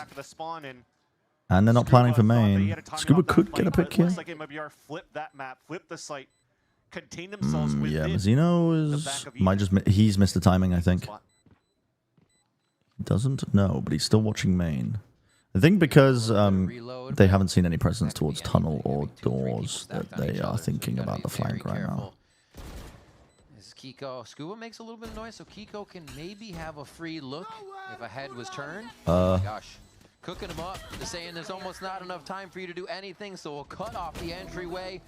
And they're not planning for main. Scuba could get a pick here. Looks like MIBR flipped that map, flipped the site, contain themselves Yeah, within Mazzino is might just he's missed the timing. I think. Doesn't know, but he's still watching main. I think because they haven't seen any presence towards tunnel or doors that they are thinking about the flank right now. Kiko. Scuba makes a little bit of noise, so Kiko can maybe have a free look if a head was turned. Oh my gosh. Cooking him up. They're saying there's almost not enough time for you to do anything, so we'll cut off the entryway.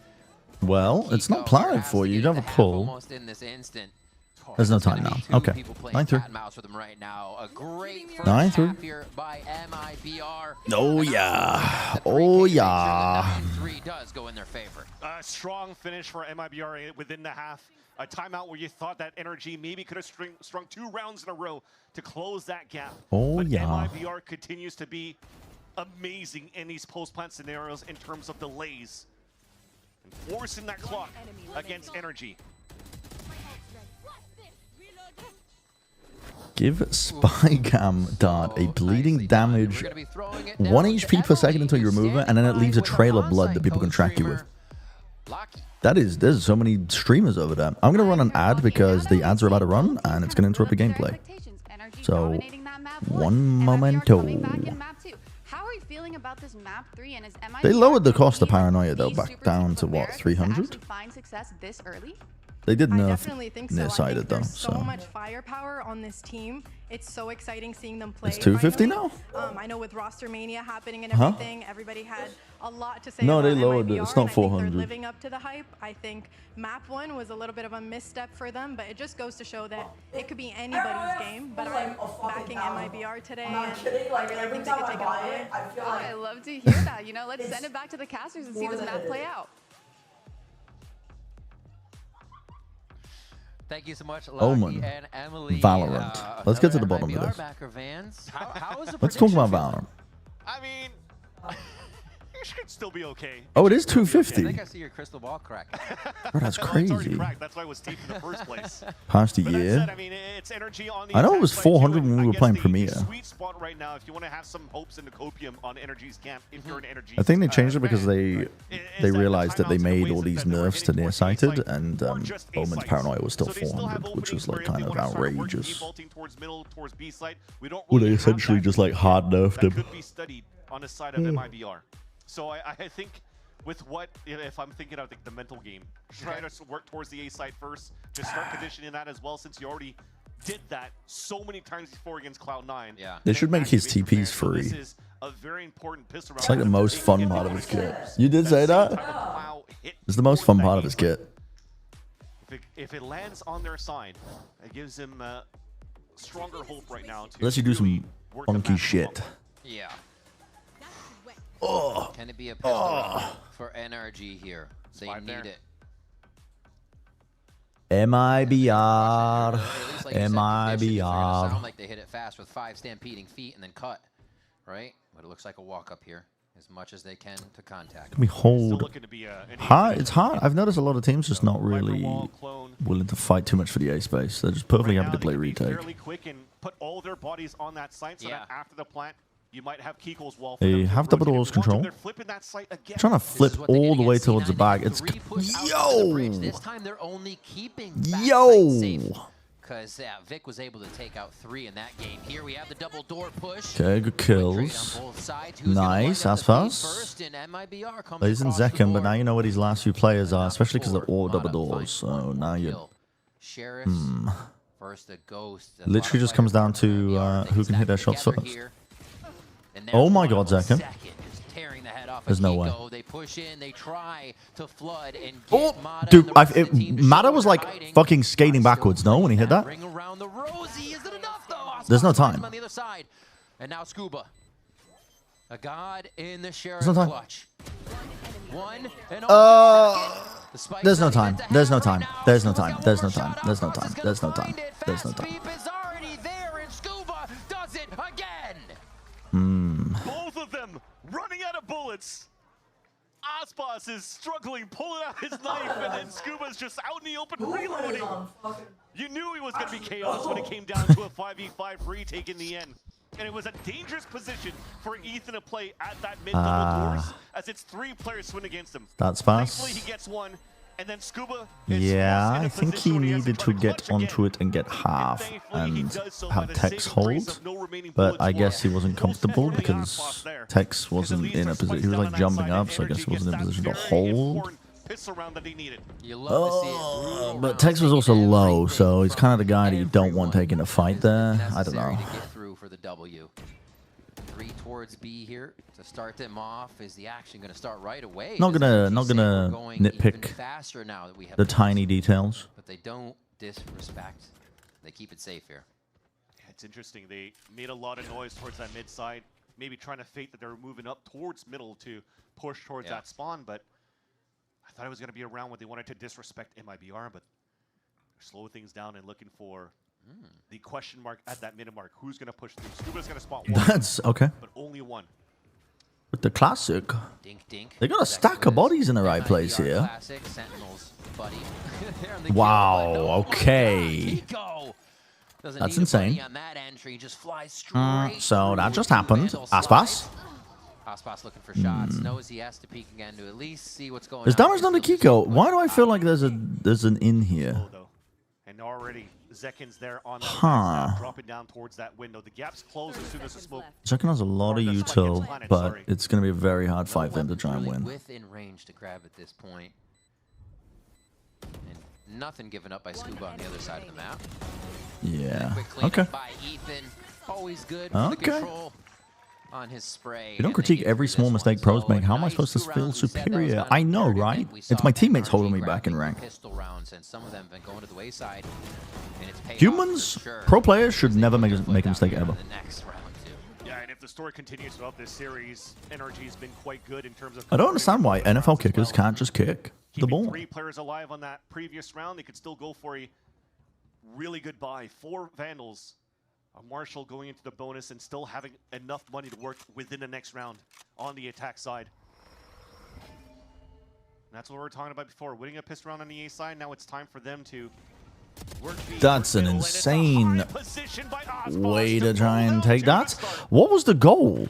Well, it's not planted for you. You don't have a pull. Almost in this instant. There's no time now. Okay. 9-3. Right now. A great 9-3. here by MIBR. Oh yeah. Oh yeah. 3 does go in their favor. A strong finish for MIBR within the half. A timeout where you thought that Energy maybe could have strung 2 rounds in a row to close that gap. Oh but yeah. MIBR continues to be amazing in these post-plant scenarios in terms of delays. And forcing that clock against Energy. Give Spygam Dart a bleeding damage 1 HP per second until you remove it, and then it leaves a trail of blood that people can track you with. There's so many streamers over there. I'm going to run an ad because the ads are about to run, and it's going to interrupt the gameplay. So, one momento. How are you feeling about this map 3 and is MIBR They lowered the cost of Paranoia, though, back down to, what, 300? find success this early? They did nerf definitely think so. nearsighted, though. So much firepower on this team. It's so exciting seeing them play. It's 250 now? I know with roster mania happening and everything, everybody had a lot to say No, about they lowered MIBR, it. It's not and I think 400. they're living up to the hype. I think map 1 was a little bit of a misstep for them, but it just goes to show that it could be anybody's game. But I'm backing MIBR today, and I really think they could take it all away. I love to hear that. You know, let's send it back to the casters and see this map play out. Thank you so much, Omen. and Emily. Valorant. Let's get to the bottom of this. How is Let's talk about Valorant. I mean, you should still be okay. Oh, it is 250. I think I see your crystal ball crack. Bro, that's It's already crazy. cracked. That's why it was deep in the first place. Past a But that year. said, I mean, it's Energy on the I know it was attack side, too, 400 and when we I were guess playing the Premiere. sweet spot right now, if you want to have some hopes in the copium on Energy's camp, if you're an Energy. I think they changed it because they realized that they made all these nerfs to nearsighted, and Omen's Paranoia was still 400, which was like kind of outrageous. Well, they essentially just like hard nerfed him. Could be studied on the side of MIBR. So I think with what, if I'm thinking of the mental game, try to work towards the A side first, just start conditioning that as well, since you already did that so many times before against Cloud9. Yeah. They should make his TPs free. This is a very important pistol round. It's like the most fun part of his kit. You did say that? It's the most fun part of his kit. If it lands on their side, it gives him stronger hope right now. Unless you do some funky shit. Yeah. Oh. Can it be a pistol for NRG here? They need it. MIBR. MIBR. Sound like MIBR. they hit it fast with 5 stampeding feet and then cut, right? But it looks like a walk up here, as much as they can to contact. Can we hold? Hard. It's hard. I've noticed a lot of teams just not really willing to fight too much for the A space. They're just perfectly happy to play retake. Fairly quick and put all their bodies on that site, so that after the plant, you might have Kiko's wall. They have double doors control. They're flipping that site again. Trying to flip all the way towards the back. It's yo. This time they're only keeping because Vic was able to take out 3 in that game. Here we have the double door push. Okay, good kills. Nice, Aspas. Plays in Zekken, but now you know what these last few players are, especially because they're all double doors. So now you. First, a ghost. Literally just comes down to who can hit their shots first. Oh my god, Zekken. There's no way. They push in, they try to flood and oh, dude, Mata was like fucking skating backwards, no, when he hit that? There's no time. On the other side. And now Scuba. A god in the Sheriff There's no time. clutch. There's no time. There's no time. There's no time. There's no time. There's no time. There's no time. There's no time. Both of them running out of bullets. Aspas is struggling, pulling out his knife, and then Scuba's just out in the open reloading. You knew he was going to be chaos when it came down to a 5v5 retake in the end. And it was a dangerous position for Ethan to play at that mid-double doors, as it's 3 players swing against him. That's fast. Thankfully, he gets one, and then Scuba Yeah, I think he needed to get onto it and get half and have Tex hold, but I guess he wasn't comfortable because Tex wasn't in a position. He was like jumping up, so I guess he wasn't in a position to hold. pistol round that they needed. But Tex was also low, so he's kind of the guy that you don't want taking a fight there. I don't know. To get through for the W. 3 towards B here to start them off. Is the action going to start right away? Not gonna nitpick faster now that we have the tiny details. But they don't disrespect. They keep it safe here. Yeah, it's interesting. They made a lot of noise towards that mid side, maybe trying to fake that they were moving up towards middle to push towards that spawn, but I thought it was going to be a round where they wanted to disrespect MIBR, but slow things down and looking for the question mark at that mid mark. Who's going to push through? Scuba's going to spot one. That's okay. But only one. With the classic, dink, dink. They got a stack of bodies in the right place here. Classic Sentinels, buddy. Wow, okay. That's insane. On that entry, just flies straight So that just happened. Aspas. Aspas looking for shots. Knows he has to peek again to at least see what's going on. There's damage on the Kiko. Why do I feel like there's an in here? And already Zekin's there on that dropping down towards that window. The gap's closed as soon as the smoke. Zekin has a lot of util, but it's going to be a very hard fight for him to try and win. Within range to grab at this point. And nothing given up by Scuba on the other side of the map. Yeah. Okay. By Ethan. Always good for the control on his spray. You don't critique every small mistake pros make. How am I supposed to feel superior? I know, right? It's my teammates holding me back in rank. Pistol rounds, and some of them have been going to the wayside. And it's Humans, pro players should never make a mistake ever. Yeah, and if the story continues throughout this series, NRG's been quite good in terms of. I don't understand why NFL kickers can't just kick the ball. 3 players alive on that previous round. They could still go for a really good buy. 4 Vandals. A Marshall going into the bonus and still having enough money to work within the next round on the attack side. And that's what we were talking about before. Winning a pistol round on the A side. Now it's time for them to work. That's an insane way to try and take that. What was the goal?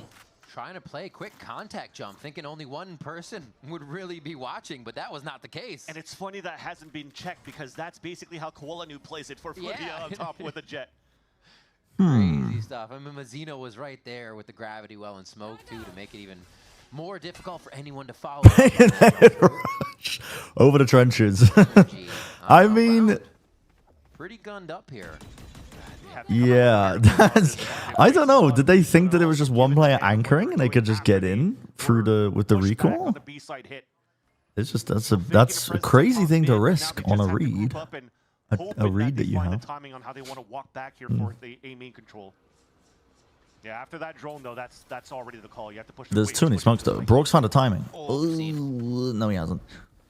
Trying to play a quick contact jump, thinking only one person would really be watching, but that was not the case. And it's funny that hasn't been checked because that's basically how Koalanu plays it for Furia on top with a jet. Crazy stuff. I mean, Mazzino was right there with the gravity well and smoke, too, to make it even more difficult for anyone to follow. Over the trenches. I mean... Pretty gunned up here. Yeah, that's... I don't know. Did they think that it was just one player anchoring and they could just get in through with the recall? It's just that's a crazy thing to risk on a read. A read that you have. Timing on how they want to walk back here for the A main control. Yeah, after that drone though, that's already the call. You have to push. There's too many smokes though. Brock's found the timing. Ooh, no, he hasn't.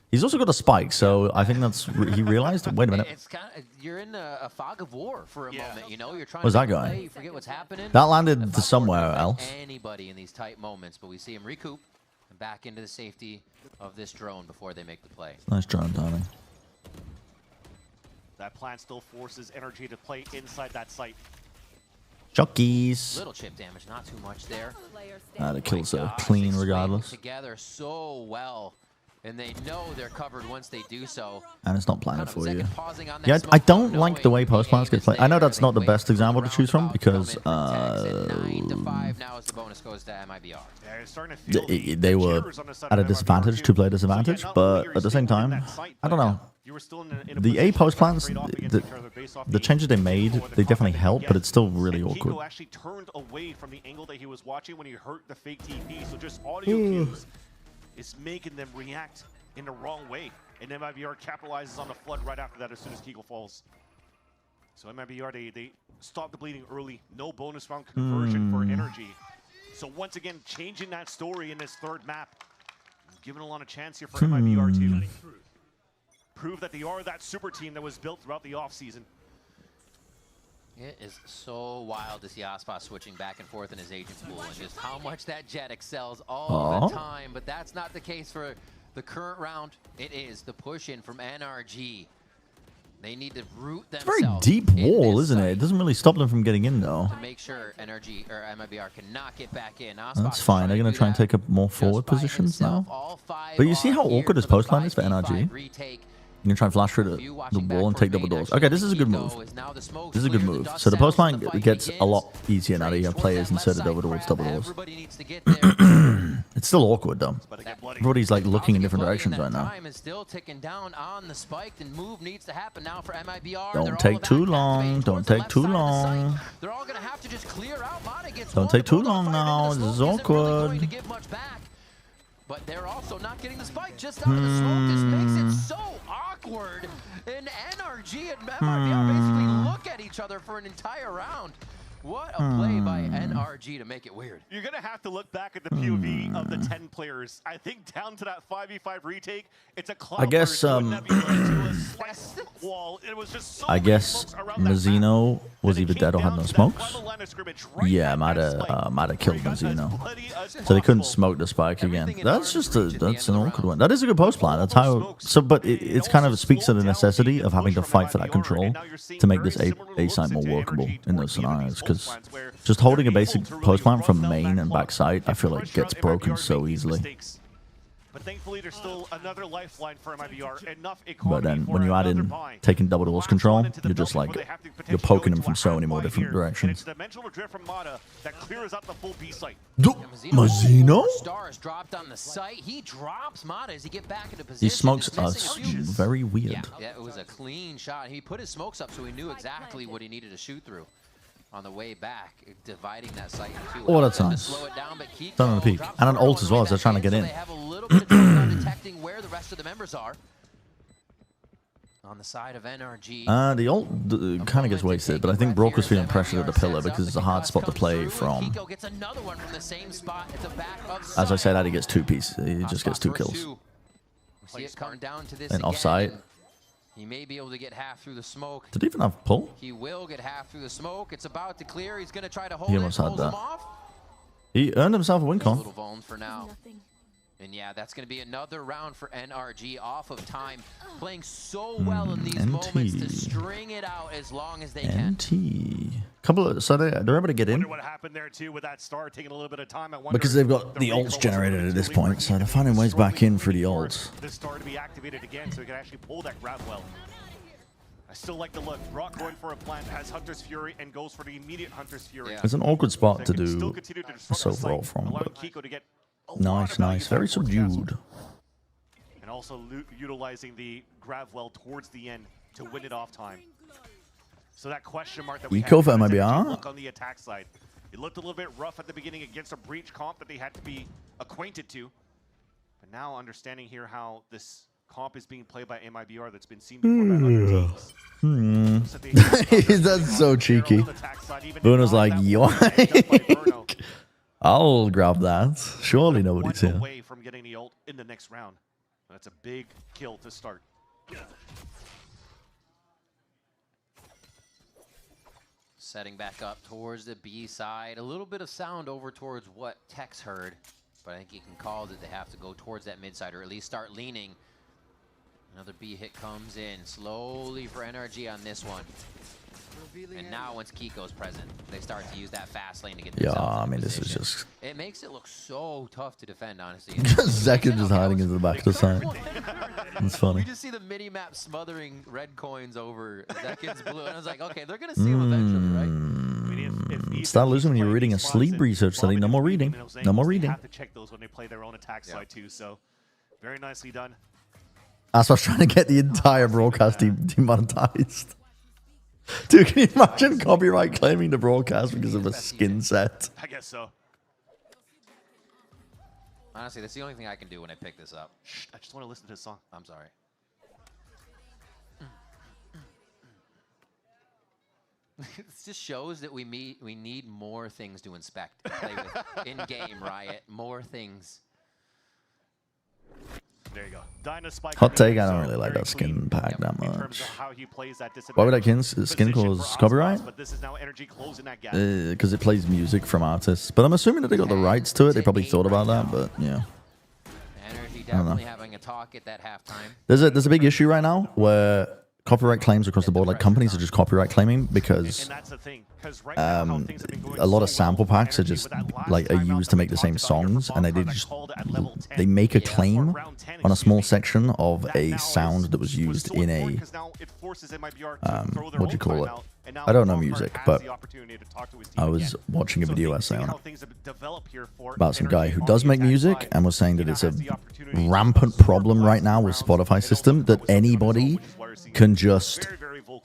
He's also got a spike, so I think that's he realized. Wait a minute. It's kind of you're in a fog of war for a moment. You know, you're trying. Where's to that guy? play, you forget what's happening. That landed somewhere else. Anybody in these tight moments, but we see him recoup and back into the safety of this drone before they make the play. Nice drone timing. That plan still forces Energy to play inside that site. Jockeys. Little chip damage, not too much there. The kills are clean regardless. Together so well, and they know they're covered once they do so. And it's not planted for you. Yeah, I don't like the way post plans get played. I know that's not the best example to choose from because they were at a disadvantage, 2-player disadvantage, but at the same time, I don't know. The A post plans, the changes they made, they definitely help, but it's still really awkward. Kiko actually turned away from the angle that he was watching when he heard the fake TP, so just audio cues is making them react in the wrong way. And MIBR capitalizes on the flood right after that as soon as Kiko falls. So MIBR, they stop the bleeding early. No bonus round conversion for Energy. So once again, changing that story in this third map. Giving a lot of chance here for MIBR too. Prove that they are that super team that was built throughout the offseason. It is so wild to see Aspas switching back and forth in his agent pool and just how much that jet excels all the time. But that's not the case for the current round. It is the push in from NRG. They need to root themselves. It's a very deep wall, isn't it? It doesn't really stop them from getting in, though. To make sure NRG or MIBR cannot get back in. That's fine. They're going to try and take up more forward positions now. But you see how awkward this post line is for NRG? You can try and flash through the wall and take double doors. Okay, this is a good move. This is a good move. So the post line gets a lot easier now that you have players inserted over towards double doors. It's It's still awkward though. Everybody's like looking in different directions right now. Time is still ticking down on the spike, and move needs to happen now for MIBR. Don't take too long. Don't take too long. They're all gonna have to just clear out. Mata gets Don't take too long now. This is awkward. But they're also not getting the spike just out of the smoke. This makes it so awkward. And NRG and MIBR basically look at each other for an entire round. What a play by NRG to make it weird. You're going to have to look back at the POV of the 10 players. I think down to that 5v5 retake, it's a cloud. I guess Mazzino was either dead or had no smokes. Yeah, might have killed Mazzino. So they couldn't smoke the spike again. That's just that's an awkward one. That is a good post plan. That's how. So, but it's kind of speaks to the necessity of having to fight for that control to make this A site more workable in those scenarios. Because just holding a basic post plant from main and back side, I feel like gets broken so easily. But thankfully, there's still another lifeline for MIBR. But then when you add in taking double doors control, you're just like, you're poking them from so many more different directions. Mazzino? He smokes us very weird. Yeah, it was a clean shot. He put his smokes up, so he knew exactly what he needed to shoot through. On the way back, dividing that site in two. Oh, that's nice. Done on the peak. And an ult as well as they're trying to get in. They have a little bit of trouble now detecting where the rest of the members are. On the side of NRG. The ult kind of gets wasted, but I think Brock was feeling pressured at the pillar because it's a hard spot to play from. As I said, Addy gets 2 pieces. He just gets 2 kills. See it come down to this and offside. He may be able to get half through the smoke. Did he even have pull? He will get half through the smoke. It's about to clear. He's going to try to hold He almost had that. off. He earned himself a win con. Little vuln for now. And yeah, that's going to be another round for NRG off of time. Playing so well in these moments to string it out as long as they can. So they're able to get in. What happened there too with that star taking a little bit of time. Because they've got the ults generated at this point, so they're finding ways back in for the ults. This star to be activated again so he can actually pull that grab well. I still like the look. Brock going for a plant, has Hunter's Fury, and goes for the immediate Hunter's Fury. It's an awkward spot to do so roll from, but nice. Very subdued. And also utilizing the grab well towards the end to win it off time. So that question mark that we Eco for had MIBR. look on the attack side. It looked a little bit rough at the beginning against a breach comp that they had to be acquainted to. But now understanding here how this comp is being played by MIBR that's been seen before by other teams. That's so cheeky. Bruno's like, yoink. I'll grab that. Surely nobody's here. Away from getting the ult in the next round. That's a big kill to start. Setting back up towards the B side. A little bit of sound over towards what Tex heard, but I think he can call that they have to go towards that mid side or at least start leaning. Another B hit comes in slowly for NRG on this one. And now once Kiko's present, they start to use that fast lane to get themselves I in mean, this is position. just... It makes it look so tough to defend, honestly. Zekin just hiding into the back of the side. It's funny. We just see the mini-map smothering red coins over Zekin's blue, and I was like, okay, they're going to see him eventually, right? Start losing when you're reading a sleep research study. No more reading. No more reading. They have to check those when they play their own attack side too, so very nicely done. That's why I was trying to get the entire broadcast demonetized. Dude, can you imagine copyright claiming the broadcast because of a skin set? I guess so. Honestly, that's the only thing I can do when I pick this up. Shh, I just want to listen to this song. I'm sorry. It just shows that we need more things to inspect and play with in-game, Riot. More things. There you go. Dyna Spike. Hot take, I don't really like that skin pack that much. Why would that skin cause copyright? Because it plays music from artists. But I'm assuming that they got the rights to it. They probably thought about that, but yeah. Energy definitely having a talk at that halftime. There's a big issue right now where copyright claims across the board, like companies are just copyright claiming because a lot of sample packs are just like are used to make the same songs, and they make a claim on a small section of a sound that was used in a what do you call it? I don't know music, but I was watching a video essay on it about some guy who does make music and was saying that it's a rampant problem right now with Spotify system that anybody can just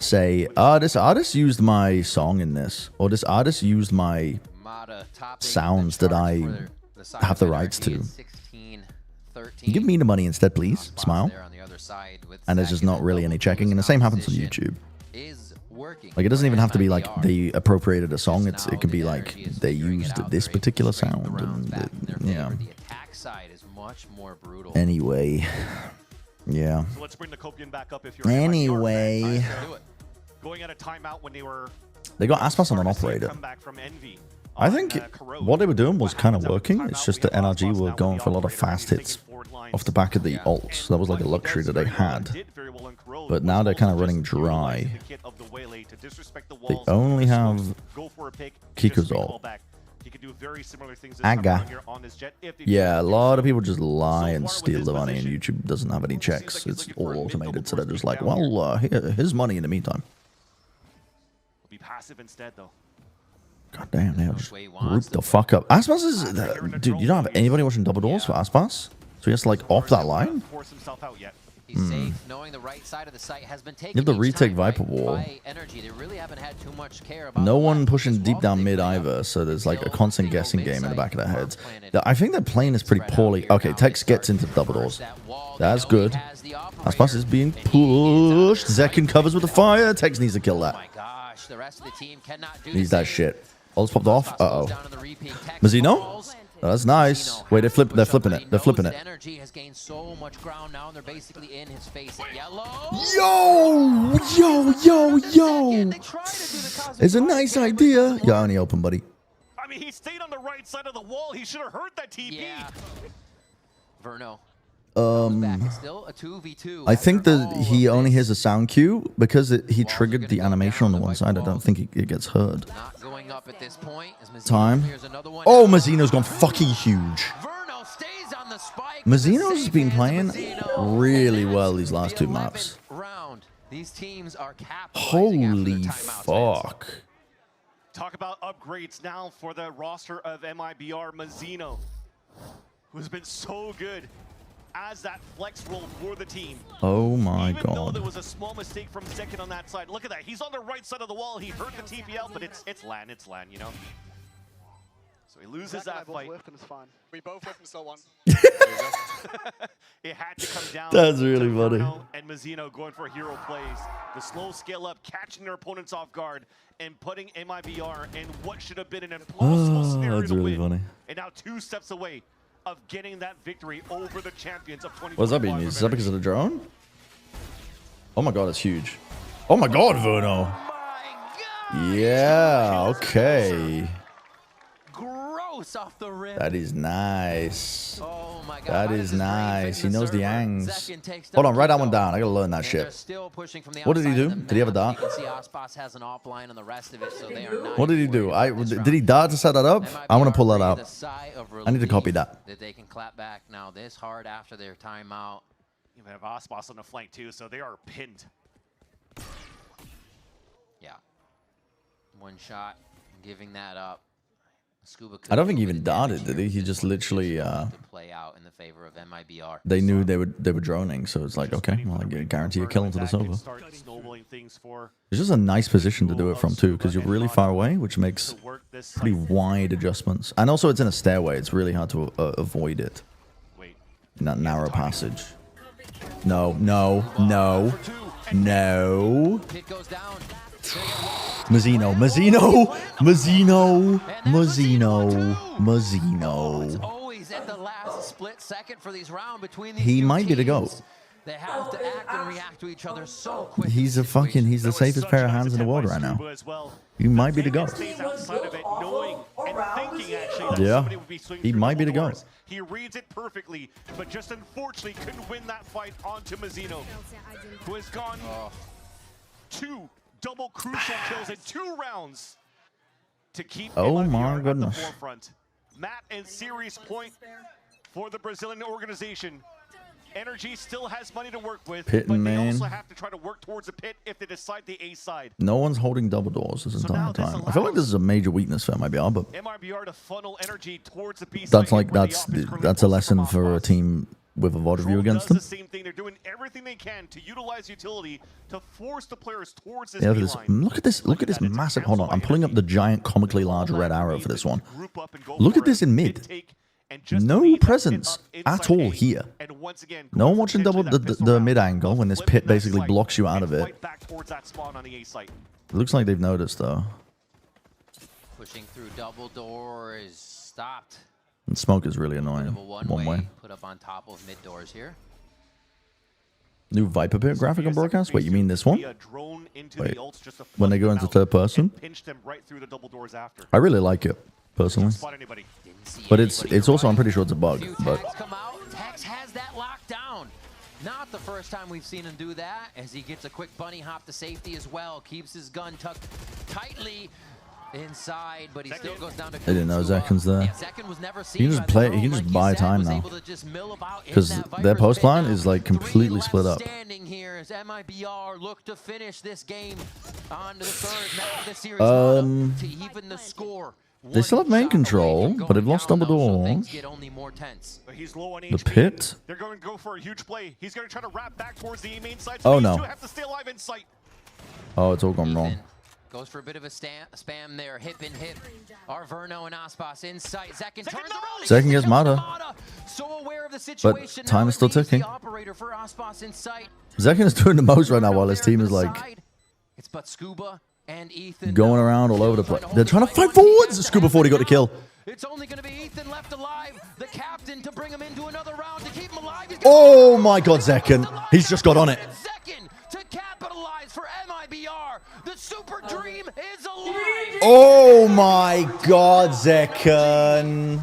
say, this artist used my song in this, or this artist used my sounds that I have the rights to. Give me the money instead, please. Smile. And there's just not really any checking, and the same happens on YouTube. Like, it doesn't even have to be like they appropriated a song. It can be like they used this particular sound, and yeah. Anyway, yeah. So let's bring the Copian back up if you're anyway. Going at a timeout when they got Aspas on an operator. I think what they were doing was kind of working. It's just that NRG were going for a lot of fast hits off the back of the ults. So that was like a luxury that they had. But now they're kind of running dry. They only have Kiko's ult. Aga. Yeah, a lot of people just lie and steal the money, and YouTube doesn't have any checks. It's all automated, so they're just like, well, here's money in the meantime. Be passive instead, though. God damn, they just group the fuck up. Aspas is... dude, you don't have anybody watching double doors for Aspas? So he has to, like, off that line? He's safe, knowing the right side of the site has been taken. You have the retake Viper wall. They really haven't had too much care about no one pushing deep down mid either, so there's like a constant guessing game in the back of their heads. I think they're playing this pretty poorly. Okay, Tex gets into double doors. That's good. Aspas is being pushed. Zekin covers with the fire. Tex needs to kill that. Needs that shit. Ult's popped off. Uh-oh. Mazino? Oh, that's nice. Wait, they're flipping it. They're flipping it. Yo! It's a nice idea. You're only open, buddy. I mean, he stayed on the right side of the wall. He should have heard that TP. Yeah. Verno. Still a 2v2. I think that he only hears a sound cue because he triggered the animation on the one side. I don't think it gets heard. Not going up at this point. Time. Oh, Mazino's gone fucking huge. Mazino's been playing really well these last two maps. These teams are holy fuck. Talk about upgrades now for the roster of MIBR. Mazino, who's been so good as that flex role for the team. Oh my god. Even though there was a small mistake from Zekin on that side. Look at that. He's on the right side of the wall. He heard the TP out, but it's LAN, you know? So he loses that fight. We both whipped him, so one. It had to come down. That's really funny. And Mazino going for hero plays. The slow scale up, catching their opponents off guard, and putting MIBR in what should have been an impossible scenario that's to really win. funny. And now 2 steps away of getting that victory over the champions of 2025. What does that mean? Is that because of the drone? Oh my god, it's huge. Oh my god, Verno. Yeah, okay. Gross off the rim. That is nice. Oh my god. That is nice. He knows the angs. Hold on, write that one down. I gotta learn that shit. What did he do? Did he have a dart? You can see Aspas has an offline on the rest of it, so they are not. What did he do? Did he dart to set that up? I want to pull that out. I need to copy that. That they can clap back now this hard after their timeout. You have Aspas on the flank too, so they are pinned. Yeah. One shot, giving that up. Scuba I don't think he even darted, did he? He just literally play out in the favor of MIBR. They knew they were droning, so it's like, okay, well, I guarantee a kill until it's over. It's just a nice position to do it from too, because you're really far away, which makes pretty wide adjustments. And also it's in a stairway, it's really hard to avoid it in that narrow passage. No. Mazino. Always at the last split second for these round between He might be the GOAT. They have to act and react to each other so quick. He's the safest pair of hands in the world right now. He might be the GOAT. Yeah, he might be the GOAT. He reads it perfectly, but just unfortunately couldn't win that fight onto Mazino, who has gone 2 double crucial kills in 2 rounds. to keep Oh MIBR my at goodness. the forefront. Map and series point for the Brazilian organization. Energy still has money to work with, Pit but and they main. also have to try to work towards a pit if they decide the A side. No one's holding double doors this entire time. I feel like this is a major weakness for MIBR, but MIBR to funnel energy towards the B side. that's like that's a lesson for a team with a VOD review against them. The same thing. They're doing everything they can to utilize utility to force the players towards this Yeah, B this, line. look at this massive. Hold on, I'm pulling up the giant, comically large red arrow for this one. Look at this in mid. No presence at all here. No one watching double the mid angle when this pit basically blocks you out of it. It looks like they've noticed though. Pushing through double doors, stopped. And smoke is really annoying. One way. Put up on top of mid doors here. New Viper pit graphic on broadcast? Wait, you mean this one? Wait, when they go into third person? I really like it, personally. But it's also, I'm pretty sure it's a bug. But Tex has that locked down. Not the first time we've seen him do that, as he gets a quick bunny hop to safety as well. Keeps his gun tucked tightly inside, but he still goes down to... I didn't know Zekin's there. You can just play, you can just buy time now. Because their post line is like completely split up. Standing here as MIBR look to finish this game on to the third match of the series to even the score. They still have main control, but they've lost double door. He's low on The HP. pit? They're going to go for a huge play. He's going to try to wrap back towards the main side. Oh, no. Have to stay alive in sight. Oh, it's all gone wrong. Goes for a bit of a spam there, hip and hip. Arverno and Aspas in sight. Zekin turns around. Second gets Mata. So aware of the But situation. time is still ticking. Operator for Aspas in sight. Zekin is doing the most right now while his team is like It's but Scuba and Ethan going around all over the place. They're trying to fight forwards. Scuba 40 got the kill. It's only going to be Ethan left alive, the captain, to bring him into another round to keep him alive. Oh my god, Zekin. He's just got on it. Second to capitalize for MIBR. The super dream is alive. Oh my god, Zekin.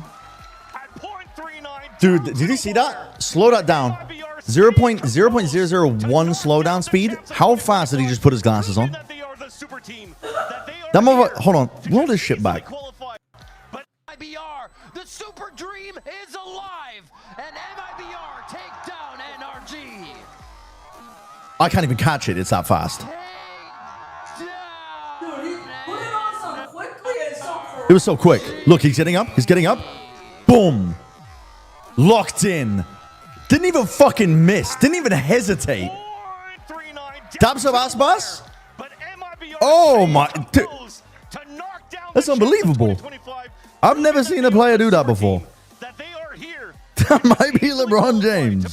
Dude, did you see that? Slow that down. 0.001 slowdown speed. How fast did he just put his glasses on? That motherfucker. Hold on. Roll this shit back. MIBR, the super dream is alive, and MIBR take down NRG. I can't even catch it. It's that fast. It was so quick. Look, he's getting up. He's getting up. Boom. Locked in. Didn't even fucking miss. Didn't even hesitate. Dabs of Aspas? Oh my. Dude. That's unbelievable. I've never seen a player do that before. That might be LeBron James.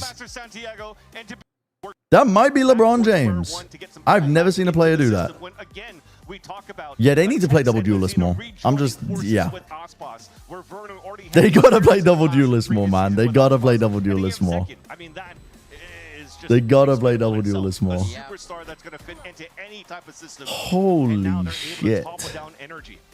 That might be LeBron James. I've never seen a player do that. Yeah, they need to play double duelist more. I'm just, yeah. They gotta play double duelist more, man. They gotta play double duelist more. They gotta play double duelist more. Holy shit.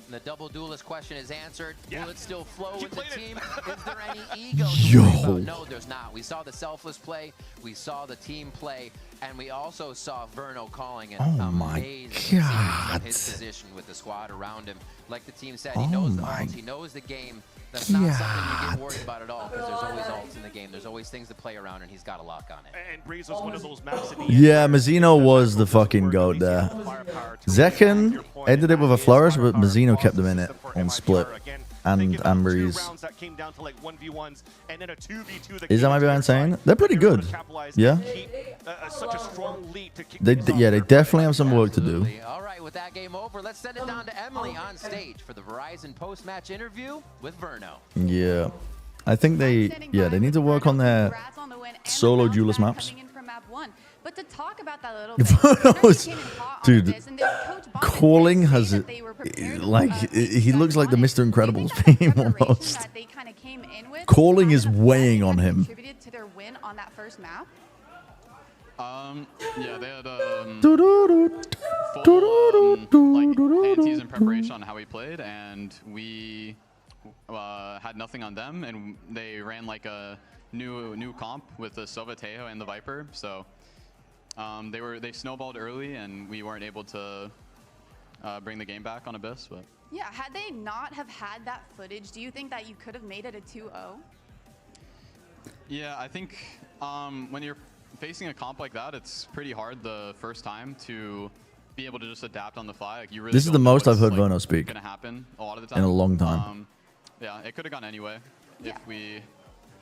The double duelist question is answered. Will it still flow with the team? Is there any ego? Yo. No, there's not. We saw the selfless play. We saw the team play. And we also saw Verno calling an amazing God. his position with the squad around him. Like the team said, he knows the ults. He knows the game. That's not something you get worried about at all, because there's always ults in the game. There's always things to play around, and he's got a lock on it. And Breeze was one of those maps in the Yeah, Mazzino was the fucking goat there. Zekin ended it with a flourish, but Mazzino kept him in it on split. And Breeze. Is that maybe insane? They're pretty good. Yeah. They definitely have some work to do. All right, with that game over, let's send it down to Emily on stage for the Verizon post-match interview with Verno. Yeah. I think they need to work on their solo duelist maps. But to talk about that a little bit, dude, Calling has like he looks like the Mr. Incredibles team almost. Calling is weighing on him. To their win on that first map. Yeah, they had full antes in preparation on how we played, and we had nothing on them, and they ran like a new comp with the Sova Tejo and the Viper, so they snowballed early, and we weren't able to bring the game back on Abyss. But yeah, had they not have had that footage, do you think that you could have made it a 2-0? yeah, I think when you're facing a comp like that, it's pretty hard the first time to be able to just adapt on the fly. Like, you really This is the most I've heard Verno speak gonna happen a lot of the time in a long time. Yeah, it could have gone anyway if we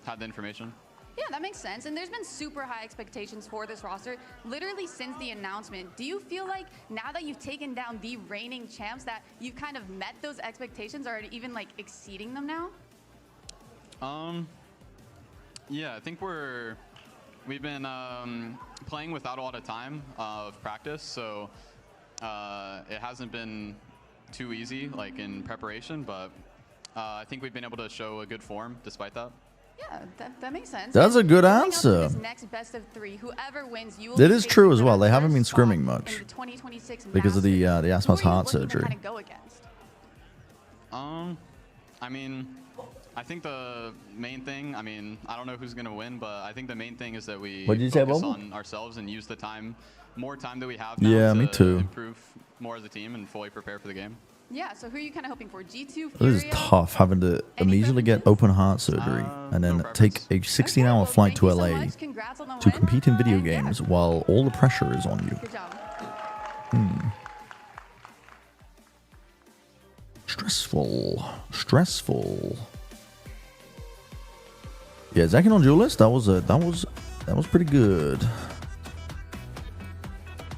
had the information. Yeah, that makes sense. And there's been super high expectations for this roster literally since the announcement. Do you feel like now that you've taken down the reigning champs that you've kind of met those expectations or even like exceeding them now? Yeah, I think we've been playing without a lot of time of practice, so it hasn't been too easy like in preparation, but I think we've been able to show a good form despite that. Yeah, that makes sense. That's a good answer. Next best of 3, whoever wins, you will That is true as well. They haven't been scrimming much because of the Asma's heart surgery. I mean, I think the main thing, I mean, I don't know who's going to win, but I think the main thing is that we focus on ourselves and use the time, more time that we have now yeah, to me too. improve more as a team and fully prepare for the game. Yeah, so who are you kind of hoping for? G2, Furia? This is tough, having to immediately get open heart surgery and then take a 16-hour flight to LA to compete in video games while all the pressure is on you. Good job. Stressful. Stressful. Yeah, Zakin on Duelist, that was pretty good. That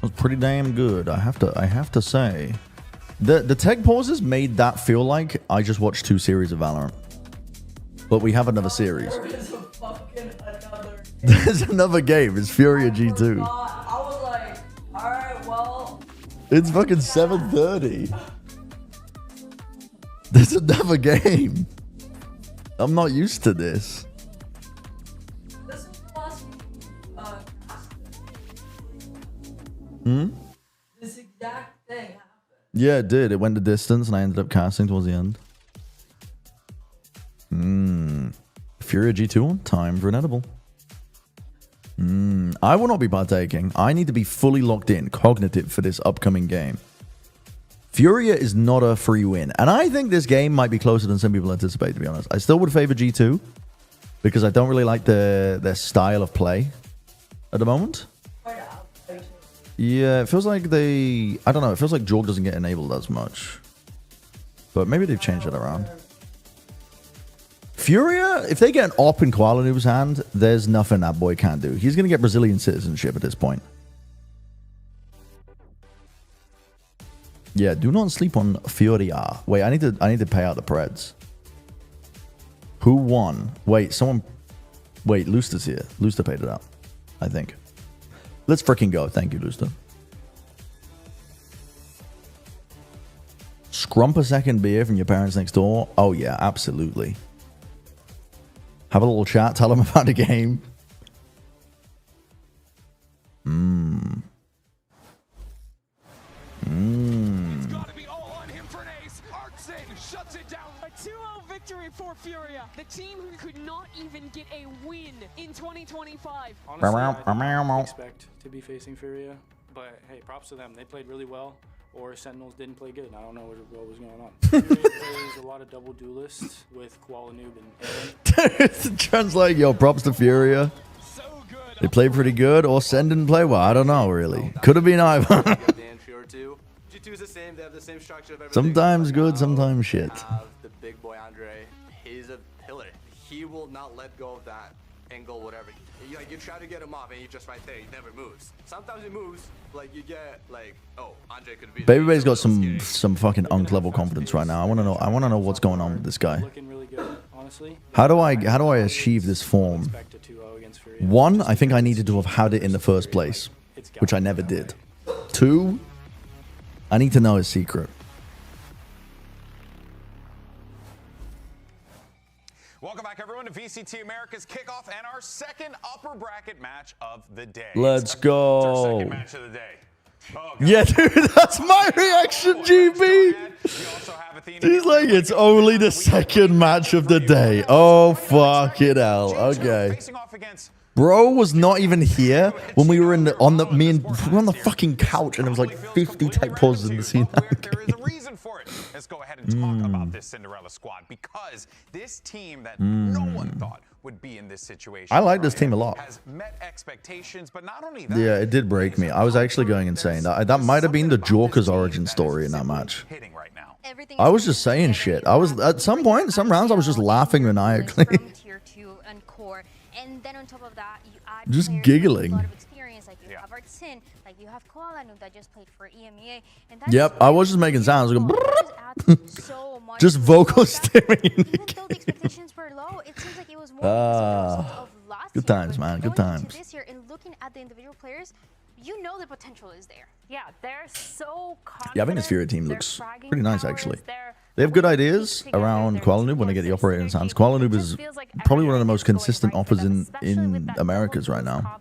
was pretty damn good. I have to say. The tech pauses made that feel like I just watched 2 series of Valorant. But we have another series. There's another game. It's Furia G2. I was like, alright, well. It's fucking 7:30. There's another game. I'm not used to this. This was the last This exact thing happened. Yeah, it did. It went the distance and I ended up casting towards the end. Furia G2 on time for inedible. I will not be partaking. I need to be fully locked in, cognitive for this upcoming game. Furia is not a free win. And I think this game might be closer than some people anticipate, to be honest. I still would favor G2 because I don't really like their style of play at the moment. Yeah, it feels like I don't know, it feels like Jorg doesn't get enabled as much. But maybe they've changed it around. Furia, if they get an op in Kualanu's hand, there's nothing that boy can't do. He's going to get Brazilian citizenship at this point. Yeah, do not sleep on Furia. Wait, I need to pay out the Preds. Who won? Wait, Luster's here. Luster paid it out, I think. Let's freaking go. Thank you, Luster. Scrump a second beer from your parents next door. Oh, yeah, absolutely. Have a little chat. Tell them about the game. It's got to be all on him for an ace. Artson shuts it down. A 2-0 victory for Furia, the team who could not even get a win in 2025. Honestly, I didn't expect to be facing Furia, but hey, props to them. They played really well, or Sentinels didn't play good. I don't know what was going on. Furia plays a lot of double duelists with Kuala-Noob and Aaron. Translate, yo, props to Furia. They played pretty good, or Sen didn't play well. I don't know, really. Could have been either. G2 is the same. They have the same structure of everything. Sometimes good, sometimes shit. The big boy Andre, he's a pillar. He will not let go of that angle, whatever. You try to get him off, and he's just right there. He never moves. Sometimes he moves, like you get like, oh, Andre could be. Babybay's got some fucking unk level confidence right now. I want to know what's going on with this guy. How do I achieve this form? One, I think I needed to have had it in the first place, which I never did. Two, I need to know his secret. Welcome back, everyone, to VCT America's kickoff and our second upper bracket match of the day. Let's It's go. our second match of the day. Oh, yeah, dude, that's my reaction, GB. He's like, it's only the second match of the day. Oh, fuck it hell. Okay. Facing off against Bro was not even here when we were we were on the fucking couch, and it was like 50 tech pauses in the scene. There is a reason for it. Let's go ahead and talk about this Cinderella squad, because this team that no one thought would be in this situation. I like this team a lot. Has met expectations, but not only that. Yeah, it did break me. I was actually going insane. That might have been the Joker's origin story in that match. I was just saying shit. I was at some point, some rounds, I was just laughing maniacally. Tier 2 and core, and then on top of that, you add Just players giggling. with a lot of experience, like you have Artsin, like you have Koala Noob that just played for EMEA, and that Yep, I was just making sounds. Going, so much just vocal stimming. even though the expectations were low, it seems like it was more because of the result of last Good year, times, but man. Good going into times. this year and looking at the individual players, you know the potential is there. Yeah, they're so confident. Yeah, I think this Furia team looks pretty nice, actually. They have good ideas around Koala Noob when they get the operator in his hands. Koala Noob is probably one of the most consistent offers in Americas right now.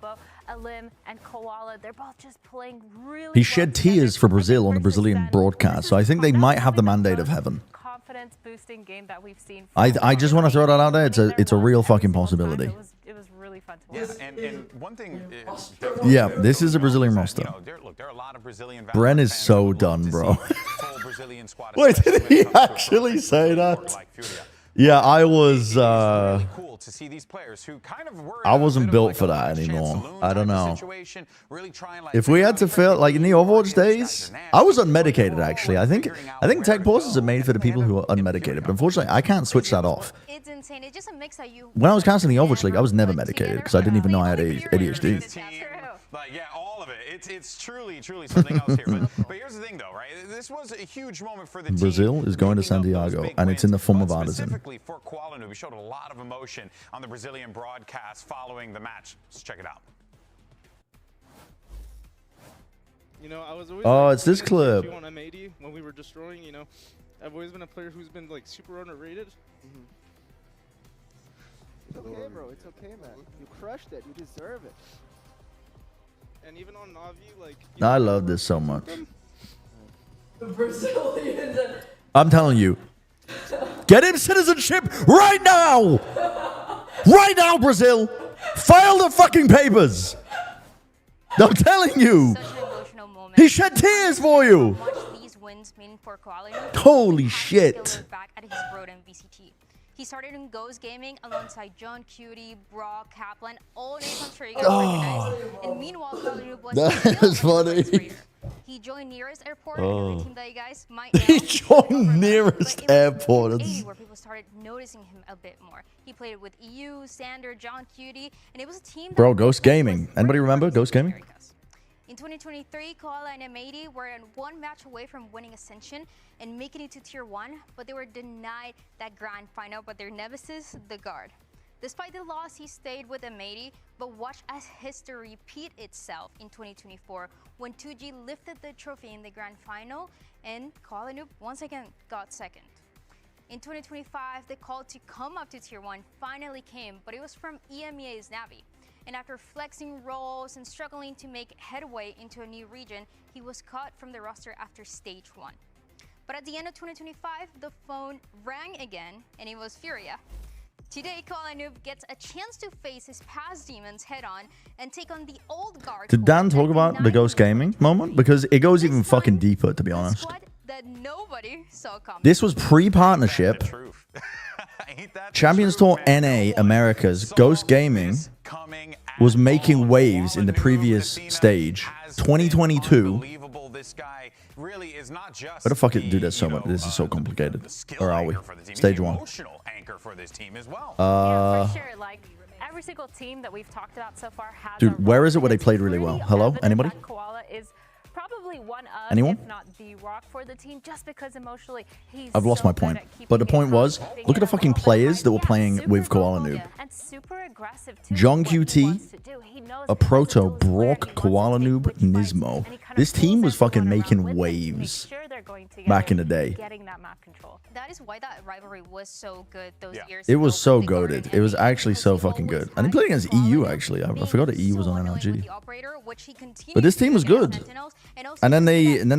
Alim and Koala, they're both just playing really He shed tears for Brazil on the Brazilian broadcast, so I think they might have the mandate of heaven. confidence boosting game that we've seen. I just want to throw that out there. It's a real fucking possibility. It was really fun to watch. Yeah, and one thing is Yeah, this is a Brazilian roster. there are a lot of Brazilian Bren is so done, bro. Wait, did he actually say that? Yeah, I was. I wasn't built for that anymore. I don't know. If we had to feel like in the Overwatch days, I was unmedicated actually. I think tech pauses are made for the people who are unmedicated, but unfortunately, I can't switch that off. It's insane. It's just a mix that you. When I was casting the Overwatch League, I was never medicated because I didn't even know I had ADHD. Like, yeah, all of it. It's truly something else here. But here's the thing, though, right? This was a huge moment for the team. Brazil is going to San Diego, and it's in the form of Artisan. Specifically for Koala Noob, we showed a lot of emotion on the Brazilian broadcast following the match. Let's check it out. You know, I was always it's this clip. on M80 when we were destroying, you know, I've always been a player who's been like super underrated. It's okay, bro. It's okay, man. You crushed it. You deserve it. And even on Navi, like. I love this so much. The Brazilians. I'm telling you, get him citizenship right now! Right now, Brazil! File the fucking papers! I'm telling you! He shed tears for you! Holy shit! He started in Ghost Gaming alongside John Cutie, Brock, Kaplan, all names I'm sure you Oh. guys recognize. And meanwhile, That is funny. He joined Nearest Airport, another team that you guys might know. He joined Nearest Airport. Where people started noticing him a bit more. He played with EU, Sander, John Cutie, and it was a team that Bro, Ghost Gaming. Anybody remember Ghost Gaming? in 2023, Koala and M80 were one match away from winning Ascension and making it to Tier 1, but they were denied that grand final by their nemesis, the Guard. Despite the loss, he stayed with M80, but watch as history repeat itself in 2024 when 2G lifted the trophy in the grand final and Koala Noob once again got second. In 2025, the call to come up to Tier 1 finally came, but it was from EMEA's Navi. And after flexing roles and struggling to make headway into a new region, he was cut from the roster after Stage 1. But at the end of 2025, the phone rang again, and it was Furia. Today, Koala Noob gets a chance to face his past demons head-on and take on the old guard. Did Dan talk about the Ghost Gaming moment? Because it goes even fucking deeper, to be honest. That nobody saw coming. This was pre-partnership. Champions Tour NA Americas Ghost Gaming was making waves in the previous stage. 2022. Where the fuck it, dude? There's so much. This is so complicated. Or are we? Stage 1. Yeah, for sure. Like every single team that we've talked about so far has. Dude, where is it where they played really well? Hello? Anybody? Koala is probably one of, Anyone? if not the rock for the team, just because emotionally he's I've lost so my good point. at keeping But the point it was, calm, look at the fucking players that were playing with Koala Noob. and super aggressive too. John QT, a Proto, Brock, Koala Noob, Nismo. This team was fucking making waves back in the day. Getting that map control. That is why that rivalry was so good those years. It was so goated. It was actually so fucking good. And he played against EU, actually. I forgot that EU was on NRG. But this team was good. And then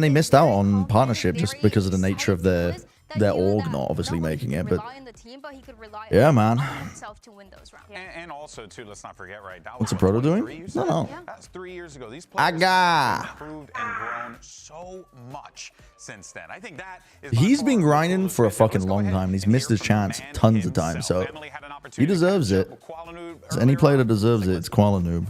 they missed out on partnership just because of the nature of their their org not obviously making it, but rely on the team, but he could rely yeah, man. on himself to win those rounds. And also, too, let's not forget, right? That What's the was proto 23, doing? you No, said? no. That's 3 years ago. These players Aga. have improved and grown so much since then. I think that is He's been grinding for a fucking long time, and he's missed his chance tons of times, so he deserves it. As any player that deserves it, it's Koala Noob.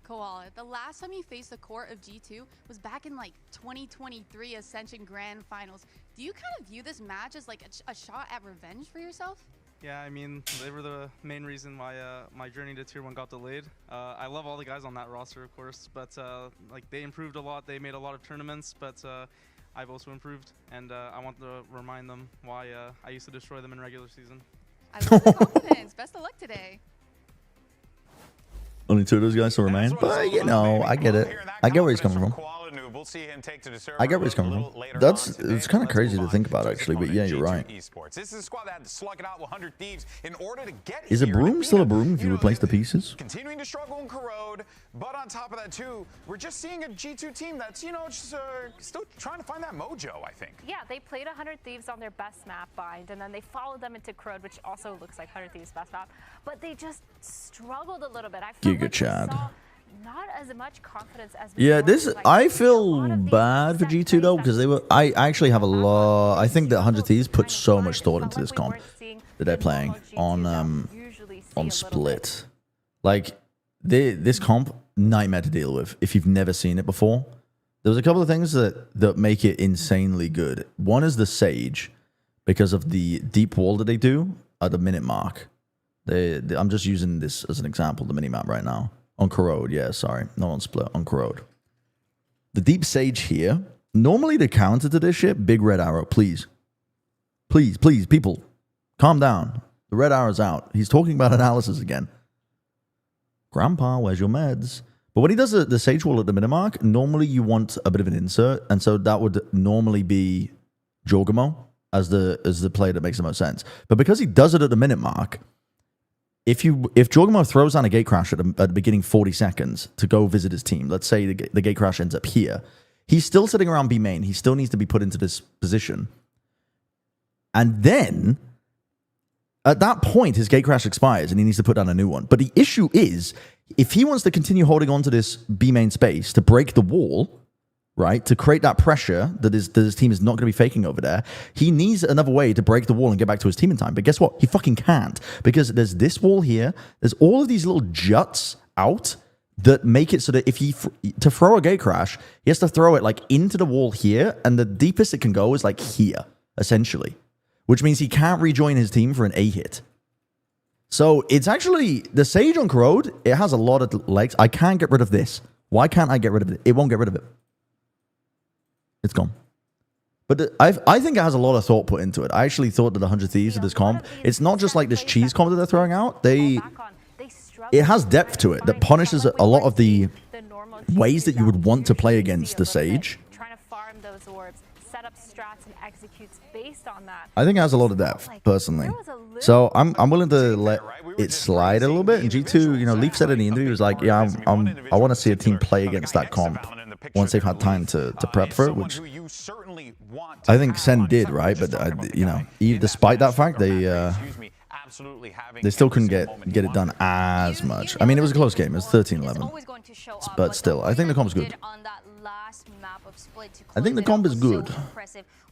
Koala, the last time you faced the core of G2 was back in like 2023 Ascension Grand Finals. Do you kind of view this match as like a shot at revenge for yourself? Yeah, I mean, they were the main reason why my journey to Tier 1 got delayed. I love all the guys on that roster, of course, but like they improved a lot. They made a lot of tournaments, but I've also improved, and I want to remind them why I used to destroy them in regular season. I love the confidence. Best of luck today. Only 2 of those guys still remain, but you know, I get it. I get where he's coming from. I get where he's coming from. It's kind of crazy to think about, actually, but yeah, you're right. This is a squad that had to slug it out with 100 Thieves in order to get Is a broom still a broom if you replace the pieces? Continuing to struggle in Corrode, but on top of that too, we're just seeing a G2 team that's, you know, just still trying to find that mojo, I think. Yeah, they played 100 Thieves on their best map, Bind, and then they followed them into Crowd, which also looks like 100 Thieves' best map, but they just struggled a little bit. I felt Giga like Chad. we saw not as much confidence as Yeah, before. this Like, I feel bad for G2 though, because they were. I actually have a lot. I think that 100 Thieves put so much thought into this comp that they're playing on Split. Like this comp, nightmare to deal with if you've never seen it before. There's a couple of things that make it insanely good. One is the Sage, because of the deep wall that they do at the minute mark. I'm just using this as an example, the minimap right now. On Corrode, yeah, sorry. Not on Split, on Corrode. The deep Sage here. Normally the counter to this shit, big red arrow, please. Please, please, people. Calm down. The red arrow's out. He's talking about analysis again. Grandpa, where's your meds? But when he does the Sage wall at the minimark, normally you want a bit of an insert, and so that would normally be Jorgamo as the player that makes the most sense. But because he does it at the minute mark, if Jorgamo throws down a gate crash at the beginning 40 seconds to go visit his team, let's say the gate crash ends up here, he's still sitting around B main. He still needs to be put into this position. And then, at that point, his gate crash expires and he needs to put down a new one. But the issue is, if he wants to continue holding on to this B main space to break the wall, right, to create that pressure that his team is not going to be faking over there, he needs another way to break the wall and get back to his team in time. But guess what? He fucking can't, because there's this wall here. There's all of these little juts out that make it so that if to throw a gate crash, he has to throw it like into the wall here, and the deepest it can go is like here, essentially, which means he can't rejoin his team for an A hit. So it's actually the Sage on Corrode. It has a lot of legs. I can't get rid of this. Why can't I get rid of it? It won't get rid of it. It's gone. But I think it has a lot of thought put into it. I actually thought that the 100 Thieves of this comp, it's not just like this cheese comp that they're throwing out. It has depth to it that punishes a lot of the ways that you would want to play against the Sage. Trying to farm those orbs, set up strats and executes based on that. I think it has a lot of depth, personally. So I'm willing to let it slide a little bit. And G2, you know, Leaf said in the interview, he was like, yeah, I want to see a team play against that comp once they've had time to prep for it, which I think Sen did, right? But, you know, despite that fact, they still couldn't get it done as much. I mean, it was a close game. It was 13-11. But still, I think the comp's good. I think the comp is good.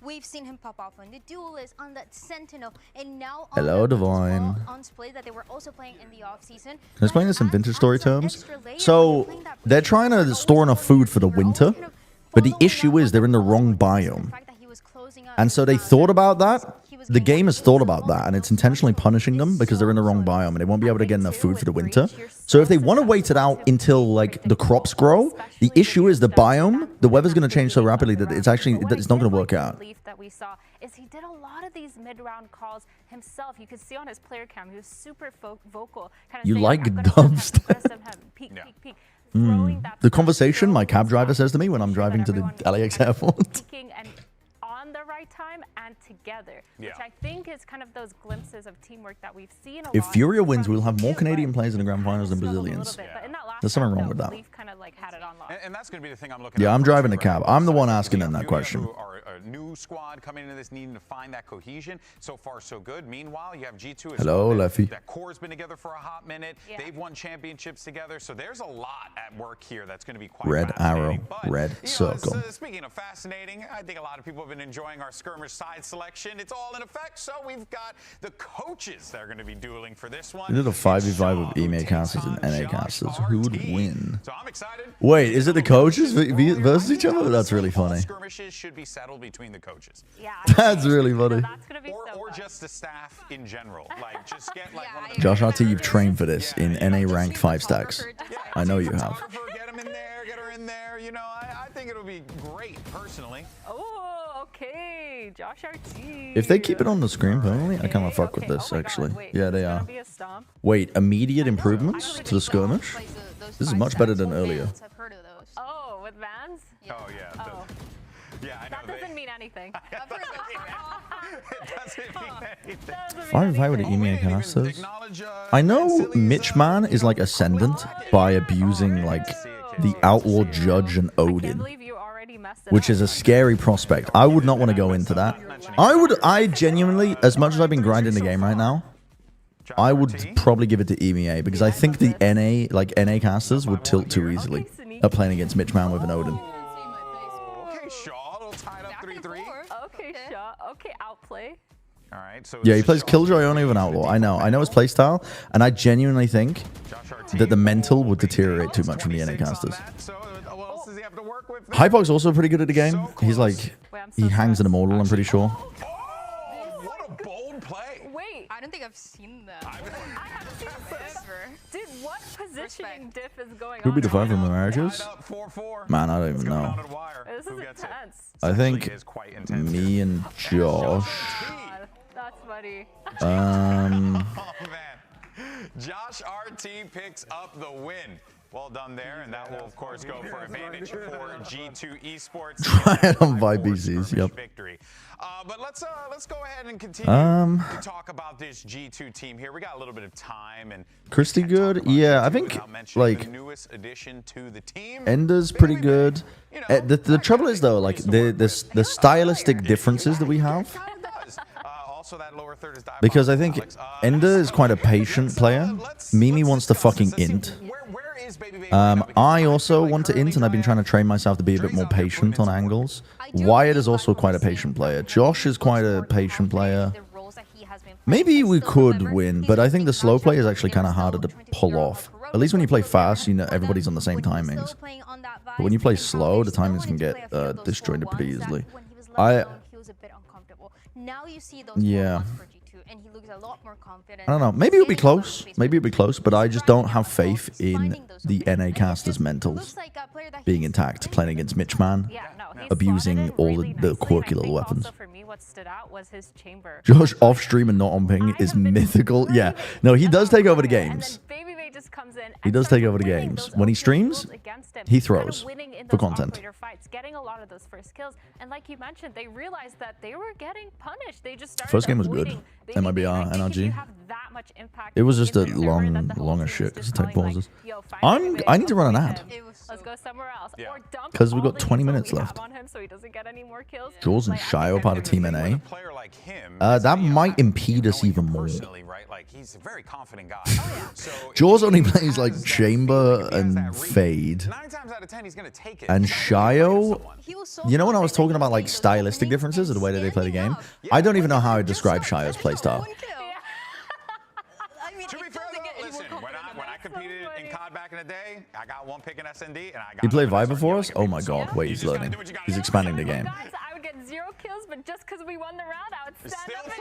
We've seen him pop off on the Duelist, on that Sentinel, and now on Hello, Divine. on Split that they were also playing in the off-season. Can I explain this in vintage story terms? So they're trying to store enough food for the winter, but the issue is they're in the wrong biome. And so they thought about that. The game has thought about that, and it's intentionally punishing them because they're in the wrong biome and they won't be able to get enough food for the winter. So if they want to wait it out until like the crops grow, the issue is the biome. The weather's going to change so rapidly that it's not going to work out. That we saw is he did a lot of these mid-round calls himself. You could see on his player cam, he was super vocal. Kind of You saying, like I'm gonna dubstep? peek, peek, peek. The conversation my cab driver says to me when I'm driving to the LAX airport. And on the right time and together, which I think is kind of those glimpses of teamwork that we've seen a If lot Furia wins, we'll have more Canadian players in the grand finals than Brazilians. There's something wrong with that. And that's going to be the thing I'm looking at. Yeah, I'm driving a cab. I'm the one asking them that question. A new squad coming into this needing to find that cohesion. So far, so good. Meanwhile, you have G2. Hello, Leffy. That core's been together for a hot minute. They've won championships together. So there's a lot at work here that's going to be quite Red arrow, red circle. Speaking of fascinating, I think a lot of people have been enjoying our skirmish side selection. It's all in effect. So we've got the coaches that are going to be dueling for this one. We did a 5v5 with EMEA casters and NA casters. Who would win? Wait, is it the coaches versus each other? That's really funny. Skirmishes should be settled between the coaches. Yeah. That's really funny. Or just the staff in general. Like, just get like one of the Josh RT, you've trained for this in NA ranked 5 stacks. I know you have. Get them in there, get her in there. You know, I think it'll be great, personally. Oh, okay. Josh RT. If they keep it on the screen permanently, I kind of fuck with this, actually. Yeah, they are. Wait, immediate improvements to the skirmish? This is much better than earlier. Oh, with Vans? Oh, yeah. Oh. Yeah, I know. That doesn't mean anything. It doesn't mean anything. 5v5 with the EMEA casters. I know Mitchman is like ascendant by abusing like the Outlaw Judge and Odin, which is a scary prospect. I would not want to go into that. I genuinely, as much as I've been grinding the game right now, I would probably give it to EMEA because I think the NA casters would tilt too easily at playing against Mitchman with an Odin. Okay, Shaw, a little tied up 3-3. Okay, Shaw. Okay, outplay. All right, so Yeah, he plays Killjoy only with an Outlaw. I know his playstyle, and I genuinely think that the mental would deteriorate too much from the NA casters. Hypog's also pretty good at the game. He's like, he hangs an Immortal, I'm pretty sure. What a bold play. Wait. I don't think I've seen that. I haven't seen this. Dude, what positioning diff is going on? Who'd be the 5 from the marriages? Man, I don't even know. This is intense. I think me and Josh. That's funny. Oh, man. Josh RT picks up the win. Well done there, and that will, of course, go for advantage for G2 Esports. Try it on VBCs, yep. Victory. But let's go ahead and continue to talk about this G2 team here. We got a little bit of time, and Christy good? Yeah, I think like the newest addition to the team. Ender's pretty good. The trouble is though, like the stylistic differences that we have. Because I think Ender is quite a patient player. Mimi wants to fucking int. I also want to int, and I've been trying to train myself to be a bit more patient on angles. Wyatt is also quite a patient player. Josh is quite a patient player. Maybe we could win, but I think the slow play is actually kind of harder to pull off. At least when you play fast, you know everybody's on the same timings. But when you play slow, the timings can get disjointed pretty easily. Now you see those yeah. for G2, and he looks a lot more confident. I don't know. Maybe it'll be close. Maybe it'll be close, but I just don't have faith in the NA casters' mentals being intact, playing against Mitchman, abusing all the quirky little weapons. For me, what stood out was his chamber. Josh off stream and not on ping is mythical. Yeah, no, he does take over the games. He does take over the games. When he streams, he throws for content. Getting a lot of those first kills, and like you mentioned, they realized that they were getting punished. They just started First game was good. MIBR, NRG. It was just a longer shit because of tech pauses. I need to run an ad. Let's go somewhere else. Yeah. Because we've got 20 minutes left. Jaws and Shio part of Team NA. That might impede us even more. He's a very confident guy. Jaws only plays like Chamber and Fade. 9 times out of 10, he's going to take it. And Shio, you know when I was talking about like stylistic differences of the way that they play the game? I don't even know how I describe Shio's playstyle. To be fair, though, listen, when I competed in COD back in the day, I got 1 pick in S&D, and I got... You play Viper for us? Oh my god, wait, he's learning. He's expanding the game. I would get 0 kills, but just because we won the round, I would stand up and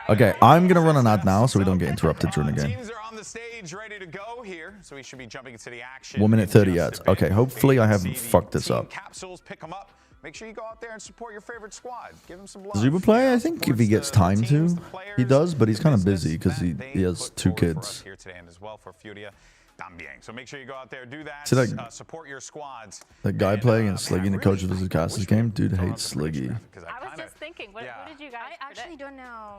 Okay, I'm going to run an ad now so we don't get interrupted during the game. Teams are on the stage ready to go here, so we should be jumping into the action. 1 minute 30 ads. Okay, hopefully I haven't fucked this up. Capsules, pick them up. Make sure you go out there and support your favorite squad. Give them some love. Zuba play, I think if he gets time to, he does, but he's kind of busy because he has 2 kids. Here today and as well for Furia. So make sure you go out there, do that. See that, support your squads. That guy playing and Sliggy in the coach of this casters game? Dude hates Sliggy. thinking? What did you guys I actually don't know.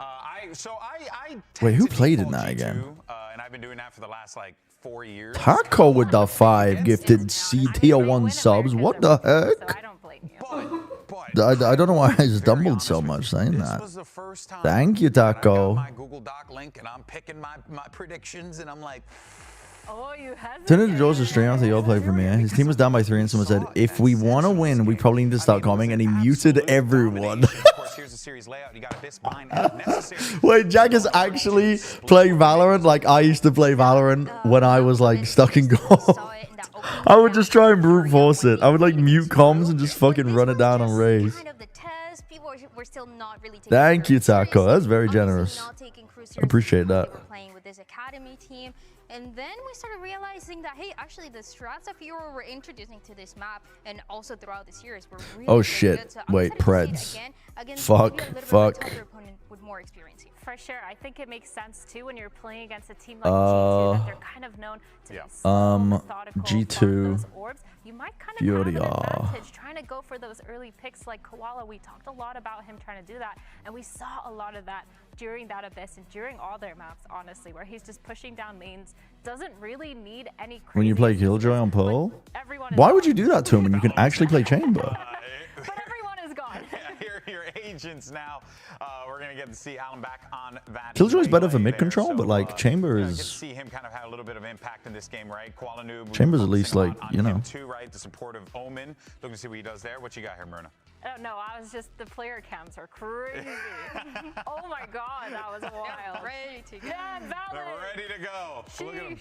Wait, who played in that again? And I've been doing that for the last like 4 years. Taco with the 5 gifted C tier 1 subs. What the heck? I don't blame you. I don't know why I stumbled so much saying that. Thank you, Taco. My Google Doc link, and I'm picking my predictions, and I'm like, oh, you have. Turned into George's stream after y'all played Premiere. His team was down by 3, and someone said, "If we want to win, we probably need to start calming." And he muted everyone. Wait, Jack is actually playing Valorant like I used to play Valorant when I was like stuck in gold. I would just try and brute force it. I would like mute comms and just fucking run it down on Raze. Thank you, Taco. That's very generous. I appreciate that. Playing with this academy team. And then we started realizing that, hey, actually the strats that Furia were introducing to this map and also throughout the series were really Oh good. shit. So Wait, Preds. against Fuck. maybe a little bit Fuck. of a tougher opponent with more experience here. For sure. I think it makes sense too when you're playing against a team like G2 that they're kind of known to be slow, methodical, G2. those orbs. You might kind of have an Furia. advantage trying to go for those early picks like Koala. We talked a lot about him trying to do that, and we saw a lot of that during that Abyss and during all their maps, honestly, where he's just pushing down lanes, doesn't really need any crazy. When you play Killjoy on Pearl? Why would you do that to him when you can actually play Chamber? But everyone is gone. your agents now. We're gonna get to see Alan back on that. Killjoy's better for mid control, but like Chamber Get to is. see him kind of have a little bit of impact in this game, right? Koala Noob. Chamber's at least like, you know. Too, right? The support of Omen. Looking to see what he does there. What you got here, Myrna? Oh, no, I was just, the player cams are crazy. Oh my god, that was wild. Ready to go. Yeah, valid. They're ready to go. Look at him.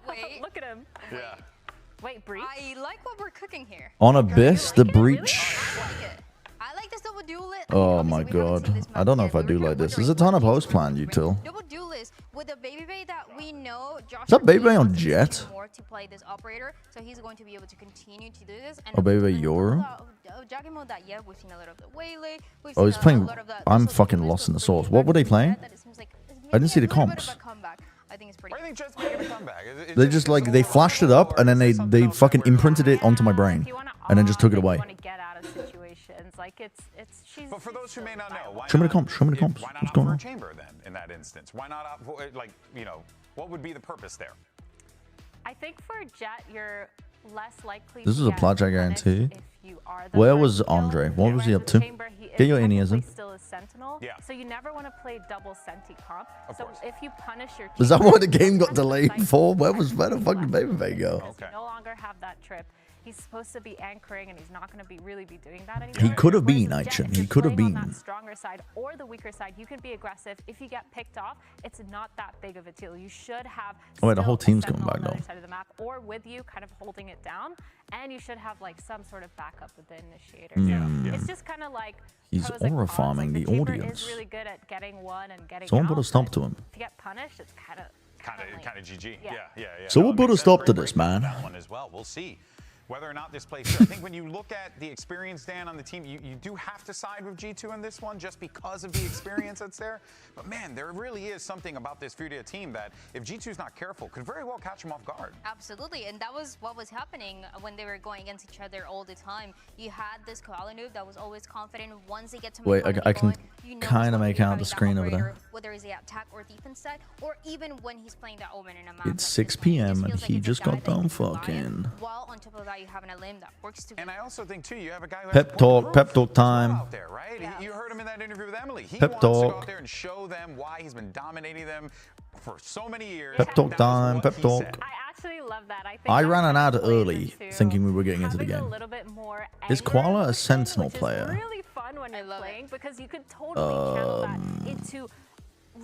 Wait. Look at him. Yeah. Wait, Breach? I like what we're cooking here. On Abyss, the breach. I like this double duelist. Oh my god. I don't know if I do like this. There's a ton of post plan, util. Double duelist with a baby bay that we know Josh Is that Baby Bay on Jet? more to play this operator, so he's going to be able to continue to do this. And Oh, Baby Bay Euro? Jackie mode that, yeah, we've seen a lot of the waylay. Oh, he's playing. I'm fucking lost in the source. What were they playing? I didn't see the comps. I think it's pretty. Why do you think Jet's making a comeback? They just like, they flashed it up and then they fucking imprinted it onto my brain and then just took it away. Like she's. But for those who may not know, why Show me the not- comps. Show me the comps. Why not What's opt going for a on? chamber then in that instance? Why not opt for, like, you know, what would be the purpose there? I think for Jet, you're less likely. This to is a get plat, I punished guarantee. if you are the Where first was kill. Andre? What was he Whereas up the to? Chamber, he Get your is Iniism. technically still a sentinel. Yeah. So you never want to play double senti comp. So if you punish your Is that chamber, why the game you got kind of delayed cycle for? Where the fucking Baby Bay go? because you no longer have that trip. He's supposed to be anchoring, and he's not going to be really be doing that anymore. He could have been, Whereas Jet, Aichin. if He you're could have playing on been. that stronger side or the weaker side, you can be aggressive. If you get picked off, it's not that big of a deal. You should have. Oh, wait, the whole still a team's coming sentinel back on the though. other side of the map, or with you, kind of holding it down, and you should have like some sort of backup with the initiator. Yeah. It's just kind of like. He's pros and aura cons. farming Like, the chamber audience. is really good at getting one and getting Someone out, put a stop but to him. If you get punished, it's kind of. Kind of GG. Yeah. Yeah. So we'll it put a makes stop sense. to Great this, man. That one as well. We'll see whether or not this plays through. I think when you look at the experience, Dan, on the team, you do have to side with G2 in this one just because of the experience that's there. But man, there really is something about this Furia team that if G2's not careful, could very well catch them off guard. Absolutely, and that was what was happening when they were going against each other all the time. You had this Koala noob that was always confident. Once they get to Wait, I can kind of make out the screen over there. Whether it's the attack or defense side, or even when he's playing that Omen in a map. It's 6 p.m. and he just got done fucking. While on top of that, you have an limb that works together. And I also think too, you have a guy who Pep talk time. out there, right? You heard him in that interview with Emily. He Pep wants to go talk. out there and show them why he's been dominating them for so many years. Pep talk time. Pep talk. I actually love that. I think I that's ran an how ad plays early into thinking we were getting into the having a game. little bit more Is anger Koala a in sentinel which is player? really fun when you're playing because you could totally channel that into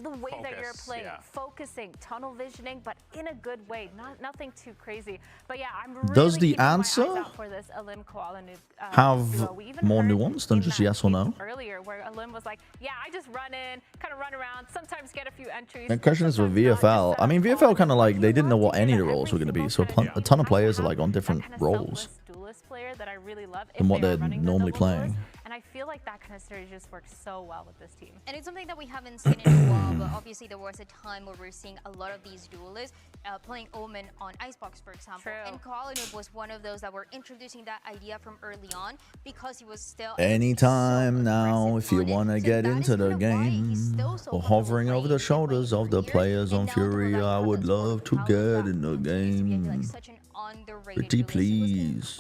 the way that you're Focus, playing, yeah. focusing, tunnel visioning, but in a good way, nothing too crazy. But yeah, I'm really Does the keeping my eyes answer out for this Alim Koala noob, have duo. We even more heard nuance than in just that yes or no? game earlier where Alim was like, yeah, I just run in, kind of run around, sometimes get a few entries. The question is with VFL. I mean, VFL kind of like, they didn't know what any of the roles were going to be. So a ton of players are like on different roles. duelist player that I really love. than what they're normally playing. And I feel like that kind of strategy just works so well with this team. And it's something that we haven't seen in a while, but obviously there was a time where we're seeing a lot of these duelists playing Omen on Icebox, for example. True. And Koalanub was one of those that were introducing that idea from early on because he was still... Anytime now, if you want to get into the game, or hovering over the shoulders of the players on Fury, I would love to get in the game. Pretty please.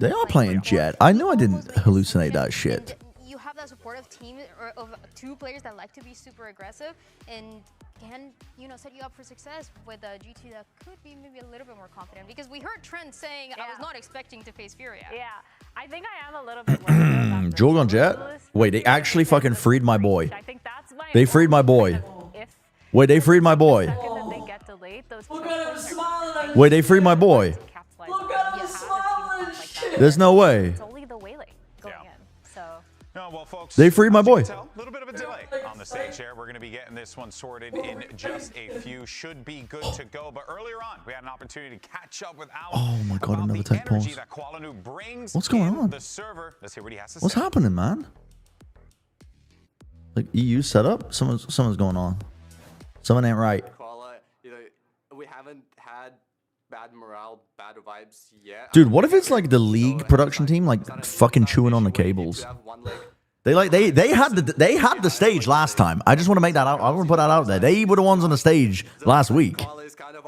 They are playing Jet. I know I didn't hallucinate that shit. You have that supportive team of two players that like to be super aggressive and can, you know, set you up for success with a G2 that could be maybe a little bit more confident. Because we heard Trent saying, I was not expecting to face Furia. Yeah, I think I am a little bit worried. Jorg on Jet? Wait, they actually fucking freed my boy. They freed my boy. Wait, they freed my boy. Wait, they freed my boy. There's no way. It's only the Waylay going in, so... No, well, folks, They freed my boy. a little bit of a delay on the stage here. We're going to be getting this one sorted in just a few. Should be good to go. But earlier on, we had an opportunity to catch up with Alan. Oh my god, another tech pause. That Koalanub brings What's going on? The server. Let's hear what he has to What's say. happening, man? Like EU setup? Someone's going on. Someone ain't right. You know, we haven't had bad morale, bad vibes yet. Dude, what if it's like the league production team like fucking chewing on the cables? They had the stage last time. I just want to make that out. I want to put that out there. They were the ones on the stage last week.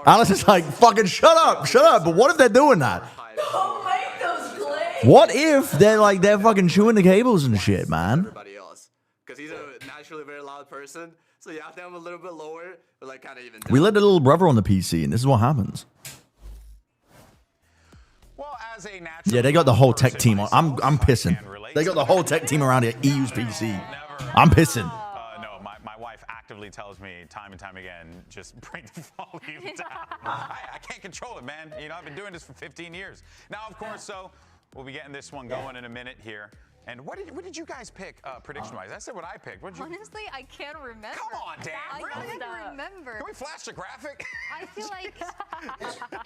Alice is like, fucking shut up. But what if they're doing that? Don't make those claims. What if they're fucking chewing the cables and shit, man? Everybody else, because he's a naturally very loud person. So you have to have him a little bit lower, but like kind of even. We let the little brother on the PC, and this is what happens. Well, as a natural Yeah, they got the whole tech team on. I'm pissing. They got the whole tech team around here. EU's PC. I'm pissing. No, my wife actively tells me time and time again, just bring the volume down. I can't control it, man. You know, I've been doing this for 15 years. Now, of course, so we'll be getting this one going in a minute here. And what did you guys pick prediction-wise? I said what I picked. What did you? Honestly, I can't remember. Come on, Dan. I can't remember. Can we flash the graphic? I feel like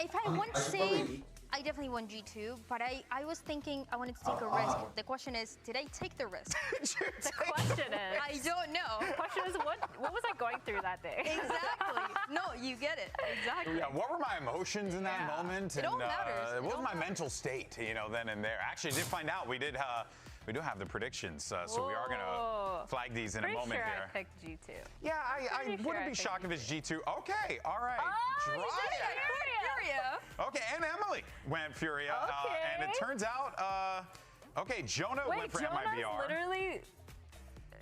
if I want to say, I definitely won G2, but I was thinking I wanted to take a risk. The question is, did I take the risk? The question is... I don't know. The question is, what was I going through that day? Exactly. No, you get it. Exactly. Yeah, what were my emotions in that moment? It all matters. What was my mental state, you know, then and there? Actually, I did find out we do have the predictions, so we are going to flag these in a moment sure here. I picked G2. Yeah, I wouldn't be shocked if it's G2. Okay, all right. Oh, you did it. Furia. Okay, and Emily went Furia. Okay. And it turns out, okay, Jonah went for Jonah's MIBR. literally...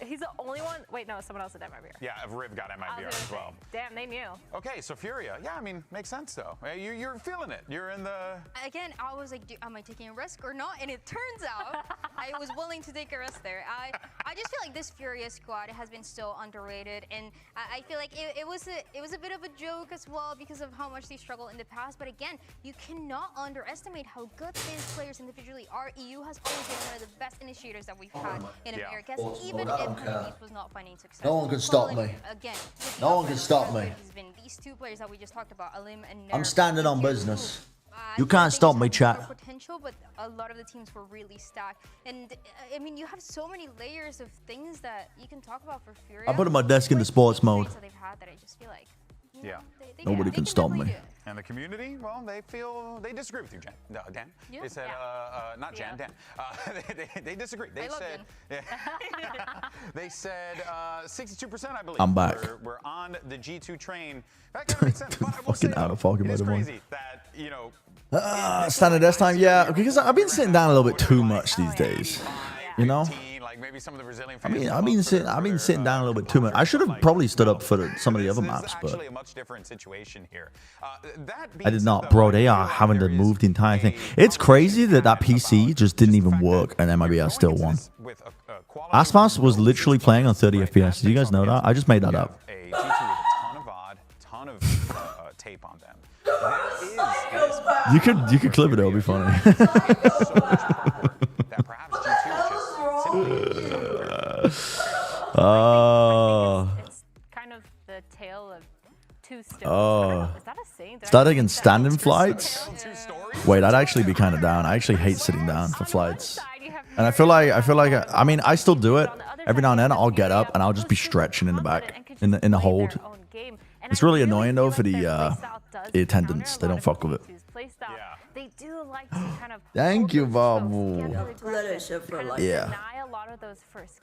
He's the only one. Wait, no, someone else did MIBR. Yeah, Riv got MIBR as well. Damn, they knew. Okay, so Furia. Yeah, I mean, makes sense though. You're feeling it. You're in the. Again, I was like, am I taking a risk or not? And it turns out I was willing to take a risk there. I just feel like this Furia squad has been so underrated, and I feel like it was a bit of a joke as well because of how much they struggled in the past. But again, you cannot underestimate how good these players individually are. EU has always been one of the best initiators that we've had in America, even if was not finding success. No one can stop me. Again, no one can stop me. These two players that we just talked about, Alim and I'm standing on business. You can't stop me, chat. Potential, but a lot of the teams were really stacked. And I mean, you have so many layers of things that you can talk about for Furia. I put my desk into sports mode. That they've had that I just feel like, yeah. Nobody can stop me. And the community, well, they disagree with you, Jen. No, Dan. Yeah. They said, not Jen, Dan. They disagree. They said, they said 62%, I believe. I'm back. We're on the G2 train. That kind of makes sense. But I will Fucking say, out of pocket by the one. crazy that, you know. Standard desk time, yeah, because I've been sitting down a little bit too much these days. You know. Like maybe some of the Brazilian I mean, I've been sitting down a little bit too much. I should have probably stood up for some of the other maps, but actually a much different situation here. I did not, bro. They are having to move the entire thing. It's crazy that PC just didn't even work, and MIBR still won. Aspas was literally playing on 30 FPS. Did you guys know that? I just made that up. A G2 with a ton of VOD, ton of tape on them. There is You could clip it. It'll be funny. that perhaps G2 It's kind of the tale of two stories. Oh. Is that a saying? Starting in standing flights? Two stories? Wait, I'd actually be kind of down. I actually hate sitting down for flights. And I feel like I mean, I still do it. Every now and then I'll get up and I'll just be stretching in the back, in the hold. It's really annoying though for the attendants. They don't fuck with it. They do like to kind of Thank you, Babu. Yeah.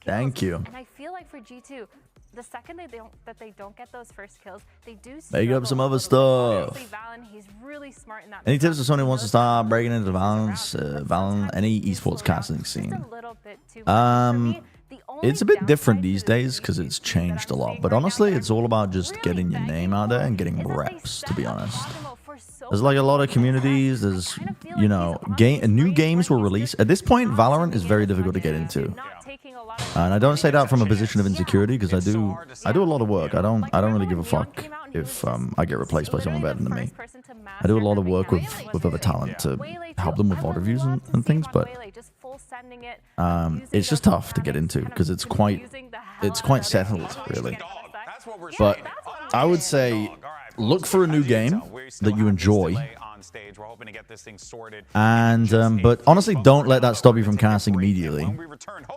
Thank you. And I feel like for G2, the second they don't get those first kills, they do Make up some other stuff. Valen, he's really smart in that. Any tips for someone who wants to start breaking into Valorant, any esports casting scene? It's a bit different these days because it's changed a lot. But honestly, it's all about just getting your name out there and getting reps, to be honest. There's like a lot of communities. There's, you know, new games were released. At this point, Valorant is very difficult to get into. And I don't say that from a position of insecurity because I do a lot of work. I don't really give a fuck if I get replaced by someone better than me. I do a lot of work with other talent to help them with VOD reviews and things, but it's just tough to get into because it's quite settled, really. But I would say look for a new game that you enjoy. And but honestly, don't let that stop you from casting immediately.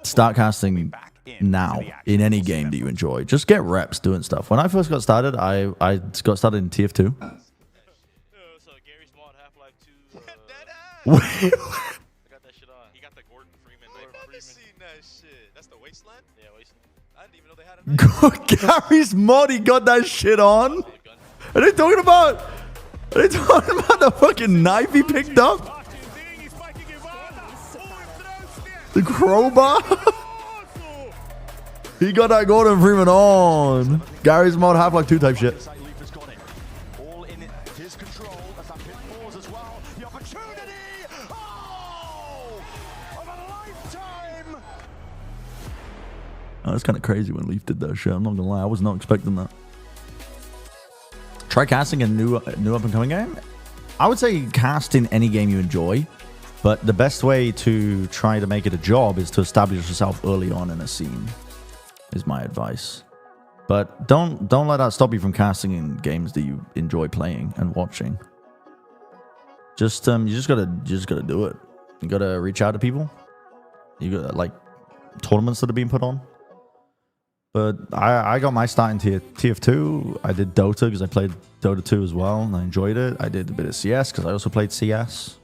Start casting now in any game that you enjoy. Just get reps doing stuff. When I first got started, I got started in TF2. Gary's mod, he got that shit on. Are they talking about the fucking knife he picked up? The crowbar? He got that Gordon Freeman on. Gary's mod Half-Life 2 type shit. Oh, it's kind of crazy when Leaf did that shit. I'm not gonna lie, I was not expecting that. Try casting a new up-and-coming game. I would say cast in any game you enjoy, but the best way to try to make it a job is to establish yourself early on in a scene. Is my advice. But don't let that stop you from casting in games that you enjoy playing and watching. Just you just gotta do it. You gotta reach out to people. You got like tournaments that are being put on. But I got my start in TF2. I did Dota because I played Dota 2 as well, and I enjoyed it. I did a bit of CS because I also played CS.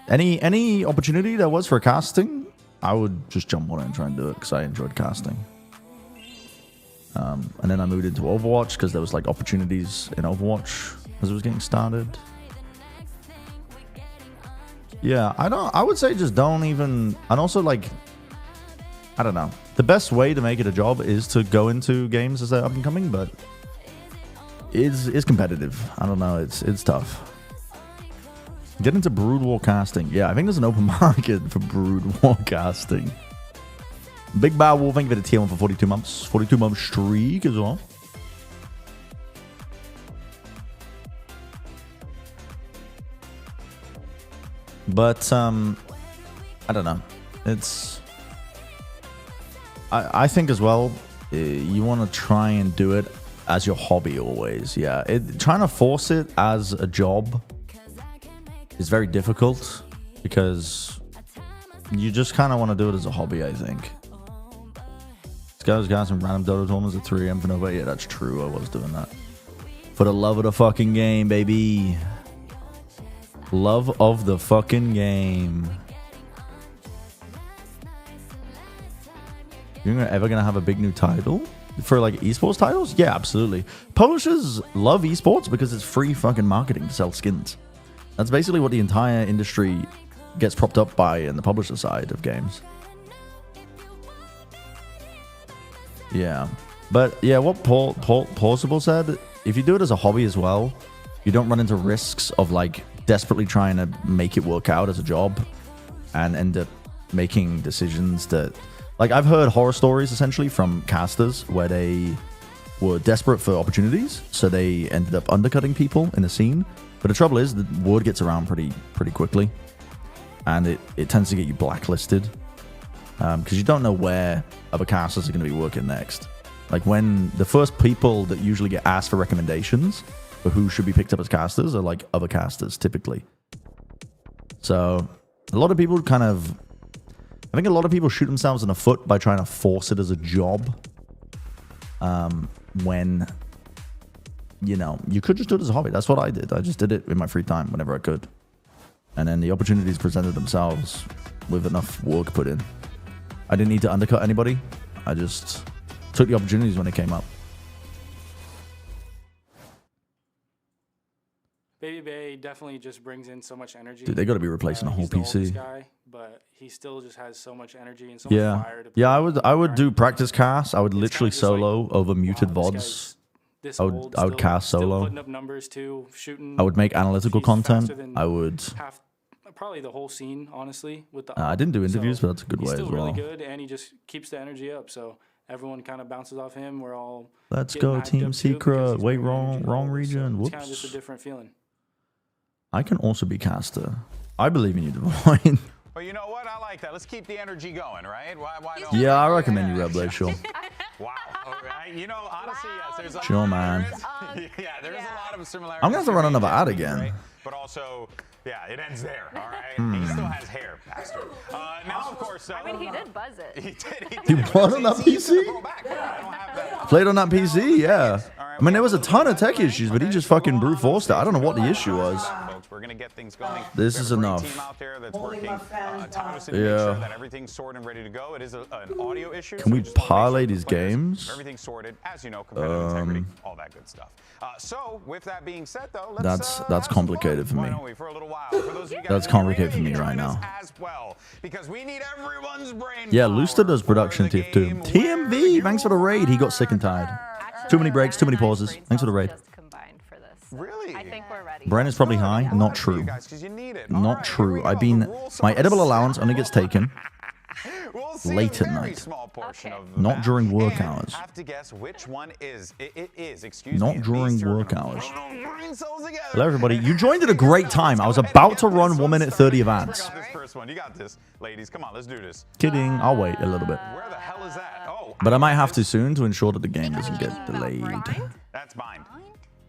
Any opportunity there was for casting, I would just jump on it and try and do it because I enjoyed casting. And then I moved into Overwatch because there was like opportunities in Overwatch as it was getting started. Yeah, I would say just don't even, and also like, I don't know. The best way to make it a job is to go into games as they're up and coming, but it's competitive. I don't know. It's tough. Get into Brood War casting. Yeah, I think there's an open market for Brood War casting. Big Bow Wolf, thank you for the TL1 for 42 months. 42-month streak as well. But I don't know. I think as well, you want to try and do it as your hobby always. Yeah, trying to force it as a job is very difficult because you just kind of want to do it as a hobby, I think. This guy was got some random Dota tournaments at 3 AM for Nova. Yeah, that's true. I was doing that. For the love of the fucking game, baby. Love of the fucking game. You're ever gonna have a big new title for like esports titles? Yeah, absolutely. Publishers love esports because it's free fucking marketing to sell skins. That's basically what the entire industry gets propped up by in the publisher side of games. Yeah, but yeah, what Plausible said, if you do it as a hobby as well, you don't run into risks of like desperately trying to make it work out as a job and end up making decisions that, like, I've heard horror stories essentially from casters where they were desperate for opportunities, so they ended up undercutting people in a scene. But the trouble is, the word gets around pretty quickly, and it tends to get you blacklisted because you don't know where other casters are going to be working next. Like, when the first people that usually get asked for recommendations for who should be picked up as casters are like other casters typically. So a lot of people kind of, I think a lot of people shoot themselves in the foot by trying to force it as a job. When, you know, you could just do it as a hobby. That's what I did. I just did it in my free time whenever I could. And then the opportunities presented themselves with enough work put in. I didn't need to undercut anybody. I just took the opportunities when it came up. Baby Bay definitely just brings in so much energy. Dude, they got to be replacing the whole He's the PC. oldest guy, but he still just has so much energy and so much fire to Yeah, I would do practice casts. I would literally solo over muted VODs. I would cast solo. Putting up numbers too, shooting. I would make analytical content. I would. Probably the whole scene, honestly. With the I didn't do interviews, but that's a good way as well. He's still really good, and he just keeps the energy up. So everyone kind of bounces off him. We're all. Let's go, Team Secret. Wait, wrong region. Whoops. It's kind of just a different feeling. I can also be caster. I believe in you, Divine. Well, you know what? I like that. Let's keep the energy going, right? Why don't Yeah, I recommend you, Red Blade, sure. Wow. All right. You know, honestly, yes. There's Sure, man. Yeah, there's a lot of similarities. I'm going to have to run another ad again. But also, yeah, it ends there, all right? He still has hair, bastard. Now, of course... I mean, he did buzz it. He did. He won on that PC? Played on that PC, yeah. I mean, there was a ton of tech issues, but he just fucking brute forced it. I don't know what the issue was. We're going to get things going. This is enough. Team out there that's working tirelessly to make sure that everything's sorted and ready to go. It is an audio issue. Can we parlay these games? Everything's sorted, as you know, competitive integrity, all that good stuff. So, with that being said, though, That's complicated for me. for a little while. For those of you guys That's complicated for me right now. as well, because we need everyone's brain. Yeah, Luster does production too. TMV, thanks for the raid. He got sick and tired. Too many breaks, too many pauses. Thanks for the raid. Really? I think we're ready. Brain is probably high. Not true. Not true. I've been. My edible allowance only gets taken late at night. Not during work hours. Have to guess which one is. It is. Not during work hours. Hello, everybody. You joined at a great time. I was about to run 1 minute 30 of ads. This first one. You got this, ladies. Come on, let's do this. Kidding. I'll wait a little bit. Where the hell is that? Oh. But I might have to soon to ensure that the game doesn't get delayed. That's bind.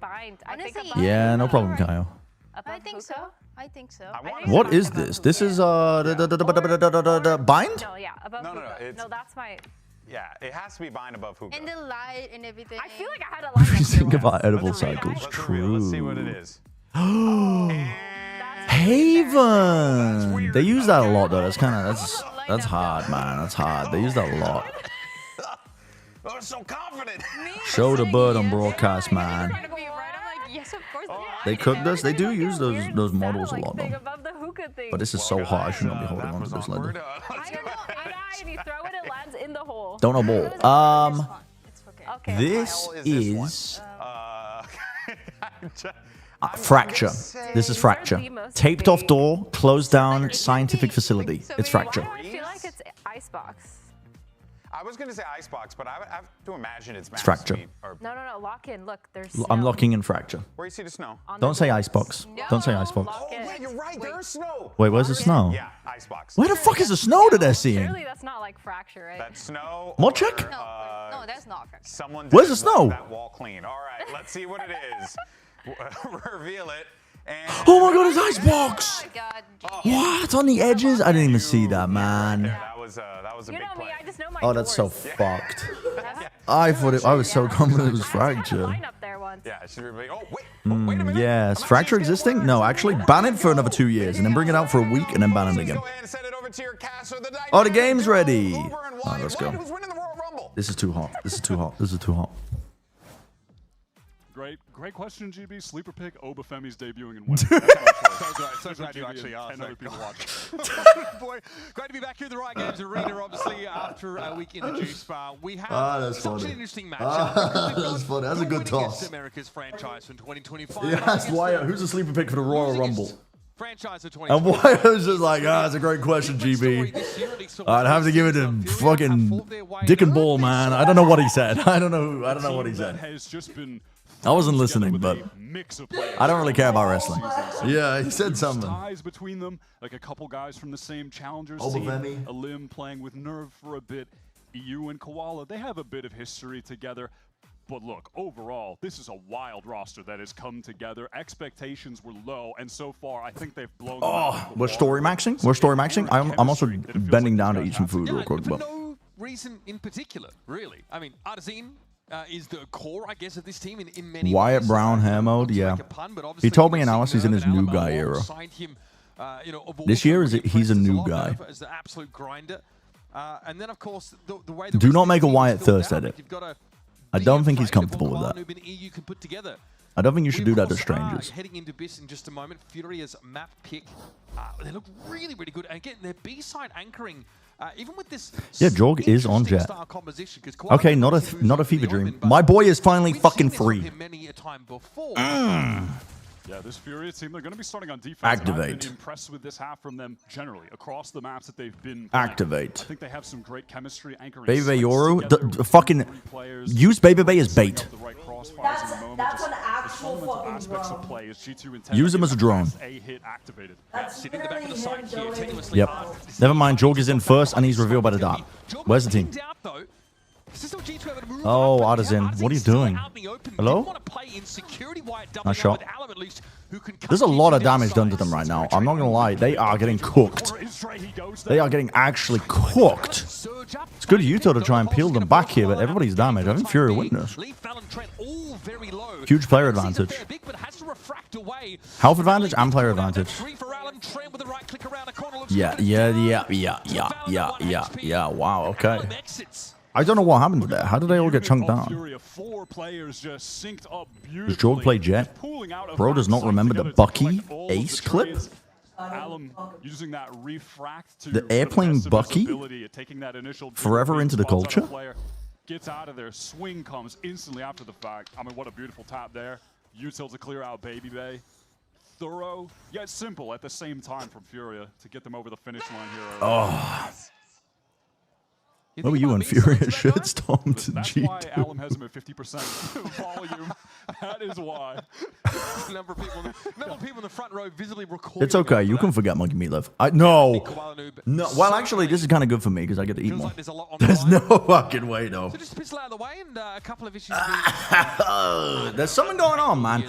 Bind. I think Yeah, no problem, Kyle. I think so. I think so. What is this? This is bind? No, yeah, above hookah. No, that's my. Yeah, it has to be bind above hookah. And the light and everything. I feel like I had a line. Think about edible cycles. True. Let's see what it is. Haven. They use that a lot though. That's kind of that's hard, man. That's hard. They use that a lot. Oh, so confident. Show the bird on broadcast, man. Yes, of course. They cooked us. They do use those models a lot though. Above the hookah thing. But this is so hot. I should not be holding on to this leather. And you throw it, it lands in the hole. Don't know ball. Okay. This is fracture. This is fracture. Taped off door, closed down scientific facility. It's fracture. I feel like it's icebox. I was going to say icebox, but I have to imagine it's fracture. No, lock in. Look, there's I'm locking in fracture. Where you see the snow? Don't say icebox. Don't say icebox. Oh, yeah, you're right. There's snow. Wait, where's the snow? Yeah, icebox. Where the fuck is the snow that they're seeing? Surely that's not like fracture, right? That's snow. Mod check? No, that's not fracture. Someone Where's the snow? That wall clean. All right, let's see what it is. Reveal it. And Oh my god, it's icebox! Oh my god. What? On the edges? I didn't even see that, man. that was a big play. I just know my Oh, that's so fucked. I thought it. I was so confident it was fracture. Yeah, should everybody? Oh wait. Yes, fracture existing? No, actually ban it for another 2 years and then bring it out for a week and then ban it again. Oh, the game's ready. Oh, let's go. This is too hot. This is too hot. This is too hot. Great question, GB. Sleeper pick, Obafemi's debuting in winter. So glad you actually asked. 10 other people watching. Boy, great to be back here in the Riot Games Arena, obviously, after a week in the Juice Bar. We have that's such funny. an interesting matchup. That's funny. That's a good toss. America's franchise from 2025. Yeah, that's Wyatt. Who's the sleeper pick for the Royal Rumble? Franchise of And Wyatt was just like, that's a great question, GB. I'd have to give it to fucking Dick and Ball, man. I don't know what he said. I don't know what he said. I wasn't listening, but I don't really care about wrestling. Yeah, he said something. Ties between them, like a couple guys from the same challengers Obafemi. scene. Alim playing with Nerve for a bit. EU and Koala, they have a bit of history together. But look, overall, this is a wild roster that has come together. Expectations were low, and so far, I think they've blown them out of the We're story maxing. We're story maxing. I'm also bending down to eat some food real quick. For But no reason in particular, really. I mean, Artisan is the core, I guess, of this team in many Wyatt ways. Brown hair mode, yeah. He told me in Alice he's in his new guy era. This year he's a new guy. As the absolute grinder. And then, of course, the way Do not make a Wyatt Thirst edit. You've got a I don't think he's comfortable with that. EU can put together. I don't think you should do that to strangers. Heading into BIS in just a moment. Furia's map pick. They look really, really good. And again, their B-side anchoring, even with this. Yeah, Jorg is on Jet. Okay, not a fever dream. My boy is finally fucking free. Yeah, this Furia team, they're going to be starting on defense. Activate. I've been impressed with this half from them generally across the maps that they've been playing. Activate. I think they have some great chemistry anchoring. Baby Bay Yoru, fucking use Baby Bay as bait. That's an actual fucking drone. Use him as a drone. That's literally him doing. Yep. Never mind, Jorg is in first and he's revealed by the dart. Where's the team? Oh, Artisan, what are you doing? Hello? Nice shot. There's a lot of damage done to them right now. I'm not gonna lie, they are getting cooked. They are getting actually cooked. It's good Yuto to try and peel them back here, but everybody's damaged. I think Furia witness. Huge player advantage. Health advantage and player advantage. Yeah. Wow, okay. I don't know what happened there. How did they all get chunked down? Does Jorg play Jet? Bro does not remember the Bucky Ace clip? The airplane Bucky? Forever into the culture? Gets out of there. Swing comes instantly after the fact. I mean, what a beautiful tap there. Util to clear out Baby Bay. Thorough, yet simple at the same time from Furia to get them over the finish line here. Oh. Where were you when Furia shitstormed to G2? That's why Alum has him at 50% volume. That is why. A number of people in the front row visibly recording. It's okay. You can forget Monkey Meatloaf. No. Well, actually, this is kind of good for me because I get to eat more. There's no fucking way, though. So just pistol out of the way and a couple of issues. There's something going on, man.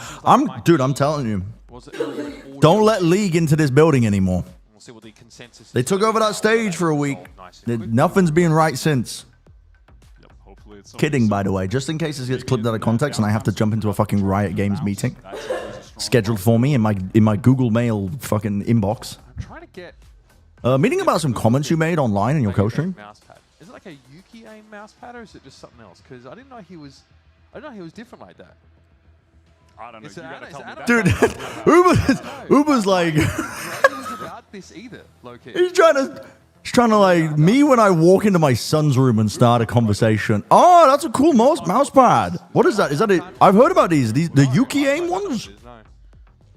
Dude, I'm telling you. Don't let League into this building anymore. See what the consensus They took over that stage for a week. Nothing's been right since. Kidding, by the way. Just in case this gets clipped out of context and I have to jump into a fucking Riot Games meeting scheduled for me in my Google Mail fucking inbox. I'm trying to get meeting about some comments you made online in your co-stream. Is it like a Yuki aim mouse pad or is it just something else? Because I didn't know he was different like that. I don't know. You gotta tell me that. Dude, Uber's like about this either, low-key. He's trying to like me when I walk into my son's room and start a conversation. Oh, that's a cool mouse pad. What is that? Is that it? I've heard about these the Yuki aim ones.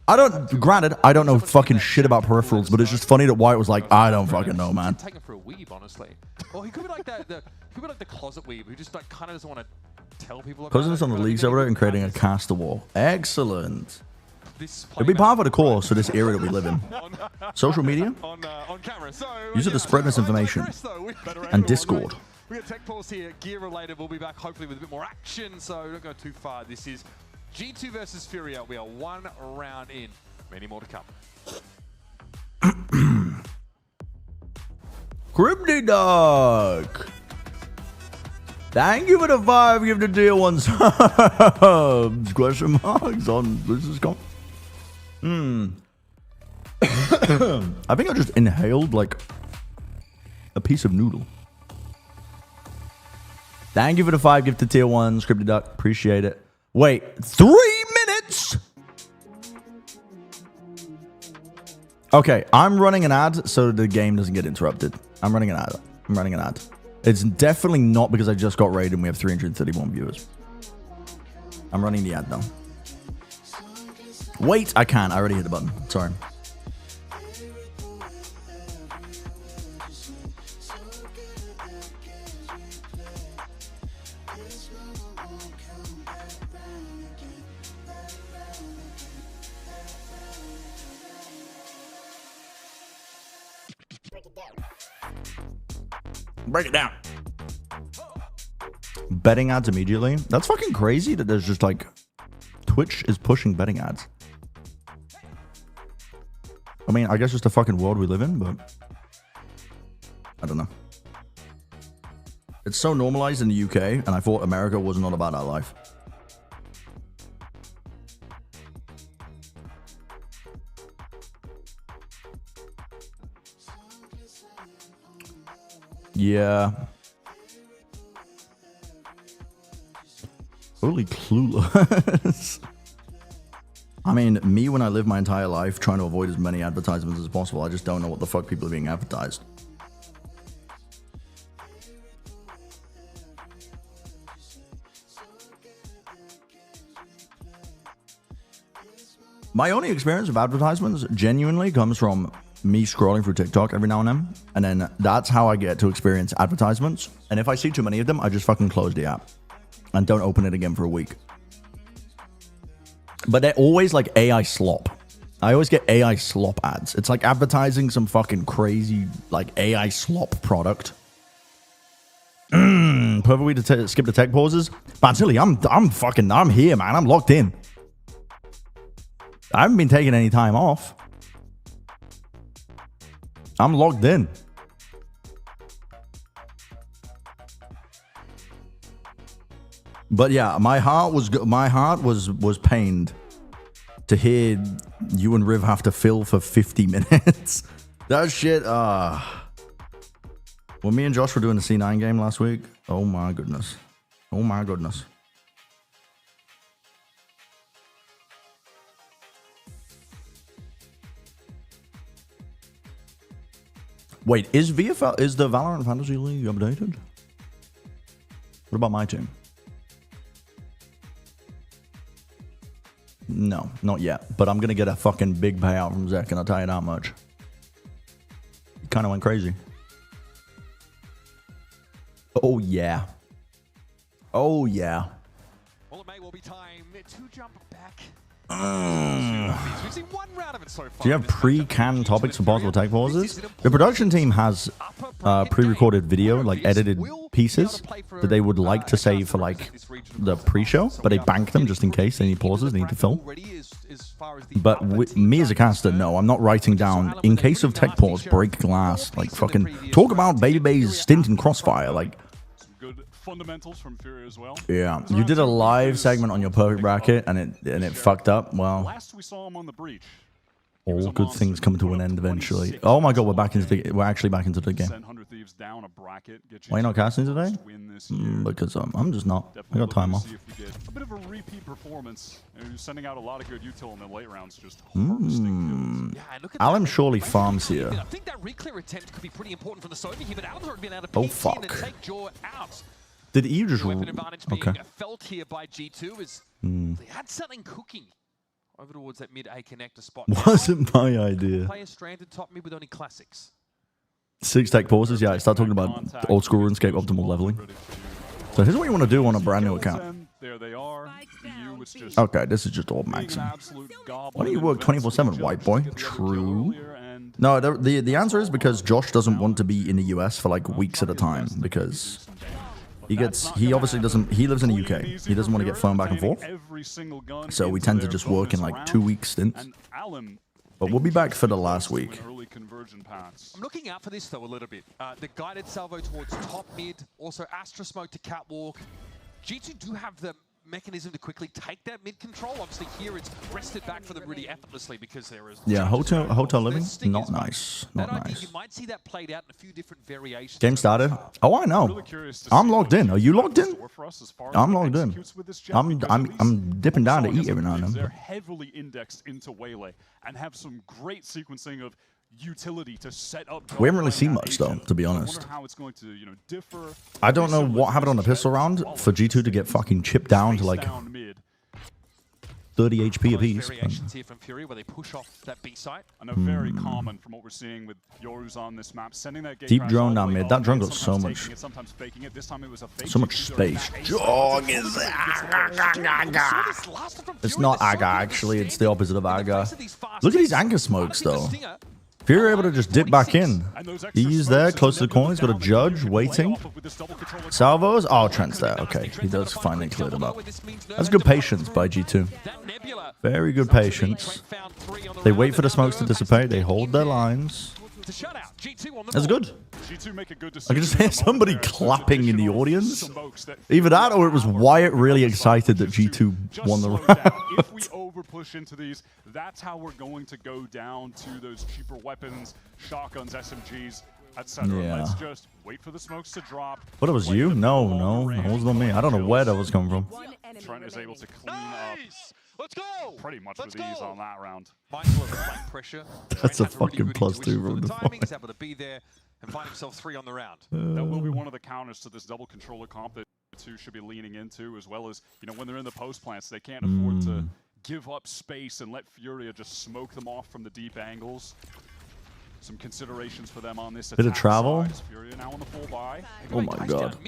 Granted, I don't know fucking shit about peripherals, but it's just funny that Wyatt was like, I don't fucking know, man. Taken for a weeb, honestly. Or he could be like the closet weeb who just like kind of doesn't want to tell people about Cousins on the league server and creating a caster wall. Excellent. It'll be part of the course of this era that we live in. Social media? on camera. So, use it to spread misinformation. And Discord. We got tech pause here. Gear related. We'll be back hopefully with a bit more action. So don't go too far. This is G2 versus Furia. We are one round in. Many more to come. Crypty Dog. Thank you for the 5 gifted tier 1 subs. Question marks on this is gone. I think I just inhaled like a piece of noodle. Thank you for the 5 gifted tier 1, Scripted Duck. Appreciate it. Wait, 3 minutes? Okay, I'm running an ad so the game doesn't get interrupted. I'm running an ad. It's definitely not because I just got raided and we have 331 viewers. I'm running the ad though. Wait, I can't. I already hit the button. Sorry. Break it down. Betting ads immediately. That's fucking crazy that there's just like Twitch is pushing betting ads. I mean, I guess it's the fucking world we live in, but I don't know. It's so normalized in the UK, and I thought America was not about that life. Yeah. Totally clueless. I mean, me when I live my entire life trying to avoid as many advertisements as possible, I just don't know what the fuck people are being advertised. My only experience of advertisements genuinely comes from me scrolling through TikTok every now and then that's how I get to experience advertisements. And if I see too many of them, I just fucking close the app and don't open it again for a week. But they're always like AI slop. I always get AI slop ads. It's like advertising some fucking crazy like AI slop product. Perfect way to skip the tech pauses. Bansili, I'm here, man. I'm locked in. I haven't been taking any time off. I'm logged in. But yeah, my heart was pained to hear you and Riv have to fill for 50 minutes. That shit. When me and Josh were doing the C9 game last week, oh my goodness. Oh my goodness. Wait, is the Valorant Fantasy League updated? What about my team? No, not yet. But I'm gonna get a fucking big payout from Zach, and I'll tell you that much. He kind of went crazy. Oh yeah. Oh yeah. Well, it may well be time to jump back. We've seen one round of it so far. Do you have pre-canned topics for possible tech pauses? The production team has pre-recorded video, like edited pieces that they would like to save for like the pre-show, but they bank them just in case any pauses they need to fill. But me as a caster, no, I'm not writing down in case of tech pause, break glass, like fucking talk about Baby Bay's stint in Crossfire, like. Fundamentals from Furia as well. Yeah, you did a live segment on your perfect bracket and it fucked up. Well, last we saw him on the breach. All good things come to an end eventually. Oh my god, we're actually back into the game. Why are you not casting today? Because I'm just not. I got time off. A bit of a repeat performance. You're sending out a lot of good util in the late rounds, just Alan surely farms here. I think that reclear attempt could be pretty important for the Sony here, but Alan's already been able to oh fuck. and take Jaw out. Did you just okay? Felt here by G2 is they had something cooking over towards that mid A connector spot. Wasn't my idea. Player stranded top mid with only classics. 6 tech pauses. Yeah, start talking about old school RuneScape optimal leveling. So here's what you want to do on a brand new account. There they are. Just okay, this is just all maxing. Why don't you work 24/7, white boy? True. No, the answer is because Josh doesn't want to be in the US for like weeks at a time because he obviously doesn't, he lives in the UK. He doesn't want to get flown back and forth. So we tend to just work in like 2-week stints. But we'll be back for the last week. I'm looking out for this though a little bit. The guided salvo towards top mid, also Astra smoke to catwalk. G2 do have the mechanism to quickly take that mid control. Obviously here it's wrested back for them really effortlessly because there is hotel living, not nice, not nice. You might see that played out in a few different variations. Game started. Oh, I know. I'm logged in. Are you logged in? I'm logged in. I'm dipping down to eat every now and then. They're heavily indexed into Waylay and have some great sequencing of utility to set up. We haven't really seen much though, to be honest. How it's going to, differ. I don't know what happened on the pistol round for G2 to get fucking chipped down to like 30 HP apiece. Variations here from Furia where they push off that B site. I know very common from what we're seeing with Yoru's on this map, sending that deep drone down mid. That drone got so much space. Jog is it's not Aga actually. It's the opposite of Aga. Look at these anchor smokes though. Furia able to just dip back in. He's there, close to the corner. He's got a judge waiting. Salvos. Oh, Trent's there. Okay, he does finally clear them up. That's good patience by G2. Very good patience. They wait for the smokes to dissipate. They hold their lines. That's good. I can just hear somebody clapping in the audience. Either that or it was Wyatt really excited that G2 won the round. If we overpush into these, that's how we're going to go down to those cheaper weapons, shotguns, SMGs, etc. Yeah. Let's just wait for the smokes to drop. What, it was you? No, it wasn't on me. I don't know where that was coming from. Trent is able to clean up. Let's go! Pretty much with ease on that round. Mindful of the flank pressure. That's a fucking +2 from the timing. He's able to be there and find himself 3 on the round. That will be one of the counters to this double controller comp that two should be leaning into, as well as, you know, when they're in the post plants, they can't afford to give up space and let Furia just smoke them off from the deep angles. Some considerations for them on this Bit of travel. Furia now on the full buy. Oh my god.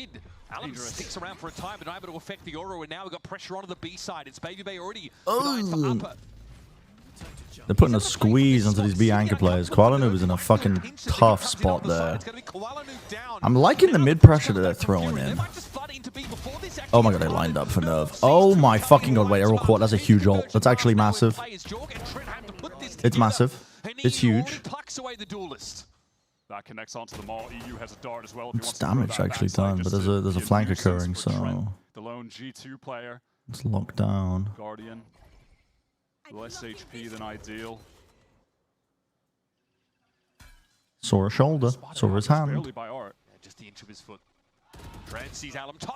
Allen sticks around for a time, but not able to affect the aura, and now we've got pressure onto the B side. It's Baby Bay already for upper. They're putting a squeeze onto these B anchor players. Koala is in a fucking tough spot there. I'm liking the mid pressure that they're throwing in. Oh my god, they lined up for Nerve. Oh my fucking god, wait, Errol Court, that's a huge ult. That's actually massive. It's massive. It's huge. That connects onto the mall. EU has a dart as well. It's damage actually done, but there's a flank occurring, so the lone G2 player. It's locked down. Guardian. Less HP than ideal. Saw a shoulder, saw his hand. Just the inch of his foot.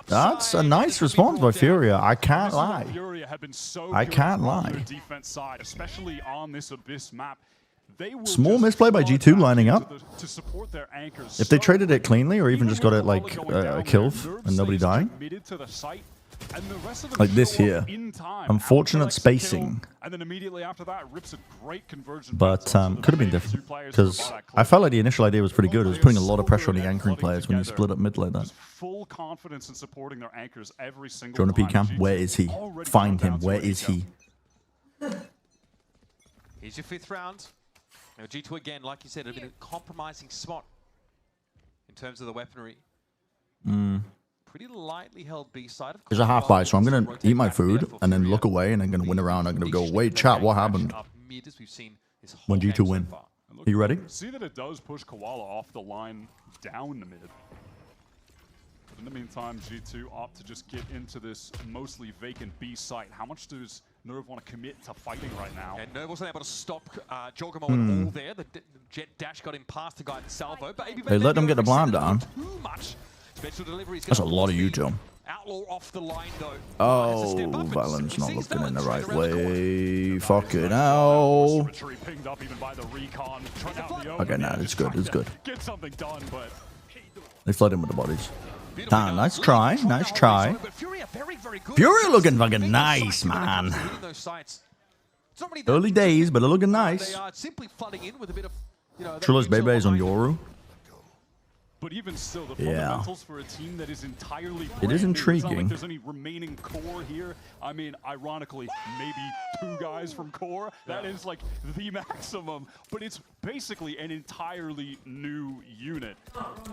That's a nice response by Furia. I can't lie. I can't lie. Defense side, especially on this Abyss map. Small misplay by G2 lining up. If they traded it cleanly or even just got it like a kill and nobody dying. Like this here. Unfortunate spacing. But could have been different. Because I felt like the initial idea was pretty good. It was putting a lot of pressure on the anchoring players when you split up mid like that. Full confidence in supporting their anchors every single Jonah P. Cam, where is he? Find him. Where is he? Here's your 5th round. Now G2 again, like you said, a bit of a compromising spot in terms of the weaponry. Pretty lightly held B side. There's a half buy, so I'm going to eat my food and then look away and I'm going to win around. I'm going to go, wait, chat, what happened? When G2 win. Are you ready? See that it does push Koala off the line down the mid. But in the meantime, G2 opt to just get into this mostly vacant B site. How much does Nerve want to commit to fighting right now? And Nerve wasn't able to stop Jorgamo at all there. The jet dash got him past the guy in Salvo. But they let them get the blind down. Too much. That's a lot of you, Joe. Outlaw off the line, though. Oh, Valorant's not looking in the right way. Fucking hell. Okay, nah, it's good. It's good. They flood in with the bodies. Damn, nice try. Nice try. Furia looking fucking nice, man. Early days, but they're looking nice. Trilla's Bebe is on Yoru. But even still, the fundamentals for a team that is entirely brand it is intriguing. It's not like there's any remaining core here. I mean, ironically, maybe 2 guys from core. That is like the maximum. But it's basically an entirely new unit.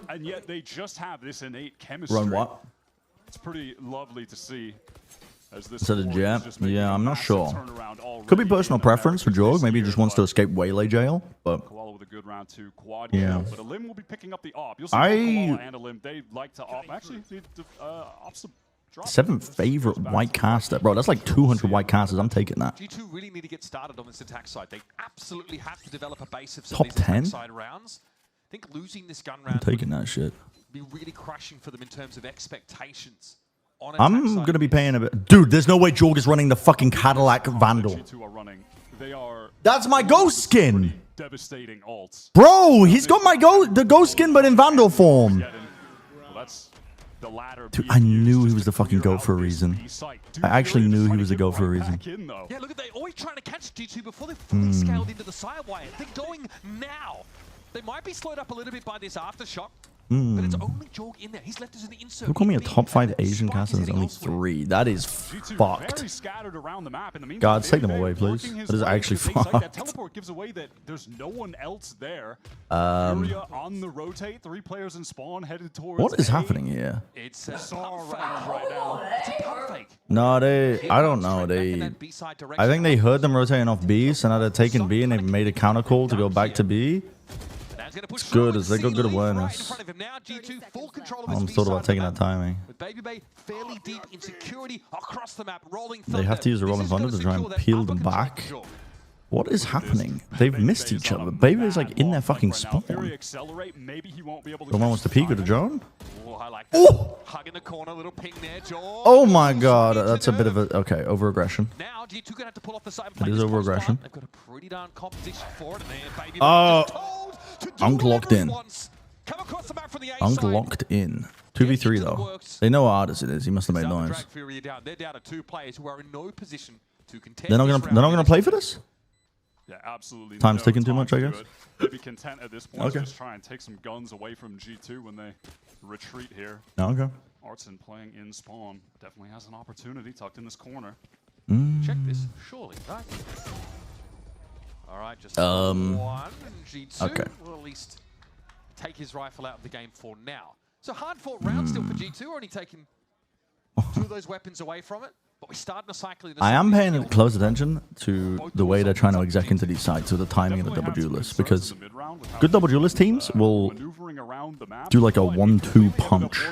And yet they just have this innate chemistry. Run what? It's pretty lovely to see. As this Is that a jet? Yeah, I'm not sure. Could be personal preference for Jorg. Maybe he just wants to escape Waylay jail. But with a good round 2 quad. Yeah. But Alim will be picking up the op. You'll see Koala and Alim, they like to op. Actually, ops drop. 7th favorite white caster. Bro, that's like 200 white casters. I'm taking that. G2 really need to get started on this attack side. They absolutely have to develop a base of some Top of these 10? attack side rounds. I think losing this gun round I'm taking that shit. be really crushing for them in terms of expectations. I'm going to be paying a bit. Dude, there's no way Jorg is running the fucking Cadillac Vandal. That's my ghost skin. Devastating ults. Bro, he's got my the ghost skin, but in Vandal form. Well, that's the latter. Dude, I knew he was the fucking GOAT for a reason. I actually knew he was the GOAT for a reason. Yeah, look at they always trying to catch G2 before they fully scaled into the side wire. They're going now. They might be slowed up a little bit by this aftershock. But it's only Jorg in there. He's left as an insert. Who call me a top 5 Asian caster? There's only 3. That is fucked. God, take them away, please. That is actually fucked. That teleport gives away that there's no one else there. Furia on the rotate. 3 players in spawn headed towards. What is happening here? It's a pump fake right now. It's a pump fake. No, I don't know. I think they heard them rotating off B, so now they're taking B and they've made a counter call to go back to B. It's good, as they got good awareness. I'm thought about taking that timing. They have to use a Rolling Thunder to try and peel them back. What is happening? They've missed each other. Baby is like in their fucking spawn. The one wants to peek with the drone? Oh! Oh my god, that's a bit of a... Okay, over-aggression. It is over-aggression. Unk locked in. Unk locked in. 2v3 though. They know how hard it is. He must have made noise. They're not gonna play for this? Yeah, absolutely. Time's ticking too much, I guess. They'd be content at this point. Okay. Just try and take some guns away from G2 when they retreat here. Okay. Artson playing in spawn definitely has an opportunity tucked in this corner. Check this, surely, right? All right, just one. G2 okay. will at least take his rifle out of the game for now. So hard-fought round still for G2, only taking 2 of those weapons away from it. But we're starting to cycle. I am paying close attention to the way they're trying to exec into these sites with the timing of the double duelists, because good double duelist teams will do like a 1-2 punch.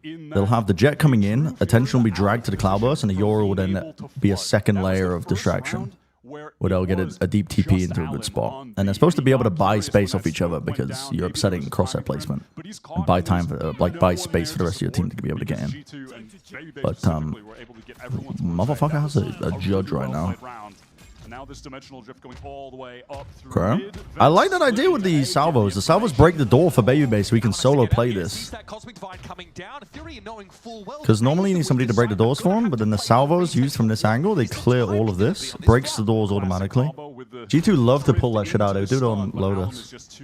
They'll have the jet coming in, attention will be dragged to the cloudburst, and the Yoru will then be a second layer of distraction, where they'll get a deep TP into a good spot. And they're supposed to be able to buy space off each other because you're upsetting crosshair placement and buy time for, buy space for the rest of your team to be able to get in. But motherfucker has a judge right now. Now this dimensional drift going all the way up through Okay. I like that idea with the salvos. The salvos break the door for Baby Base so we can solo play this. Because normally you need somebody to break the doors for him, but then the salvos used from this angle, they clear all of this, breaks the doors automatically. G2 love to pull that shit out. They would do it on Lotus.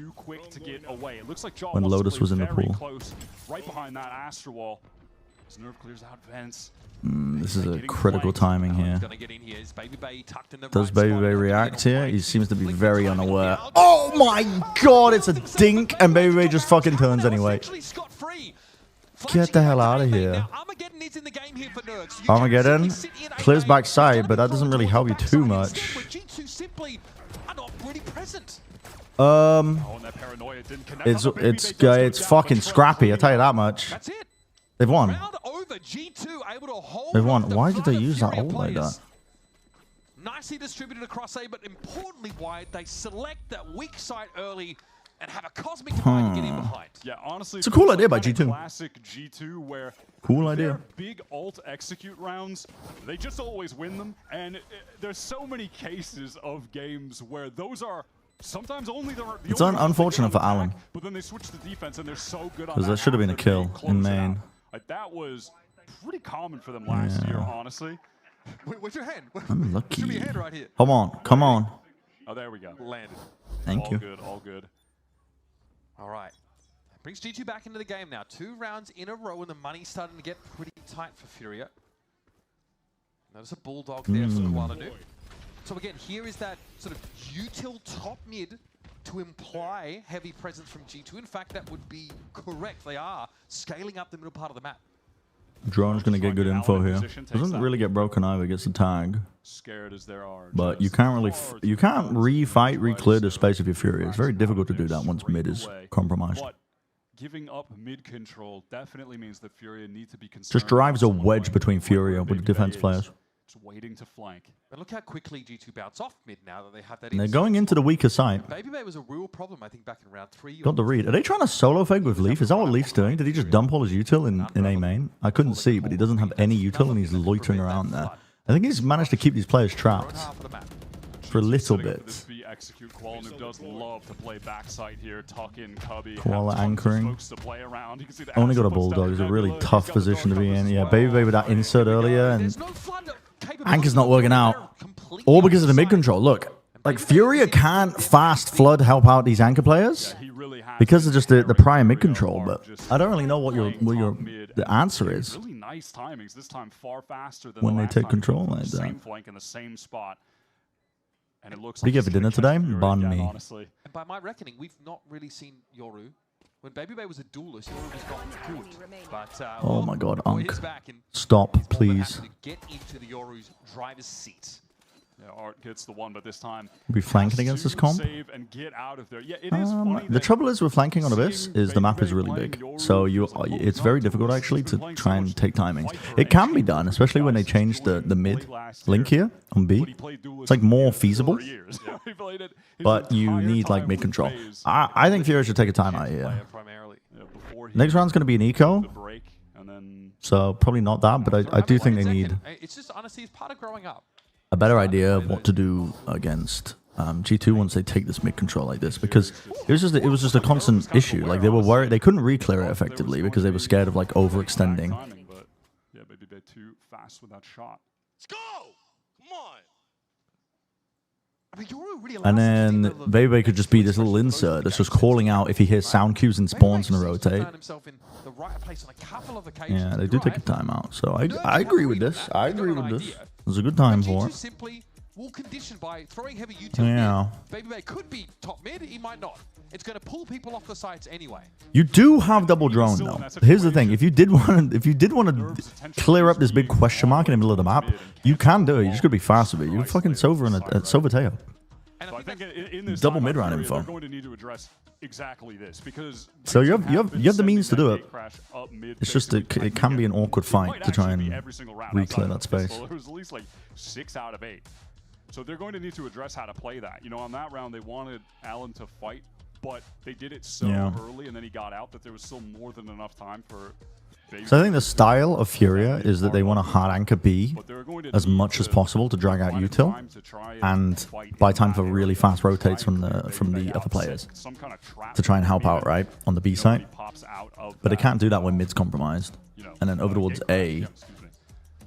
When Lotus was in the pool. Right behind that Astro Wall. As Nerve clears out vents. This is a critical timing here. Does Baby Bay react here? He seems to be very unaware. Oh my god, it's a dink, and Baby Bay just fucking turns anyway. Get the hell out of here. Armageddon clears backside, but that doesn't really help you too much. It's fucking scrappy, I'll tell you that much. They've won. They've won. Why did they use that ult like that? Nicely distributed across A, but importantly wide, they select that weak side early and have a cosmic divide to get in behind. Yeah, honestly, it's a cool idea by G2. Classic G2 where cool idea. Big ult execute rounds, they just always win them, and there's so many cases of games where those are sometimes only the it's unfortunate for Allen. But then they switch the defense and they're so good on because that should have been a kill in main. Like that was pretty common for them last year, honestly. Where's your hand? Unlucky. Should be your hand right here. Come on, come on. Oh, there we go. Landed. Thank you. All good, all good. All right. Brings G2 back into the game now. 2 rounds in a row, and the money's starting to get pretty tight for Furia. Notice a bulldog there for Walanu. So again, here is that sort of util top mid to imply heavy presence from G2. In fact, that would be correct. They are scaling up the middle part of the map. Drone's gonna get good info here. Doesn't really get broken either. Gets the tag. Scared as there are. But you can't really, re-clear the space of your Fury. It's very difficult to do that once mid is compromised. But giving up mid control definitely means that Furia need to be concerned. Just drives a wedge between Furia with the defense players. Just waiting to flank. But look how quickly G2 bounce off mid now that they have that. And they're going into the weaker side. Baby Bay was a real problem, I think, back in round 3. Got the read. Are they trying to solo fake with Leaf? Is that what Leaf's doing? Did he just dump all his util in A main? I couldn't see, but he doesn't have any util and he's loitering around there. I think he's managed to keep these players trapped for a little bit. Koala does love to play backside here, tuck in Cubby. Koala anchoring. Only got a bulldog. It's a really tough position to be in. Yeah, Baby Bay with that insert earlier, and Anchor's not working out. All because of the mid control. Look, like Furia can't fast flood help out these anchor players. because of just the prior mid control. But I don't really know what the answer is. Really nice timings this time, far faster than When the they last take time. control like Same that. flank in the same spot. And it looks What do you get for dinner today? Banh mi. honestly. And by my reckoning, we've not really seen Yoru. When Baby Bay was a duelist, Yoru was not good. But, Oh well, my God, boy, Unk. he's back and Stop, he's more than please. happy to get into the Yoru's driver's seat. Yeah, Art gets the one, but this time Are we flanking against this comp? save and get out of there. Yeah, it is funny The trouble is with flanking on Abyss is the map is really big, so it's very difficult actually to try and take timings. It can be done, especially when they changed the mid link here on B. It's like more feasible, but you need like mid control. I think Furia should take a timeout here. Next round's going to be an eco, so probably not that, but I do think they need It's just, honestly, it's part of growing up. a better idea of what to do against G2 once they take this mid control like this, because it was just a constant issue. Like they were worried they couldn't re-clear it effectively because they were scared of like overextending. But yeah, Baby Bay too fast with that shot. Let's go! Come on! I mean, Yoru really And then Bebe could just be this little insert that's just calling out if he hears sound cues and spawns in a rotate. Yeah, they do take a timeout, so I agree with this. I agree with this. There's a good time for it. Simply will condition by throwing heavy utility. Yeah. Baby Bay could be top mid, he might not. It's going to pull people off the sides anyway. You do have double drone though. Here's the thing: if you did want to clear up this big question mark in the middle of the map, you can do it. You just gotta be fast with it. You're fucking Sova and a Sovateo. So I think in this Double timeout mid round period, info. They're going to need to address exactly this because So you have the means to do it. crash up mid. It's just it can be an awkward fight to try and re-clear that space. It was at least like 6 out of 8. So they're going to need to address how to play that. You know, on that round they wanted Allen to fight, but they did it so early and then he got out that there was still more than enough time for. So I think the style of Furia is that they want to hard anchor B as much as possible to drag out util and buy time for really fast rotates from the other players to try and help out right on the B side. But they can't do that when mid's compromised. And then over towards A,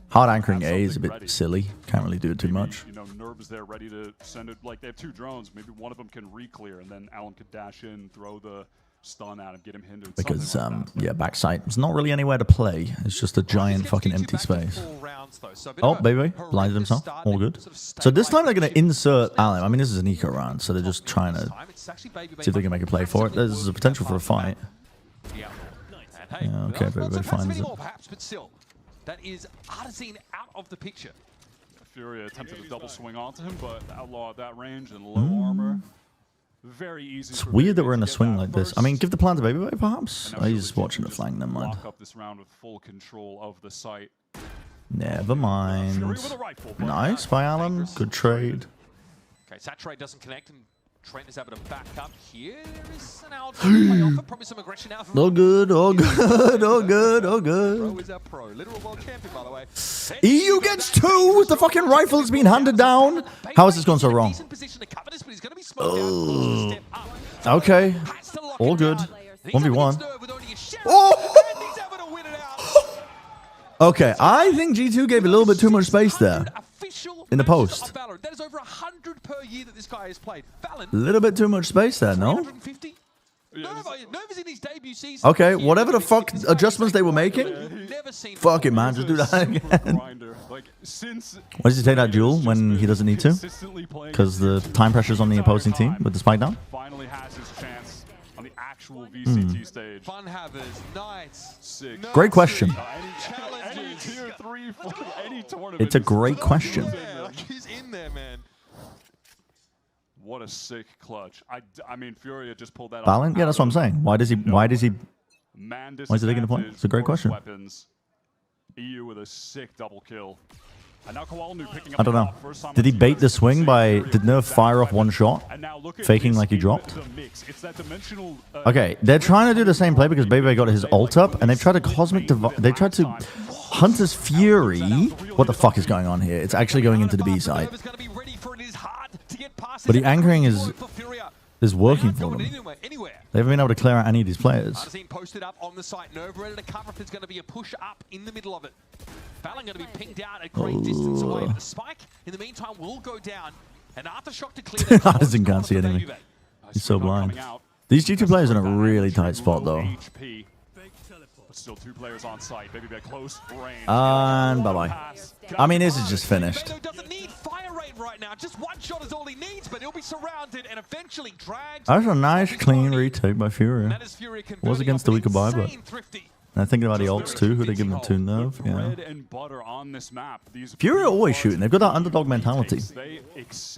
hard anchoring A is a bit silly. Can't really do it too much. You know, Nerb's there ready to send it. Like they have 2 drones. Maybe one of them can re-clear and then Allen could dash in, throw the stun at him, get him hindered. Because yeah, backside it's not really anywhere to play. It's just a giant fucking empty space. Oh, baby, blinded himself. All good. So this time they're gonna insert Allen. I mean, this is an eco round, so they're just trying to see if they can make a play for it. There's a potential for a fight. Yeah, okay, Baby finds it. Perhaps, but still, that is Artisane out of the picture. Furia attempted a double swing onto him, but Outlaw at that range and low armor. Very easy. It's weird that we're in a swing like this. I mean, give the plan to Baby Bay, perhaps? Oh, he's watching the flank, never mind. Lock up this round with full control of the site. Never mind. Nice by Allen. Good trade. Okay, Saturate doesn't connect, and Trent is able to back up here. There is an out play offer, probably some aggression out. All good, all good, all good, all good. Pro is our pro. Literal world champion, by the way. EU gets 2 with the fucking rifle that's being handed down. How is this going so wrong? Oh. Okay. All good. 1v1. Oh! Okay, I think G2 gave a little bit too much space there in the post. That is over 100 per year that this guy has played. A little bit too much space there, no? Nova's in his debut season. Okay, whatever the fuck adjustments they were making, fuck it, man, just do that again. Why does he take that duel when he doesn't need to? Because the time pressure's on the opposing team with the spike down? Finally has his chance on the actual VCT stage. Fun havers, Knights, Great question. Any tier 3 for any tournament. It's a great question. He's in there, man. What a sick clutch. I mean, Furia just pulled that off. Valiant? Yeah, that's what I'm saying. Why is he taking the point? It's a great question. Weapons. EU with a sick double kill. And now Kowalnu picking up I don't know. Did he bait the swing by... Did Nerf fire off one shot? Faking like he dropped? Okay, they're trying to do the same play because Bebe got his ult up, and they've tried to Cosmic Divide... They tried to... Hunter's Fury... What the fuck is going on here? It's actually going into the B side. But the anchoring is working for them. They haven't been able to clear out any of these players. Artisane posted up on the site. Nova ready to cover if there's going to be a push up in the middle of it. Fallon going to be pinged out a great distance away. But the spike, in the meantime, will go down. And aftershock to clear that. Artisane can't see anything. He's so blind. These G2 players are in a really tight spot, though. HP. But still 2 players on site. Baby Bear close range. And bye-bye. I mean, this is just finished. Doesn't need fire rate right now. Just one shot is all he needs, but he'll be surrounded and eventually dragged. That was a nice, clean retake by Furia. Was against the weaker buy, but... And I'm thinking about the ults too, who they give them to Nerve. Yeah. Furia always shooting. They've got that underdog mentality. As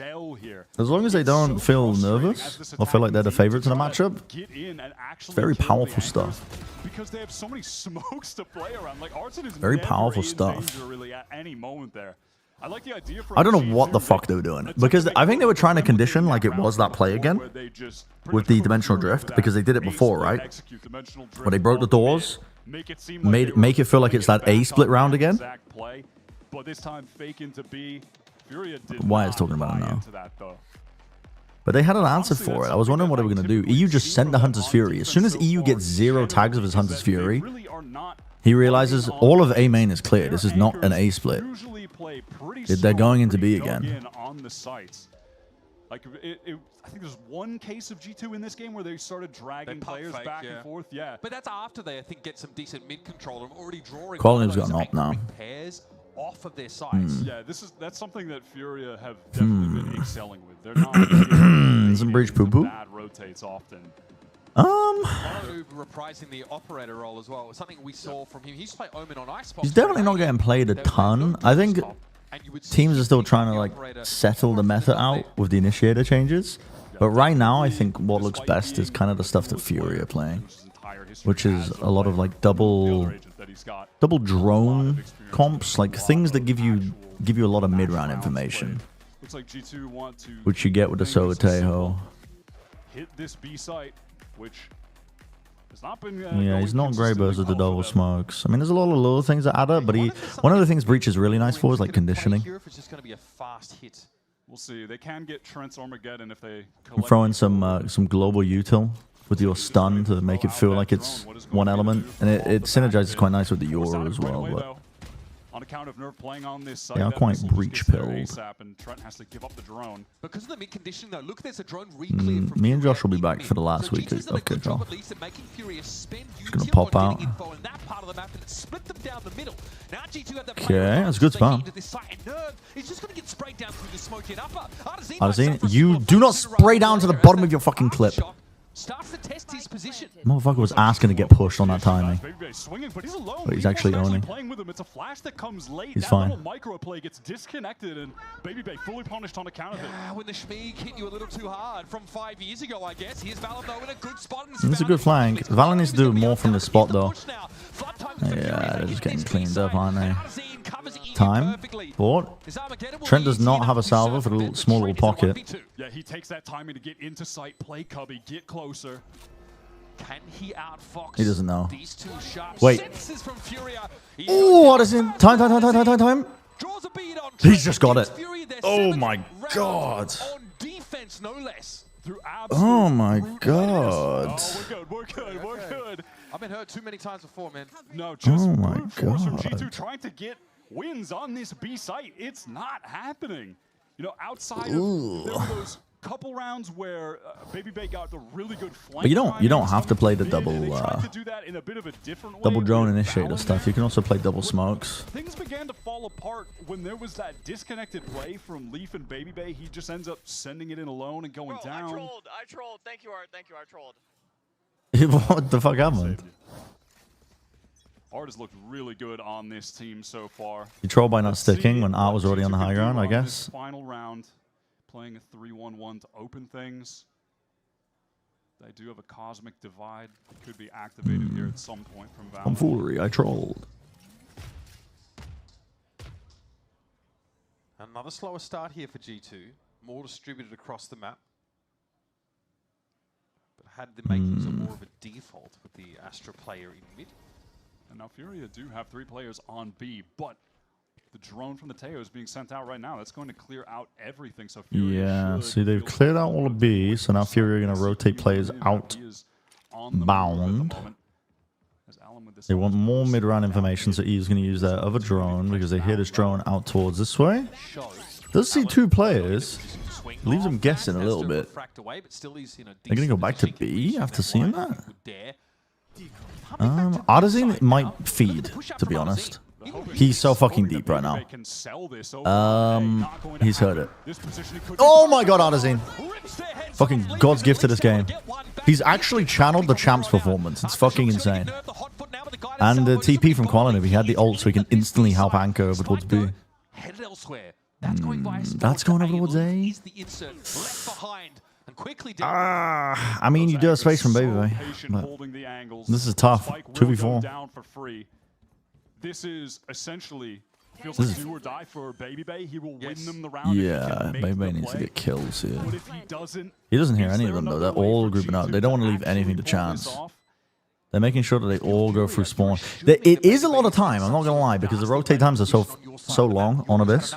long as they don't feel nervous or feel like they're the favorites in a matchup, it's very powerful stuff. Because they have so many smokes to play around. Like Arson is very powerful stuff. Really at any moment there. I like the idea for I don't know what the fuck they were doing, because I think they were trying to condition like it was that play again with the dimensional drift, because they did it before, right? Where they broke the doors, make it feel like it's that A split round again. But this time fake into B. Furia did Wyatt's talking about it now. But they had an answer for it. I was wondering what they were going to do. EU just sent the Hunter's Fury. As soon as EU gets 0 tags of his Hunter's Fury, he realizes all of A main is clear. This is not an A split. They're going into B again. Like I think there's one case of G2 in this game where they started dragging players back and forth. Yeah, but that's after they, I think, get some decent mid control and already drawing. Quality's got an op now. Pairs off of their sides. Yeah, that's something that Furia have definitely been excelling with. They're not some breach poo poo. Bad rotates often. Reprising the operator role as well. Something we saw from him. He used to play Omen on Icebox. He's definitely not getting played a ton. I think teams are still trying to like settle the meta out with the initiator changes. But right now, I think what looks best is kind of the stuff that Fury are playing, which is a lot of like double drone comps, like things that give you a lot of mid-round information, which you get with the Sotejo. Hit this B site, which has not been. Yeah, he's not great versus the double smokes. I mean, there's a lot of little things that add up, but one of the things Breach is really nice for is like conditioning. It's just going to be a fast hit. We'll see. They can get Trent's Armageddon if they throw in some global util with your stun to make it feel like it's one element, and it synergizes quite nice with the Yoru as well. But on account of Nerve playing on this side, they are quite breach pilled. And Trent has to give up the drone. Because of the mid condition though, look, there's a drone re-clear from me and Josh will be back for the last week of Kickoff. Just gonna pop out. Okay, that's a good spam. Arzine, you do not spray down to the bottom of your fucking clip. Starts to test his position. Motherfucker was asking to get pushed on that timing. But he's actually owning. It's a flash that comes late. He's fine. Micro play gets disconnected and Baby Bay fully punished on account of it. When the Schmeeg hit you a little too hard from 5 years ago, I guess. Here's Valor though in a good spot. It's a good flank. Valor needs to do more from this spot though. Yeah, they're just getting cleaned up, aren't they? Time. Fort. Trent does not have a salvo for the small little pocket. Yeah, he takes that timing to get into sight, play Cubby, get closer. Can he outfox? He doesn't know. These two sharp wait. From Furia. Oh, what is in? Time. He's just got it. Oh my god. On defense, no less. Oh my god. Oh, we're good. I've been hurt too many times before, man. No, just oh my god. From G2 trying to get wins on this B site. It's not happening. You know, outside of there were those couple rounds where Baby Bay got the really good flank. But you don't have to play the double drone initiator stuff. You can also play double smokes. Things began to fall apart when there was that disconnected play from Leaf and Baby Bay. He just ends up sending it in alone and going down. I trolled. Thank you, Art. I trolled. What the fuck happened? Art has looked really good on this team so far. You troll by not sticking when Art was already on the high ground, I guess. Final round, playing a 3-1-1 to open things. They do have a cosmic divide. It could be activated here at some point from VALORANT. I'm Fury, I trolled. Another slower start here for G2. More distributed across the map. But had the makings of more of a default with the Astra player in mid. And now Furia do have 3 players on B, but the drone from the Teo is being sent out right now. That's going to clear out everything. So Furia yeah, see, they've cleared out all of B, so now Furia are going to rotate players outbound. They want more mid-round information, so E is going to use their other drone because they hit his drone out towards this way. Does see 2 players. Leaves him guessing a little bit. They're gonna go back to B after seeing that. Artisan might feed, to be honest. He's so fucking deep right now. He's heard it. Oh my god, Artisan. Fucking God's gift to this game. He's actually channeled the champ's performance. It's fucking insane. And the TP from Qualin, if he had the ult, so he can instantly help anchor over towards B. That's going over towards A. I mean, you do have space from Baby Bay. This is tough. 2v4. This is essentially feels like do or die for Baby Bay. He will win them the round. Yeah, Baby Bay needs to get kills here. But if he doesn't hear any of them though. They're all grouping out. They don't want to leave anything to chance. They're making sure that they all go through spawn. It is a lot of time, I'm not gonna lie, because the rotate times are so long on Abyss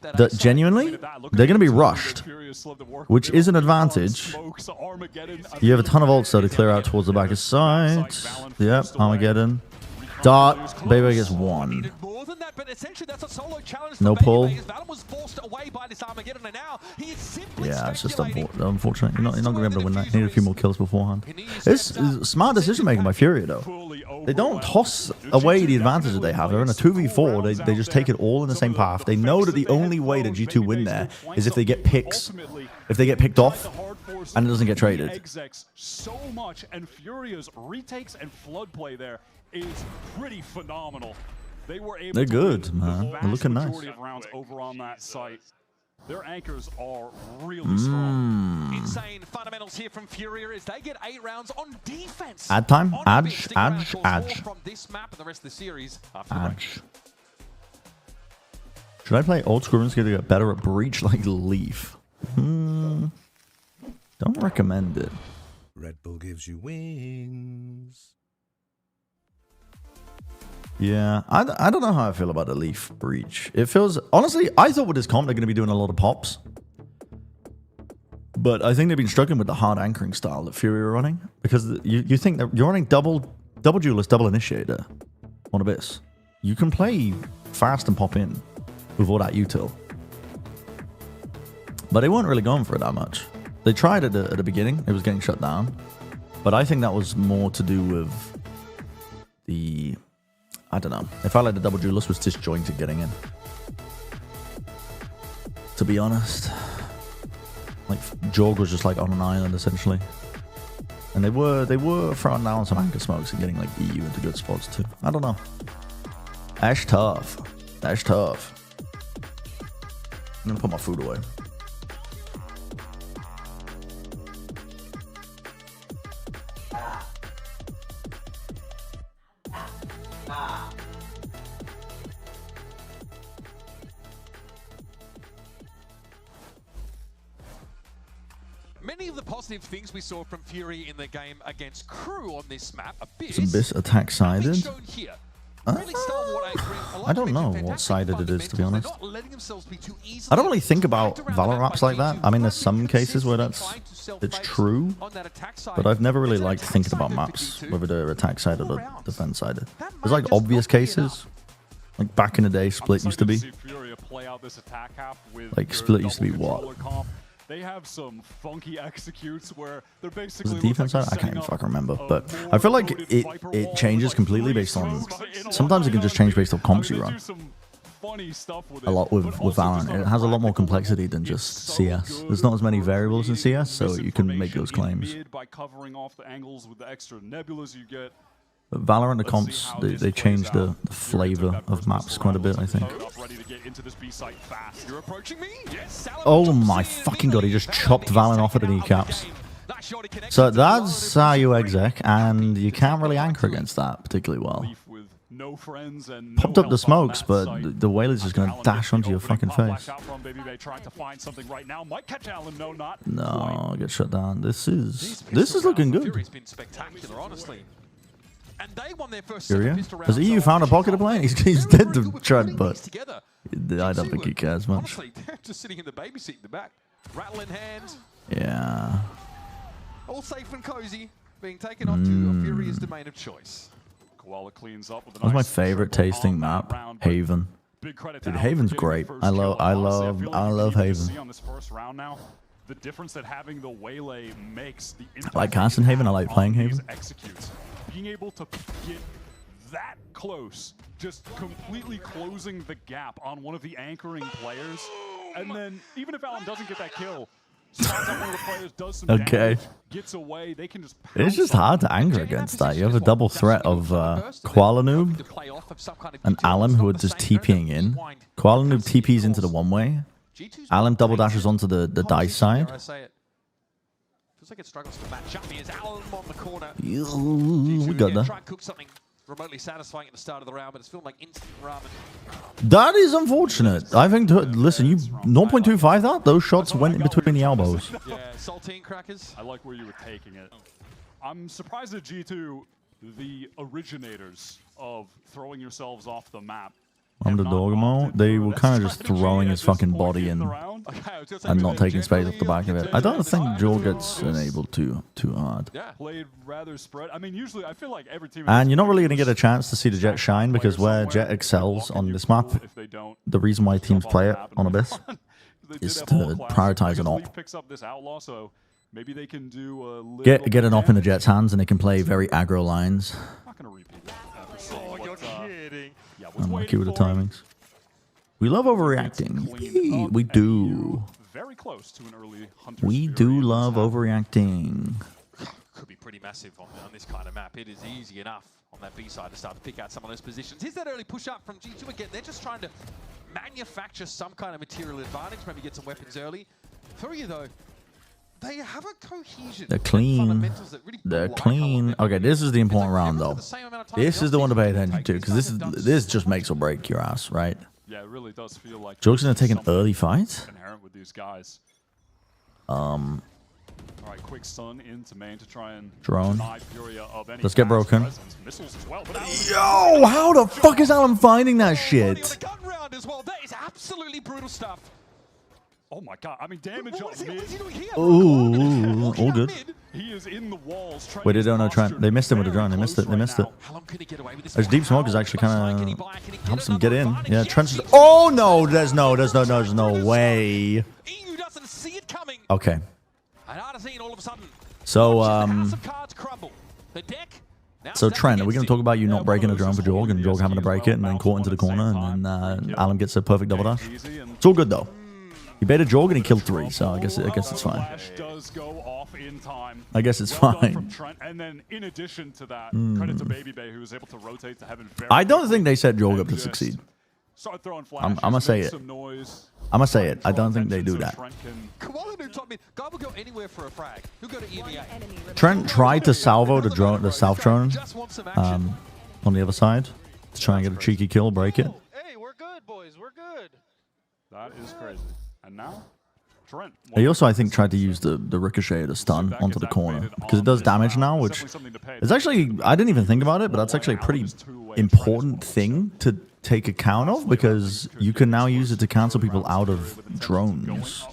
that genuinely they're gonna be rushed, which is an advantage. You have a ton of ults though to clear out towards the back of sight. Yep, Armageddon. Dart, Baby gets one. No pull. Yeah, it's just unfortunate. You're not going to be able to win that. You need a few more kills beforehand. It's smart decision making by Furia, though. They don't toss away the advantage that they have. They're in a 2v4. They just take it all in the same path. They know that the only way that G2 win there is if they get picks. If they get picked off and it doesn't get traded. So much, and Furia's retakes and flood play there is pretty phenomenal. They're good, man. They're looking nice. Of rounds over on that site. Their anchors are really strong. Insane fundamentals here from Furia as they get 8 rounds on defense. Ad time. Ad. From this map and the rest of the series Should I play old school to get better at breach like Leaf? Don't recommend it. Red Bull gives you wings. Yeah, I don't know how I feel about the Leaf breach. It feels... Honestly, I thought with this comp they're going to be doing a lot of pops. But I think they've been struggling with the hard anchoring style that Fury are running. Because you think that you're running double duelist, double initiator on Abyss. You can play fast and pop in with all that util. But they weren't really going for it that much. They tried at the beginning. It was getting shut down. But I think that was more to do with the... I don't know. It felt like the double duelist was disjointed getting in. To be honest. Like, Jorg was just like on an island, essentially. And they were throwing down some anchor smokes and getting like EU into good spots too. I don't know. That's tough. That's tough. I'm gonna put my food away. Many of the positive things we saw from Fury in the game against Crew on this map, Abyss attack sided. I don't know what sided it is, to be honest. I don't really think about Valorant maps like that. I mean, there's some cases where it's true, but I've never really liked thinking about maps, whether they're attack sided or defense sided. There's like obvious cases. Like back in the day, Split used to be. Like Split used to be what? They have some funky executes where they're basically... Was it defense side? I can't even fucking remember. But I feel like it changes completely based on... Sometimes it can just change based on comps you run. A lot with Valorant. It has a lot more complexity than just CS. There's not as many variables in CS, so you can make those claims. By covering off the angles with the extra nebulas you get. But Valorant, the comps, they changed the flavor of maps quite a bit, I think. Oh my fucking god, he just chopped Valen off at the kneecaps. So that's how you exec, and you can't really anchor against that particularly well. Popped up the smokes, but the whale is just going to dash onto your fucking face. No, get shut down. This is looking good. And they won their first Furia? Has EU found a pocket to play? He's dead to Trent, but I don't think he cares much. Honestly, they're just sitting in the baby seat in the back. Rattle in hand. Yeah. All safe and cozy, being taken off to Furia's domain of choice. Koala cleans up with a That's my favorite tasting map, Haven. big credit to Dude, Alan Haven's for getting the great. first I kill. love Honestly, I feel love like you can even Haven. see on this first round now, the difference that having the waylay makes, the impact I like that casting you Haven. I have like playing on these Haven. executes. Being able to get that close, just completely closing the gap on one of the anchoring players, and then even if Alan doesn't get that kill, spots out one of the players, does some damage, gets away, they can just It's just hard to anchor against that. You have a double threat of Koala Noob and Alan, who are just TPing in. Koala Noob TPs into the one-way. Alan double dashes onto the dice side. Feels like it struggles to match up. Here's Alan on the corner. We got that. Try and cook something remotely satisfying at the start of the round, but it's feeling like instant ramen. That is unfortunate. I think, listen, you 0.25 that? Those shots went in between the elbows. Yeah, saltine crackers. I like where you were taking it. I'm surprised at G2, the originators of throwing yourselves off the map. Underdog mode, they were kind of just throwing his fucking body in and not taking space off the back of it. I don't think Joel gets enabled too hard. Yeah, played rather spread. I mean, usually I feel like every team. And you're not really going to get a chance to see the Jet shine because where Jet excels on this map, the reason why teams play it on Abyss is to prioritize an op. Picks up this outlaw, so maybe they can do a little Get an op in the Jet's hands and they can play very aggro lines. I'm lucky with the timings. We love overreacting. We do. Very close to an early Hunter's We do love overreacting. Could be pretty massive on this kind of map. It is easy enough on that B side to start to pick out some of those positions. Here's that early push up from G2 again. They're just trying to manufacture some kind of material advantage, maybe get some weapons early. Furia, though, they have a cohesion. They're clean. They're clean. Okay, this is the important round, though. This is the one to pay attention to, because this just makes or break your ass, right? Yeah, it really does feel like Joke's gonna take an early fight. Inherent with these guys. All right, quick stun into main to try and drone. deny Furia of any Let's get broken. missiles as well. Yo, how the fuck is Alan finding that shit? Gun round as well. That is absolutely brutal stuff. Oh my god, I mean, damage on mid. Ooh, all good. He is in the walls. Wait, they don't know Trent. They missed him with the drone. They missed it. They missed it. There's deep smoke is actually kind of helps them get in. Yeah, Trent's just. Oh no! There's no way. EU doesn't see it coming. Okay. And Artazine all of a sudden. So Cards crumble. The deck. So Trent, are we going to talk about you not breaking a drone for Jorg and Jorg having to break it and then caught into the corner and then Alan gets a perfect double dash? It's all good though. He baited Jorg and he killed 3, so I guess it's fine. I guess it's fine. And then in addition to that, credit to Baby Bay who was able to rotate to heaven. I don't think they set Jorg up to succeed. I'm gonna say it. I'm gonna say it. I don't think they do that. God will go anywhere for a frag. He'll go to EMEA. Trent tried to salvo the south drone on the other side to try and get a cheeky kill, break it. Hey, we're good, boys. We're good. That is crazy. And now, Trent. He also, I think, tried to use the ricochet to stun onto the corner because it does damage now, which is actually, I didn't even think about it, but that's actually a pretty important thing to take account of because you can now use it to cancel people out of drones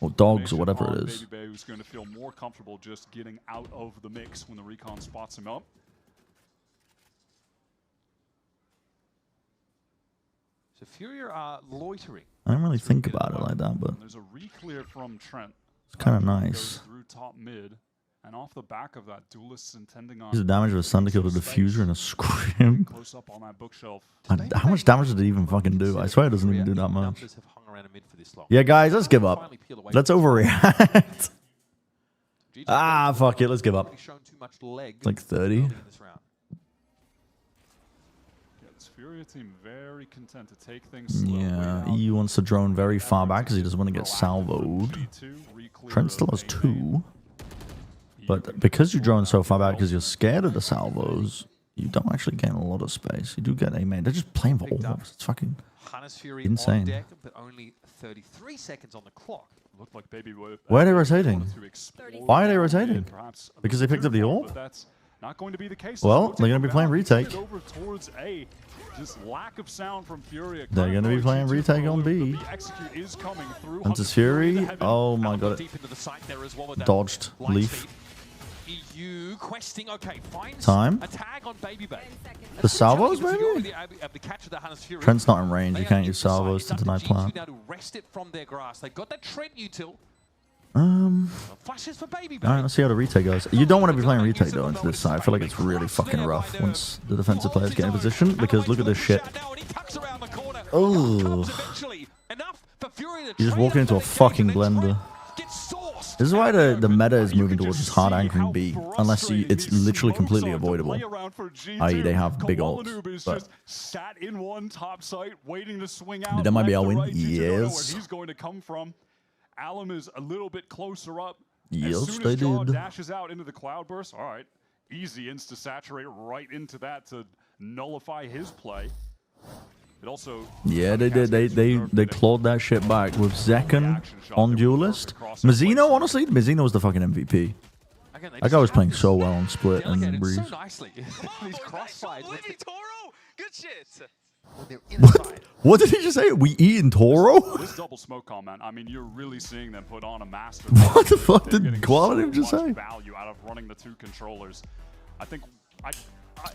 or dogs or whatever it is. Baby Bay who's going to feel more comfortable just getting out of the mix when the recon spots him up. So Furia are loitering. I don't really think about it like that, but there's a re-clear from Trent. It's kind of nice. Through top mid, and off the back of that, duelists intending on. Use the damage of a Thunder Kill to diffuser and a scream. Close up on that bookshelf. How much damage did it even fucking do? I swear it doesn't even do that much. Yeah, guys, let's give up. Let's overreact. Fuck it, let's give up. It's like 30. Furia team very content to take things slow. Yeah, he wants to drone very far back because he doesn't want to get salvoed. Trent still has 2. But because you drone so far back because you're scared of the salvos, you don't actually gain a lot of space. You do get a main. They're just playing for orbs. It's fucking insane. On deck, but only 33 seconds on the clock. Looked like Baby Boy. Why are they rotating? Why are they rotating? Because they picked up the orb? Not going to be the case. Well, they're going to be playing retake. Over towards A. Just lack of sound from Furia. They're going to be playing retake on B. Hunter's Fury. Oh my god. Dodged. Leaf. EU questing. Okay, finds Time. a tag on Baby Bay. The salvos, maybe? The catch of the Hunter's Fury. Trent's not in range. You can't use salvos to deny plant. Now to wrest it from their grass. They've got that Trent util. Flashes for Baby Bay. All right, let's see how the retake goes. You don't want to be playing retake though into this side. I feel like it's really fucking rough once the defensive players get in position because look at this shit. Oh, you're just walking into a fucking blender. This is why the meta is moving towards just hard anchoring B, unless it's literally completely avoidable. I.e., they have big ults. But that might be our win. Yes. He's going to come from. Alum is a little bit closer up. Yes, as soon they as Jaw did. dashes out into the cloudburst, all right, easy insta-saturate right into that to nullify his play. It also yeah, they did. They clawed that shit back with Zekken on Duelist. Mizzino, honestly, Mizzino was the fucking MVP. That guy was playing so well on Split and Breeze. So nicely. These crossfires. Good shit. What did he just say? We eating Toro? This double smoke comment, I mean, you're really seeing them put on a master. What the fuck did Quality just say? Value out of running the two controllers. I think I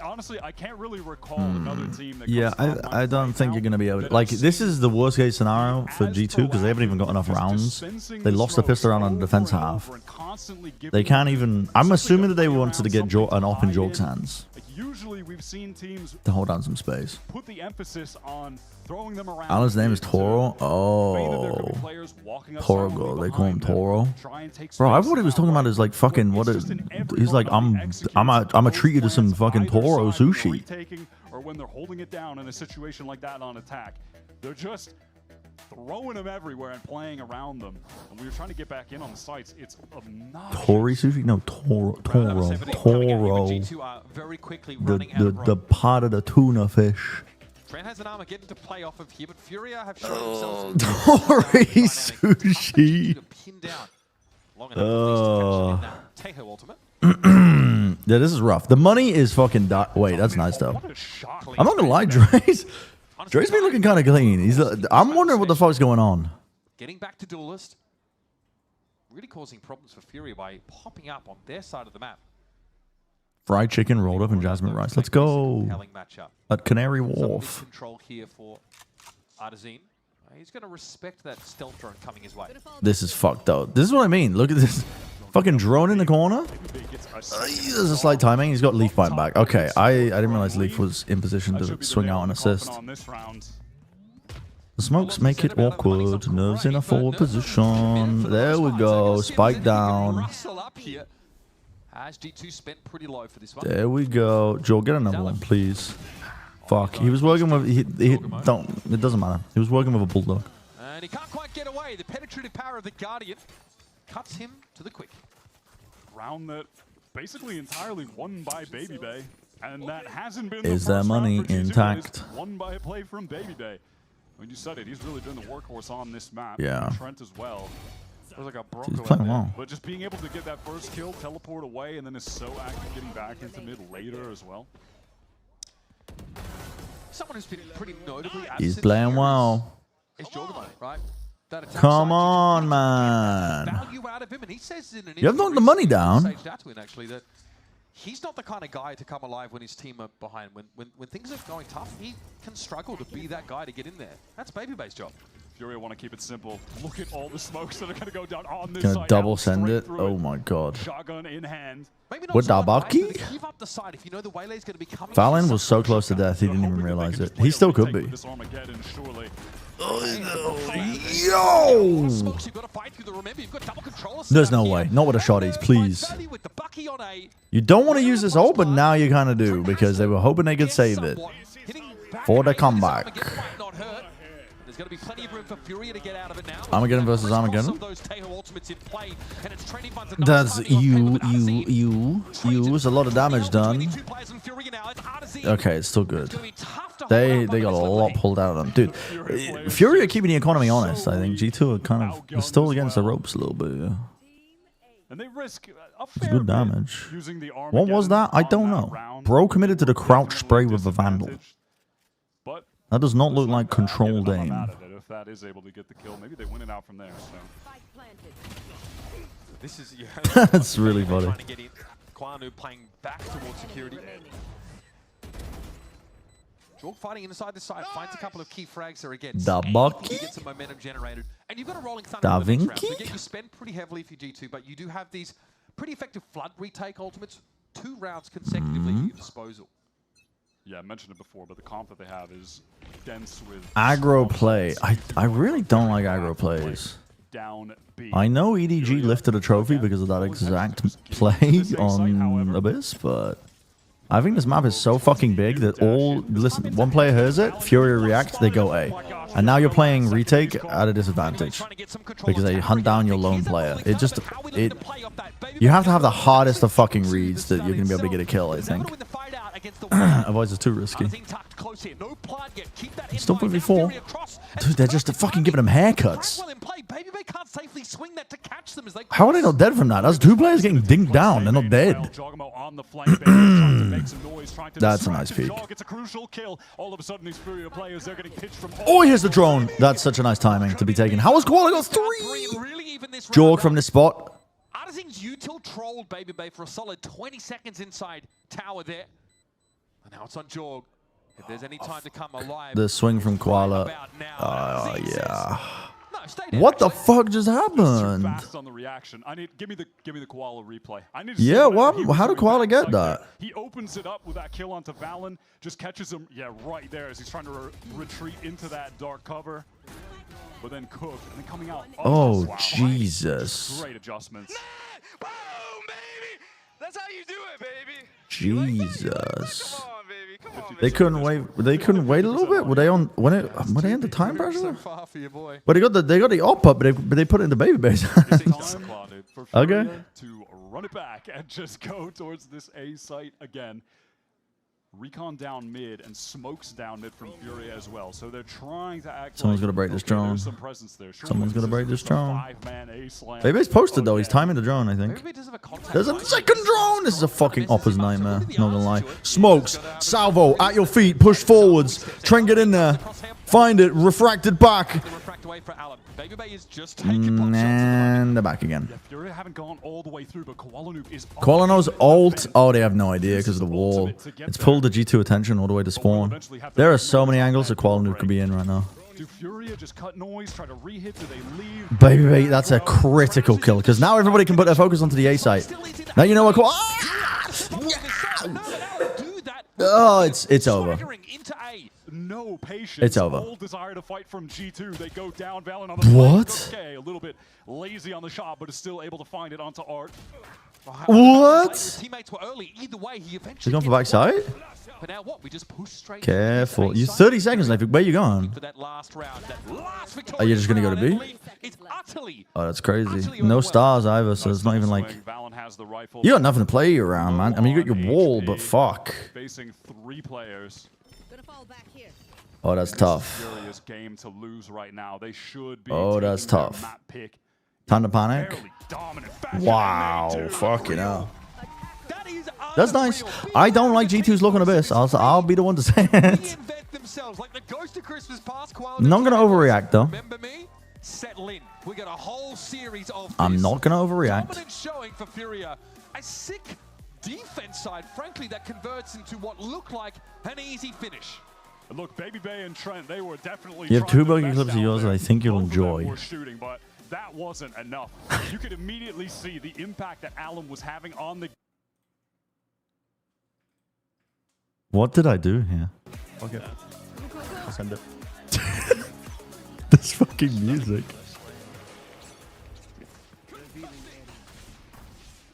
honestly I can't really recall another team that. Yeah, I don't think you're gonna be able to. Like, this is the worst case scenario for G2 because they haven't even got enough rounds. They lost the pistol round on the defense half. They can't even. I'm assuming that they wanted to get an op in Jorg's hands. Usually we've seen teams to hold down some space. Put the emphasis on throwing them around. Alan's name is Toro. Oh, Toro goal. They call him Toro. Bro, I thought he was talking about his like fucking what? He's like I'm a treat you to some fucking Toro sushi. Or when they're holding it down in a situation like that on attack, they're just throwing them everywhere and playing around them. And we were trying to get back in on the sites. It's obnoxious. Tori sushi? No, Toro. The part of the tuna fish. Trent has an armor getting to play off of here, but Furia have shown themselves. Tori sushi. Teho ultimate. Yeah, this is rough. The money is fucking. Wait, that's nice though. I'm not gonna lie, Dre's been looking kind of clean. I'm wondering what the fuck's going on. Getting back to Duelist, really causing problems for Furia by popping up on their side of the map. Fried chicken rolled up in jasmine rice. Let's go. At Canary Wharf. Control here for Artisan. He's going to respect that stealth drone coming his way. This is fucked up. This is what I mean. Look at this fucking drone in the corner. There's a slight timing. He's got Leaf Bite back. Okay, I didn't realize Leaf was in position to swing out and assist. The smokes make it awkward. Nerves in a forward position. There we go. Spike down. As G2 spent pretty low for this one. There we go. Joel, get another one, please. Fuck. He was working with... It doesn't matter. He was working with a Bulldog. And he can't quite get away. The penetrative power of the Guardian cuts him to the quick. Round that basically entirely won by Baby Bay. And that hasn't been Is the their first money round for G2. intact? It's won by a play from Baby Bay. When you said it, he's really been the workhorse on this map. Yeah. Trent as well. There's like a He's Bronco playing well. But just being able to get that first kill, teleport away, and then is so active getting back into mid later as well. Someone who's been pretty notably absent. He's playing well. Is Jordan, right? Come on, man. Value out of him, and he says in an You have knocked the money down. Actually, that he's not the kind of guy to come alive when his team are behind. When things are going tough, he can struggle to be that guy to get in there. That's Baby Bay's job. Furia want to keep it simple. Look at all the smokes that are going to go down on this Gonna side. double send it. Oh my god. Shotgun in hand. What Dabaki? Give up the side if you know the Waylay's going to be coming. Fallon was so close to death, he didn't even realize it. He still could be. Yo! There's no way. Not with the shotties, please. You don't want to use this ult, but now you kind of do because they were hoping they could save it for the comeback. There's going to be plenty of room for Furia to get out of it now. Armageddon versus Armageddon. That's you. There's a lot of damage done. Okay, it's still good. They got a lot pulled out of them. Dude, Fury are keeping the economy honest. I think G2 are kind of still against the ropes a little bit. Yeah. And they risk it's good damage. What was that? I don't know. Bro committed to the crouch spray with a Vandal. That does not look like controlled aim. If that is able to get the kill, maybe they win it out from there. So. This is That's really funny. Kwanu playing back towards security. Jorg fighting inside the side, finds a couple of key frags there again. Da Bucky? Get some momentum generated. And you've got a rolling thunder Da in the next round. Vinci? So again, you spend pretty heavily for G2, but you do have these pretty effective flood retake ultimates 2 rounds consecutively at your disposal. Yeah, I mentioned it before, but the comp that they have is dense with Aggro play. I really don't like aggro plays. down B. I know EDG lifted a trophy because of that exact play on Abyss, but I think this map is so fucking big that listen, one player hears it, Furia reacts, they go A. And now you're playing retake at a disadvantage because they hunt down your lone player. You have to have the hardest of fucking reads that you're going to be able to get a kill, I think. Otherwise it's too risky. Still 54. Dude, they're just fucking giving him haircuts. How are they not dead from that? That's 2 players getting dinked down. They're not dead. That's a nice peek. Oh, here's the drone. That's such a nice timing to be taken. How was Koala got 3? Jorg from this spot. Artising's util trolled Baby Bay for a solid 20 seconds inside tower there. And now it's on Jorg. If there's any time to come alive. The swing from Koala. Oh, yeah. What the fuck just happened? Fast on the reaction. Give me the Koala replay. I need to Yeah, what? How did Koala get that? He opens it up with that kill onto Valen, just catches him, right there as he's trying to retreat into that dark cover. But then Cook, and then coming out. Oh, wow, Jesus. Great adjustments. Boom, baby! That's how you do it, baby! Jesus. They couldn't wait. They couldn't wait a little bit. Were they on? Were they under time pressure? But they got the op up, but they put it in the Baby Bay's hands. Okay. To run it back and just go towards this A site again. Recon down mid and smokes down mid from Furia as well. So they're trying to act. Someone's gonna break this drone. Some presence there. Someone's gonna break this drone. Baby Bay's posted though. He's timing the drone, I think. There's a second drone. This is a fucking opper's nightmare. Not gonna lie. Smokes. Salvo at your feet. Push forwards. Try and get in there. Find it. Refracted back. And they're back again. Furia haven't gone all the way through, but Koala knows ult. Oh, they have no idea because of the wall. It's pulled the G2 attention all the way to spawn. There are so many angles that Koala could be in right now. Do Furia just cut noise, try to re-hit? Do they leave? Baby Bay, that's a critical kill because now everybody can put their focus onto the A site. Now you know what Koala. Oh, it's over. No patience. It's over. All desire to fight from G2. They go down. Valen on the what? Okay, a little bit lazy on the shot, but is still able to find it onto Art. What? Teammates were early. Either way, he eventually. He's going for backside. But now what? We just push straight. Careful. You 30 seconds left. Where you going? For that last round, Are you just gonna go to B? Oh, that's crazy. No stars either, so it's not even like. You got nothing to play around, man. I mean, you got your wall, but fuck. Facing 3 players. Oh, that's tough. Furious game to lose right now. They should be. Oh, that's tough. Time to panic. Wow, fucking hell. That's nice. I don't like G2's look on Abyss. I'll be the one to say it. Not gonna overreact though. I'm not gonna overreact. Showing for Furia. A sick defense side, frankly, that converts into what looked like an easy finish. Look, Baby Bay and Trent, they were definitely. You have 2 buggy clips of yours that I think you'll enjoy. Were shooting, but that wasn't enough. You could immediately see the impact that Allen was having on the. What did I do here? Okay. I'll send it. This fucking music.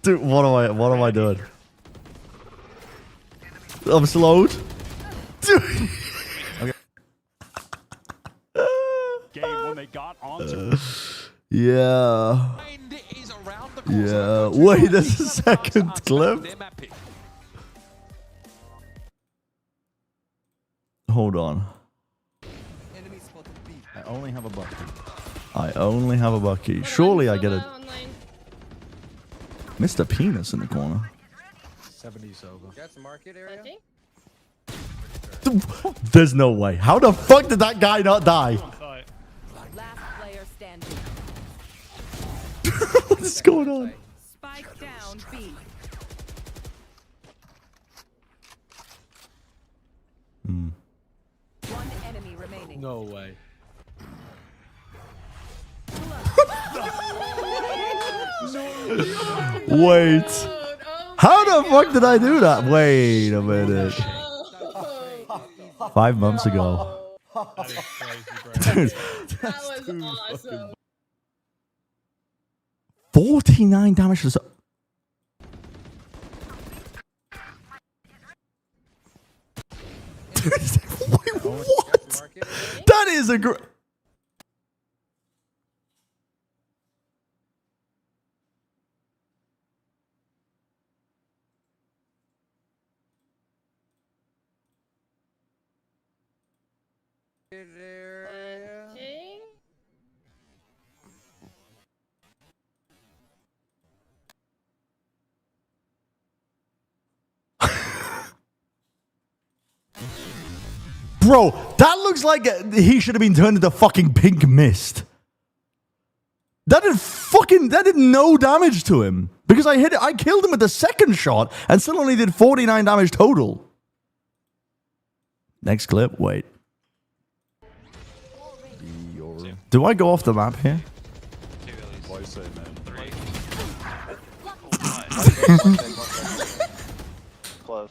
Dude, what am I doing? I'm slowed. Dude. Okay. Game when they got onto. Yeah. Yeah. Wait, there's a second clip. Hold on. I only have a bucky. I only have a bucky. Surely I get it. Mr. Penis in the corner. 70s over. That's the market area. There's no way. How the fuck did that guy not die? Last player standing. What's going on? Spike down B. One enemy remaining. No way. Wait. How the fuck did I do that? Wait a minute. 5 months ago. Dude, That was awesome. 49 damage to the... Wait, what? That is a great... Bro, that looks like he should have been turned into fucking pink mist. That did no damage to him. Because I killed him with the second shot and still only did 49 damage total. Next clip, wait. Do I go off the map here? Why you say, man? Close.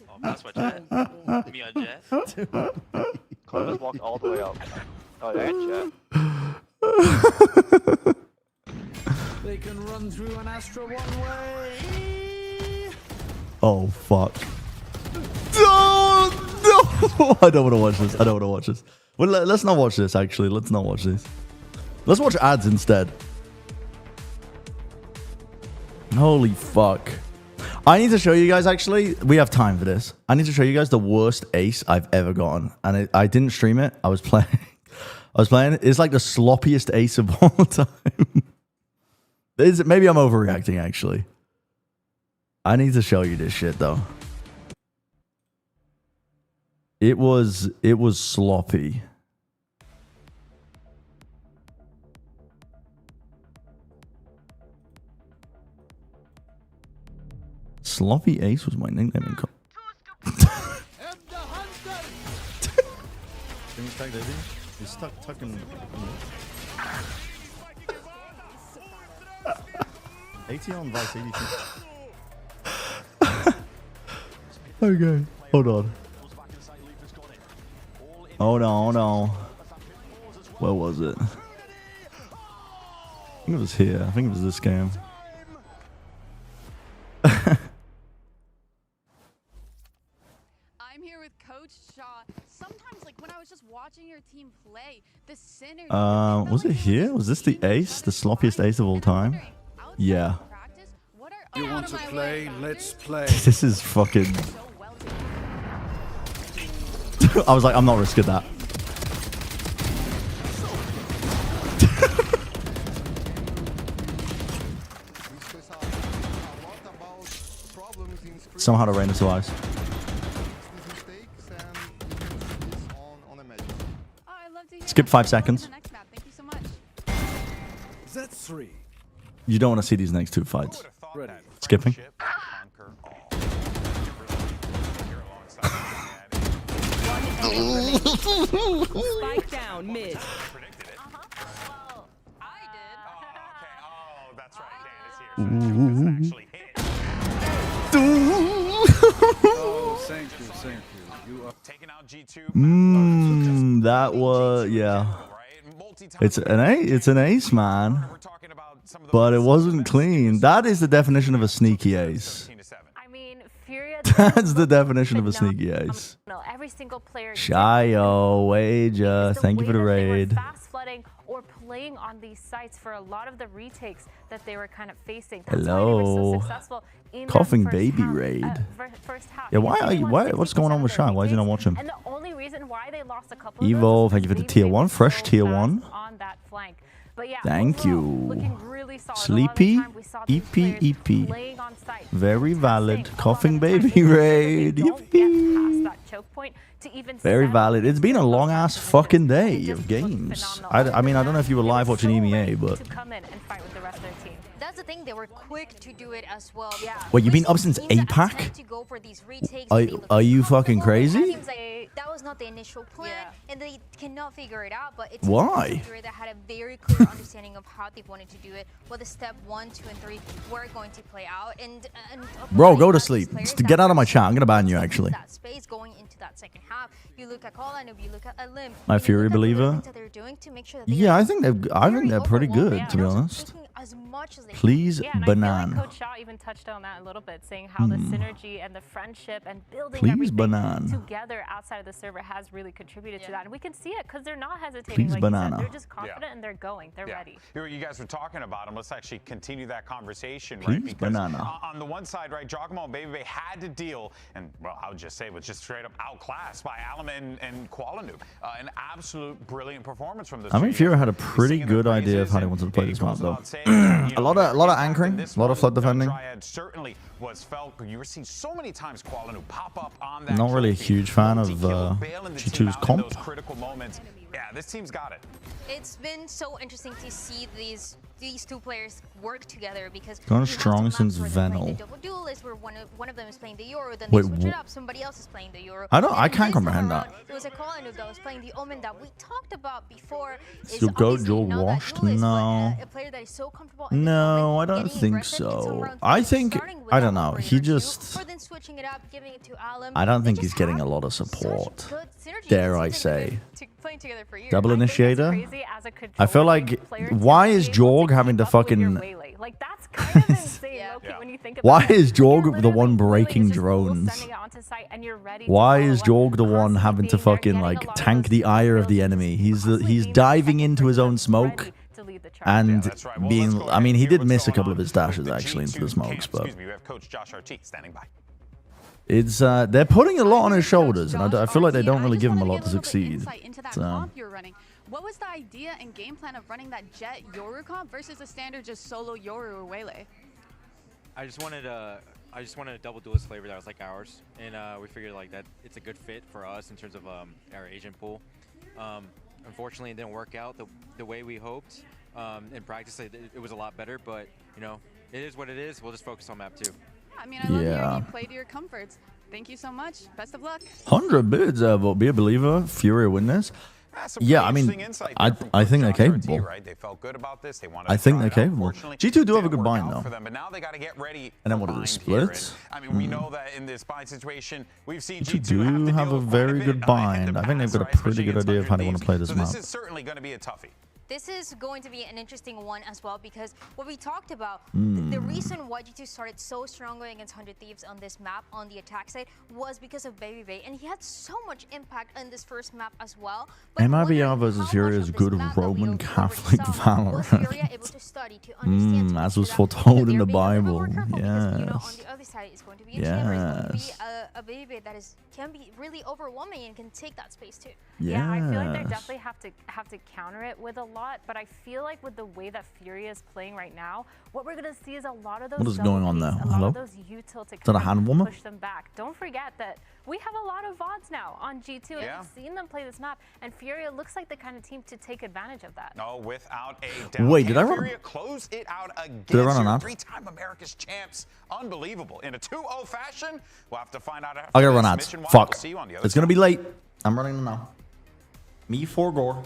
Oh, that's my Jet. Me on Jet. Close walked all the way up. Oh, yeah, Jet. They can run through an Astra one way. Oh, fuck. No! I don't want to watch this. I don't want to watch this. Well, let's not watch this, actually. Let's not watch this. Let's watch ads instead. Holy fuck. I need to show you guys, actually. We have time for this. I need to show you guys the worst ace I've ever gotten. And I didn't stream it. I was playing. It's like the sloppiest ace of all time. Maybe I'm overreacting, actually. I need to show you this shit, though. It was sloppy. Sloppy Ace was my nickname in Can you stack Daisy? He's tucking. AT on Vice 82. Okay, hold on. Oh no, oh no. Where was it? I think it was here. I think it was this game. I'm here with Coach Shaw. Sometimes, like when I was just watching your team play, the synergy. Was it here? Was this the ace? The sloppiest ace of all time? Yeah. You want to play? Let's play. This is fucking... I was like, I'm not risking that. Somehow the rain survives. Skip 5 seconds. That's 3. You don't want to see these next 2 fights. Ready. Skipping. Spike down mid. Oh, thank you, thank you. You are taking out G2. That was, yeah. It's an ace, man. But it wasn't clean. That is the definition of a sneaky ace. I mean, Furia. That's the definition of a sneaky ace. No, every single player. Shayo, Wager, thank you for the raid. Fast flooding or playing on these sites for a lot of the retakes that they were kind of facing. That's why they were so successful in Coughing that baby half, raid. First half. Yeah, what's going on with Shy? Why is he not watching? And the only reason why they lost a couple Evo, of thank you for the tier 1. Fresh tier 1. on that flank. But yeah, thank you. Really Sleepy, EP. Very valid. Coughing baby raid. That choke point to even very valid. It's been a long ass fucking day of games. I mean, I don't know if you were live watching EMEA, but. To come in and fight with the rest of their team. That's the thing, they were quick to do it as well. Yeah. Wait, you've been up since APAC? Are you fucking crazy? the initial plan, and they cannot figure it out. But it's why? Furia that had a very clear understanding of how they wanted to do it, what the step 1, 2, and 3 were going to play out. And Bro, go to sleep. Get out of my chat. I'm gonna ban you actually. That space going into that second half. You look at Call and you look at Lim. My Fury believer. Yeah, I think they're pretty good, to be honest. As much as they Please, and banana. I feel like Coach Shaw even touched on that a little bit, saying how the synergy and the friendship and building Please, everything banana. together outside of the server has really contributed to that. And we can see it because they're not hesitating. Please, like banana. you said. They're just confident and they're going. They're ready. You guys were talking about them. Let's actually continue that conversation, right? Please, Because banana. on the one side, right, Giacomo and Baby Bay had to deal, and well, I would just say it was just straight up outclassed by Alum and Kuala Lumpur. An absolute brilliant performance from the I think Fury had a pretty good idea of how they wanted to play this map, though. a lot of anchoring, a lot of flood defending. Certainly was felt. You were seeing so many times Kuala Lumpur pop up on that. Not really a huge fan of G2's comp. Those critical moments. Yeah, this team's got it. It's been so interesting to see these two players work together because Gone strong since Venal. double duelist where one of them is playing the Euro, then Wait, they switch it up, somebody else is playing the Euro. I can't comprehend that. It was a Colin that was playing the Omen that we talked about before. Still go Joel washed? No. A player that is so comfortable No, I don't think so. I think, I don't know, he just, I don't think he's getting a lot of support, dare I say. Double initiator? I feel like, why is Jorg having to fucking, like that's kind of insane, Loki, when you think about why it. is Jorg the one breaking drones? Why is Jorg the one having to fucking like tank the ire of the enemy? He's diving into his own smoke and being, I mean, he did miss a couple of his dashes actually into the smokes, but Excuse me, we have Coach Josh RT standing by. it's they're putting a lot on his shoulders, and I feel like they don't really give him a lot to succeed. What was the idea and game plan of running that Jet Yoru comp versus a standard just solo Yoru or Waylay? I just wanted a double duelist flavor that was like ours, and we figured like that it's a good fit for us in terms of our agent pool. Unfortunately, it didn't work out the way we hoped. In practice, it was a lot better, but you know, it is what it is. We'll just focus on map 2. I mean, I love hearing you play to your comforts. Thank you so much. Best of luck. 100 bids, be a believer. Fury win this. Yeah, I mean, I think they're capable. Right? They felt good about this. They wanted I think they're capable. G2 do have a good bind though. But now they got to get ready. And then what are the splits? I mean, we know that in this bind situation, we've seen G2 do have a very good bind. I think they've got a pretty good idea of how they want to play this map. This is certainly going to be a toughie. This is going to be an interesting one as well because what we talked about, the reason why G2 started so strong going against 100 Thieves on this map on the attack side was because of Baby Bay, and he had so much impact on this first map as well. MIBR versus Furia is good Roman Catholic Valorant. As was foretold in the Bible. Yes. Is going to be a chamber. It's going to be a Baby Bay that can be really overwhelming and can take that space too. Yeah, I feel like they definitely have to counter it with a lot, but I feel like with the way that Furia is playing right now, what we're gonna see is a lot of those. What is going on there? Hello? Of those util to kind a hand warmer? Push them back. Don't forget that we have a lot of VODs now on G2, and we've seen them play this map, and Furia looks like the kind of team to take advantage of that. No, without a doubt. Wait, did I run? Furia close it out against Did I run an ad? 3-time America's champs. Unbelievable. In a 2-0 fashion, we'll have to find out after I gotta run this. ads. Fuck. We'll see you on the other It's gonna side. be late. I'm running them now. Me for gore.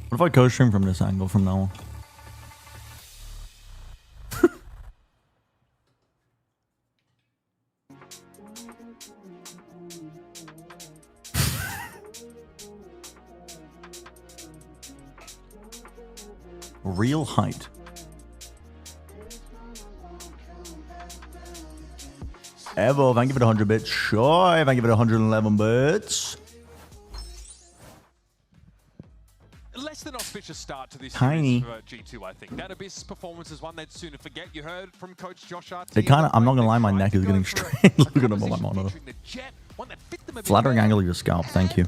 What if I co-stream from this angle from now on? Real height. Evo, thank you for the 100 bits. Sure, thank you for the 111 bits. Less than auspicious start to this Tiny. series for G2, I think. That Abyss performance is one they'd sooner forget. You heard from Coach Josh RT. It kind of, I'm not gonna lie, my neck is getting straight. Look at him on my monitor. Flattering angle of your scalp, thank you.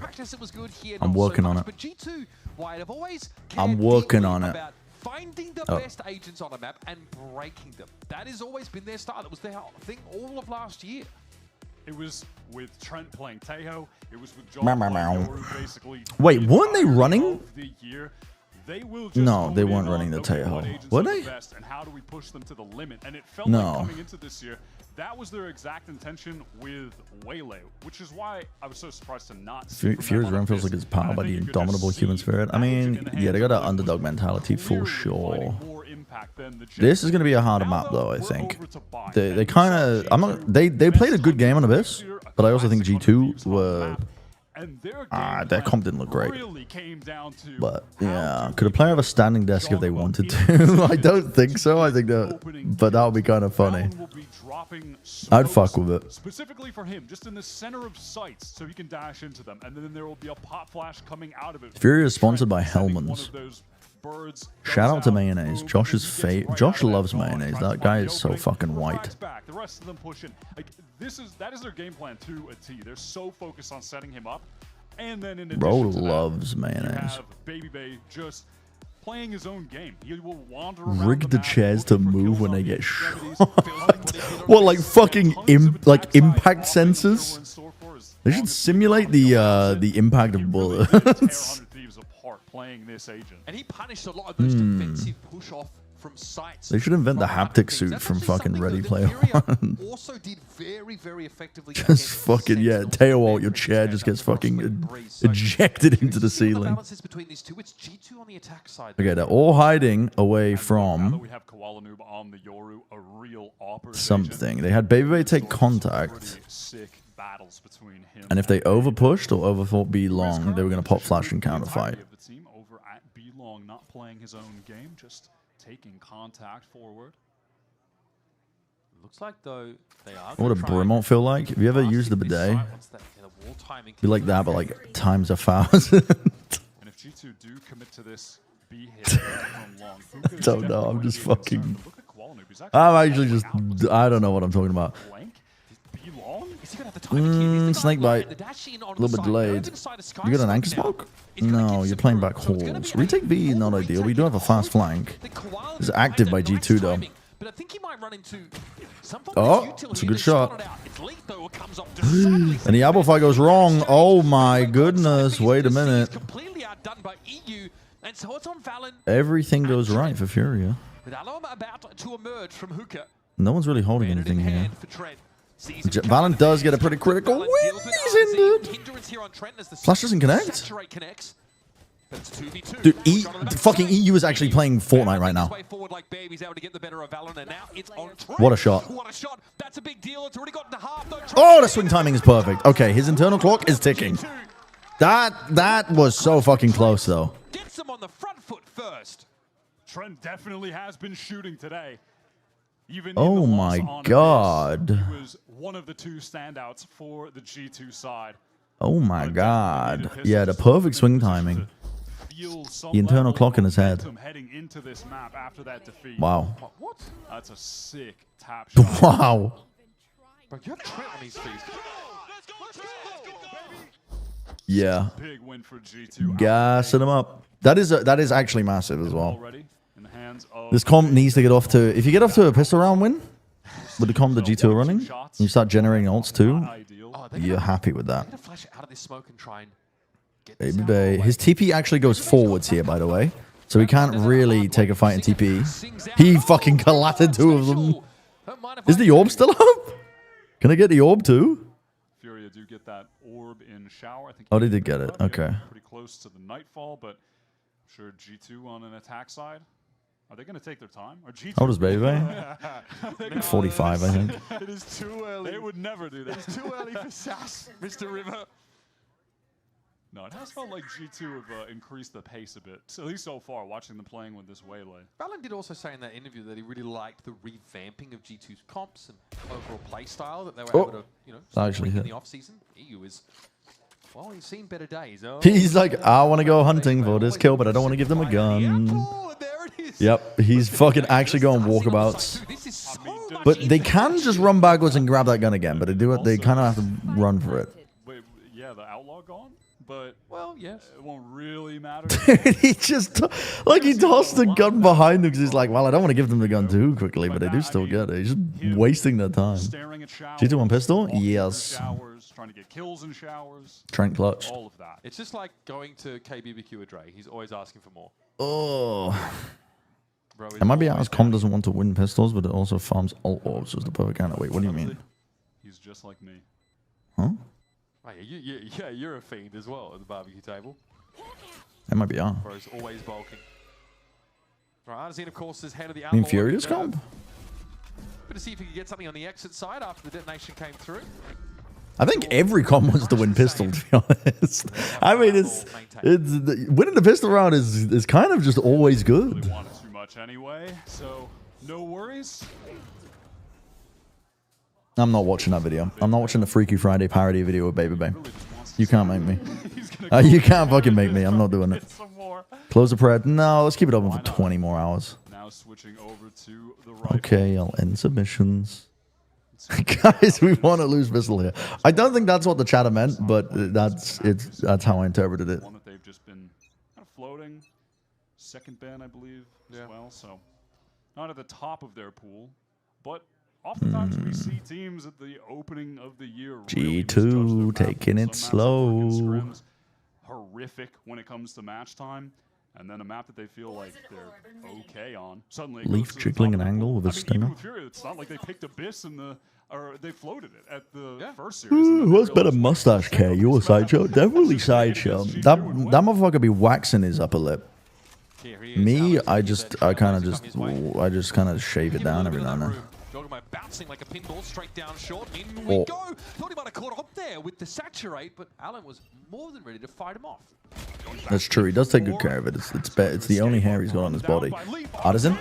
I'm working on it. But G2, Wyatt, have always I'm working on it. about finding the best agents on a map and breaking them. That has always been their style. It was their thing all of last year. It was with Trent playing Tejo. It was with Meow, John meow, meow. Yoru basically. Wait, weren't they running? The year. They will just No, they weren't running the tail. Were they? And how do we push them to the limit? And it felt No. like coming into this year, that was their exact intention with Waylay, which is why I was so surprised to not see Furia's run feels like it's powered by the indomitable human spirit. I mean, yeah, they got an underdog mentality for sure. This is going to be a harder map, though. I think they kind of. I'm not. They played a good game on Abyss, but I also think G2 were. Their comp didn't look great. But yeah, could a player have a standing desk if they wanted to? I don't think so. I think that, but that would be kind of funny. I'd fuck with it. Specifically for him, just in the center of sights, so he can dash into them, and then there will be a pop flash coming out of it. Furia is sponsored by Hellman's. Shout out to mayonnaise. Josh loves mayonnaise. That guy is so fucking white. The rest of them pushing. Like that is their game plan to a T. They're so focused on setting him up, and then in Bro addition to loves that, mayonnaise. you have Baby Bay just playing his own game. He will wander around Rig the chairs to move when they get shot. What, like fucking impact sensors? They should simulate the impact of bullets. Playing this agent, and he punished a lot of those defensive push off from sites. They should invent the haptic suit from fucking Ready Player One. Also did very effectively. Just fucking tail ult, your chair just gets fucking ejected into the ceiling. Between these two, it's G2 on the attack side. Okay, they're all hiding away from we have Koala Noob on the Yoru, a real something. They had Baby Bay take contact. Sick battles between him And if they overpushed or overfought B long, they were going to pop flash and counterfight. over at B long, not playing his own game, just taking contact forward. Looks like though they are. What would a Brimont feel like? Have you ever used the bidet? Be like that, but like times 1,000. And if G2 do commit to this B hit from long, don't know. I'm just fucking. I'm actually just. I don't know what I'm talking about. Snake bite. A little bit delayed. You got an anchor smoke? No, you're playing back halls. Retake B, not ideal. We do have a fast flank. It's active by G2 though. But I think he might run into Oh, it's a good shot. And the apple fight goes wrong. Oh my goodness. Wait a minute. Completely outdone by EU, and so it's on Valen. Everything goes right for Furia. With Alom about to emerge from hookah. No one's really holding anything here. Valen does get a pretty critical win. He's injured. Flash doesn't connect. Dude, fucking EU is actually playing Fortnite right now. What a shot. Oh, the swing timing is perfect. Okay, his internal clock is ticking. That was so fucking close, though. Gets him on the front foot first. Trent definitely has been shooting today. Even oh my god. He was one of the two standouts for the G2 side. Oh my god. Yeah, the perfect swing timing. The internal clock in his head. Heading into this map after that defeat. Wow. What? That's a sick tap shot. Wow. Bro, you have Trent on his feet. Yeah. Big win for G2. Gassing him up. That is actually massive as well. This comp needs to get off to. If you get off to a pistol round win with the comp that G2 are running, and you start generating ults too, you're happy with that. Baby Bay. His TP actually goes forwards here, by the way. So he can't really take a fight in TP. He fucking collapsed two of them. Is the orb still up? Can I get the orb too? Furia do get that orb in shower. I think oh, they did get it. Okay. Pretty close to the nightfall, but I'm sure G2 on an attack side. Are they going to take their time? Or G2? How old is Baby Bay? 45, I think. It is too early. They would never do that. It's too early for Sass, Mr. River. No, it has felt like G2 have increased the pace a bit, at least so far, watching them playing with this Waylay. Valen did also say in that interview that he really liked the revamping of G2's comps and overall play style that they were able to, you know, actually in the off-season. EU is, well, he's seen better days. Oh. He's like, I want to go hunting for this kill, but I don't want to give them a gun. Yep, he's fucking actually going walkabouts. But they can just run backwards and grab that gun again, but they kind of have to run for it. Wait, yeah, the outlaw gone? But, well, yes. It won't really matter. He just, like, he tossed the gun behind him because he's like, well, I don't want to give them the gun too quickly, but they do still get it. He's just wasting their time. G2 on pistol? Yes. Trying to get kills in showers. Trent clutch. All of that. It's just like going to KBBQ with Dre. He's always asking for more. Oh. Bro, It might be as Com doesn't want to win pistols, but it also farms alt orbs as the perfect counter. Wait, what do you mean? He's just like me. Huh? Oh, yeah, you're a fiend as well at the barbecue table. It might be R. Bro's always bulking. Right, Artisan, of course, is head of the I mean, Furious comp? But to see if he could get something on the exit side after the detonation came through. I think every com wants to win pistol, to be honest. I mean, winning the pistol round is kind of just always good. Really wanted too much anyway, so no worries. I'm not watching that video. I'm not watching the Freaky Friday parody video with Baby Bay. You can't make me. You can't fucking make me. I'm not doing it. Close the pred. No, let's keep it open for 20 more hours. Now switching over to the right. Okay, I'll end submissions. Guys, we want to lose pistol here. I don't think that's what the chatter meant, but that's how I interpreted it. One that they've just been kind of floating. Second ban, I believe, as well. So not at the top of their pool, but oftentimes we see teams at the opening of the year really G2 taking it slow. Horrific when it comes to match time. And then a map that they feel like they're okay on. Suddenly, Leaf jiggling an angle with a stinger. Even with Furia, it's not like they picked Abyss or they floated it at the first series. Who has better mustache care? You or Sideshow? Definitely Sideshow. That motherfucker be waxing his upper lip. Me, I just kind of shave it down every now and then. Bouncing like a pinball straight down short. In we go. Thought he might have caught up there with the saturate, but Alan was more than ready to fight him off. That's true. He does take good care of it. It's the only hair he's got on his body. Artisan?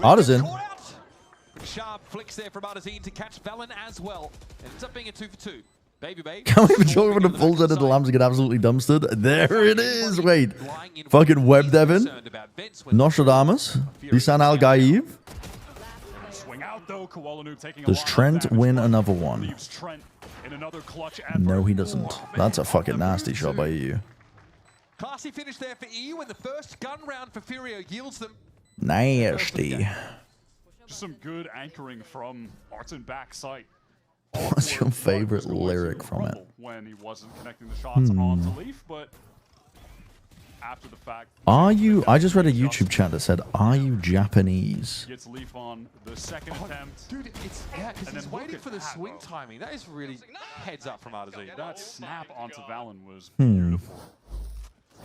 Artisan? Sharp flicks there from Artisan to catch Valen as well. And ends up being a 2 for 2. Baby Bay. Can't even talk about the full set of the lambs get absolutely dumpstered. There it is. Wait. Fucking Web Devin. Nostradamus. Lisan Al Gaib. Does Trent win another one? No, he doesn't. That's a fucking nasty shot by EU. Classy finish there for EU, and the first gun round for Furia yields them. Nasty. Just some good anchoring from Artin backside. What's your favorite lyric from it? When he wasn't connecting the shots onto Leaf, but after the fact. Are you? I just read a YouTube chat that said, "Are you Japanese?" Gets Leaf on the second attempt. Dude, it's because he's waiting for the swing timing. That is really heads up from Artisan. That snap onto Valen was beautiful.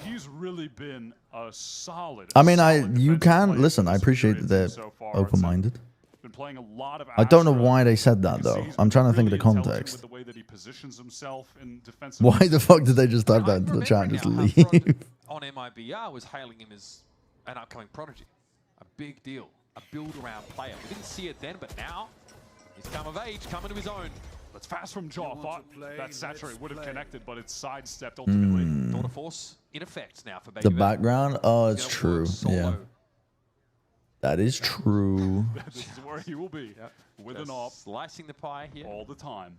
He's really been a solid. I mean, you can listen. I appreciate that they're open-minded. Been playing a lot of I don't know why they said that though. I'm trying to think of the context. The way that he positions himself in defensive. Why the fuck did they just type that into the chat and just leave? On MIBR was hailing him as an upcoming prodigy. A big deal. A build-around player. We didn't see it then, but now he's come of age, coming to his own. Let's fast from Jaw. Thought that saturate would have connected, but it's sidestepped ultimately. Daughter Force in effect now for Baby. The background? Oh, it's true. Yeah. That is true. This is where he will be. With an op. Slicing the pie here. All the time.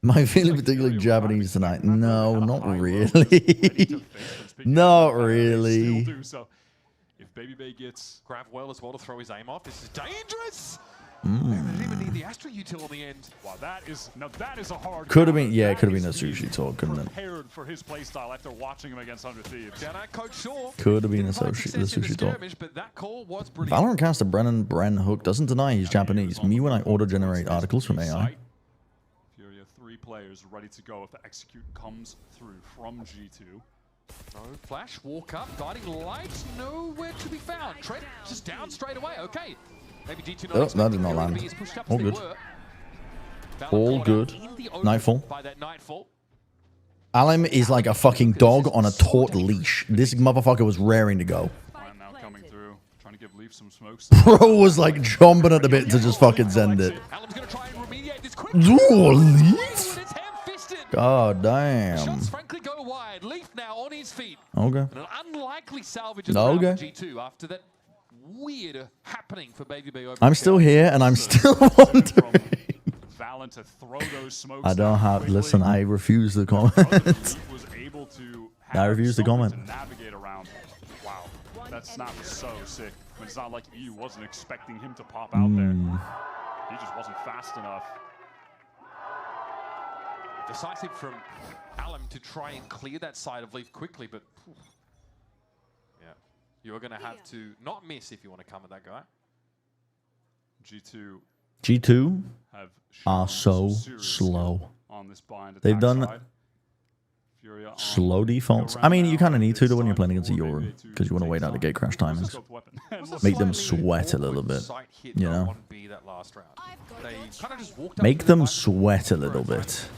Am I feeling particularly Japanese tonight? No, not really. Not really. So if Baby Bay gets grab well as well to throw his aim off, this is dangerous. Didn't even need the Astra util on the end. Wow, that is a hard. Could have been, yeah, it could have been a sushi talk, couldn't it? Prepared for his playstyle after watching him against Under Thieves. Could have been a sushi talk. But that call was brilliant. Valorant caster Bren Hook doesn't deny he's Japanese. Me when I auto-generate articles from AI. Furia 3 players ready to go if the execute comes through from G2. No flash, walk up, guiding light, nowhere to be found. Trent just down straight away. Okay. Maybe G2 oh, that did not land. All good. All good. Nightfall. Alim is like a fucking dog on a taut leash. This motherfucker was raring to go. Now coming through, trying to give Leaf some smokes. Bro was like chomping at the bit to just fucking send it. Ooh, Leaf? God damn. Shots frankly go wide. Leaf now on his feet. Okay. And an unlikely salvage of G2 after that weird happening for Baby Bay over. I'm still here and I'm still wondering. Valen to throw those smokes. I don't have. Listen, I refuse the comment. I refuse the comment. Navigate around. Wow, that snap was so sick. It's not like EU wasn't expecting him to pop out there. He just wasn't fast enough. Decisive from Alam to try and clear that side of Leaf quickly, but yeah, You're going to have to not miss if you want to come at that guy. G2 have are so slow. They've done slow defaults. I mean, you kind of need to when you're playing against a Euro, because you want to wait out the gate crash timings. Make them sweat a little bit, you know? Make them sweat a little bit.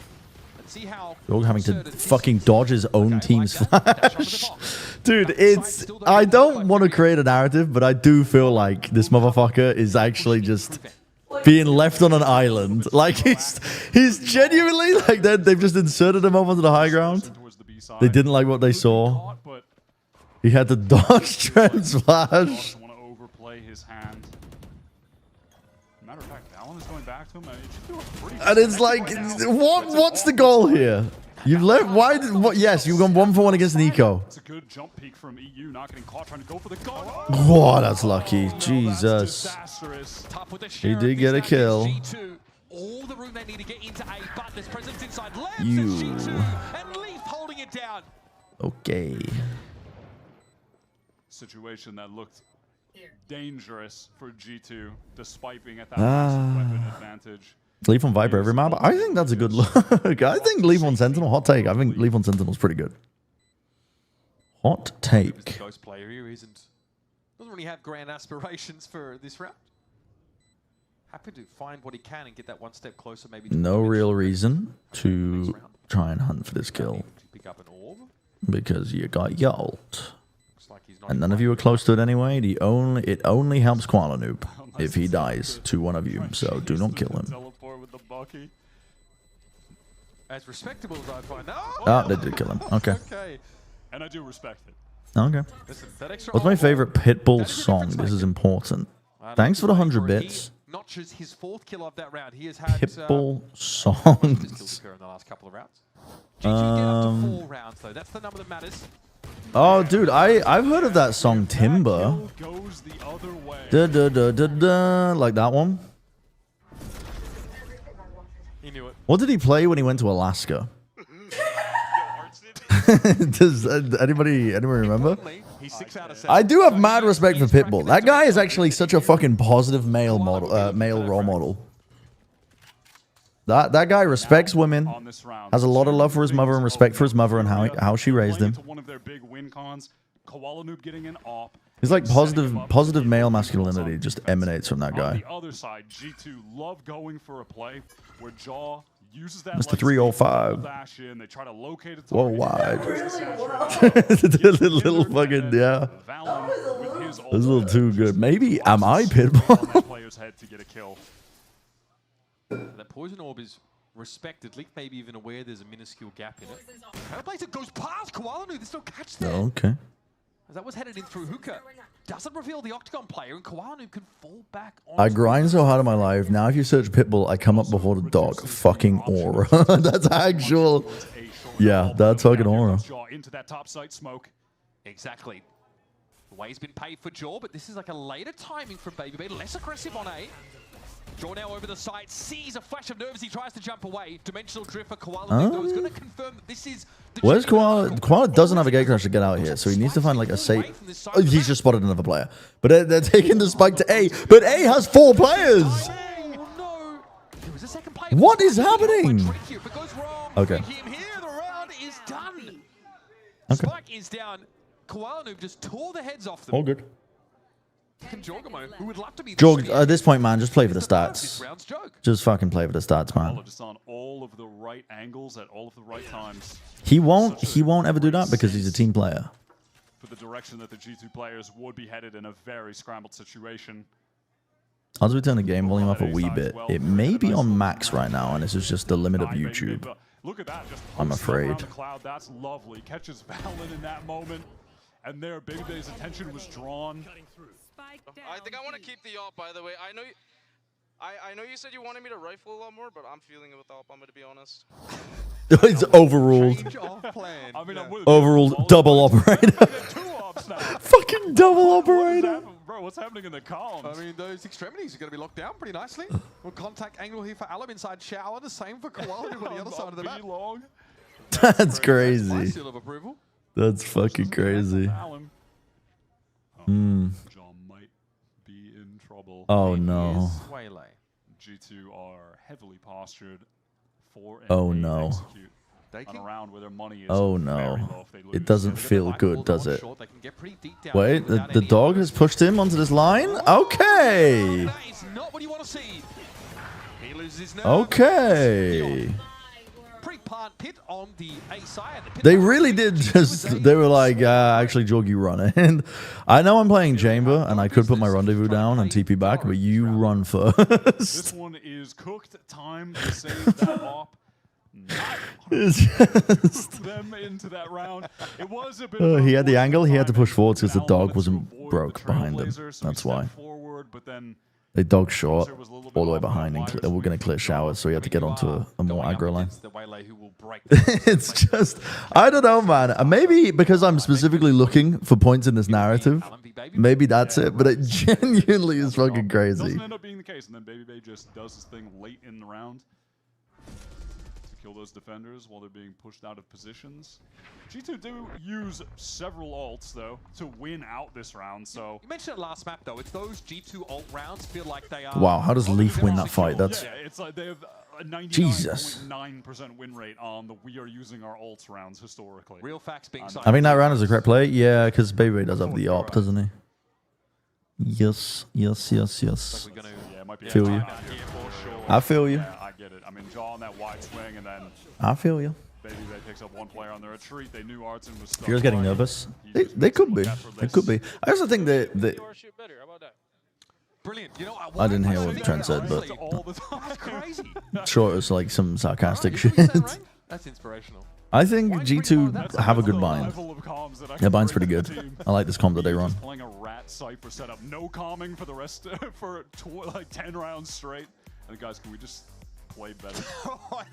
You're having to fucking dodge his own team's flash. Dude, it's... I don't want to create a narrative, but I do feel like this motherfucker is actually just being left on an island. Like, he's genuinely... Like, they've just inserted him up onto the high ground. They didn't like what they saw. He had to dodge Trent's flash. And it's like, what's the goal here? You've left. Why? Yes, you've gone 1-for-1 against Nico. It's a good jump peek from EU, not getting caught trying to go for the gun. Whoa, that's lucky. Jesus. He did get a kill. All the room they need to get into A, but there's presence inside. You. And Leaf holding it down. Okay. Situation that looked dangerous for G2, despite being at that massive weapon advantage. Leaf on Viper every map. I think that's a good look. I think Leaf on Sentinel. Hot take. I think Leaf on Sentinel's pretty good. Hot take. Ghost player here doesn't really have grand aspirations for this round. Happy to find what he can and get that one step closer. Maybe. No real reason to try and hunt for this kill. Pick up an orb. Because you got your ult. And none of you are close to it anyway. It only helps Koala Noob if he dies to one of you. So do not kill him. As respectable as I find. Ah, they did kill him. Okay. And I do respect it. Okay. What's my favorite Pitbull song? This is important. Thanks for the 100 bits. Notches his 4th kill of that round. He has had Pitbull songs. in the last couple of rounds. GG get up to 4 rounds though. That's the number that matters. Oh, dude, I've heard of that song Timber. Da da da da da, like that one. He knew it. What did he play when he went to Alaska? Does anybody remember? He's 6 out of 7. I do have mad respect for Pitbull. That guy is actually such a fucking positive male model, male role model. That guy respects women, has a lot of love for his mother and respect for his mother and how she raised him. He's like positive male masculinity just emanates from that guy. On the other side, G2 love going for a play where Jaw uses that Mr. 305. dash in. They try to locate it. Whoa, wide. little fucking, yeah. That's a little too good. Maybe am I Pitbull? Player's head to get a kill. That poison orb is respected. Leaf maybe even aware there's a minuscule gap in it. Trailblazer goes past Koala Noob. There's no catch there. Okay. As that was headed in through Hookah. Doesn't reveal the Octagon player, and Koala Noob can fall back on. I grind so hard in my life. Now if you search Pitbull, I come up before the dog. Fucking aura. That's actual. Yeah, that's fucking aura. Into that top site smoke. Exactly. The way's been paid for Jaw, but this is like a later timing from Baby Bay. Less aggressive on A. Jaw now over the side, sees a flash of nerves, he tries to jump away. Dimensional drift for Koala Noob, though, is going to confirm that this is... Where's Koala? Koala doesn't have a gate crash to get out here, so he needs to find like a safe... Oh, he's just spotted another player. But they're taking the spike to A, but A has 4 players! What is happening? Okay. Okay. Spike is down. Koala Noob just tore the heads off them. All good. Who would love to be Jorg, at this point, man, just play for the stats. Just fucking play for the stats, man. Just on all of the right angles at all of the right times. He won't ever do that because he's a team player. For the direction that the G2 players would be headed in a very scrambled situation. As we turn the game volume up a wee bit, it may be on max right now, and this is just the limit of YouTube. Look at that, just I'm afraid. The cloud. That's lovely. Catches Valen in that moment, and there, Baby Bay's attention was drawn. I think I want to keep the AWP, by the way. I know you said you wanted me to rifle a lot more, but I'm feeling it with AWP, I'm going to be honest. It's overruled. Overruled double operator. Fucking double operator. Bro, what's happening in the columns? I mean, those extremities are going to be locked down pretty nicely. Well, contact angle here for Alum inside shower. The same for Koala on the other side of the map. That's crazy. Seal of approval. That's fucking crazy. John might be in trouble. Oh no. G2 are heavily postured for Oh no. on a round where their money is Oh very no. low if they lose. It doesn't feel good, does it? Wait, the dog has pushed him onto this line? Okay. That is not what you want to see. He loses nerve. Okay. Pre-plant pit on the A side. They really did just, they were like, actually, Jorg, you run it. And I know I'm playing Chamber, and I could put my rendezvous down and TP back, but you run first. This one is cooked. Time to save that op. It's just... them into that round. It was a bit he had the angle, he had to push forward because the dog wasn't broke behind him. That's why. Forward, but then They dog short all the way behind, and we're going to clear showers, so he had to get onto a more aggro line. It's just, I don't know, man. Maybe because I'm specifically looking for points in this narrative, maybe that's it, but it genuinely is fucking crazy. Doesn't end up being the case, and then Baby Bay just does his thing late in the round to kill those defenders while they're being pushed out of positions. G2 do use several ults, though, to win out this round, so... You mentioned it last map, though. It's those G2 ult rounds feel like they are... Wow, how does Leaf win that fight? That's... Yeah, it's like they have a 99.9% win rate on the we are using our ults rounds historically. Real facts being I mean, that round is a correct play. Yeah, because Baby does have the op, doesn't he? Yes, yes, yes, yes. Feel you. I feel you. Yeah, I get it. I mean, Jaw on that wide swing, and then... I feel you. Baby Bay picks up one player on their retreat. They knew Artson was stuck. Furia's getting nervous. They could be. They could be. I also think that... Brilliant. You know, I didn't hear what Trent said, but... That's crazy. Sure, it was like some sarcastic shit. That's inspirational. I think G2 have a good bind. Their bind's pretty good. I like this comp that they run. Playing a rat Cypher setup. No calming for the rest for like 10 rounds straight. And guys, can we just play better?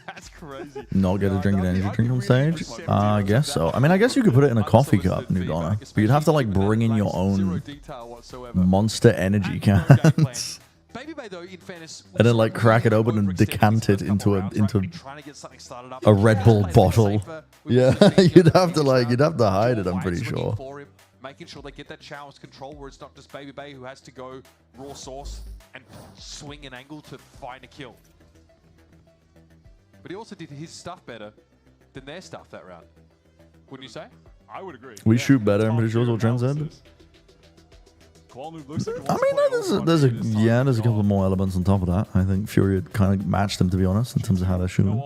That's crazy. Not get a drink and energy drink on stage? I guess so. I mean, I guess you could put it in a coffee cup, New Donna. But you'd have to like bring in your own Monster energy cans. And then like crack it open and decant it into a Red Bull bottle. Yeah, you'd have to hide it, I'm pretty sure. Making sure they get that showers control where it's not just Baby Bay who has to go raw sauce and swing an angle to find a kill. But he also did his stuff better than their stuff that round. Wouldn't you say? I would agree. We shoot better, I'm pretty sure is what Trent said. I mean, there's a couple more elements on top of that. I think Furia kind of matched them, to be honest, in terms of how they're shooting.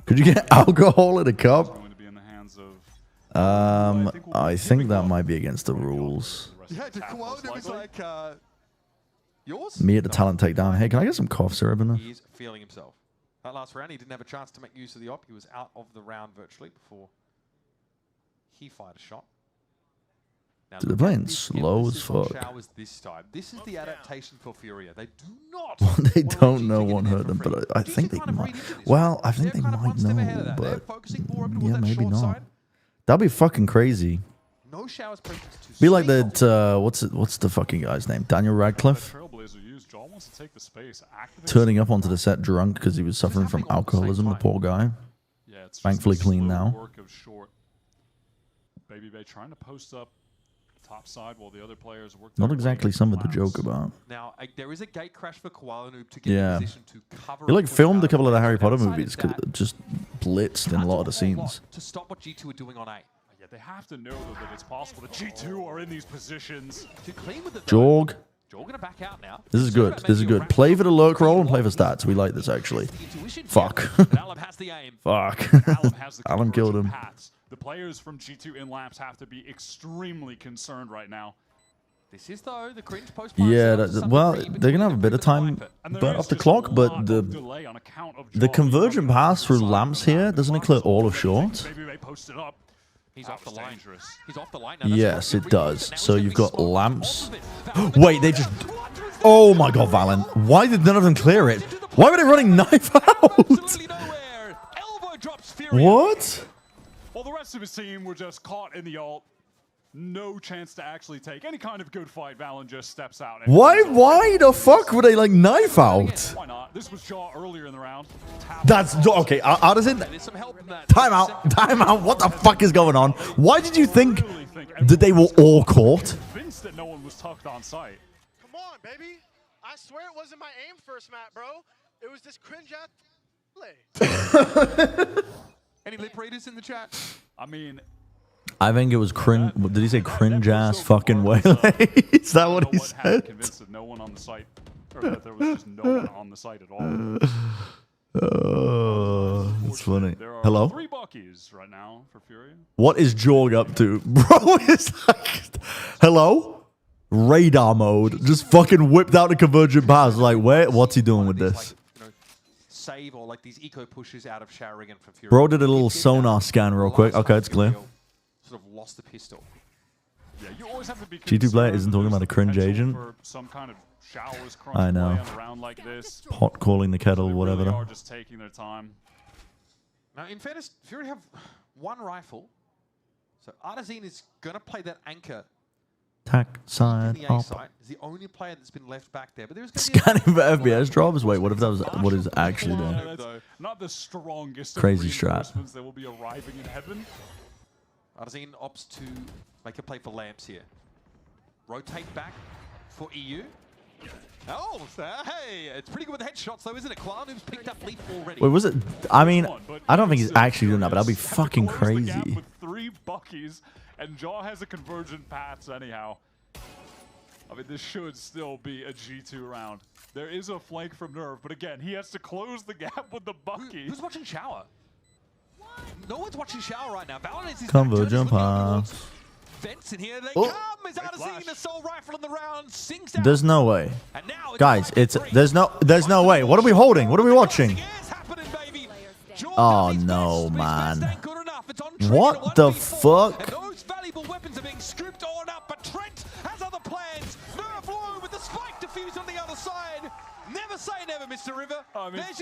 Could you get alcohol in a cup? I think that might be against the rules. Yeah, the quote was like, yours? Me at the talent takedown. Hey, can I get some cough syrup in there? He's feeling himself. That last round, he didn't have a chance to make use of the op. He was out of the round virtually before he fired a shot. Now, They're playing slow as fuck. Showers this time. This is the adaptation for Furia. They do not. They don't know what hurt them, but I think they might. Well, I think they might know, but yeah, maybe not. That'd be fucking crazy. No showers. Be like that. What's the fucking guy's name? Daniel Radcliffe. Turning up onto the set drunk because he was suffering from alcoholism. The poor guy. Thankfully clean now. Baby Bay trying to post up top side while the other players work. Not exactly something to joke about. Now there is a gate crash for Koala Noob to get in position to cover. He like filmed a couple of the Harry Potter movies, just blitzed in a lot of the scenes. To stop what G2 are doing on A. Yeah, they have to know that it's possible that G2 are in these positions. To clean with the Jorg. Jorg gonna back out now. This is good. This is good. Play for the lurk roll and play for stats. We like this actually. Fuck. Fuck. Alan killed him. The players from G2 in laps have to be extremely concerned right now. This is though the cringe post. Yeah, well, they're gonna have a bit of time burnt off the clock, but the convergent pass through lamps here doesn't it clear all of short? He's off the line. He's off the line now. Yes, it does. So you've got lamps. Wait, they just. Oh my God, Valen! Why did none of them clear it? Why were they running knife out? What? Well, the rest of his team were just caught in the ult. No chance to actually take any kind of good fight. Valen just steps out. Why the fuck would they like knife out? Why not? This was Jaw earlier in the round. That's okay. Addison, time out. Time out. What the fuck is going on? Why did you think that they were all caught? convinced that no one was tucked on site. Come on, baby. I swear it wasn't my aim first map, bro. It was this cringe ass play. Any lip readers in the chat? I mean, I think it was cringe. Did he say cringe ass fucking way? Is that what he said? Convinced that no one on the site, or that there was just no one on the site at all. Oh, that's funny. There are Hello? 3 Buckies right now for Furia. What is Jorg up to? Bro is like, hello? Radar mode. Just fucking whipped out a convergent pass. Like, wait, what's he doing with this? Save or like these eco pushes out of showering from Furia. Bro did a little sonar scan real quick. Okay, it's clear. Sort of lost the pistol. Yeah, you always have to be G2 player isn't talking about a cringe agent. for some kind of showers, I know. play on a round like this. Pot calling the kettle, whatever. They are just taking their time. Now, in fairness, Fury have 1 rifle. So Artazine is going to play that anchor. Tack side The A up. side. He's the only player that's been left back there. But there's Scanning for FPS drops. Wait, what if that was what is actually doing? That's not the strongest of Crazy strat. reinforcements that will be arriving in heaven. Artazine opts to make a play for lamps here. Rotate back for EU. Oh, hey, it's pretty good with headshots though, isn't it? Klanum's picked up leaf already. Wait, was it? I mean, I don't think he's actually doing that, but that'd be fucking crazy. With 3 Buckies, and Jaw has a convergent paths anyhow. I mean, this should still be a G2 round. There is a flank from Nerve, but again, he has to close the gap with the Bucky. Who's watching Shower? No one's watching Shower right now. Valorant is Convergent pass. Vents in here. They Oh. come. Is Artazine the sole rifle in the round? Sings down. There's no way, guys. There's no way. What are we holding? What are we watching? Oh no, man! What the fuck? Those valuable weapons are being scooped on up, but Trent has other plans. Nerve low with the spike defused on the other side. Never say never, Mr. River.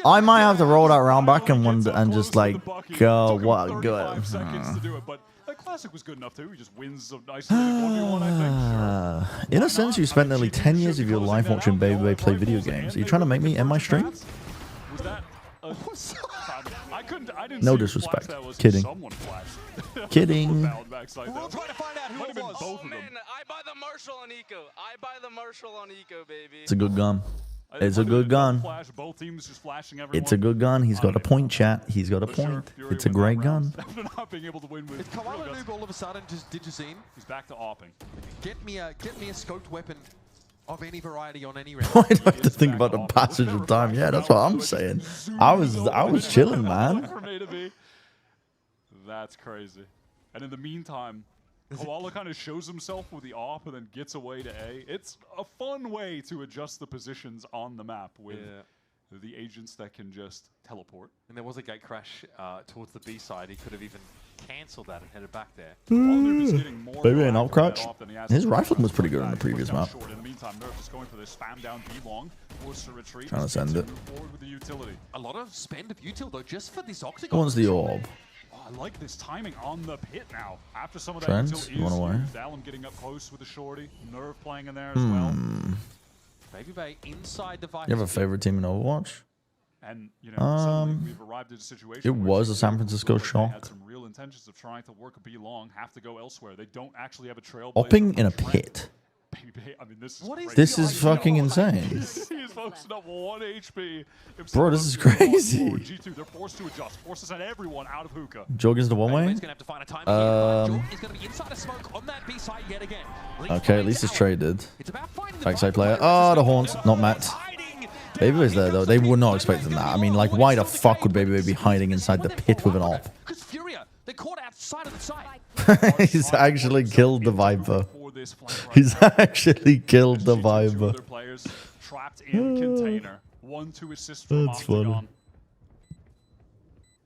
I might have to roll that round back and just like go what good. 35 seconds to do it, but that classic was good enough too. He just wins a isolated 1v1, I think. Sure. In a sense, you spent nearly 10 years of your life watching Baby Bay play video games. Are you trying to make me end my stream? Was that I didn't No see disrespect. Flash, that was Kidding. Someone flashed. Kidding. We're trying to find out who it was. Both of them. I buy the Marshall on Eco. I buy the Marshall on Eco, baby. It's a good gun. It's a good gun. Flash, both teams just flashing everyone. It's a good gun. He's got a point, chat. He's got a point. It's a great gun. After not being able to win with It's Koala Noob all of a sudden just digicine. He's back to opping. Get me a scoped weapon of any variety on any round. Why do I have to think about the passage of time? Yeah, that's what I'm saying. I was chilling, man. That's crazy. And in the meantime, Koala kind of shows himself with the AWP and then gets away to A. It's a fun way to adjust the positions on the map with the agents that can just teleport. And there was a gate crash towards the B side. He could have even cancelled that and headed back there. Baby an out crouch. His rifling was pretty good in the previous map. In the meantime, Nerf just going for this spam down B long, forced to retreat. Trying to send it. Move forward with the utility. A lot of spend of util though, just for this Who octagon. wants the orb? Oh, I like this timing on the pit now. After some of that Trent, util you wanna wear? used, Alum getting up close with the shorty, Nerve playing in there as well. Baby Bay inside the Viper. You have a favorite team in Overwatch? And you know, suddenly we've arrived at a situation. It was a San Francisco They had shock. some real intentions of trying to work a B long, have to go elsewhere. They don't actually have a trail. Opping in a pit. I mean, this is crazy. This is fucking insane. He is focusing up 1 HP. Bro, this is crazy. G2, they're forced to adjust, forced to send everyone out of hookah. Jorgen's the one way. He's gonna have to find a time He's gonna be inside a smoke on that B side yet again. Okay, at least it's traded. Backside player. Oh, the horns. Not Matt. Baby Bay's there though. They were not expecting that. I mean, like, why the fuck would Baby Bay be hiding inside the pit with an AWP? Because Furia, they caught outside of the site. He's actually killed the Viper. He's actually killed the Viper. Players trapped in container. 1 to assist from That's funny. Octagon.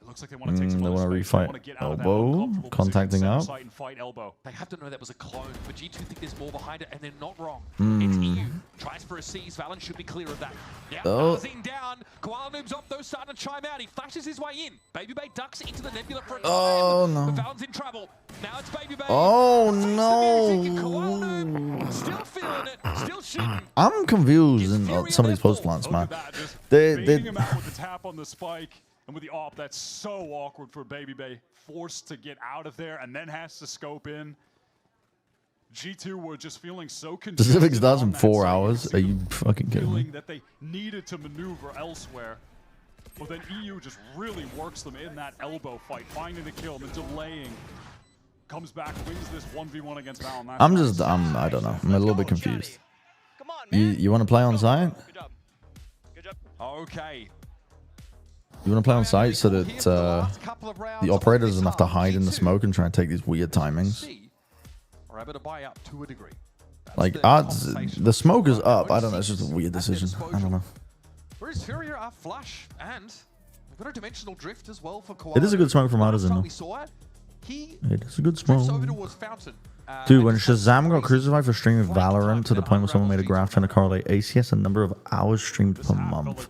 It looks like they want to take some They other want to space. They refight wanna get out of that elbow. uncomfortable Contacting position, out. center site and fight elbow. They have to know that was a clone, but G2 think there's more behind it, and they're not wrong. Hmm. It's EU. Tries for a C's. Valen should be clear of that. Yeah, Oh. Alazine down. Koala Noob's up, those starting to chime out. He flashes his way in. Baby Bay ducks into the nebula for a Oh, time. no. But Valen's in trouble. Now it's Baby Bay. Oh, Koala no. Noob still feeling it, still shooting. I'm confused in some of these post plants, man. Baiting him out with the tap on the spike. And with the AWP, that's so awkward for Baby Bay. Forced to get out of there and then has to scope in. G2 were just feeling so Pacific starts in on that 4 site, hours. Are you fucking kidding me? feeling that they needed to maneuver elsewhere. But then EU just really works them in that elbow fight, finding the kill, then delaying. Comes back, wins this 1v1 against VALORANT. I don't know. I'm a little bit confused. You want to play on site? Okay. You want to play on site so that the operator doesn't have to hide in the smoke and try and take these weird timings? Are able to buy up to a degree. Like, the smoke is up. I don't know. It's just a weird decision. I don't know. Whereas Furia are flush, and we've got a dimensional drift as well for Kawhi. It is a good smoke from Artisan, though. We saw it. It is a good smoke. Over towards Fountain. Dude, when Shazam got crucified for streaming Valorant to the point where someone made a graph trying to correlate ACS and number of hours streamed per month.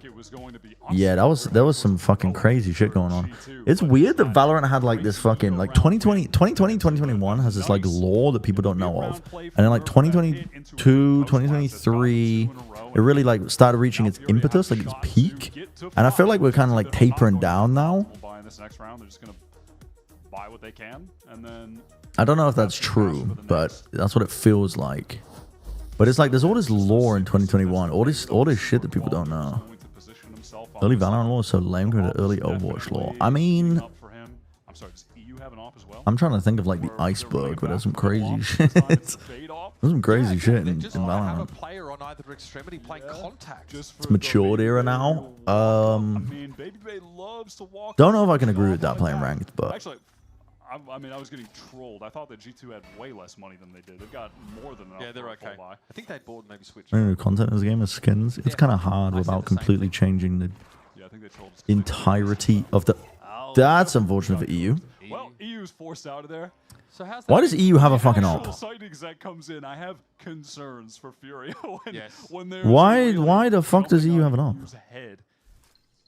Yeah, there was some fucking crazy shit going on. It's weird that Valorant had like this fucking like 2021 has this like lore that people don't know of. And then like 2022, 2023, it really like started reaching its impetus, like its peak. And I feel like we're kind of like tapering down now. This next round, they're just gonna buy what they can, and then I don't know if that's true, but that's what it feels like. But it's like there's all this lore in 2021, all this shit that people don't know. Early Valorant lore is so lame compared to early Overwatch lore. I mean, I'm trying to think of like the iceberg, but there's some crazy shit. There's some crazy shit in Valorant. It's matured era now. Don't know if I can agree with that playing ranked, but actually, I mean, I was getting trolled. I thought that G2 had way less money than they did. They've got more than enough. Yeah, they're okay. I think they bought maybe switched. Content in this game is skins. It's kind of hard without completely changing the entirety of the. That's unfortunate for EU. Well, EU's forced out of there. So how's that? Why does EU have a fucking op? Site exec comes in. I have concerns for Furia when they're Why the fuck does EU have an op?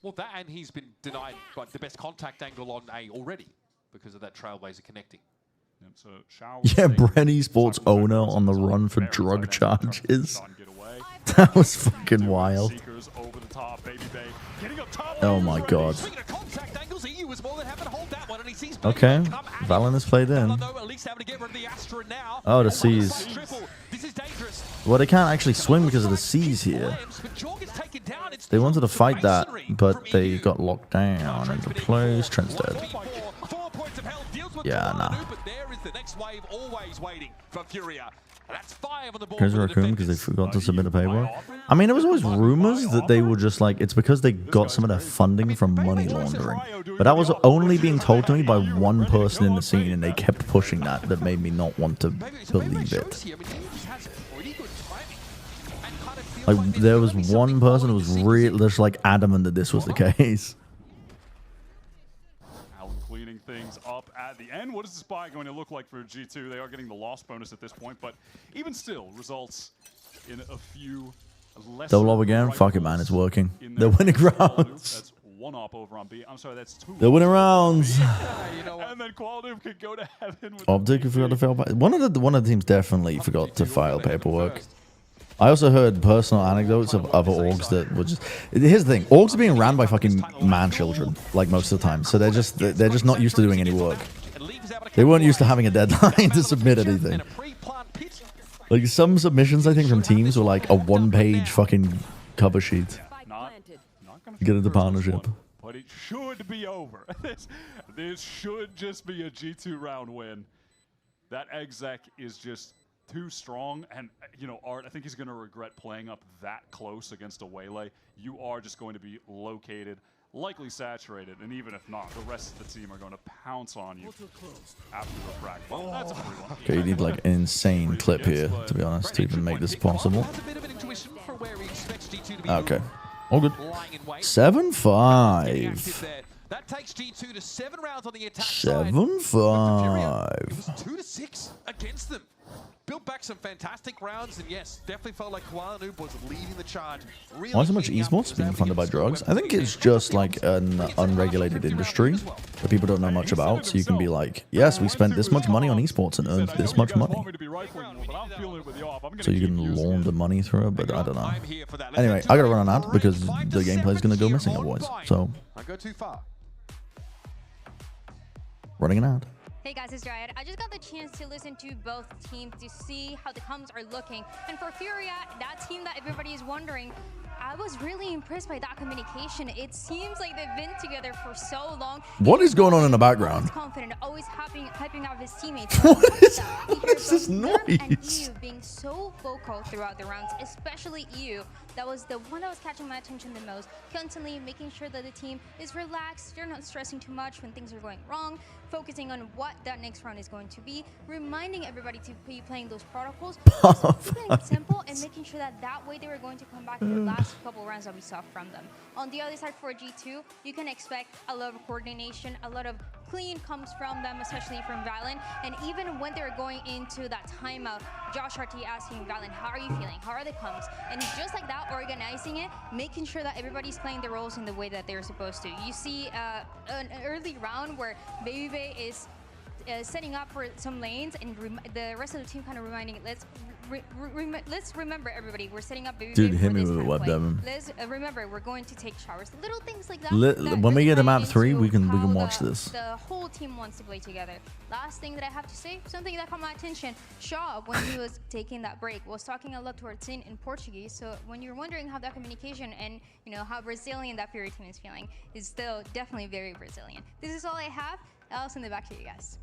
Well, that and he's been denied the best contact angle on A already because of that Trailblazer connecting. Yeah, Bren Esports owner on the run for drug charges. That was fucking wild. Oh my god. Okay, Valen is played in. Oh, the C's. Well, they can't actually swing because of the C's here. They wanted to fight that, but they got locked down into place. Trent's dead. Yeah, nah. Crazy Raccoon because they forgot to submit a paperwork. I mean, there was always rumors that they were just like, it's because they got some of their funding from money laundering. But that was only being told to me by one person in the scene, and they kept pushing that made me not want to believe it. Like, there was one person who was really just like adamant that this was the case. Cleaning things up at the end. What is this buy going to look like for G2? They are getting the loss bonus at this point, but even still, results in a few less. Double up again? Fuck it, man. It's working. They're winning rounds. That's one op over on B. I'm sorry, that's two. They're winning rounds. And then Quality could go to heaven with Optic forgot to file. One of the teams definitely forgot to file paperwork. I also heard personal anecdotes of other orgs that were just. Here's the thing: orgs are being ran by fucking man children, like most of the time. So they're just not used to doing any work. They weren't used to having a deadline to submit anything. Like some submissions, I think from teams were like a one-page fucking cover sheet. Get into partnership. But it should be over. This should just be a G2 round win. That exec is just too strong, and you know, Art, I think he's going to regret playing up that close against a Waylay. You are just going to be located, likely saturated, and even if not, the rest of the team are going to pounce on you after the frag. Well, that's a free one. Okay, you need like an insane clip here, to be honest, to even make this possible. Okay, all good. 7-5. That takes G2 to 7 rounds on the attack 7-5. It was 2-6 against them. Built back some fantastic rounds, and yes, definitely felt like Kuala Noob was leading the charge. Really Why so much esports being funded by drugs? I think it's just like an unregulated industry that people don't know much about. So you can be like, yes, we spent this much money on esports and earned this much money. So you can launder money through it, but I don't know. Anyway, I gotta run an ad because the gameplay is gonna go missing otherwise. So I go too far. running an ad. Hey guys, it's Dryad. I just got the chance to listen to both teams to see how the comms are looking. And for Furia, that team that everybody is wondering, I was really impressed by that communication. It seems like they've been together for so long. What is going on in the background? Always confident, always hyping up his teammates. What is this noise? And EU being so vocal throughout the rounds, especially EU. That was the one that was catching my attention the most. Constantly making sure that the team is relaxed, they're not stressing too much when things are going wrong, focusing on what that next round is going to be, reminding everybody to be playing those protocols, keeping it simple and making sure that that way they were going to come back in the last couple rounds that we saw from them. On the other side for G2, you can expect a lot of coordination, a lot of clean comes from them, especially from Valen. And even when they're going into that timeout, Josh RT asking Valen, how are you feeling? How are the comms? And just like that, organizing it, making sure that everybody's playing the roles in the way that they're supposed to. You see an early round where Baby is setting up for some lanes, and the rest of the team kind of reminding, let's remember everybody, we're setting up Baby. Dude, hit me with a web devon. Let's remember, we're going to take showers. Little things like that. When we get to map 3, we can watch this. The whole team wants to play together. Last thing that I have to say, something that caught my attention, Shaw, when he was taking that break, was talking a lot towards Sin in Portuguese. So when you're wondering how that communication and how Brazilian that Fury team is feeling, is still definitely very Brazilian. This is all I have. I'll send it back to you guys.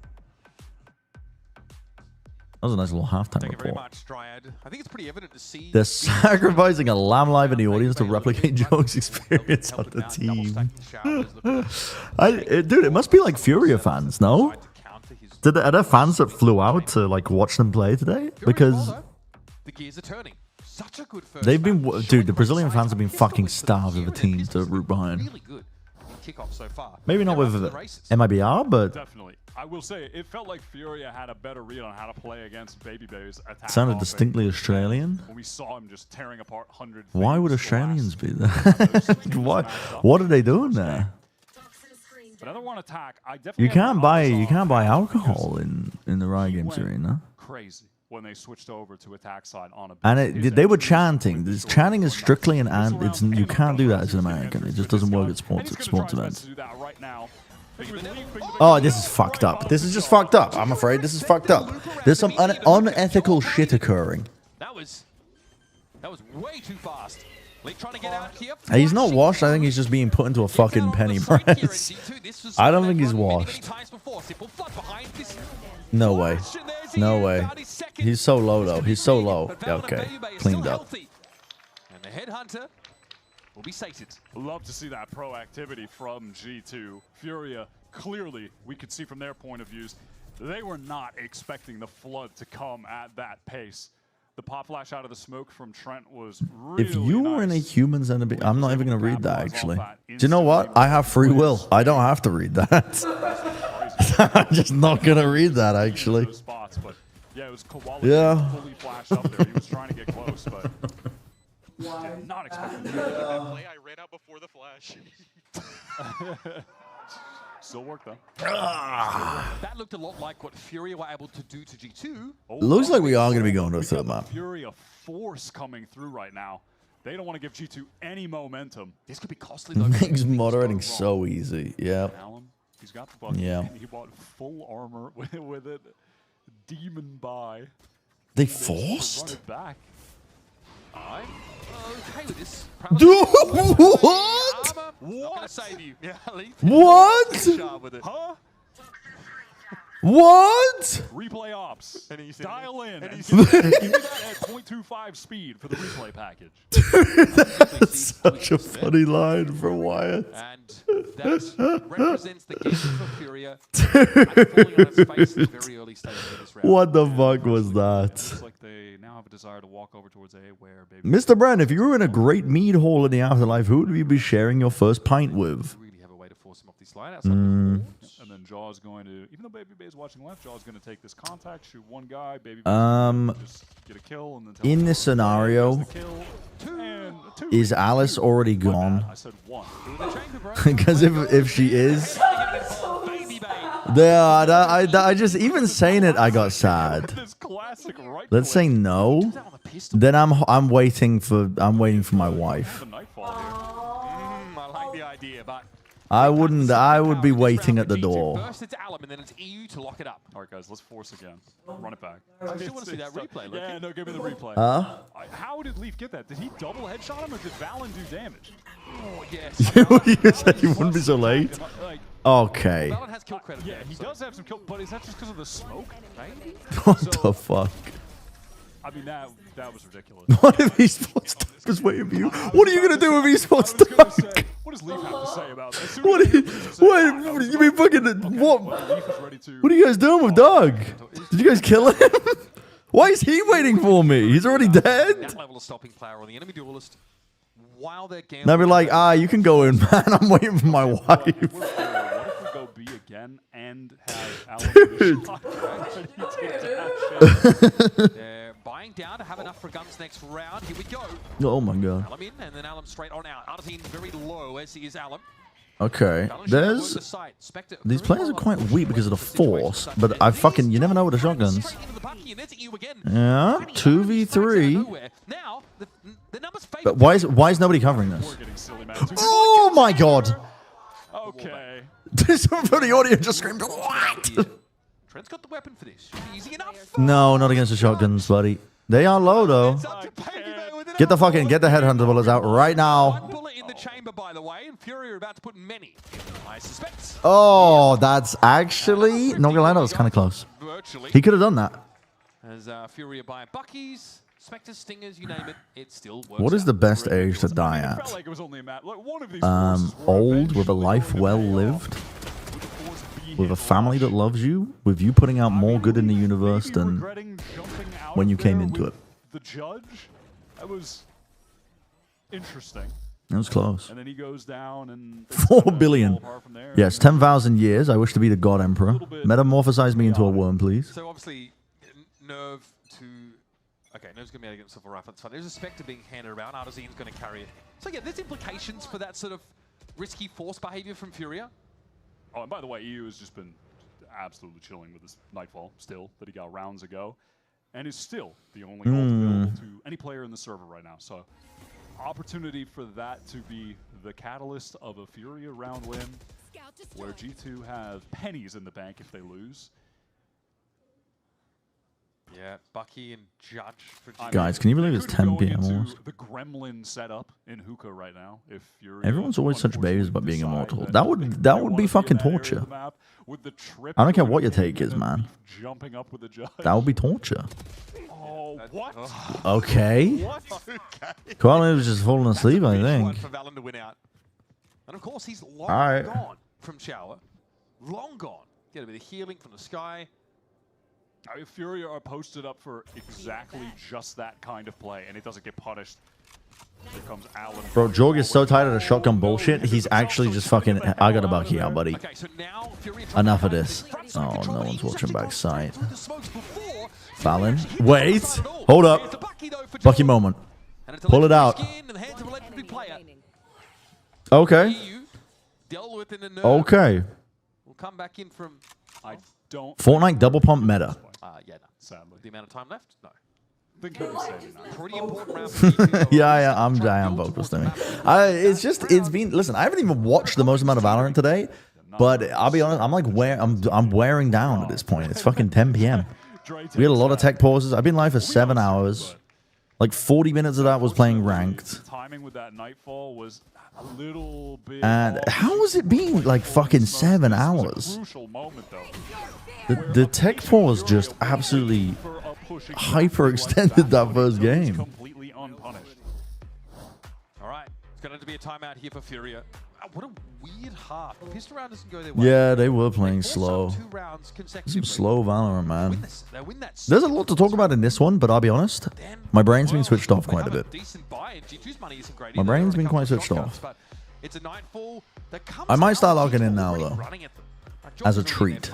That was a nice little halftime Thank you very report. much, Dryad. I think it's pretty evident to see. They're sacrificing a lamb live in the audience to replicate Joe's experience on the team. Dude, it must be like Furia fans, no? Are there fans that flew out to like watch them play today? Because the gears are turning. Such a good first they've been, dude, the Brazilian fans have been fucking starved of a team to root behind. Really good kickoff so far. Maybe not with MIBR, but definitely. I will say, it felt like Furia had a better read on how to play against Baby's attack. Sounded distinctly Australian. When we saw him just tearing apart 100. Why would Australians be there? What are they doing there? But other one attack, I definitely You can't buy alcohol in the Riot Games arena. Crazy when they switched over to attack side on a. And they were chanting. This chanting is strictly an it's you can't do that as an American. It just doesn't work at sports events. Oh, this is fucked up. This is just fucked up. I'm afraid this is fucked up. There's some unethical shit occurring. That was way too fast. League trying to get out here. He's not washed. I think he's just being put into a fucking penny press. I don't think he's washed. No way. No way. He's so low though. He's so low. Okay. Cleaned up. And the headhunter will be sated. Love to see that proactivity from G2. Furia, clearly, we could see from their point of views, they were not expecting the flood to come at that pace. The pop flash out of the smoke from Trent was really If you were in a human's enemy, I'm not even going to read that, actually. Do you know what? I have free will. I don't have to read that. I'm just not going to read that, actually. Yeah, it was Yeah. fully flashed up there. He was trying to get close, but did not expect it. I ran out before the flash. Still worked though. That looked a lot like what Furia were able to do to G2. Looks like we are going to be going to a third map. Furia force coming through right now. They don't want to give G2 any momentum. This could be costly though. Makes moderating so easy. Yeah. He's got the bucket. Yeah. He bought full armor with it. Demon buy. They forced? Run it back. I'm okay with this. Dude, what? Not gonna save you. Yeah, What? Huh? What? Replay ops. Dial in. And he's give me that at 0.25 speed for the replay package. That's such a funny line for Wyatt. And that represents the game for Furia. Falling on its face in the very early stages of this round. What the fuck was that? It's like they now have a desire to walk over towards A where baby. Mr. Brand, if you were in a great mead hall in the afterlife, who would you be sharing your first pint with? Really have a way to force him off these line And then Jaw's going to, even though Baby Bay is watching left, Jaw's going to take this contact, shoot one guy, Baby Bay just get a kill, and then tell in this scenario, is Alice already gone? I said one. Because if she is, I just even saying it, I got sad. Let's say no. Then I'm waiting for my wife. I like the idea, but I wouldn't. I would be waiting at the door. First it's Alum, and then it's EU to lock it up. All right, guys, let's force again. Run it back. I still want to see that replay. Yeah, no, give me the replay. Huh? How did Leaf get that? Did he double headshot him, or did Valen do damage? Oh, yes. You said you wouldn't be so late. Okay. Valen has kill credit. Yeah, he does have some kill, but is that just because of the smoke? Maybe. What the fuck? I mean, that was ridiculous. What if esports Doug was waiting for you? What are you gonna do with esports Doug? What does Leaf have to say about this? What you mean fucking what? What are you guys doing with Doug? Did you guys kill him? Why is he waiting for me? He's already dead. That level of stopping player on the enemy duelist while they're gambling. They'll be like, you can go in, man. I'm waiting for my wife. What if we go B again and have Alan They're buying down to have enough for guns next round. Here we go. Oh my god. Alum in, and then Alum straight on out. Artine very low as he is Alum. Okay, these players are quite weak because of the force, but you never know with the shotguns. Yeah, 2v3. But why is nobody covering this? Oh my god! Okay. Someone from the audio just screamed, what? Trent's got the weapon for this. Easy enough. No, not against the shotguns, buddy. They are low though. Get the headhunter bullets out right now. One bullet in the chamber, by the way, and Furia are about to put many. I suspect. Oh, that's actually not gonna lie, that was kind of close. He could have done that. As Furia buying Buckies, Spectres, Stingers, you name it, it still works. What is the best age to die at? Old, with a life well lived, with a family that loves you, with you putting out more good in the universe than when you came into it. The judge, that was interesting. It was close. And then he goes down and 4 billion. Yes, 10,000 years. I wish to be the God Emperor. Metamorphosize me into a worm, please. So obviously, Nerve to... Okay, Nerve's going to be able to get himself a rifle. That's fine. There's a Spectre being handed around. Artizine's going to carry it. So yeah, there's implications for that sort of risky force behavior from Furia. Oh, and by the way, EU has just been absolutely chilling with this Nightfall still that he got rounds ago. And is still the only ult available to any player in the server right now. So, opportunity for that to be the catalyst of a Furia round win, where G2 have pennies in the bank if they lose. Yeah, Bucky and Judge for G2. Guys, can you believe it's 10 p.m. almost? The Gremlin setup in Hookah right now. If Furia Everyone's always such babies about being immortal. That would be fucking torture. I don't care what your take is, man. Jumping up with the judge. That would be torture. Oh, what? Okay. Carlin was just falling asleep, I think. For Valen to win out. And of course, he's long gone from Shower. Long gone. Get a bit of healing from the sky. I mean, Furia are posted up for exactly just that kind of play, and it doesn't get punished. Here comes Allen. Bro, Jorg is so tired of the shotgun bullshit, he's actually just fucking... I got a Bucky out, buddy. Enough of this. Oh, no one's watching backside. Valen. Wait! Hold up. Bucky moment. Pull it out. Okay. Okay. We'll come back in from... I don't... Fortnite double pump meta. Yeah, no. Sadly. The amount of time left? No. Pretty important round for G2. Yeah, I am focused. It's been, listen, I haven't even watched the most amount of Valorant today, but I'll be honest, I'm wearing down at this point. It's fucking 10 p.m. We had a lot of tech pauses. I've been live for 7 hours. Like 40 minutes of that was playing ranked. Timing with that Nightfall was a little bit. And how has it been like fucking 7 hours? The tech pause just absolutely hyperextended that first game. Completely unpunished. All right, it's going to be a timeout here for Furia. What a weird half. Pistol round doesn't go their way. Yeah, they were playing slow. Some slow Valorant, man. There's a lot to talk about in this one, but I'll be honest, my brain's been switched off quite a bit. My brain's been quite switched off. I might start logging in now, though, as a treat.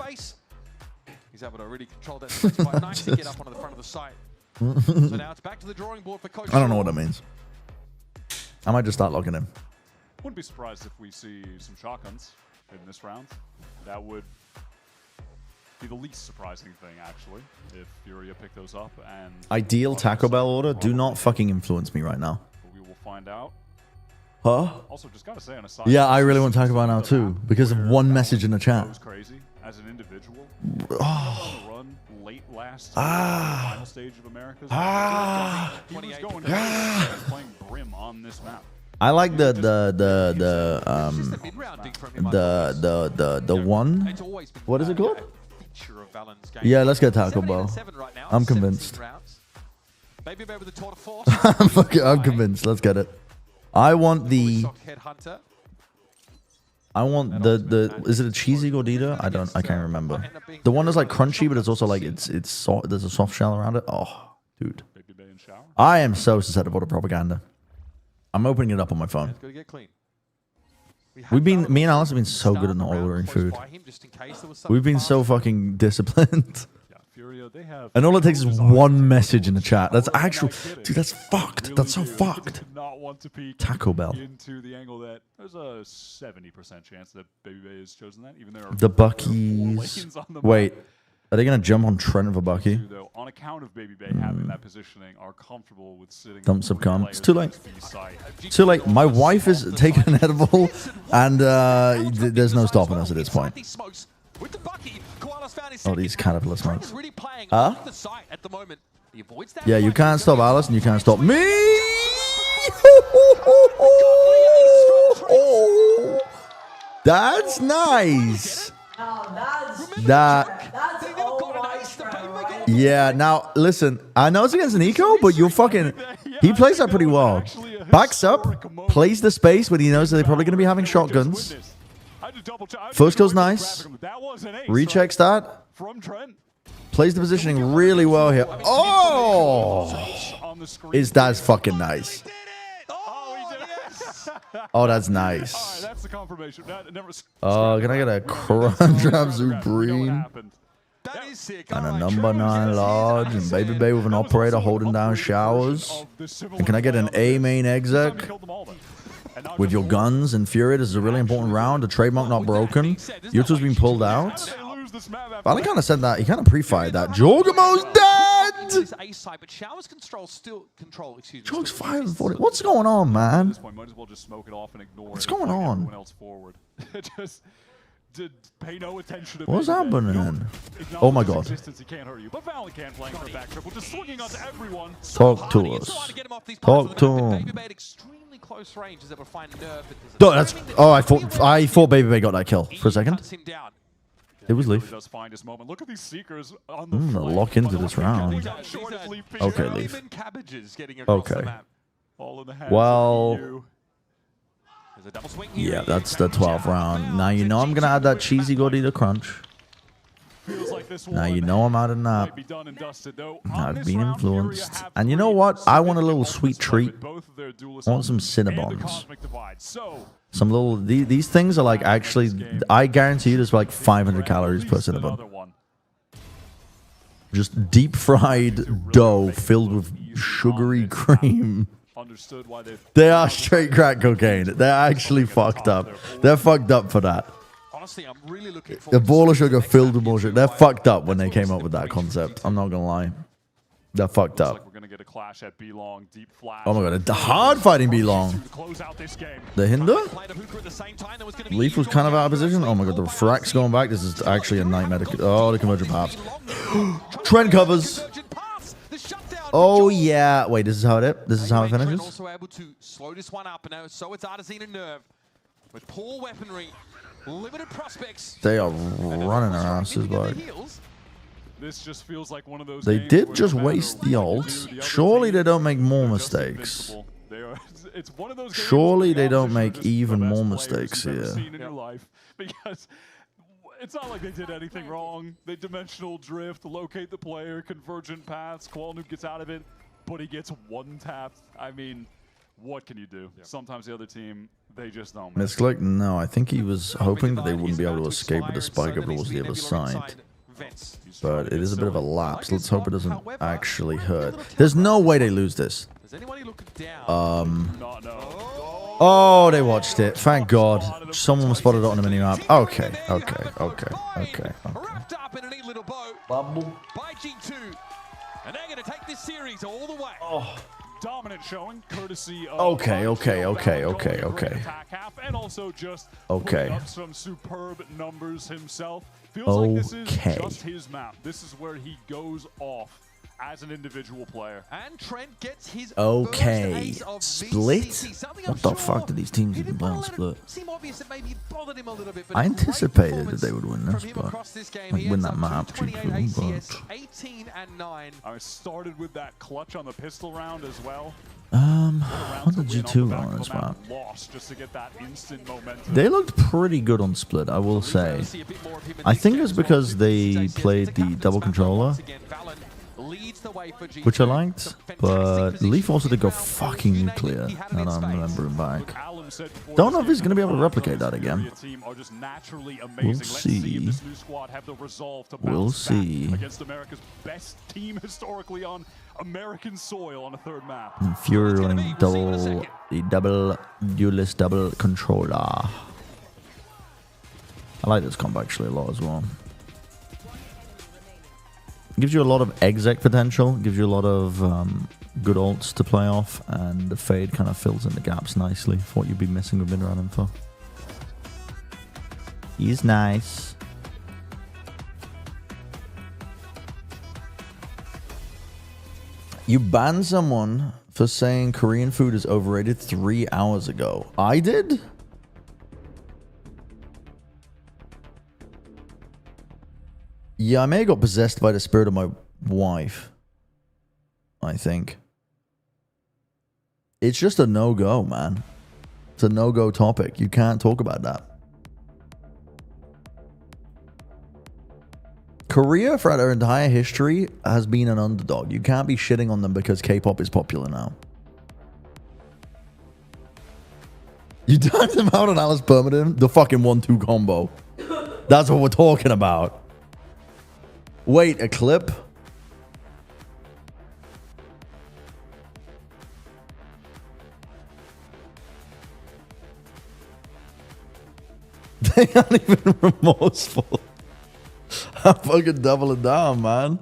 He's able to really control that space quite nicely to get up onto the front of the site. So now it's back to the drawing board for Coach. I don't know what that means. I might just start logging in. Wouldn't be surprised if we see some shotguns in this round. That would be the least surprising thing, actually, if Furia pick those up. And ideal Taco Bell order. Do not fucking influence me right now. We will find out. Huh? Also, just gotta say on a side. Yeah, I really want to talk about it now too because of one message in the chat. Goes crazy as an individual. Oh. On a run late last final stage of America's. He was going playing Brim on this map. I like the one. What is it called? Yeah, let's get Taco Bell. I'm convinced. I'm convinced. Let's get it. I want the is it a cheesy gordita? I can't remember. The one that's like crunchy, but it's also like it's soft, there's a soft shell around it. Oh, dude. I am so susceptible to propaganda. I'm opening it up on my phone. Me and Alice have been so good at not ordering food. We've been so fucking disciplined. And all it takes is one message in the chat. That's actual, dude. That's fucked. That's so fucked. Taco Bell. Into the angle that there's a 70% chance that Baby Bay has chosen that, even there are The Buckies. Wait, are they gonna jump on Trent for Bucky? on account of Baby Bay having that positioning, are comfortable with sitting. Thumbs up, com. It's too late. Too late. My wife is taking an edible, and there's no stopping us at this point. Oh, these caterpillar smokes. Huh? Yeah, you can't stop Alice, and you can't stop me. That's nice. Yeah, now listen, I know it's against an eco, but you're fucking, he plays that pretty well. Backs up, plays the space when he knows that they're probably going to be having shotguns. First goes nice. Rechecks that. Plays the positioning really well here. Oh! That's fucking nice. Oh, that's nice. That's the confirmation. Oh, can I get a Crunchwrap Supreme? And a number 9 large, and Baby Bay with an operator holding down showers. And can I get an A main exec? With your guns and Furia, this is a really important round. The trademark not broken. Yuto's been pulled out. Valen kind of said that. He kind of pre-fired that. Jorgamo's dead! Jorg's 540. What's going on, man? What's going on? Pay no attention to What's happening? Oh my god. Talk to us. Talk to him. No, that's. Oh, I thought Baby Bay got that kill for a second. It was Leaf. Lock into this round. Okay, Leaf. Okay. Well. Yeah, that's the 12th round. Now you know I'm gonna add that cheesy gordita crunch. Now you know I'm adding that. I've been influenced. And you know what? I want a little sweet treat. I want some Cinnabons. Some little... These things are like actually... I guarantee you there's like 500 calories per Cinnabon. Just deep fried dough filled with sugary cream. They are straight crack cocaine. They're actually fucked up. They're fucked up for that. The ball of sugar filled with bullshit. They're fucked up when they came up with that concept. I'm not gonna lie. They're fucked up. Oh my god, a hard fighting B-Long. The Hinder? Leaf was kind of out of position. Oh my god, the frack's going back. This is actually a nightmare. Oh, the convergent paths. Trend covers. Oh yeah. Wait, this is how it finishes? Also able to slow this one up now. So it's Artazine and Nerve. With poor weaponry, limited prospects. They are running their asses back. This just feels like one of those. They did just waste the ult. Surely they don't make more mistakes. Surely they don't make even more mistakes here. Because it's not like they did anything wrong. They dimensional drift, locate the player, convergent paths. Qualnoob gets out of it, but he gets one tap. I mean, what can you do? Sometimes the other team, they just don't. Misclick? No, I think he was hoping that they wouldn't be able to escape with the spike over towards the other side. But it is a bit of a lapse. Let's hope it doesn't actually hurt. There's no way they lose this. Oh, they watched it. Thank God. Someone spotted it on the minimap. Okay. Wrapped up in a neat little bow by G2. And they're going to take this series all the way. dominant showing, courtesy of Okay. attack half, and also just putting up some superb numbers himself. Feels like this is just his map. This is where he goes off as an individual player. And Trent gets his Split? What the fuck did these teams even play on Split? Seem obvious that maybe it bothered him a little bit, but I anticipated that they would win this, but like win that map. 18 and 9. I started with that clutch on the pistol round as well. What did G2 run on this map? Lost just to get that instant momentum. They looked pretty good on Split, I will say. I think it's because they played the double controller, which I liked, but Leaf also did go fucking nuclear, and I'm remembering back. Don't know if he's going to be able to replicate that again. We'll see. We'll see. Against America's best team historically on American soil on a third map. And Furia running the double duelist double controller. I like this combo actually a lot as well. Gives you a lot of exec potential, gives you a lot of good ults to play off, and the fade kind of fills in the gaps nicely for what you'd be missing with mid-round info. He's nice. You banned someone for saying Korean food is overrated 3 hours ago. I did? Yeah, I may have got possessed by the spirit of my wife. I think. It's just a no-go, man. It's a no-go topic. You can't talk about that. Korea, throughout their entire history, has been an underdog. You can't be shitting on them because K-pop is popular now. You timed him out on Alice Permadin? The fucking 1-2 combo. That's what we're talking about. Wait, a clip? They aren't even remorseful. I'm fucking doubling down, man.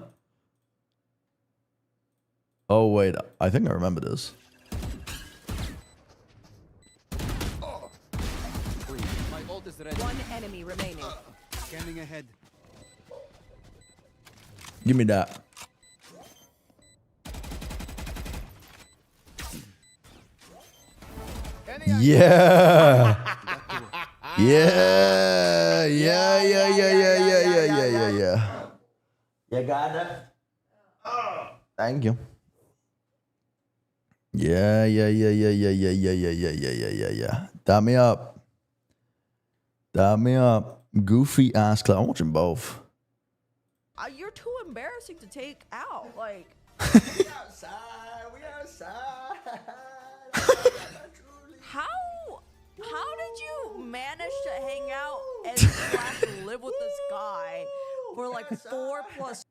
Oh, wait. I think I remember this. One enemy remaining. Scanning ahead. Give me that. Yeah. Yeah. You got it? Thank you. Yeah. Dab me up. Goofy ass clip. I'm watching both. You're too embarrassing to take out. Like, we outside. How did you manage to hang out and live with this guy for like 4+?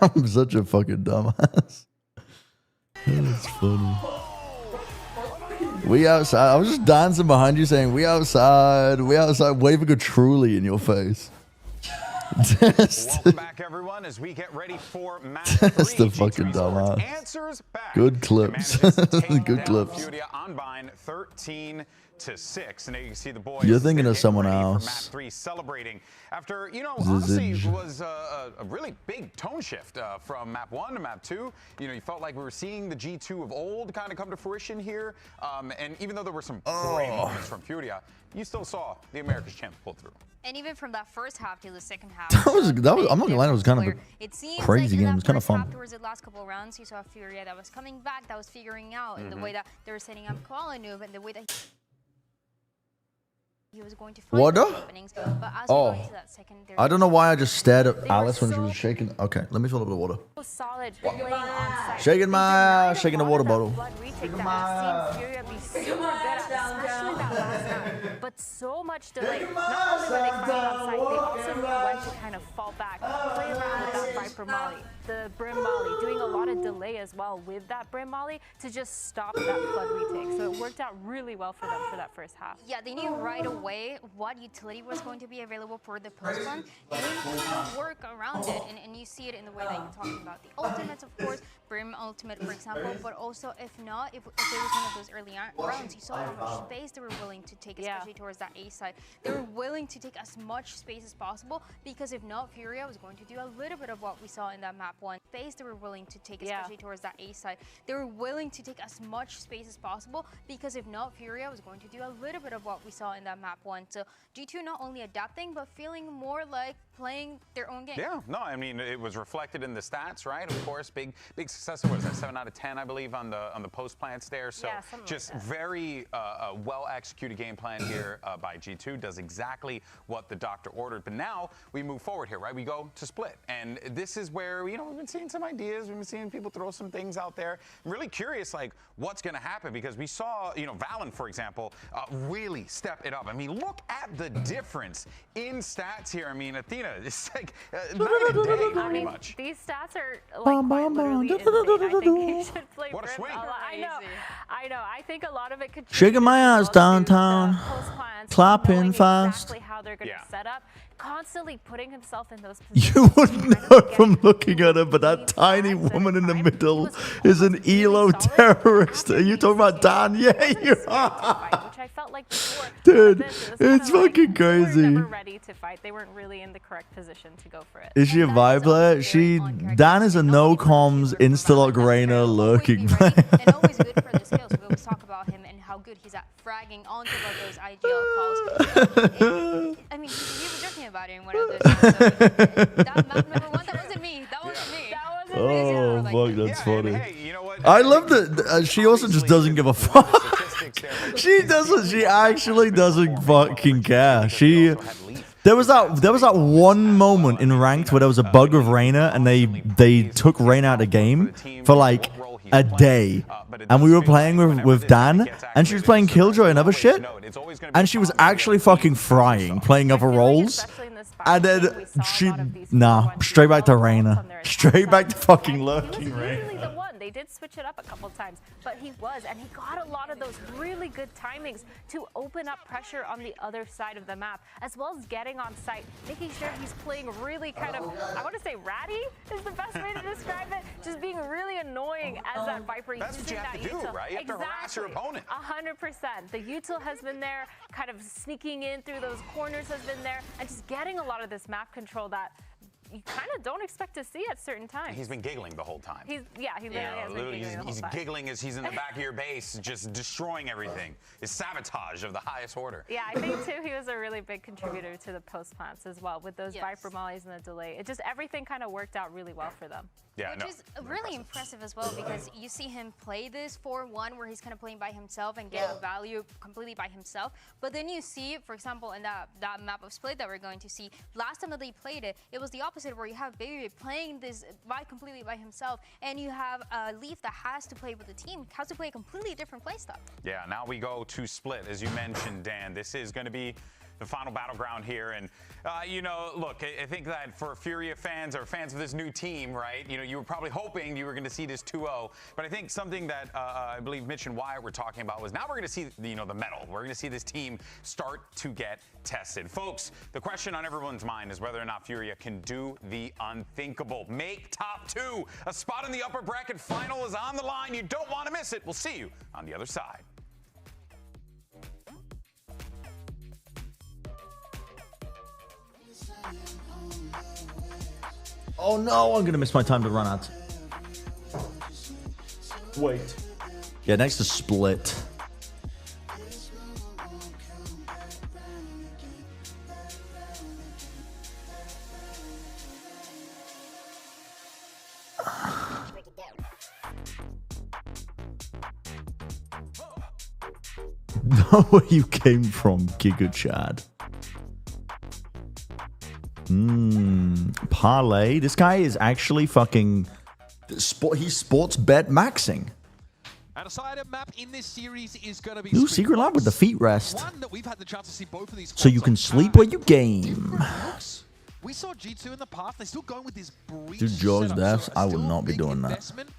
I'm such a fucking dumbass. That's funny. We outside. I was just dancing behind you saying, we outside, waving a truly in your face. Welcome back, everyone, as we get ready for match 3. That's the fucking dumbass. Answers back. Good clips. Good clips. Furia on Vine 13-6, and there you can see the boys. You're thinking of someone for else. map 3 celebrating after, honestly, it was a really big tone shift from map 1 to map 2. You felt like we were seeing the G2 of old kind of come to fruition here, and even though there were some great moments from Furia, you still saw the America's champ pull through. And even from that first half to the second half, That was. I'm not gonna lie. It was kind of a crazy game. It was kind of fun. Towards the last couple of rounds, you saw Furia that was coming back, that was figuring out in the way that they were setting up Koala Noob and the way that he was going to find What? openings. But as we go into that second, I don't know why I just stared at Alice when she was shaking. Okay, let me fill up the water. Solid playing on site. Shaking the water bottle. Blood retail take that. I've seen Furia be super good at, especially that last round. But so much delay. Not only were they fighting on site, they also knew when to kind of fall back, play around with that Viper Molly, the Brim Molly, doing a lot of delay as well with that Brim Molly to just stop that flood retake. So it worked out really well for them for that first half. Yeah, they knew right away what utility was going to be available for the post run, and they work around it, and you see it in the way that you're talking about the ultimates, of course, Brim ultimate, for example, but also if not, if there was one of those early rounds, you saw how much space they were willing to take, especially towards that A side. They were willing to take as much space as possible, because if not, Furia was going to do a little bit of what we saw in that map one. Space they were willing to take, especially towards that A side. They were willing to take as much space as possible, because if not, Furia was going to do a little bit of what we saw in that map one. So G2 not only adapting, but feeling more like playing their own game. Yeah, no, I mean, it was reflected in the stats, right? Of course, big success. What is that? 7 out of 10, I believe, on the post plants there. So just very well executed game plan here by G2. Does exactly what the doctor ordered. But now we move forward here, right? We go to split, and this is where we've been seeing some ideas. We've been seeing people throw some things out there. I'm really curious, like, what's going to happen, because we saw, VALORANT, for example, really step it up. I mean, look at the difference in stats here. I mean, Athena, it's like night and day, pretty much. These stats are like quite literally insane. I think he should play What a Brim swing. a lot. I know. I think a lot of it could Shaking my ass downtown, clapping fast. exactly how they're going to set up. Constantly putting himself in those positions. You wouldn't know from looking at her, but that tiny woman in the middle is an ELO terrorist. Are you talking about Dan? Yeah, you are. Which I felt like before. Dude, it's fucking crazy. They were ready to fight. They weren't really in the correct position to go for it. Is she a vibe player? Dan is a no comms insta-lock Reina lurking player. And always good for the skills. We always talk about him and how good he's at fragging onto those IGL calls. I mean, he was joking about it in one of those. That map number 1, that wasn't me. That wasn't me. Oh, fuck, that's funny. I love that she also just doesn't give a fuck. She actually doesn't fucking care. There was that one moment in ranked where there was a bug with Reina, and they took Reina out of the game for like a day, and we were playing with Dan, and she was playing Killjoy and other shit, and she was actually fucking frying, playing other roles, and then straight back to Reina, straight back to fucking lurking Reina. They did switch it up a couple times, but he got a lot of those really good timings to open up pressure on the other side of the map, as well as getting on site, making sure he's playing really kind of, I want to say ratty is the best way to describe it, just being really annoying as that Viper. That's what you have to do, right? You have to harass your opponent. 100%. The util has been there, kind of sneaking in through those corners has been there, and just getting a lot of this map control that you kind of don't expect to see at certain times. He's been giggling the whole time. He literally has been giggling the whole he's time. giggling as he's in the back of your base, just destroying everything. It's sabotage of the highest order. Yeah, I think too he was a really big contributor to the post plants as well, with those Viper mollies and the delay. It just, everything kind of worked out really well for them. Yeah, Which is really impressive as well, because you see him play this 4-1 where he's kind of playing by himself and get value completely by himself. But then you see, for example, in that map of split that we're going to see, last time that they played it, it was the opposite, where you have Baby playing this completely by himself, and you have Leaf that has to play with the team, has to play a completely different playstyle. Yeah, now we go to split. As you mentioned, Dan, this is going to be the final battleground here. And, look, I think that for Furia fans or fans of this new team, right, you were probably hoping you were going to see this 2-0. But I think something that I believe Mitch and Wyatt were talking about was now we're going to see, the metal. We're going to see this team start to get tested. Folks, the question on everyone's mind is whether or not Furia can do the unthinkable. Make top 2. A spot in the upper bracket final is on the line. You don't want to miss it. We'll see you on the other side. Oh no, I'm gonna miss my time to run out. Wait. Yeah, next to split. Know where you came from, Giga Chad. Parlay. This guy is actually fucking... He's sports bet maxing. And a side map in this series is going to be New secret lab with the feet rest. One that we've had the chance to see both of these So you can sleep where you game. We saw G2 in the past. They're still going with this breach Dude, George setup. deaths. So I will still not be big doing that. investment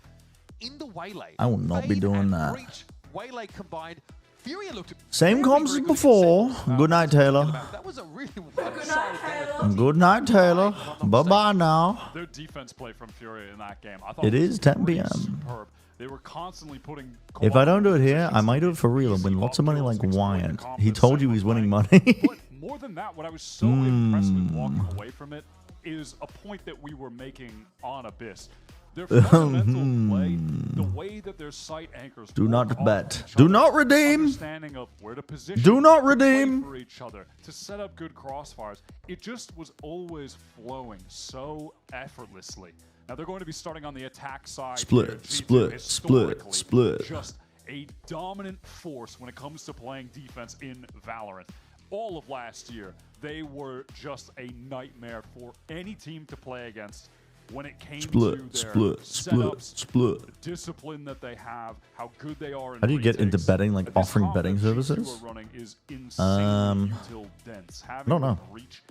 in the Waylay. I will not be Fade doing and that. Breach, Waylay combined. Furia looked Same comms as before. Good night, Taylor. That was a really one-sided Good night, Taylor. Bye-bye now. Their defense play from Furia in that game, I thought It was is 10 pretty p.m. superb. They were constantly putting. If I don't do it here, I might do it for real and win lots of money like Wyatt. He told you he's winning money. More than that, what I was so impressed with walking away from it is a point that we were making on Abyss. Their fundamental play, the way that their site anchors Do not work bet. off each Do other, not redeem. understanding of where to position, Do not to play redeem. for each other, to set up good crossfires. It just was always flowing so effortlessly. Now they're going to be starting on the attack side. Split, here. G2 split, split, historically split. Just a dominant force when it comes to playing defense in Valorant. All of last year, they were just a nightmare for any team to play against when it came to their setups, the discipline that they have, how good they are in How do you get into retakes. betting, like This offering comp betting that G2 services? are running is insanely util dense. I don't know. Reach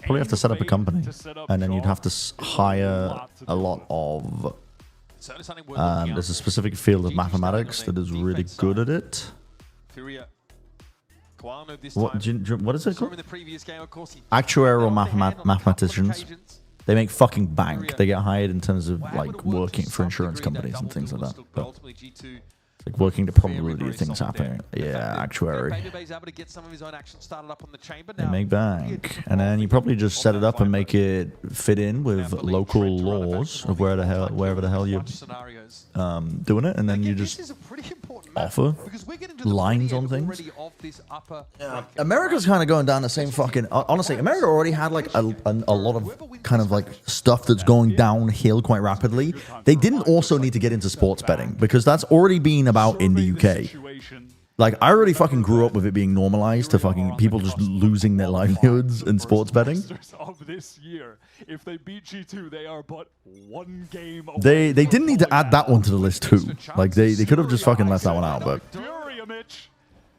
Probably have to set up a company, to set up and then you'd have to hire a lot of. Certainly something worth looking out There's a for. specific field of G2 mathematics that is really good at it. Furia. Koala this What, time. what is it Saw him called? in the previous game, of course. He Actuarial got the hand on a couple of mathematicians. occasions. They make fucking bank. They get hired in terms of like working for insurance companies and things like that. But Ultimately, G2 like working the probability of things happening. Yeah, actuary. Baby's able to get some of his own action started up on the chamber They now. make bank, and then you probably just set it up and make it fit in with local laws of wherever the hell you're doing it, and then you just offer lines on things. America's kind of going down the same fucking. Honestly, America already had like a lot of kind of like stuff that's going downhill quite rapidly. They didn't also need to get into sports betting because that's already been about in the UK. Like, I already fucking grew up with it being normalized to fucking people just losing their livelihoods in sports betting. Of this year, if they beat G2, they are but one game away. They didn't need to add that one to the list too. Like they could have just fucking left that one out. But Furia, Mitch.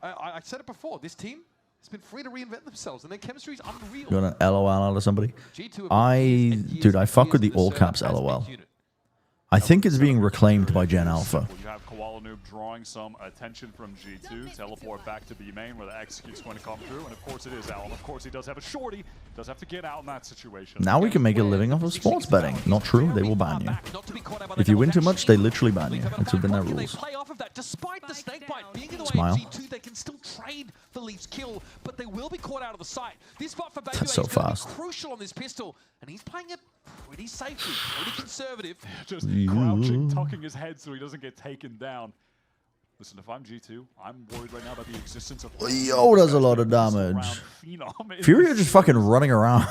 I said it before. This team has been free to reinvent themselves, and their chemistry is unreal. you want an LOL out of somebody? Dude, I fuck with the all caps LOL. I think it's being reclaimed by Gen Alpha. You have Koala Noob drawing some attention from G2. Teleport back to B main where the execute's going to come through. And of course it is Alan. Of course he does have a shorty. Does have to get out in that situation. Now we can make a living off of sports betting. Not true. They will ban you. If you win too much, they literally ban you. It's within their rules. Play off of that. Despite the snake bite being in the way Smile. of G2, they can still trade the Leaf's kill, but they will be caught out of the sight. This spot for Baby That's so is going to be fast. crucial on this pistol, and he's playing it pretty safely, pretty conservative. Just crouching, tucking his head so he doesn't get taken down. Listen, if I'm G2, I'm worried right now about the existence of... Yo, does a lot of damage. Furia just fucking running around.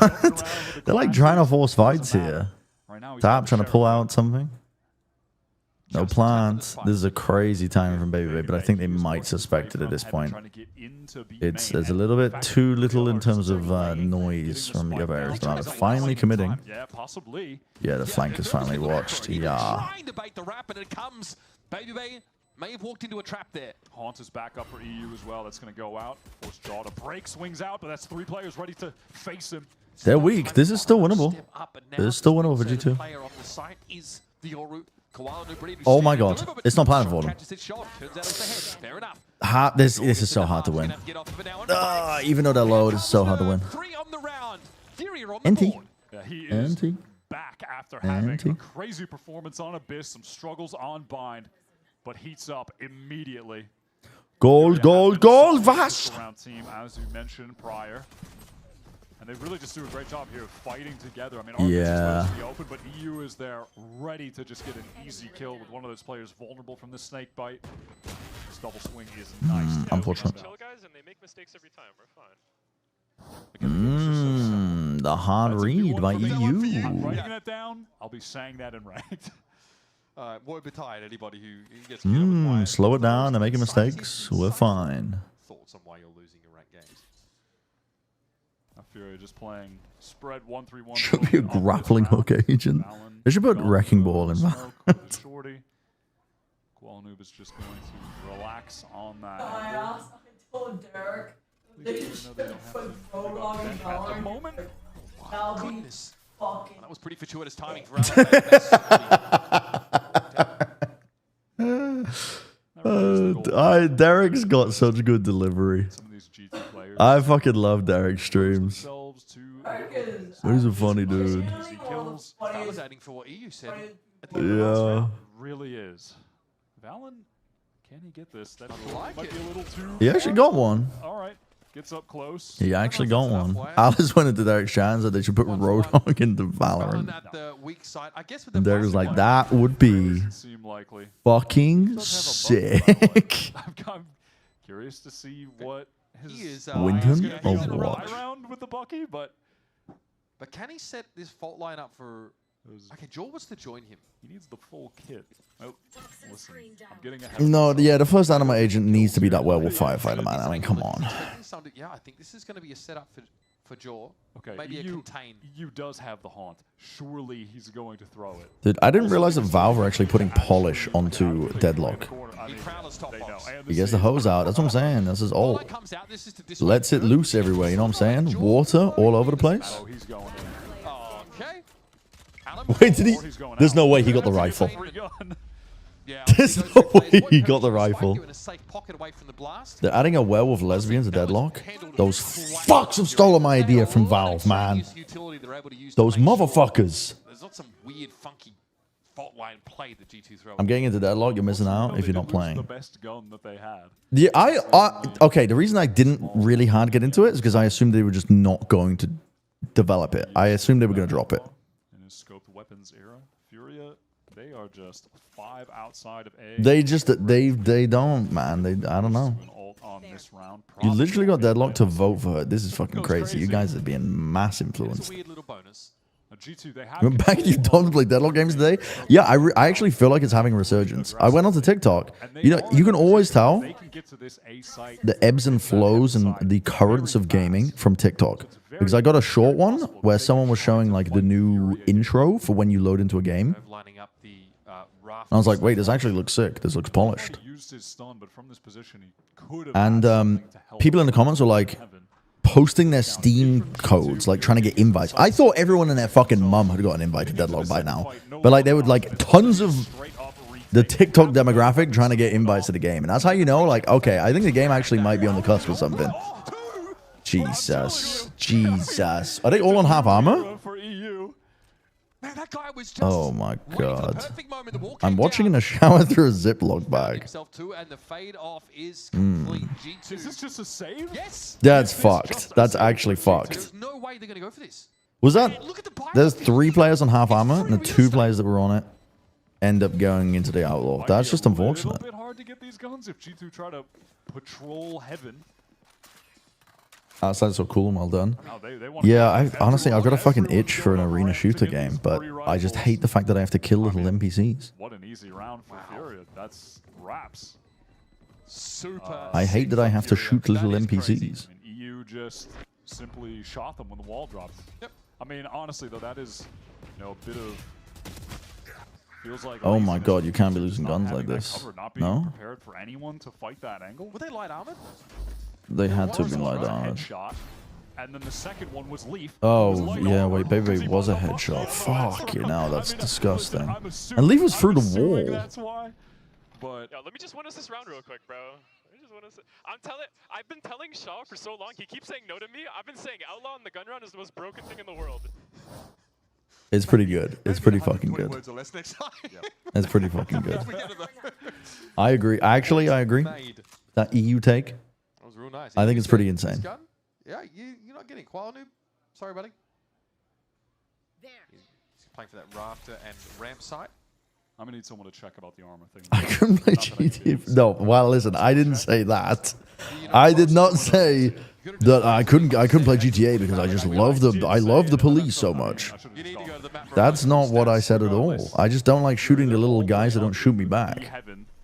They're like trying to force fights here. Tap trying to pull out something. No plants. This is a crazy time from Baby, but I think they might suspect it at this point. There's a little bit too little in terms of noise from the other areas. But finally committing. Yeah, possibly. Yeah, the flank is finally watched. Yeah. Trying to bait the rap, and it comes. Baby may have walked into a trap there. Haunt is back up for EU as well. That's going to go out. Force Jaw to break, swings out, but that's 3 players ready to face him. They're weak. This is still winnable. This is still winnable for G2. Player on the site is the Yoru. Oh my god. It's not planning for them. This is so hard to win. Even though they're low, it's so hard to win. NT. Yeah, he is NT. back after having a crazy performance on Abyss, some struggles on Bind, but heats up immediately. Gold, gold, gold, Vash! Around team, as you mentioned prior. And they really just do a great job here of fighting together. I mean, Yeah. is the open, but EU is there ready to just get an easy kill with one of those players vulnerable from the snake bite. This double swing is nice. Unfortunate. Chill guys, and they make mistakes every time. We're fine. The hard read by I'm EU. writing that down. I'll be saying that in ranked. Woe betide anybody who gets Slow it down. They're making mistakes. We're fine. thoughts on why you're losing your ranked games. Furia just playing spread 1-3-1. Should be a grappling hook agent. They should put Wrecking Ball in Valorant. Qualnoob is just going to relax on that. I told Derek they should put Prolong and Valorant. At the moment, That'll be fucking. That was pretty fortuitous timing for Derek's got such good delivery. I fucking love Derek's streams. He's a funny dude. That was adding for what EU said. Yeah. Really is. Valen, can he get this? That might be a little too. He actually got one. All right. Gets up close. He actually got one. Alice went into Derek's chat and said they should put Roadhog into Valorant. And Derek was like, that would be fucking sick. I'm curious to see what his Winton or what? Around with the Bucky, but can he set this fault line up for? Okay, Joel wants to join him. He needs the full kit. Oh, listen, I'm getting ahead. No, yeah, the first Anima agent needs to be that werewolf firefighter, man. I mean, come on. Yeah, I think this is going to be a setup for Joel. Okay, maybe a contain. EU does have the haunt. Surely he's going to throw it. Dude, I didn't realize that Valve were actually putting polish onto Deadlock. He gets the hose out. That's what I'm saying. This is all. Lets it loose everywhere. You know what I'm saying? Water all over the place. Oh, he's going in. Wait, did he? There's no way he got the rifle. There's no way he got the rifle. They're adding a werewolf lesbian to Deadlock. Those fucks have stolen my idea from Valve, man. Those motherfuckers. There's not some weird, funky fault line play that G2 throw. I'm getting into Deadlock. You're missing out if you're not playing. The best gun that they had. Yeah, okay. The reason I didn't really hard get into it is because I assumed they were just not going to develop it. I assumed they were going to drop it. In his scoped weapons era, Furia, they are just 5 outside of A. They don't, man. I don't know. You literally got Deadlock to vote for her. This is fucking crazy. You guys are being mass influenced. Remember back you don't play Deadlock games today? Yeah, I actually feel like it's having a resurgence. I went onto TikTok. You know, you can always tell the ebbs and flows and the currents of gaming from TikTok. Because I got a short one where someone was showing like the new intro for when you load into a game. And I was like, wait, this actually looks sick. This looks polished. And people in the comments were like posting their Steam codes, like trying to get invites. I thought everyone and their fucking mum had got an invite to Deadlock by now. But like there were like tons of the TikTok demographic trying to get invites to the game. And that's how you know, like, okay, I think the game actually might be on the cusp of something. Jesus. Jesus. Are they all on half armor? Oh my god. I'm watching in a shower through a Ziploc bag. Is this just a save? Yes. That's fucked. That's actually fucked. There's no way they're going to go for this. Was that? There's 3 players on half armor, and the 2 players that were on it end up going into the outlaw. That's just unfortunate. It's a bit hard to get these guns if G2 try to patrol heaven. Outside's so cool and well done. Yeah, honestly, I've got a fucking itch for an arena shooter game, but I just hate the fact that I have to kill little NPCs. What an easy round for Furia. That's wraps. Super. I hate that I have to shoot little NPCs. And EU just simply shot them when the wall dropped. Yep. I mean, honestly, though, that is, you know, a bit of... Feels like Oh my god, you can't be losing guns like this. No? Prepared for anyone to fight that angle. Were they light armored? They had to be light armored. And then the second one was Leaf. Oh, yeah, wait, Baby was a headshot. Fuck you now, that's disgusting. And Leaf was through the wall. That's why. But yo, let me just win us this round real quick, bro. I've been telling Shaw for so long. He keeps saying no to me. I've been saying Outlaw in the gun round is the most broken thing in the world. It's pretty good. It's pretty fucking good. It's pretty fucking good. I agree. Actually, I agree. That EU take. That was real nice. I think it's pretty insane. Yeah, you're not getting Qualoob. Sorry, buddy. He's playing for that rafter and ramp site. I'm gonna need someone to check about the armor thing. I couldn't play GTA. No, well, listen, I didn't say that. I did not say that I couldn't play GTA because I just love the police so much. That's not what I said at all. I just don't like shooting the little guys that don't shoot me back.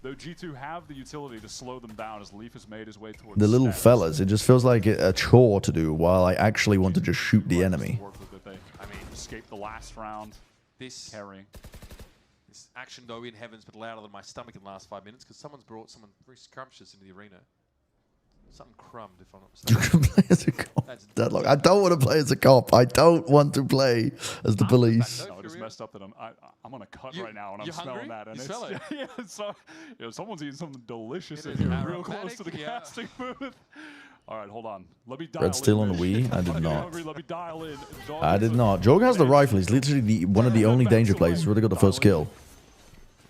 Though G2 have the utility to slow them down as Leaf has made his way towards the little fellas. It just feels like a chore to do while I actually want to just shoot the enemy. I mean, escape the last round. This carrying. This action though in heavens, but louder than my stomach in the last 5 minutes because someone's brought someone very scrumptious into the arena. Something crumbed, if I'm not mistaken. You can play as a cop. Deadlock. I don't want to play as a cop. I don't want to play as the police. No, I just messed up that I'm on a cut right now and I'm smelling that. And it's, yeah, so, you know, someone's eating something delicious in here, real close to the casting booth. All right, hold on. Let me dial Red still in. on the Wii? I did not. Let me dial in. I did not. Jog has the rifle. He's literally one of the only danger players. He's really got the first kill.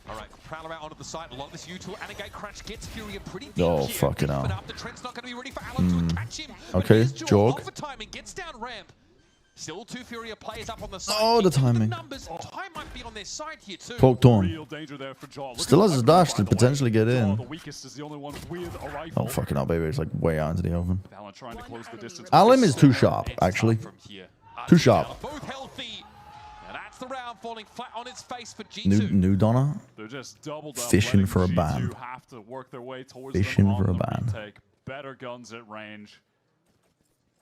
All right, Prowler out onto the side. A lot of this U2 and a gate crash gets Furia pretty deep. Oh, fucking hell. The Trent's not going to be ready for Alan to catch him. Okay, Jog. Timing gets down ramp. Still 2 Furia players up on the side. Oh, the timing. Numbers. Time might be on their side here too. Poke Torn. Still has his dash to potentially get in. Oh, fucking hell, baby. It's like way out into the oven. Alim is too sharp, actually. Too sharp. Both healthy. And that's the round falling flat on its face for G2. New Donna. They're just doubled up. Fishing for a ban. Have to work their way towards Fishing for a ban. Take better guns at range.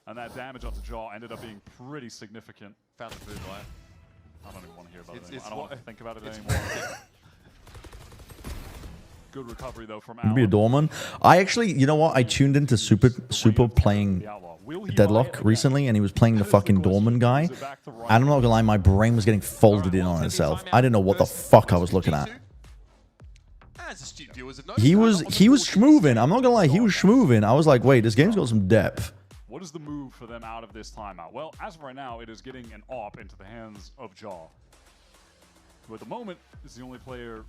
And that damage on the jaw ended up being pretty significant. Found the food, right? I don't even want to hear about it anymore. I don't want to think about it anymore. Good recovery, though, from Alan. Be a doorman. I actually, you know what? I tuned into Super playing Deadlock recently, and he was playing the fucking doorman guy. And I'm not gonna lie, my brain was getting folded in on itself. I didn't know what the fuck I was looking at. He was schmoovin'. I'm not gonna lie, he was schmoovin'. I was like, wait, this game's got some depth. What is the move for them out of this timeout? Well, as of right now, it is getting an AWP into the hands of Jaw, who at the moment is the only player.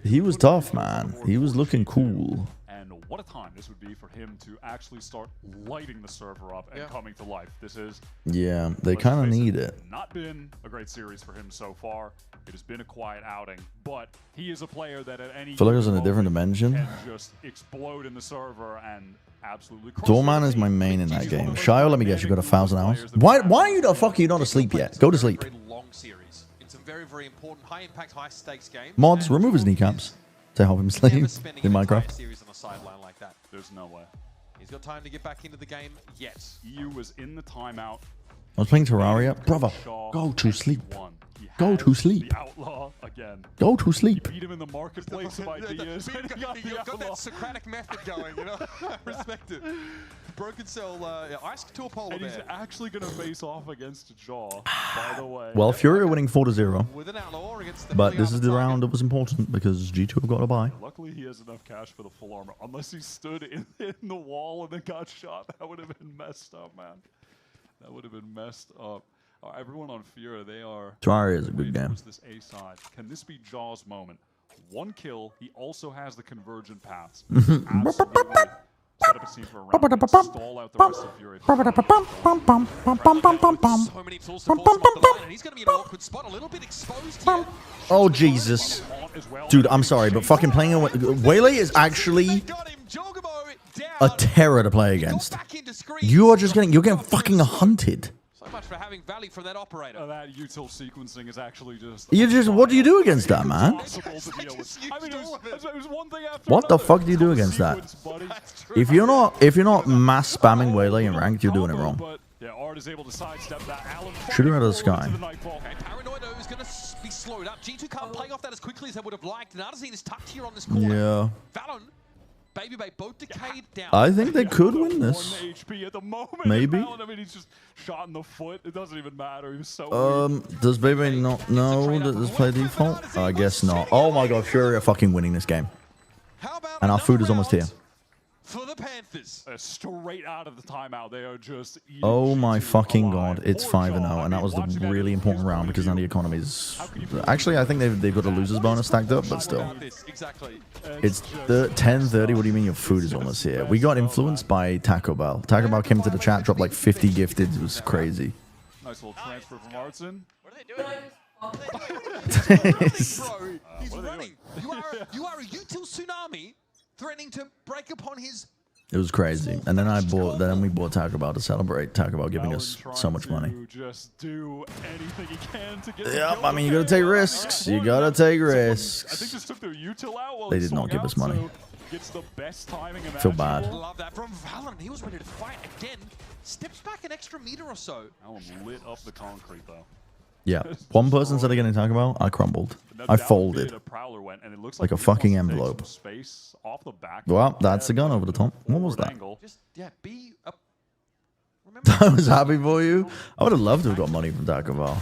He was tough, man. He was looking cool. And what a time this would be for him to actually start lighting the server up and coming to life. This is... Yeah, they kind of need it. Not been a great series for him so far. It has been a quiet outing, but he is a player that at any... I feel like I was in a different dimension. Can just explode in the server and absolutely... Doorman is my main in that game. Shio, let me guess, you got 1,000 hours. Why are you the fuck are you not asleep yet? Go to sleep. Very long series. It's a very, very important, high impact, high stakes game. Mods, remove his kneecaps to help him sleep in Minecraft. Series on the sideline like that. There's no way. He's got time to get back into the game yet. EU was in the timeout. I was playing Terraria. Brother, go to sleep. Go to sleep. The outlaw again. Go to sleep. Beat him in the marketplace of ideas. You've got that Socratic method going, you know? I respect it. Broken Cell, ice to a polar bear. And he's actually going to face off against Jaw, by the way. Well, Furia winning 4-0. But this is the round that was important because G2 have got a bye. Luckily, he has enough cash for the full armor. Unless he stood in the wall and then got shot, that would have been messed up, man. That would have been messed up. Everyone on Furia, they are... Terraria is a good game. This A side. Can this be Jaw's moment? 1 kill. He also has the convergent paths. Absolutely. Set up a scene for a round and stall out the rest of Furia. So many tools to force him off the line, and he's going to be in an awkward spot, a little bit exposed here. Oh, Jesus. Dude, I'm sorry, but fucking playing... Waylay is actually a terror to play against. You are just you're getting fucking hunted. So much for having value from that operator. That util sequencing is actually just... What do you do against that, man? What the fuck do you do against that? If you're not mass spamming Waylay in ranked, you're doing it wrong. Shoot her out of the sky. Paranoido is going to be slowed up. G2 can't play off that as quickly as they would have liked. And Arzine is tucked here on this corner. Yeah. Valon, Baby Bay both decayed down. I think they could win this. HP at the moment. Maybe. I mean, he's just shot in the foot. It doesn't even matter. He was so weak. Does Baby not know that this play default? I guess not. Oh my god, Fury are fucking winning this game. And our food is almost here. For the Panthers. Straight out of the timeout, they are just... Oh my fucking god, it's 5-0, and that was the really important round because now the economy is... Actually, I think they've got a loser's bonus stacked up, but still. It's the 10:30, what do you mean your food is almost here? We got influenced by Taco Bell. Taco Bell came into the chat, dropped like 50 gifted, it was crazy. Nice little transfer from Artson. What are they doing? Bro, he's running. You are a util tsunami threatening to break upon his... It was crazy. And then we bought Taco Bell to celebrate Taco Bell giving us so much money. Just do anything he can to get I mean, you gotta take risks. You gotta take risks. I think just took their util out while they did not give us money. Gets the best timing feel bad. Love that from Valorant. He was ready to fight again. Steps back an extra meter or so. Alan lit up the concrete though. Yeah. One person said getting Taco Bell, I crumbled. I folded. Like a fucking envelope. Well, that's the gun over the top. What was that? Just, yeah, be a... I was happy for you. I would have loved to have got money from Taco Bell.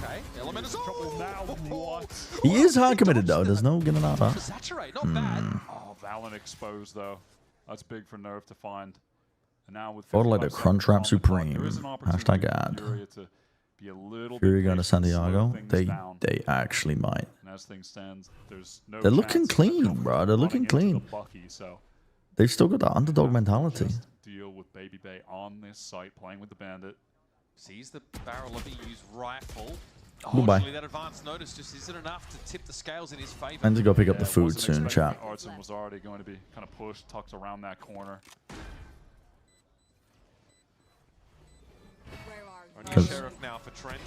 He is hard committed though. There's no getting out of that. Oh, Valen exposed though. That's big for Nerve to find. And now with Photo like the Crunchwrap Supreme. Hashtag ad. Furia going to Santiago. They actually might. As things stand, They're looking clean, bro. They're looking clean. They've still got that underdog mentality. Deal with Baby Bay on this site, playing with the bandit. Sees the barrel of EU's rifle. Goodbye. Unfortunately, that advance notice just isn't enough to tip the scales in his favor. I need to go pick up the food soon, chat. Artson was already going to be kind of pushed, tucked around that corner. Only sheriff now for Trent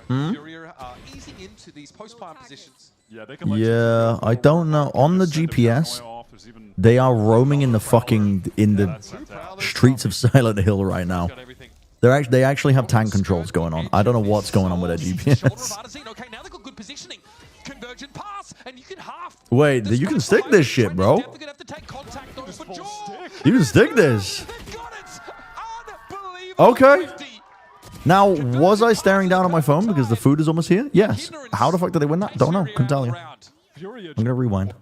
and Furia are easing into these post-plant positions. Yeah, I don't know. On the GPS, they are roaming in the streets of Silent Hill right now. They actually have tank controls going on. I don't know what's going on with their GPS. Okay, now they've got good positioning. Convergent pass, and you can half. Wait, you can stick this shit, bro. You can stick this. Okay. Now, was I staring down at my phone because the food is almost here? Yes. How the fuck did they win that? Don't know. Couldn't tell you. I'm going to rewind.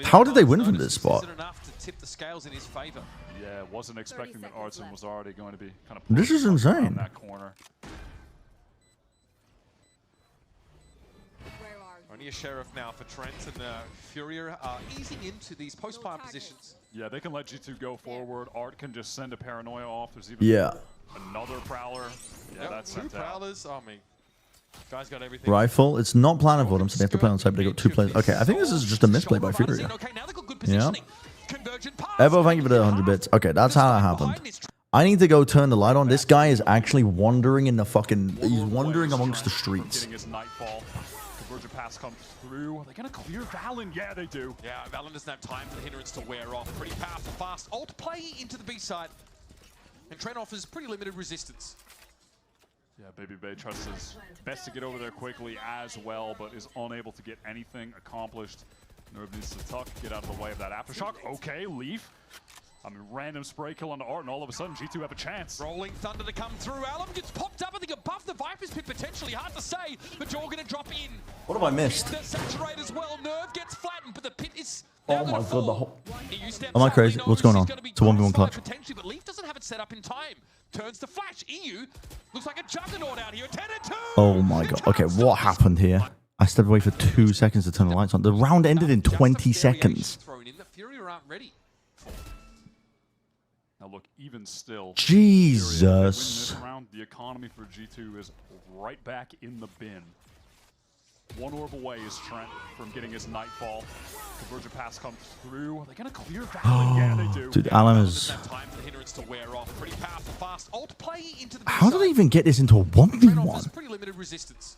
How did they win from this spot? Yeah, wasn't expecting that Artson was already going to be kind of This is insane. that corner. Only a sheriff now for Trent and Furia are easing into these post-plant positions. Yeah, they can let G2 go forward. Art can just send a paranoia off. There's even another prowler. Yeah, that's two prowlers. Oh, me. Guys got everything. Rifle. It's not planning for them, so they have to play on site, but they got 2 players. Okay, I think this is just a misplay by Furia. Yeah. Evo, thank you for the 100 bits. Okay, that's how that happened. I need to go turn the light on. This guy is actually wandering in the fucking... He's wandering amongst the streets. Convergent pass comes through. Are they going to clear Valen? Yeah, they do. Yeah, Valen doesn't have time for the hindrance to wear off. Pretty powerful, fast ult play into the B side. And Trent offers pretty limited resistance. Yeah, Baby Bay trusts his best to get over there quickly as well, but is unable to get anything accomplished. Nerve needs to tuck, get out of the way of that aftershock. Okay, Leaf. I mean, random spray kill on the Art, and all of a sudden, G2 have a chance. Rolling Thunder to come through. Alum gets popped up, I think, above the Viper's pit, potentially. Hard to say, but you're going to drop in. What have I missed? The saturate as well. Nerve gets flattened, but the pit is... Oh my god, the whole... Am I crazy? What's going on? It's a 1v1 clutch. Potentially, but Leaf doesn't have it set up in time. Turns to flash. EU looks like a juggernaut out here. 10-2. Oh my god. Okay, what happened here? I stepped away for 2 seconds to turn the lights on. The round ended in 20 seconds. Furia aren't ready. Now look, even still, Jesus. Furia, win this round, the economy for G2 is right back in the bin. One orb away is Trent from getting his Nightfall. Convergent pass comes through. Are they going to clear Valen? Yeah, they do. Dude, Alan is... How do they even get this into a 1v1? Pretty limited resistance.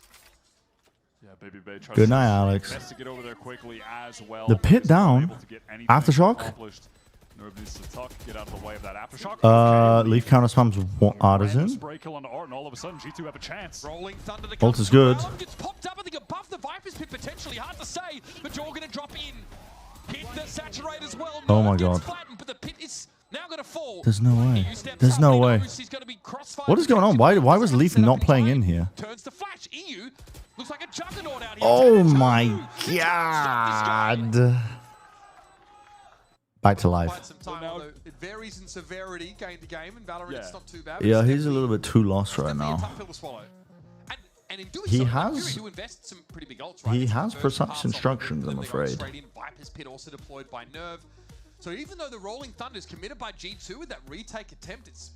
Yeah, Baby Bay tries Good night, Alex. to get over there quickly as well. The pit down. Aftershock. Nerve needs to tuck, get out of the way of that aftershock. Leaf counter spams Artisan. Spray kill on the Art, and all of a sudden G2 have a chance. Rolling Thunder to Ult is good. Gets popped up, I think, above the Viper's pit, potentially. Hard to say, but you're going to drop in. Hit the saturate as well. Oh my god. But the pit is now going to fall. There's no way. There's no way. What is going on? Why was Leaf not playing in here? Turns to flash. EU looks like a juggernaut out here. Oh my god. Back to life. It varies in severity game to game, and VALORANT it's not too bad. Yeah, he's a little bit too lost right now. He has precise instructions, I'm afraid. Viper's pit also deployed by Nerve. So even though the Rolling Thunder is committed by G2 with that retake attempt, it's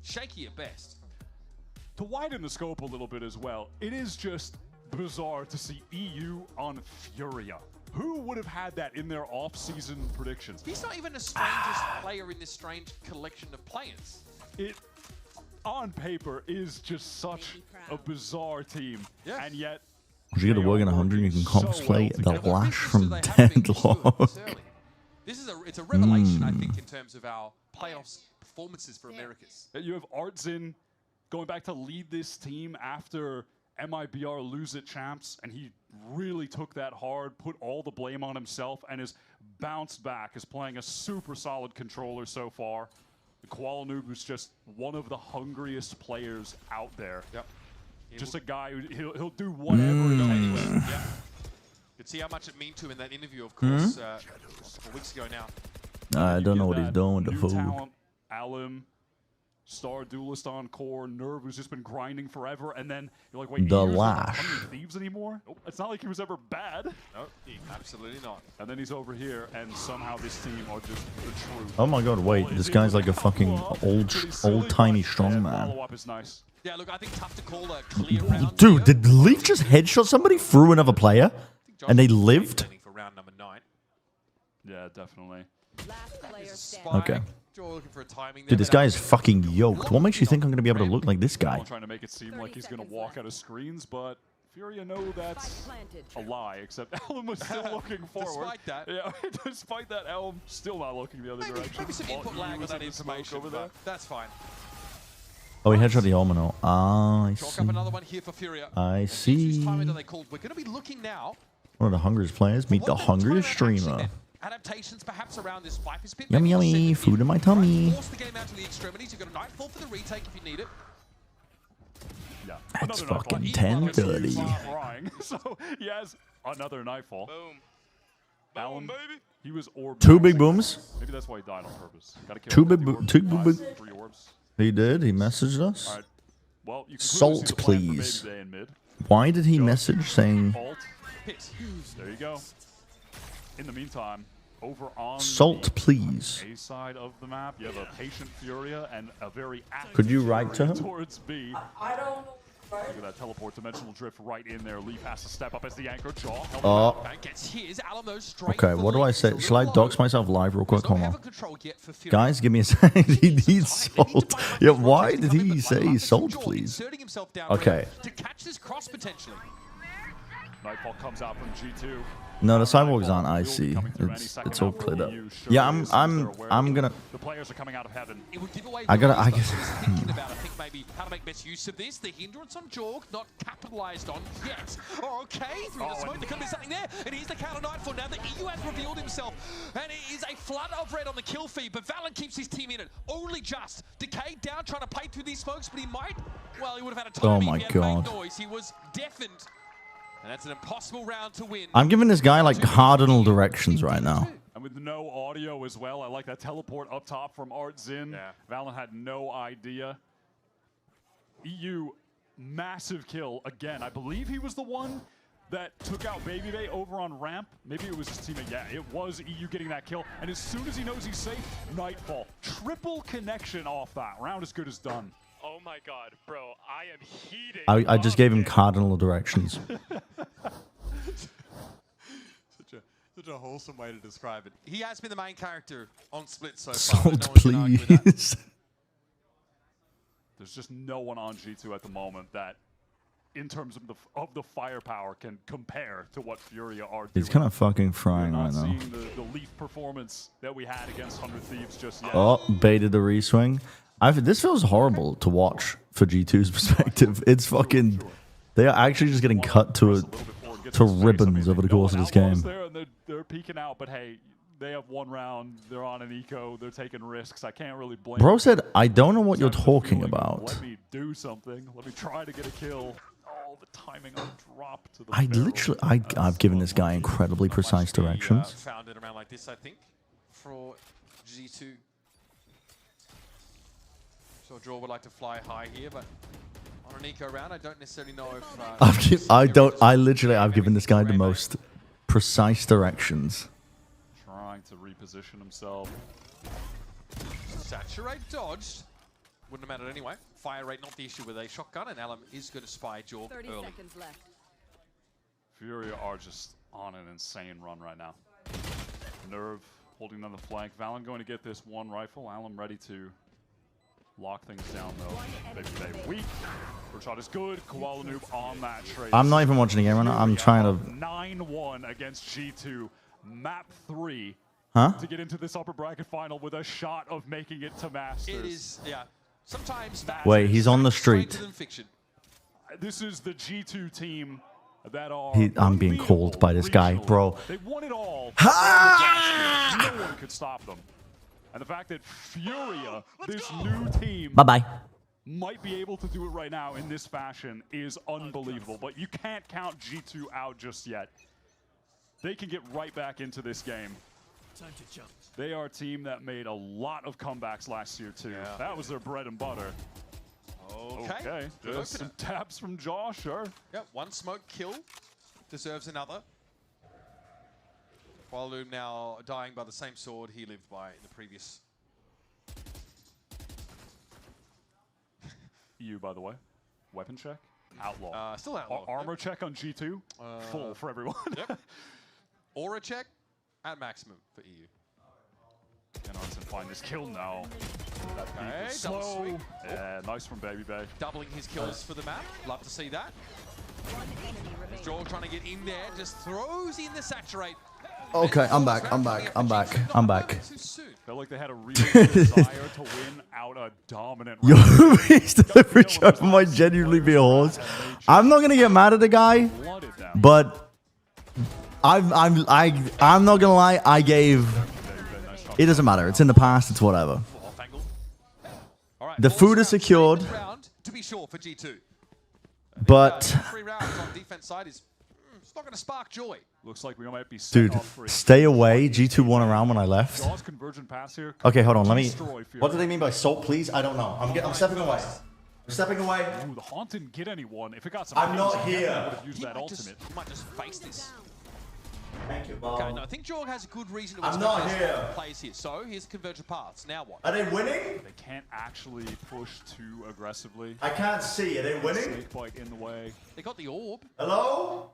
shaky at best. To widen the scope a little bit as well, it is just bizarre to see EU on Furia. Who would have had that in their off-season predictions? He's not even the strangest player in this strange collection of players. It, on paper, is just such a bizarre team, and yet... If you get to work in 100, you can cosplay the Lash from Deadlock. It's a revelation, I think, in terms of our playoffs performances for Americas. You have Artson going back to lead this team after MIBR lose at champs, and he really took that hard, put all the blame on himself, and has bounced back, is playing a super solid controller so far. Kuala Noob is just one of the hungriest players out there. Yep. Just a guy who he'll do whatever it takes. Yeah. Could see how much it meant to him in that interview, of course, a couple weeks ago now. I don't know what he's doing with the food. Talent, Alim, Star Duelist on core, Nerve, who's just been grinding forever, and then you're like, wait, The he's not Lash. Hungry Thieves anymore? Nope. It's not like he was ever bad. No, absolutely not. And then he's over here, and somehow this team are just the truth. Oh my god, wait, this guy's like a fucking old-timey strongman. Follow-up is nice. Yeah, look, I think tough to call a clear round. Dude, did Leaf just headshot somebody through another player? And they lived? For round number 9. Yeah, definitely. Okay. Looking for a timing Dude, this guy is fucking yoked. What makes you think I'm going to be able to look like this guy? I'm trying to make it seem like he's going to walk out of screens, but Furia know that's a lie, except Elm was still looking forward. Despite that. Yeah, despite that, Elm still not looking the other direction. Maybe some input lag on that information, over there. That's fine. Oh, he headshot the Omino. Ah, I Chalk see. up another one here for Furia. I see. Whose time are they called? We're going to be looking now. One of the hungriest players. Meet the hungriest streamer. Adaptations perhaps around this Viper Spit. Yummy, yummy. Food in my tummy. Force the game out to the extremities. You've got a Nightfall for the retake if you need it. Yeah. That's fucking 10:30. So he has another Nightfall. Boom. Alan, baby. He was orb. Two big booms. Maybe that's why he died on purpose. Gotta kill Two him big, with the two orbs. big. 3 orbs. He did. He messaged us. All right. Well, you can Salt, clearly see the plan for please. Baby Day in mid. Why did he message saying Alt. Hit. There you go. In the meantime, over on salt, the please? A side of the map, you have a patient Furia and a very active Could you write to Furia him? towards B. I don't. Look at that teleport, dimensional drift right in there. Leaf has to step up as the anchor. Jaw. Oh. Gets his. Alan though straight. Okay, what do I say? Shall I dox myself live real quick? Hold on. Control yet for Furia. Guys, give me a second. He needs salt. Yeah, why did he say salt, please? Inserting himself down Okay. to catch this cross potentially. Nightfall comes out from G2. No, the sidewalks aren't icy. It's all cleared up. Yeah, I'm gonna. The players are coming out of heaven. It would give away I gotta. I guess. guess. Thinking about, I think maybe how to make best use of this. The hindrance on Jorg, not capitalized on yet. Oh, okay, through the smoke, there could be something there. And here's the counter Nightfall. Now the EU has revealed himself, and it is a flood of red on the kill feed. But Valen keeps his team in it. Only just Decay down, trying to play through these smokes, but he might. Well, he would have had a time. Oh my if he had made God. noise. He was deafened. And that's an impossible round to win. I'm giving this guy like cardinal directions right now. And with no audio as well, I like that teleport up top from Art Zin. Yeah. Valen had no idea. EU, massive kill again. I believe he was the one that took out Baby Bay over on ramp. Maybe it was his teammate. Yeah, it was EU getting that kill. And as soon as he knows he's safe, Nightfall. Triple connection off that. Round as good as done. Oh my god, bro, I am heating. I just gave him cardinal directions. Such a wholesome way to describe it. He has been the main character on Split so far. Salt, No one can argue with that. please. There's just no one on G2 at the moment that, in terms of the firepower, can compare to what Furia are doing. He's kind of fucking frying We're right not now. seeing the Leaf performance that we had against 100 Thieves just yet. Oh, baited the reswing. This feels horrible to watch for G2's perspective. It's fucking. They are actually just getting cut to ribbons over the course of this game. There and they're peeking out, but hey, they have one round. They're on an eco. They're taking risks. I can't really blame. Bro said, "I don't know what you're talking about." Let me do something. Let me try to get a kill. Oh, the timing on drop to the. I literally, I've given this guy incredibly precise directions. Found it around like this, I think, for G2. Sure, Draw would like to fly high here, but on an eco round, I don't necessarily know if. I've given this guy the most precise directions. Trying to reposition himself. Saturate dodged. Wouldn't have mattered anyway. Fire rate not the issue with a shotgun, and Alam is going to spy Jorg 30 early. seconds left. Furia are just on an insane run right now. Nerve holding down the flank. Valen going to get this one rifle. Alam ready to lock things down though. Baby Bay weak. First shot is good. Kuala Noob on that trade. I'm not even watching the game right now. I'm trying to. 9-1 against G2. Map 3. Huh? To get into this upper bracket final with a shot of making it to Masters. It is, yeah. Sometimes Wait, he's on the street. This is the G2 team that are. I'm being called by this guy, bro. They won it all. No one could stop them. And the fact that Furia, this new team, Bye-bye. might be able to do it right now in this fashion is unbelievable. But you can't count G2 out just yet. They can get right back into this game. Time to jump. They are a team that made a lot of comebacks last year too. Yeah. That was their bread and butter. Okay. Good Just some opener. taps from Josh, sure. Yep, one smoke kill deserves another. Walloon now dying by the same sword he lived by in the previous. EU, by the way. Weapon check? Outlaw. Still outlaw. Armor check on G2? Full for everyone. Yep. Aura check at maximum for EU. Can Arson find this kill? No. That Okay, beat is double slow. sweep. Yeah, nice from Baby Bay. Doubling his kills for the map. Love to see that. Joel trying to get in there, just throws in the saturate. Okay, I'm back. Felt like they had a real desire to win out a dominant Your round. face delivery shot might genuinely be a horse. I'm not gonna get mad at the guy, but I'm not gonna lie. I gave. It doesn't matter. It's in the past. It's whatever. The food is secured, To be sure for G2. but 3 rounds on defense side is it's not going to spark joy. Looks like we might be set dude, up for a stay away. G2 won around when I left. Jaws convergent pass here. Okay, hold on. Let me. Destroy Fury. What do they mean by salt, please? I don't know. I'm stepping away. I'm stepping away. Ooh, the Haunt didn't get anyone. If it got some I'm not kills, he here. definitely would have used that ultimate. He might just face this. Thank you, Okay, no, I think Jorg has a good reason to I'm not expect here. those plays here. So here's convergent paths. Now what? Are they winning? They can't actually push too aggressively. I can't see. Are they winning? Snake bite in the way. They got the orb. Hello?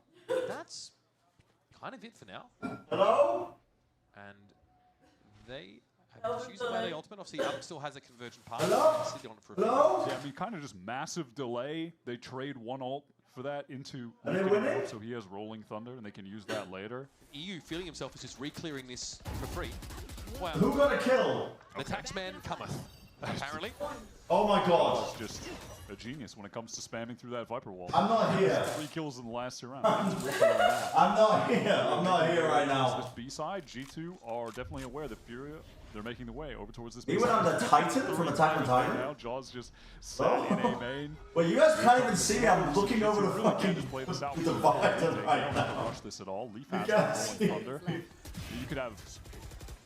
That's kind of it for now. Hello? And they have just used the melee ultimate. Obviously, Adam still has a convergent path. Hello? Sit on it for a few minutes. Yeah, I mean, kind of just massive delay. They trade one ult for that into Are they Weakening winning? Orb, so he has Rolling Thunder, and they can use that later. EU feeling himself is just re-clearing this for free. Wow. Who got a kill? The taxman cometh, apparently. Oh my god. He's just a genius when it comes to spamming through that Viper wall. I'm not here. 3 kills in the last 2 rounds. He's working on that. I'm not here. I'm not here right now. This B side, G2 are definitely aware that Furia, they're making the way over towards this He B went side. on the Titan from Attack on Titan? Now Jaws just sat in A main. Well, you guys can't even see me. I'm looking over the Really fucking can't just play this out. the They Titan don't right have to now. rush this at all. Leaf You has guys Rolling Thunder. You could have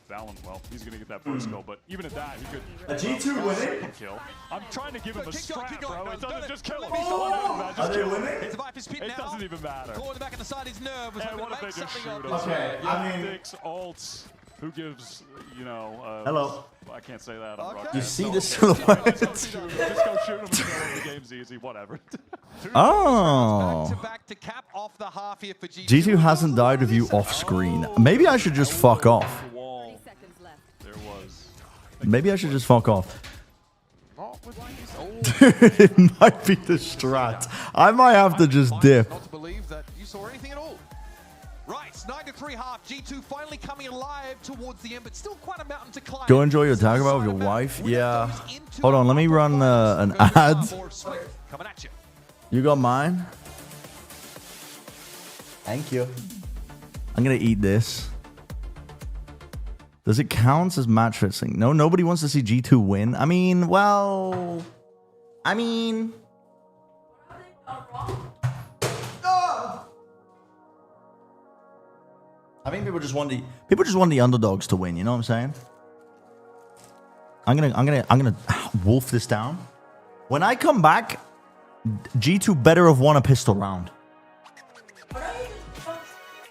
Valen, well, he's going to get that first kill, but even at that, he could... A G2 winning? second kill. I'm trying to give him a strat, bro. It doesn't just kill him. He's Oh! Are they winning? It's a Viper's pit It now. doesn't even matter. Claw in the back of the side, his nerve was And hoping what to if make they just something shoot of him? this. Okay, Yeah, I mean- Six ults. Who gives, you know... Hello. I can't say that on You see this silhouette? Just go shoot him and kill him. The game's easy. Whatever. Oh. Back to cap off the half here for G2. G2 hasn't died of you off screen. Maybe I should just fuck off. Wall. There was... Maybe I should just fuck off. Not with these. Oh, It might be the strat. I might have to just dip. not to believe that you saw anything at all. Right, 9-3 half. G2 finally coming alive towards the end, but still quite a mountain to climb. Go enjoy your Taco Bell with your wife. Yeah. Hold on, let me run an ad. Coming at you. You got mine? Thank you. I'm gonna eat this. Does it count as match fixing? No, nobody wants to see G2 win. I mean, well... I mean... I think people just want the underdogs to win, you know what I'm saying? I'm gonna wolf this down. When I come back, G2 better have won a pistol round.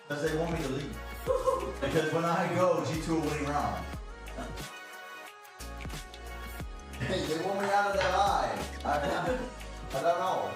Because they want me to leave. Because when I go, G2 will winning round. Hey, they want me out of their eye. I don't know.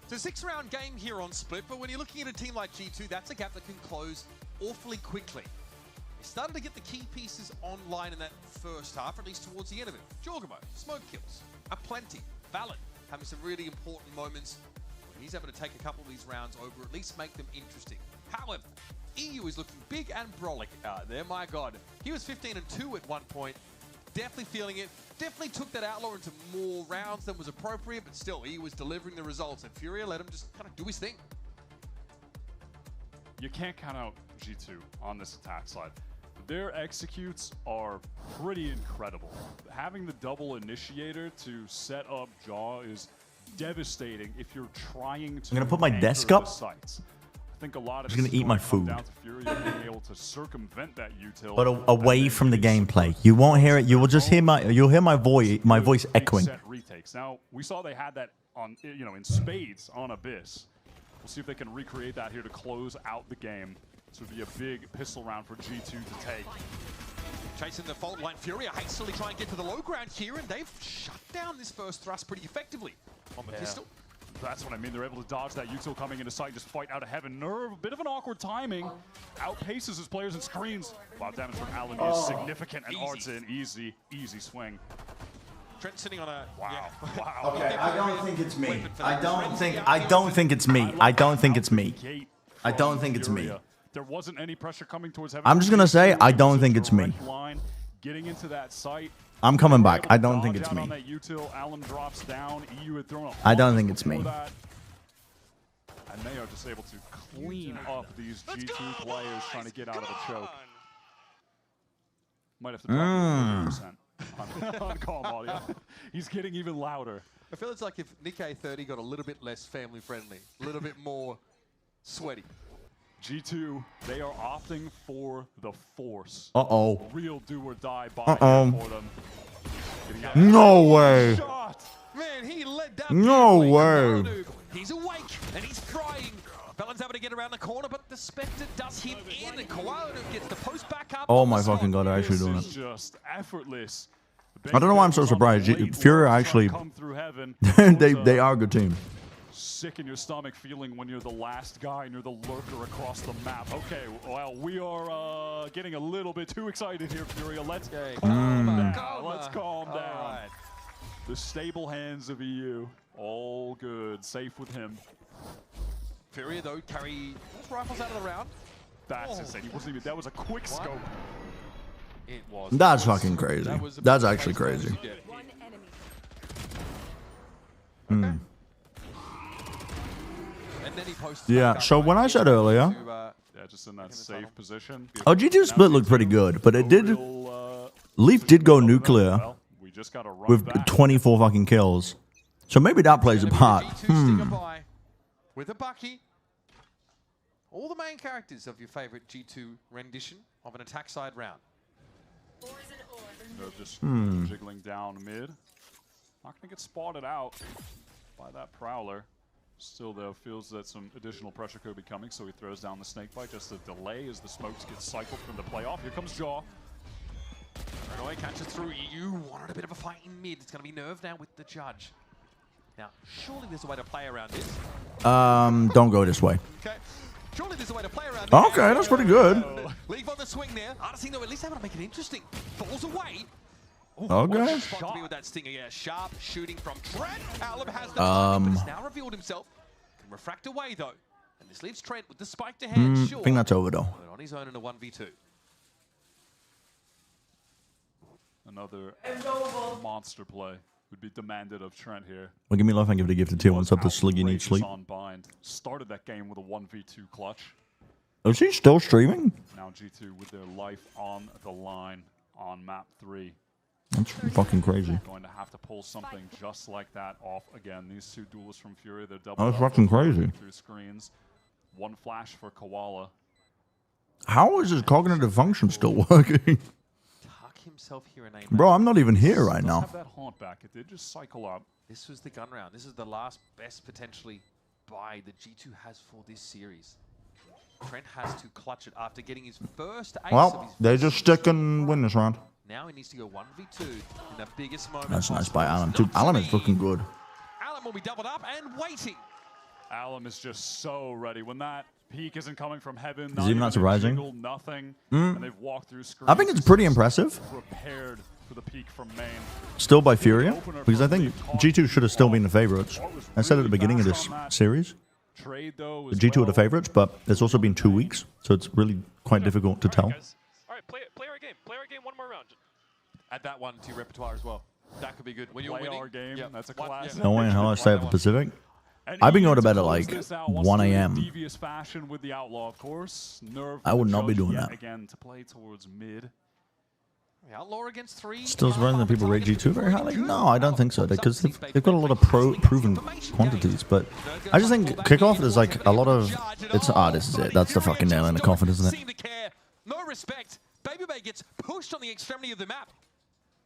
It's a 6-round game here on Split, but when you're looking at a team like G2, that's a gap that can close awfully quickly. They started to get the key pieces online in that first half, or at least towards the end of it. Jorgamo, smoke kills, aplenty. Valid having some really important moments. He's able to take a couple of these rounds over, at least make them interesting. However, EU is looking big and brolic out there. My God, he was 15-2 at one point. Definitely feeling it. Definitely took that Outlaw into more rounds than was appropriate, but still, he was delivering the results. And Furia let him just kind of do his thing. You can't count out G2 on this attack side. Their executes are pretty incredible. Having the double initiator to set up Jaw is devastating if you're trying to. I'm gonna put my desk up. Sites. I think a lot of I'm just gonna eat my food. down to Furia being able to circumvent that util. But away from the gameplay, you won't hear it. You will just hear my voice echoing. Set retakes. Now we saw they had that on, in spades on Abyss. We'll see if they can recreate that here to close out the game. This would be a big pistol round for G2 to take. Chasing the fault line, Furia hastily try and get to the low ground here, and they've shut down this first thrust pretty effectively on the pistol. That's what I mean. They're able to dodge that util coming into sight, just fight out of heaven. Nerve, a bit of an awkward timing. Outpaces his players and screens. Wow, damage from Allen is significant, and Artsin, easy swing. Trent sitting on a wow. Okay, I don't think it's me. I don't think it's me. I don't think it's me. I don't think it's me. There wasn't any pressure coming towards heaven. I'm just gonna say I don't think it's me. Getting into that site. I'm coming back. I don't think it's me. On that util, Allen drops down. EU had thrown a I don't think it's me. And they are just able to clean up these G2 players trying to get out of a choke. Might have to drop on calm audio. He's getting even louder. I feel it's like if Nikkei 30 got a little bit less family friendly, a little bit more sweaty. G2, they are opting for the force. Uh-oh. Real do or die buy for them. No way. Man, he led that. No way. He's awake and he's frying. Balan's able to get around the corner, but the Spectre does him in, and Koala gets the post back up. Oh my fucking God, they're actually doing it. Just effortless. I don't know why I'm so surprised. Furia actually, they are a good team. Sick in your stomach feeling when you're the last guy and you're the lurker across the map. Okay, well, we are getting a little bit too excited here, Furia. Let's calm down. Let's calm down. Right. The stable hands of EU, all good, safe with him. Furia, though, carry those rifles out of the round. That's insane. He wasn't even, that was a quick scope. It was. That's fucking crazy. That's actually crazy. Yeah, so when I said earlier, just in that safe position. Oh, G2 split looked pretty good, but it did. Leaf did go nuclear with 24 fucking kills, so maybe that plays a part. With a Bucky, all the main characters of your favorite G2 rendition of an attack side round. They're just jiggling down mid. Not gonna get spotted out by that Prowler. Still, though, feels that some additional pressure could be coming, so he throws down the snakebite. Just a delay as the smokes get cycled from the playoff. Here comes Jaw. Right away, catches through. EU wanted a bit of a fight in mid. It's going to be Nerve now with the judge. Now, surely there's a way to play around this. Don't go this way. Okay. Surely there's a way to play around this. Okay, that's pretty good. Leave on the swing there. Artsin, though, at least able to make it interesting. Falls away. Okay. Spot to be with that stinger. Yeah, sharp shooting from Trent. Alum has the but he's now revealed himself. Can refract away though, and this leaves Trent with the spike to hand. I think that's over though. On his own in a 1v2. Another monster play would be demanded of Trent here. Well, give me love and give it a gift to tier 1 sub to Sliggy Need Sleep. On bind. Started that game with a 1v2 clutch. Is he still streaming? Now G2 with their life on the line on map 3. That's fucking crazy. Going to have to pull something just like that off again. These two duelists from Furia, they're double. That's fucking crazy. Through screens. One flash for Koala. How is his cognitive function still working? Tuck himself here in a Bro, I'm not even here right now. Have that haunt back. It did just cycle up. This was the gun round. This is the last best potentially buy that G2 has for this series. Trent has to clutch it after getting his first ace of his they just stick and win this round. Now he needs to go 1v2 in the biggest moment. That's nice by Alan. Dude, Alan is looking good. Alan will be doubled up and waiting. Alum is just so ready. When that peak isn't coming from heaven, Is it not surprising? Jiggle, nothing, and they've walked through screens. I think it's pretty impressive. Prepared for the peak from main. Still by Furia, because I think G2 should have still been the favorites. I said at the beginning of this series, G2 are the favorites, but it's also been 2 weeks, so it's really quite difficult to tell. All right, play our game. Play our game one more round. Add that one to your repertoire as well. That could be good. When you're Play winning, our game. That's a class. No way in hell I stay at the Pacific. I've been going to bed at like 1 a.m. Devious fashion with the Outlaw, of course. Nerve I would not be judge doing yet that. Again to play towards mid. Outlaw against 3. Still surprising that people rate G2 very highly? No, I don't think so, because they've got a lot of proven quantities, but I just think kickoff is like a lot of, it's, this is it, that's the fucking nail in the coffin, isn't it? No respect. Baby Bay gets pushed on the extremity of the map.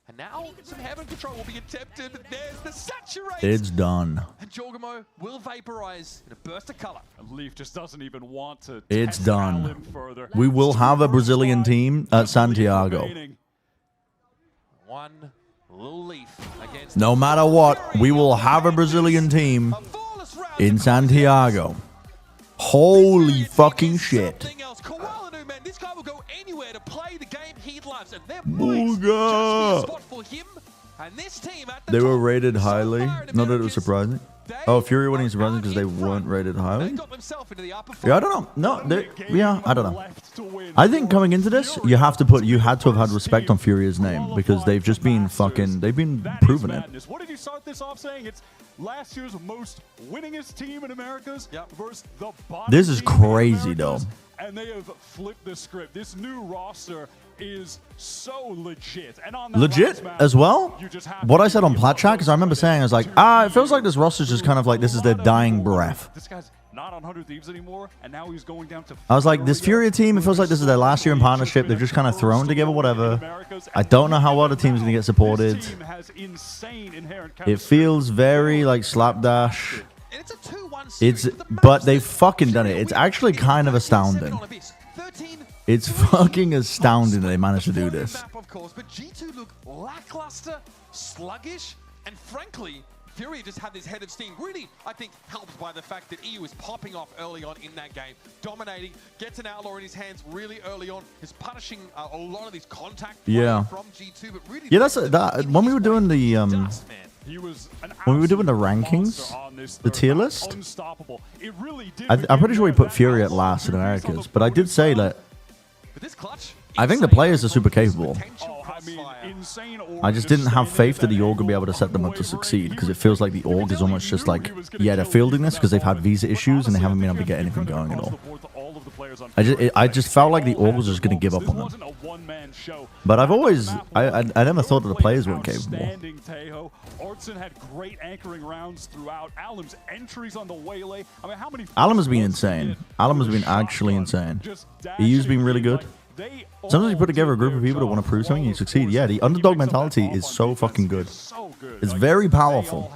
And now some heaven control will be attempted. There's the saturate. It's done. And Jorgamo will vaporize in a burst of color. And Leaf just doesn't even want to. It's done. We will have a Brazilian team at Santiago. One little Leaf against. No matter what, we will have a Brazilian team in Santiago. Holy fucking shit. This guy will go anywhere to play the game he loves, and they're Booga. spot for him. And this team at the They were rated highly. Not that it was surprising. Oh, Fury winning is surprising because they weren't rated highly. Yeah, I don't know. No, yeah, I don't know. I think coming into this, you had to have had respect on Furia's name because they've just been fucking, they've been proving it. What did you start this off saying? It's last year's most winningest team in Americas versus the bottom. This is crazy though. And they have flipped the script. This new roster is so legit. And on that Legit as well? What I said on Plat Chat, because I remember saying, I was like, it feels like this roster's just kind of like, this is their dying breath. This guy's not on 100 Thieves anymore, and now he's going down to. I was like, this Furia team, it feels like this is their last year in partnership. They've just kind of thrown together whatever. I don't know how well the team's going to get supported. It feels very like slapdash. But they've fucking done it. It's actually kind of astounding. It's fucking astounding that they managed to do this. Of course, but G2 look lackluster, sluggish, and frankly, Furia just had this head of steam. Really, I think, helped by the fact that EU is popping off early on in that game, dominating, gets an Outlaw in his hands really early on, is punishing a lot of these contact from G2, but really... Yeah, that's that. When we were doing the when we were doing the rankings, the tier list, I'm pretty sure we put Fury at last in Americas, but I did say that I think the players are super capable. I just didn't have faith that the org would be able to set them up to succeed, because it feels like the org is almost just like, yeah, they're fielding this because they've had visa issues and they haven't been able to get anything going at all. I just felt like the org was just going to give up on them. But I've always, I never thought that the players weren't capable. Artson had great anchoring rounds throughout. Alum's entries on the Waylay. I mean, how many? Alum has been insane. Alum has been actually insane. EU's been really good. Sometimes you put together a group of people that want to prove something and you succeed. Yeah, the underdog mentality is so fucking good. It's very powerful.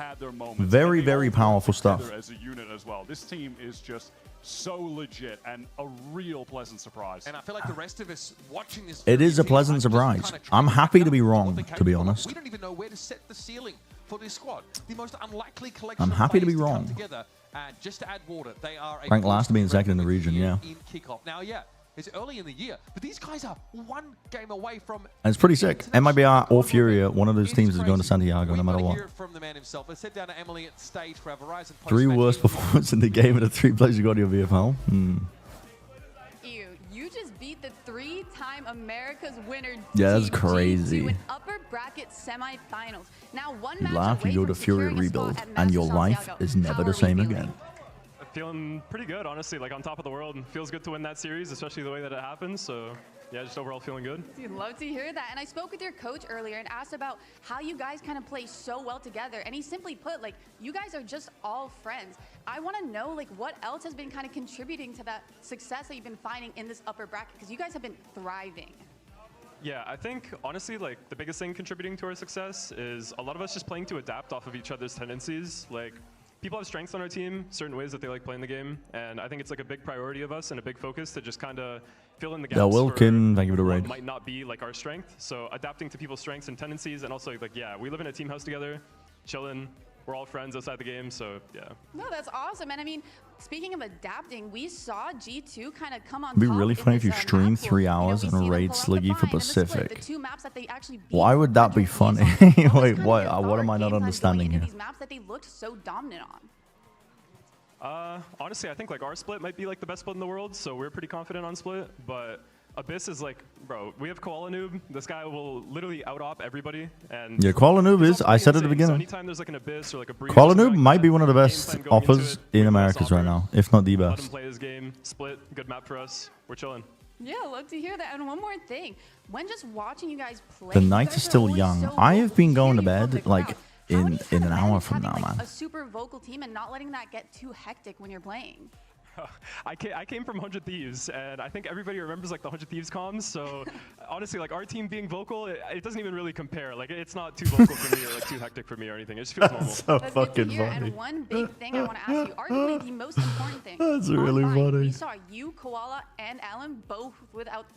Very, very powerful stuff. As a unit as well. This team is just so legit and a real pleasant surprise. And I feel like the rest of us watching this... It is a pleasant surprise. I'm happy to be wrong, to be honest. We don't even know where to set the ceiling for this squad. The most unlikely collection I'm happy to be wrong. Together, just to add water, they are Ranked last to being second in the region, yeah. In kickoff. Now, yeah, it's early in the year, but these guys are one game away from... And it's pretty sick. MIBR or Furia, one of those teams is going to Santiago no matter what. From the man himself. Let's head down to Emily at stage for our Verizon 3 worst performances in the game and a 3 plays you got in your VFL. Ew, you just beat the 3-time America's winner. Yeah, that's crazy. To an upper bracket semifinals. Now one You match laugh, away you go to from Furia securing a rebuild, spot at and your Master life Santiago. is never How the are same we again. Feeling pretty good, honestly, like on top of the world. Feels good to win that series, especially the way that it happens. So yeah, just overall feeling good. You'd love to hear that. And I spoke with your coach earlier and asked about how you guys kind of play so well together. And he simply put, like, you guys are just all friends. I want to know, like, what else has been kind of contributing to that success that you've been finding in this upper bracket? Because you guys have been thriving. Yeah, I think, honestly, like, the biggest thing contributing to our success is a lot of us just playing to adapt off of each other's tendencies. Like, people have strengths on our team, certain ways that they like playing the game, and I think it's like a big priority of us and a big focus to just kind of fill in the gaps. Yeah, Wilkin, thank you for the raid. Might not be like our strength, so adapting to people's strengths and tendencies, and also like, yeah, we live in a team house together, chilling, we're all friends outside the game, so yeah. No, that's awesome. And I mean, speaking of adapting, we saw G2 kind of come on It'd be top really in funny if this, you stream 3 hours and raid Sliggy for Pacific. Why would that be funny? Wait, what am I not understanding here? These maps that they looked so dominant on. Honestly, I think like our split might be like the best split in the world, so we're pretty confident on split. But Abyss is like, bro, we have Koala Noob. This guy will literally out-op everybody. And Yeah, Koala Noob is. I said at the so beginning. anytime there's like an Abyss or like a breach, Koala Noob might be one of the best offers in Americas right now, if not the let him best. play his game. Split, good map for us. We're chilling. Yeah, love to hear that. And one more thing, when just watching you guys play, The night is still young. I have been going to bed like in an hour from now, man. a super vocal team and not letting that get too hectic when you're playing. I came from 100 Thieves, and I think everybody remembers like the 100 Thieves comms. So honestly, like our team being vocal, it doesn't even really compare. Like it's not too vocal for me or like too hectic for me or anything. It just feels normal. So fucking funny. And one big thing I want to ask you, arguably the most important thing. That's really Online, funny. We saw you, Koala, and Alan both without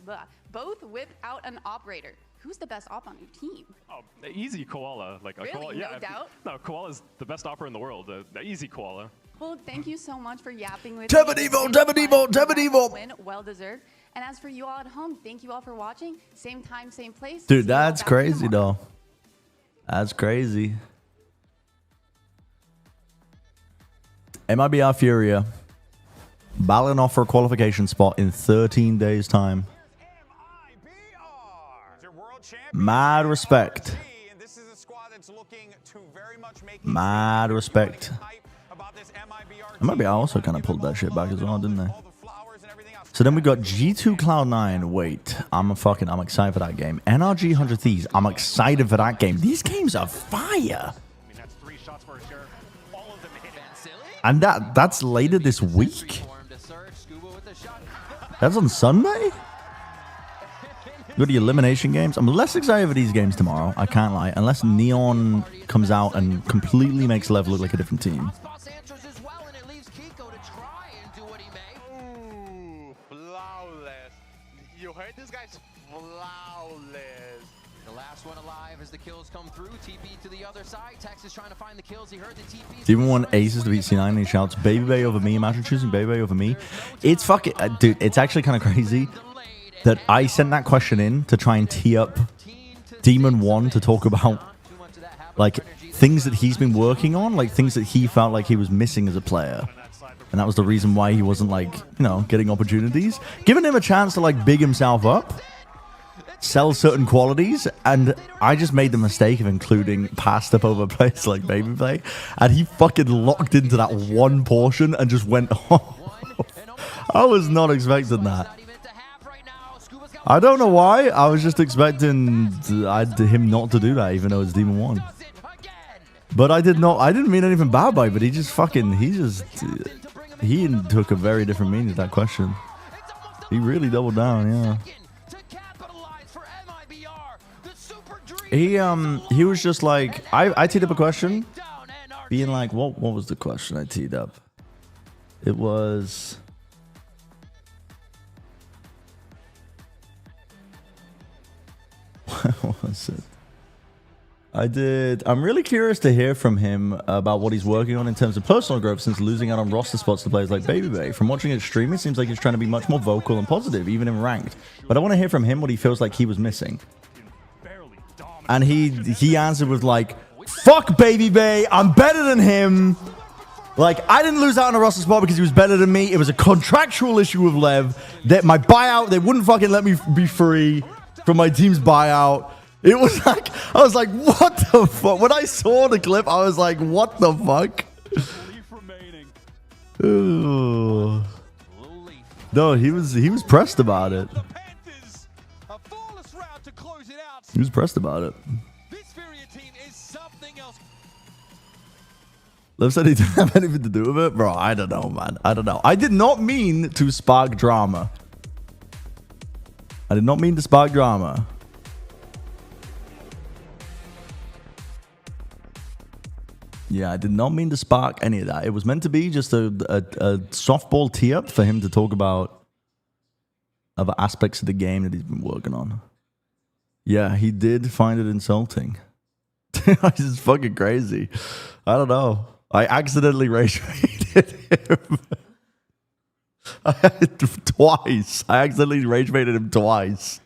an operator. Who's the best op on your team? Oh, easy Koala. Like Really? Koala, yeah. No doubt? No, Koala's the best opera in the world. Easy Koala. Well, thank you so much for yapping with me. Well deserved. And as for you all at home, thank you all for watching. Same time, same place. Dude, See you all that's back crazy tomorrow. though. That's crazy. MIBR Furia battling off for a qualification spot in 13 days' time. Mad respect. Mad respect. MIBR also kind of pulled that shit back as well, didn't they? So then we got G2 Cloud9. Wait, I'm excited for that game. NRG 100 Thieves. I'm excited for that game. These games are fire. And that's later this week. That's on Sunday? Go to the elimination games. I'm less excited for these games tomorrow. I can't lie. Unless Neon comes out and completely makes Lev look like a different team. You heard this guy's flawless. The last one alive as the kills come through. TP to the other side. Tex is trying to find the kills. He heard the TP. Demon won aces to beat C9 and he shouts, Baby Bay over me. Imagine choosing Baby Bay over me. It's fucking... dude, it's actually kind of crazy that I sent that question in to try and tee up Demon 1 to talk about like things that he's been working on, like things that he felt like he was missing as a player. And that was the reason why he wasn't like, you know, getting opportunities. Giving him a chance to like big himself up, sell certain qualities, and I just made the mistake of including passed up over players like Baby Play, and he fucking locked into that one portion and just went off. I was not expecting that. I don't know why. I was just expecting him not to do that, even though it's Demon 1. But I didn't mean anything bad by it, but he took a very different meaning to that question. He really doubled down, yeah. He was just like, I teed up a question, being like, what was the question I teed up? It was... What was it? I'm really curious to hear from him about what he's working on in terms of personal growth since losing out on roster spots to players like Baby Bay. From watching it stream, it seems like he's trying to be much more vocal and positive, even in ranked. But I want to hear from him what he feels like he was missing. And he answered with like, fuck Baby Bay, I'm better than him. Like, I didn't lose out on a roster spot because he was better than me. It was a contractual issue with Lev. That my buyout, they wouldn't fucking let me be free from my team's buyout. It was like, I was like, what the fuck? When I saw the clip, I was like, what the fuck? Ooh. No, he was pressed about it. He was pressed about it. Lev said he didn't have anything to do with it. Bro, I don't know, man. I don't know. I did not mean to spark drama. I did not mean to spark drama. Yeah, I did not mean to spark any of that. It was meant to be just a softball tee up for him to talk about other aspects of the game that he's been working on. Yeah, he did find it insulting. This is fucking crazy. I don't know. I accidentally rage baited him. Twice. I accidentally rage baited him twice.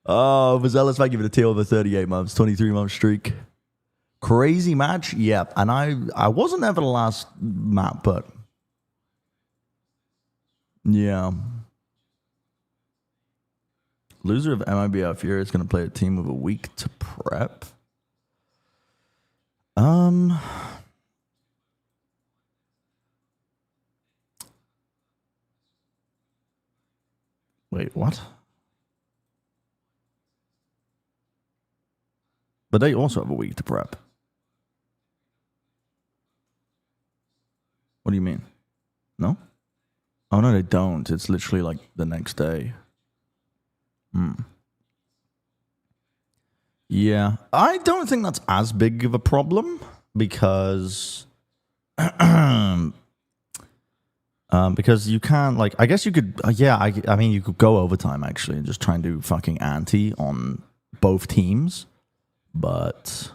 Oh, Vazelis might give it a tail over 38 months, 23-month streak. Crazy match, yep. And I wasn't there for the last map, but yeah. Loser of MIBR Furia is going to play a team with a week to prep. Wait, what? But they also have a week to prep. What do you mean? No? Oh, no, they don't. It's literally like the next day. Yeah. I don't think that's as big of a problem because... because you can't, like, I guess you could, I mean, you could go overtime, actually, and just try and do fucking ante on both teams. But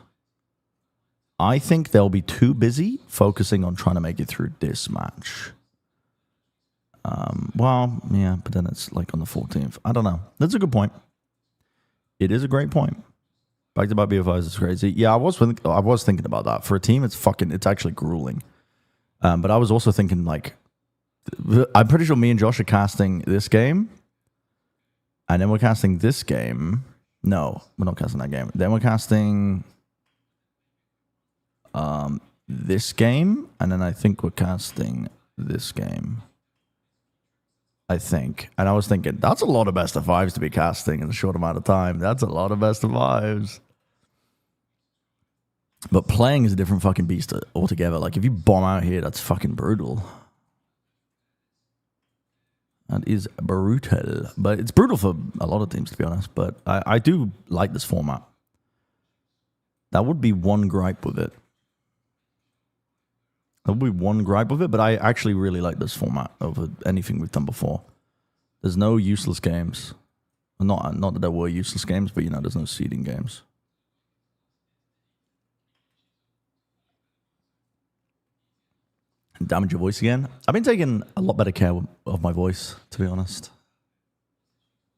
I think they'll be too busy focusing on trying to make it through this match. Well, yeah, but then it's like on the 14th. I don't know. That's a good point. It is a great point. Back to back BO5s is crazy. Yeah, I was thinking about that. For a team, it's actually grueling. But I was also thinking, like, I'm pretty sure me and Josh are casting this game. And then we're casting this game. No, we're not casting that game. Then we're casting this game. And then I think we're casting this game. I think. And I was thinking, that's a lot of best of fives to be casting in a short amount of time. That's a lot of best of fives. But playing is a different fucking beast altogether. Like, if you bomb out here, that's fucking brutal. That is brutal. But it's brutal for a lot of teams, to be honest. But I do like this format. That would be one gripe with it. That would be one gripe with it, but I actually really like this format over anything we've done before. There's no useless games. Not that there were useless games, but, you know, there's no seeding games. Damage your voice again. I've been taking a lot better care of my voice, to be honest.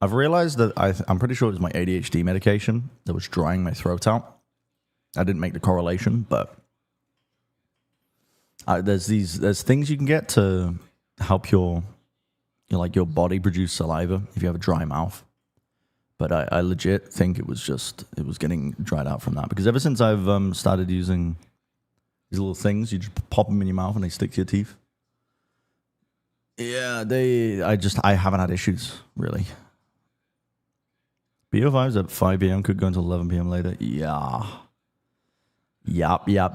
I've realized that I'm pretty sure it was my ADHD medication that was drying my throat out. I didn't make the correlation, but there's things you can get to help your body produce saliva if you have a dry mouth. But I legit think it was getting dried out from that, because ever since I've started using these little things, you just pop them in your mouth and they stick to your teeth. Yeah, I haven't had issues, really. BO5s at 5 p.m. could go until 11 p.m. later. Yeah. Yup. Yup.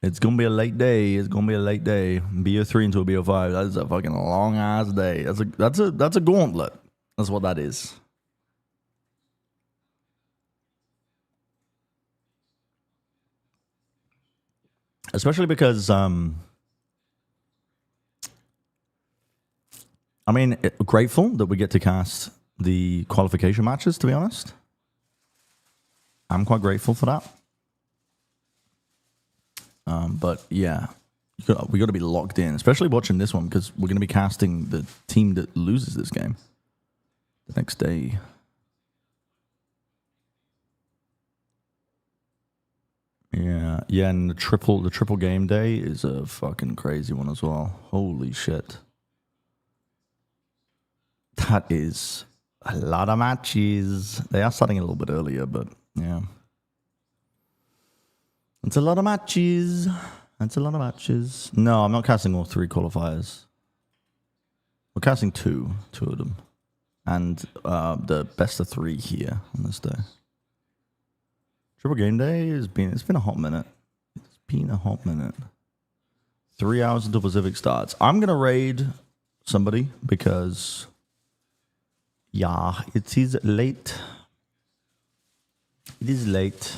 It's gonna be a late day. BO3 into a BO5. That's a fucking long ass day. That's a gauntlet. That's what that is. Especially because I mean, grateful that we get to cast the qualification matches, to be honest. I'm quite grateful for that. But yeah, we got to be locked in, especially watching this one, because we're going to be casting the team that loses this game the next day. Yeah, and the triple game day is a fucking crazy one as well. Holy shit. That is a lot of matches. They are starting a little bit earlier, but yeah. It's a lot of matches. No, I'm not casting all 3 qualifiers. We're casting two of them. And the best of 3 here on this day. Triple game day it's been a hot minute. 3 hours until Pacific starts. I'm gonna raid somebody because it is late. It is late.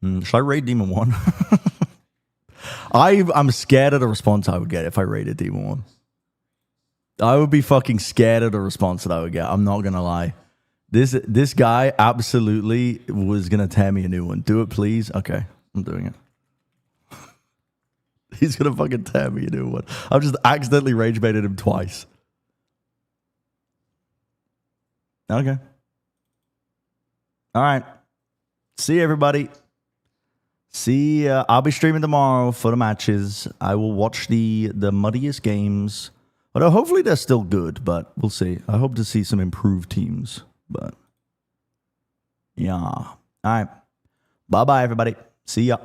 Should I raid Demon 1? I'm scared of the response I would get if I rated Demon 1. I would be fucking scared of the response that I would get. I'm not gonna lie. This guy absolutely was gonna tear me a new one. Do it, please. Okay, I'm doing it. He's gonna fucking tear me a new one. I've just accidentally rage baited him twice. Okay. All right. See everybody. See, I'll be streaming tomorrow for the matches. I will watch the muddiest games. Although hopefully they're still good, but we'll see. I hope to see some improved teams. But yeah. All right. Bye-bye, everybody. See ya.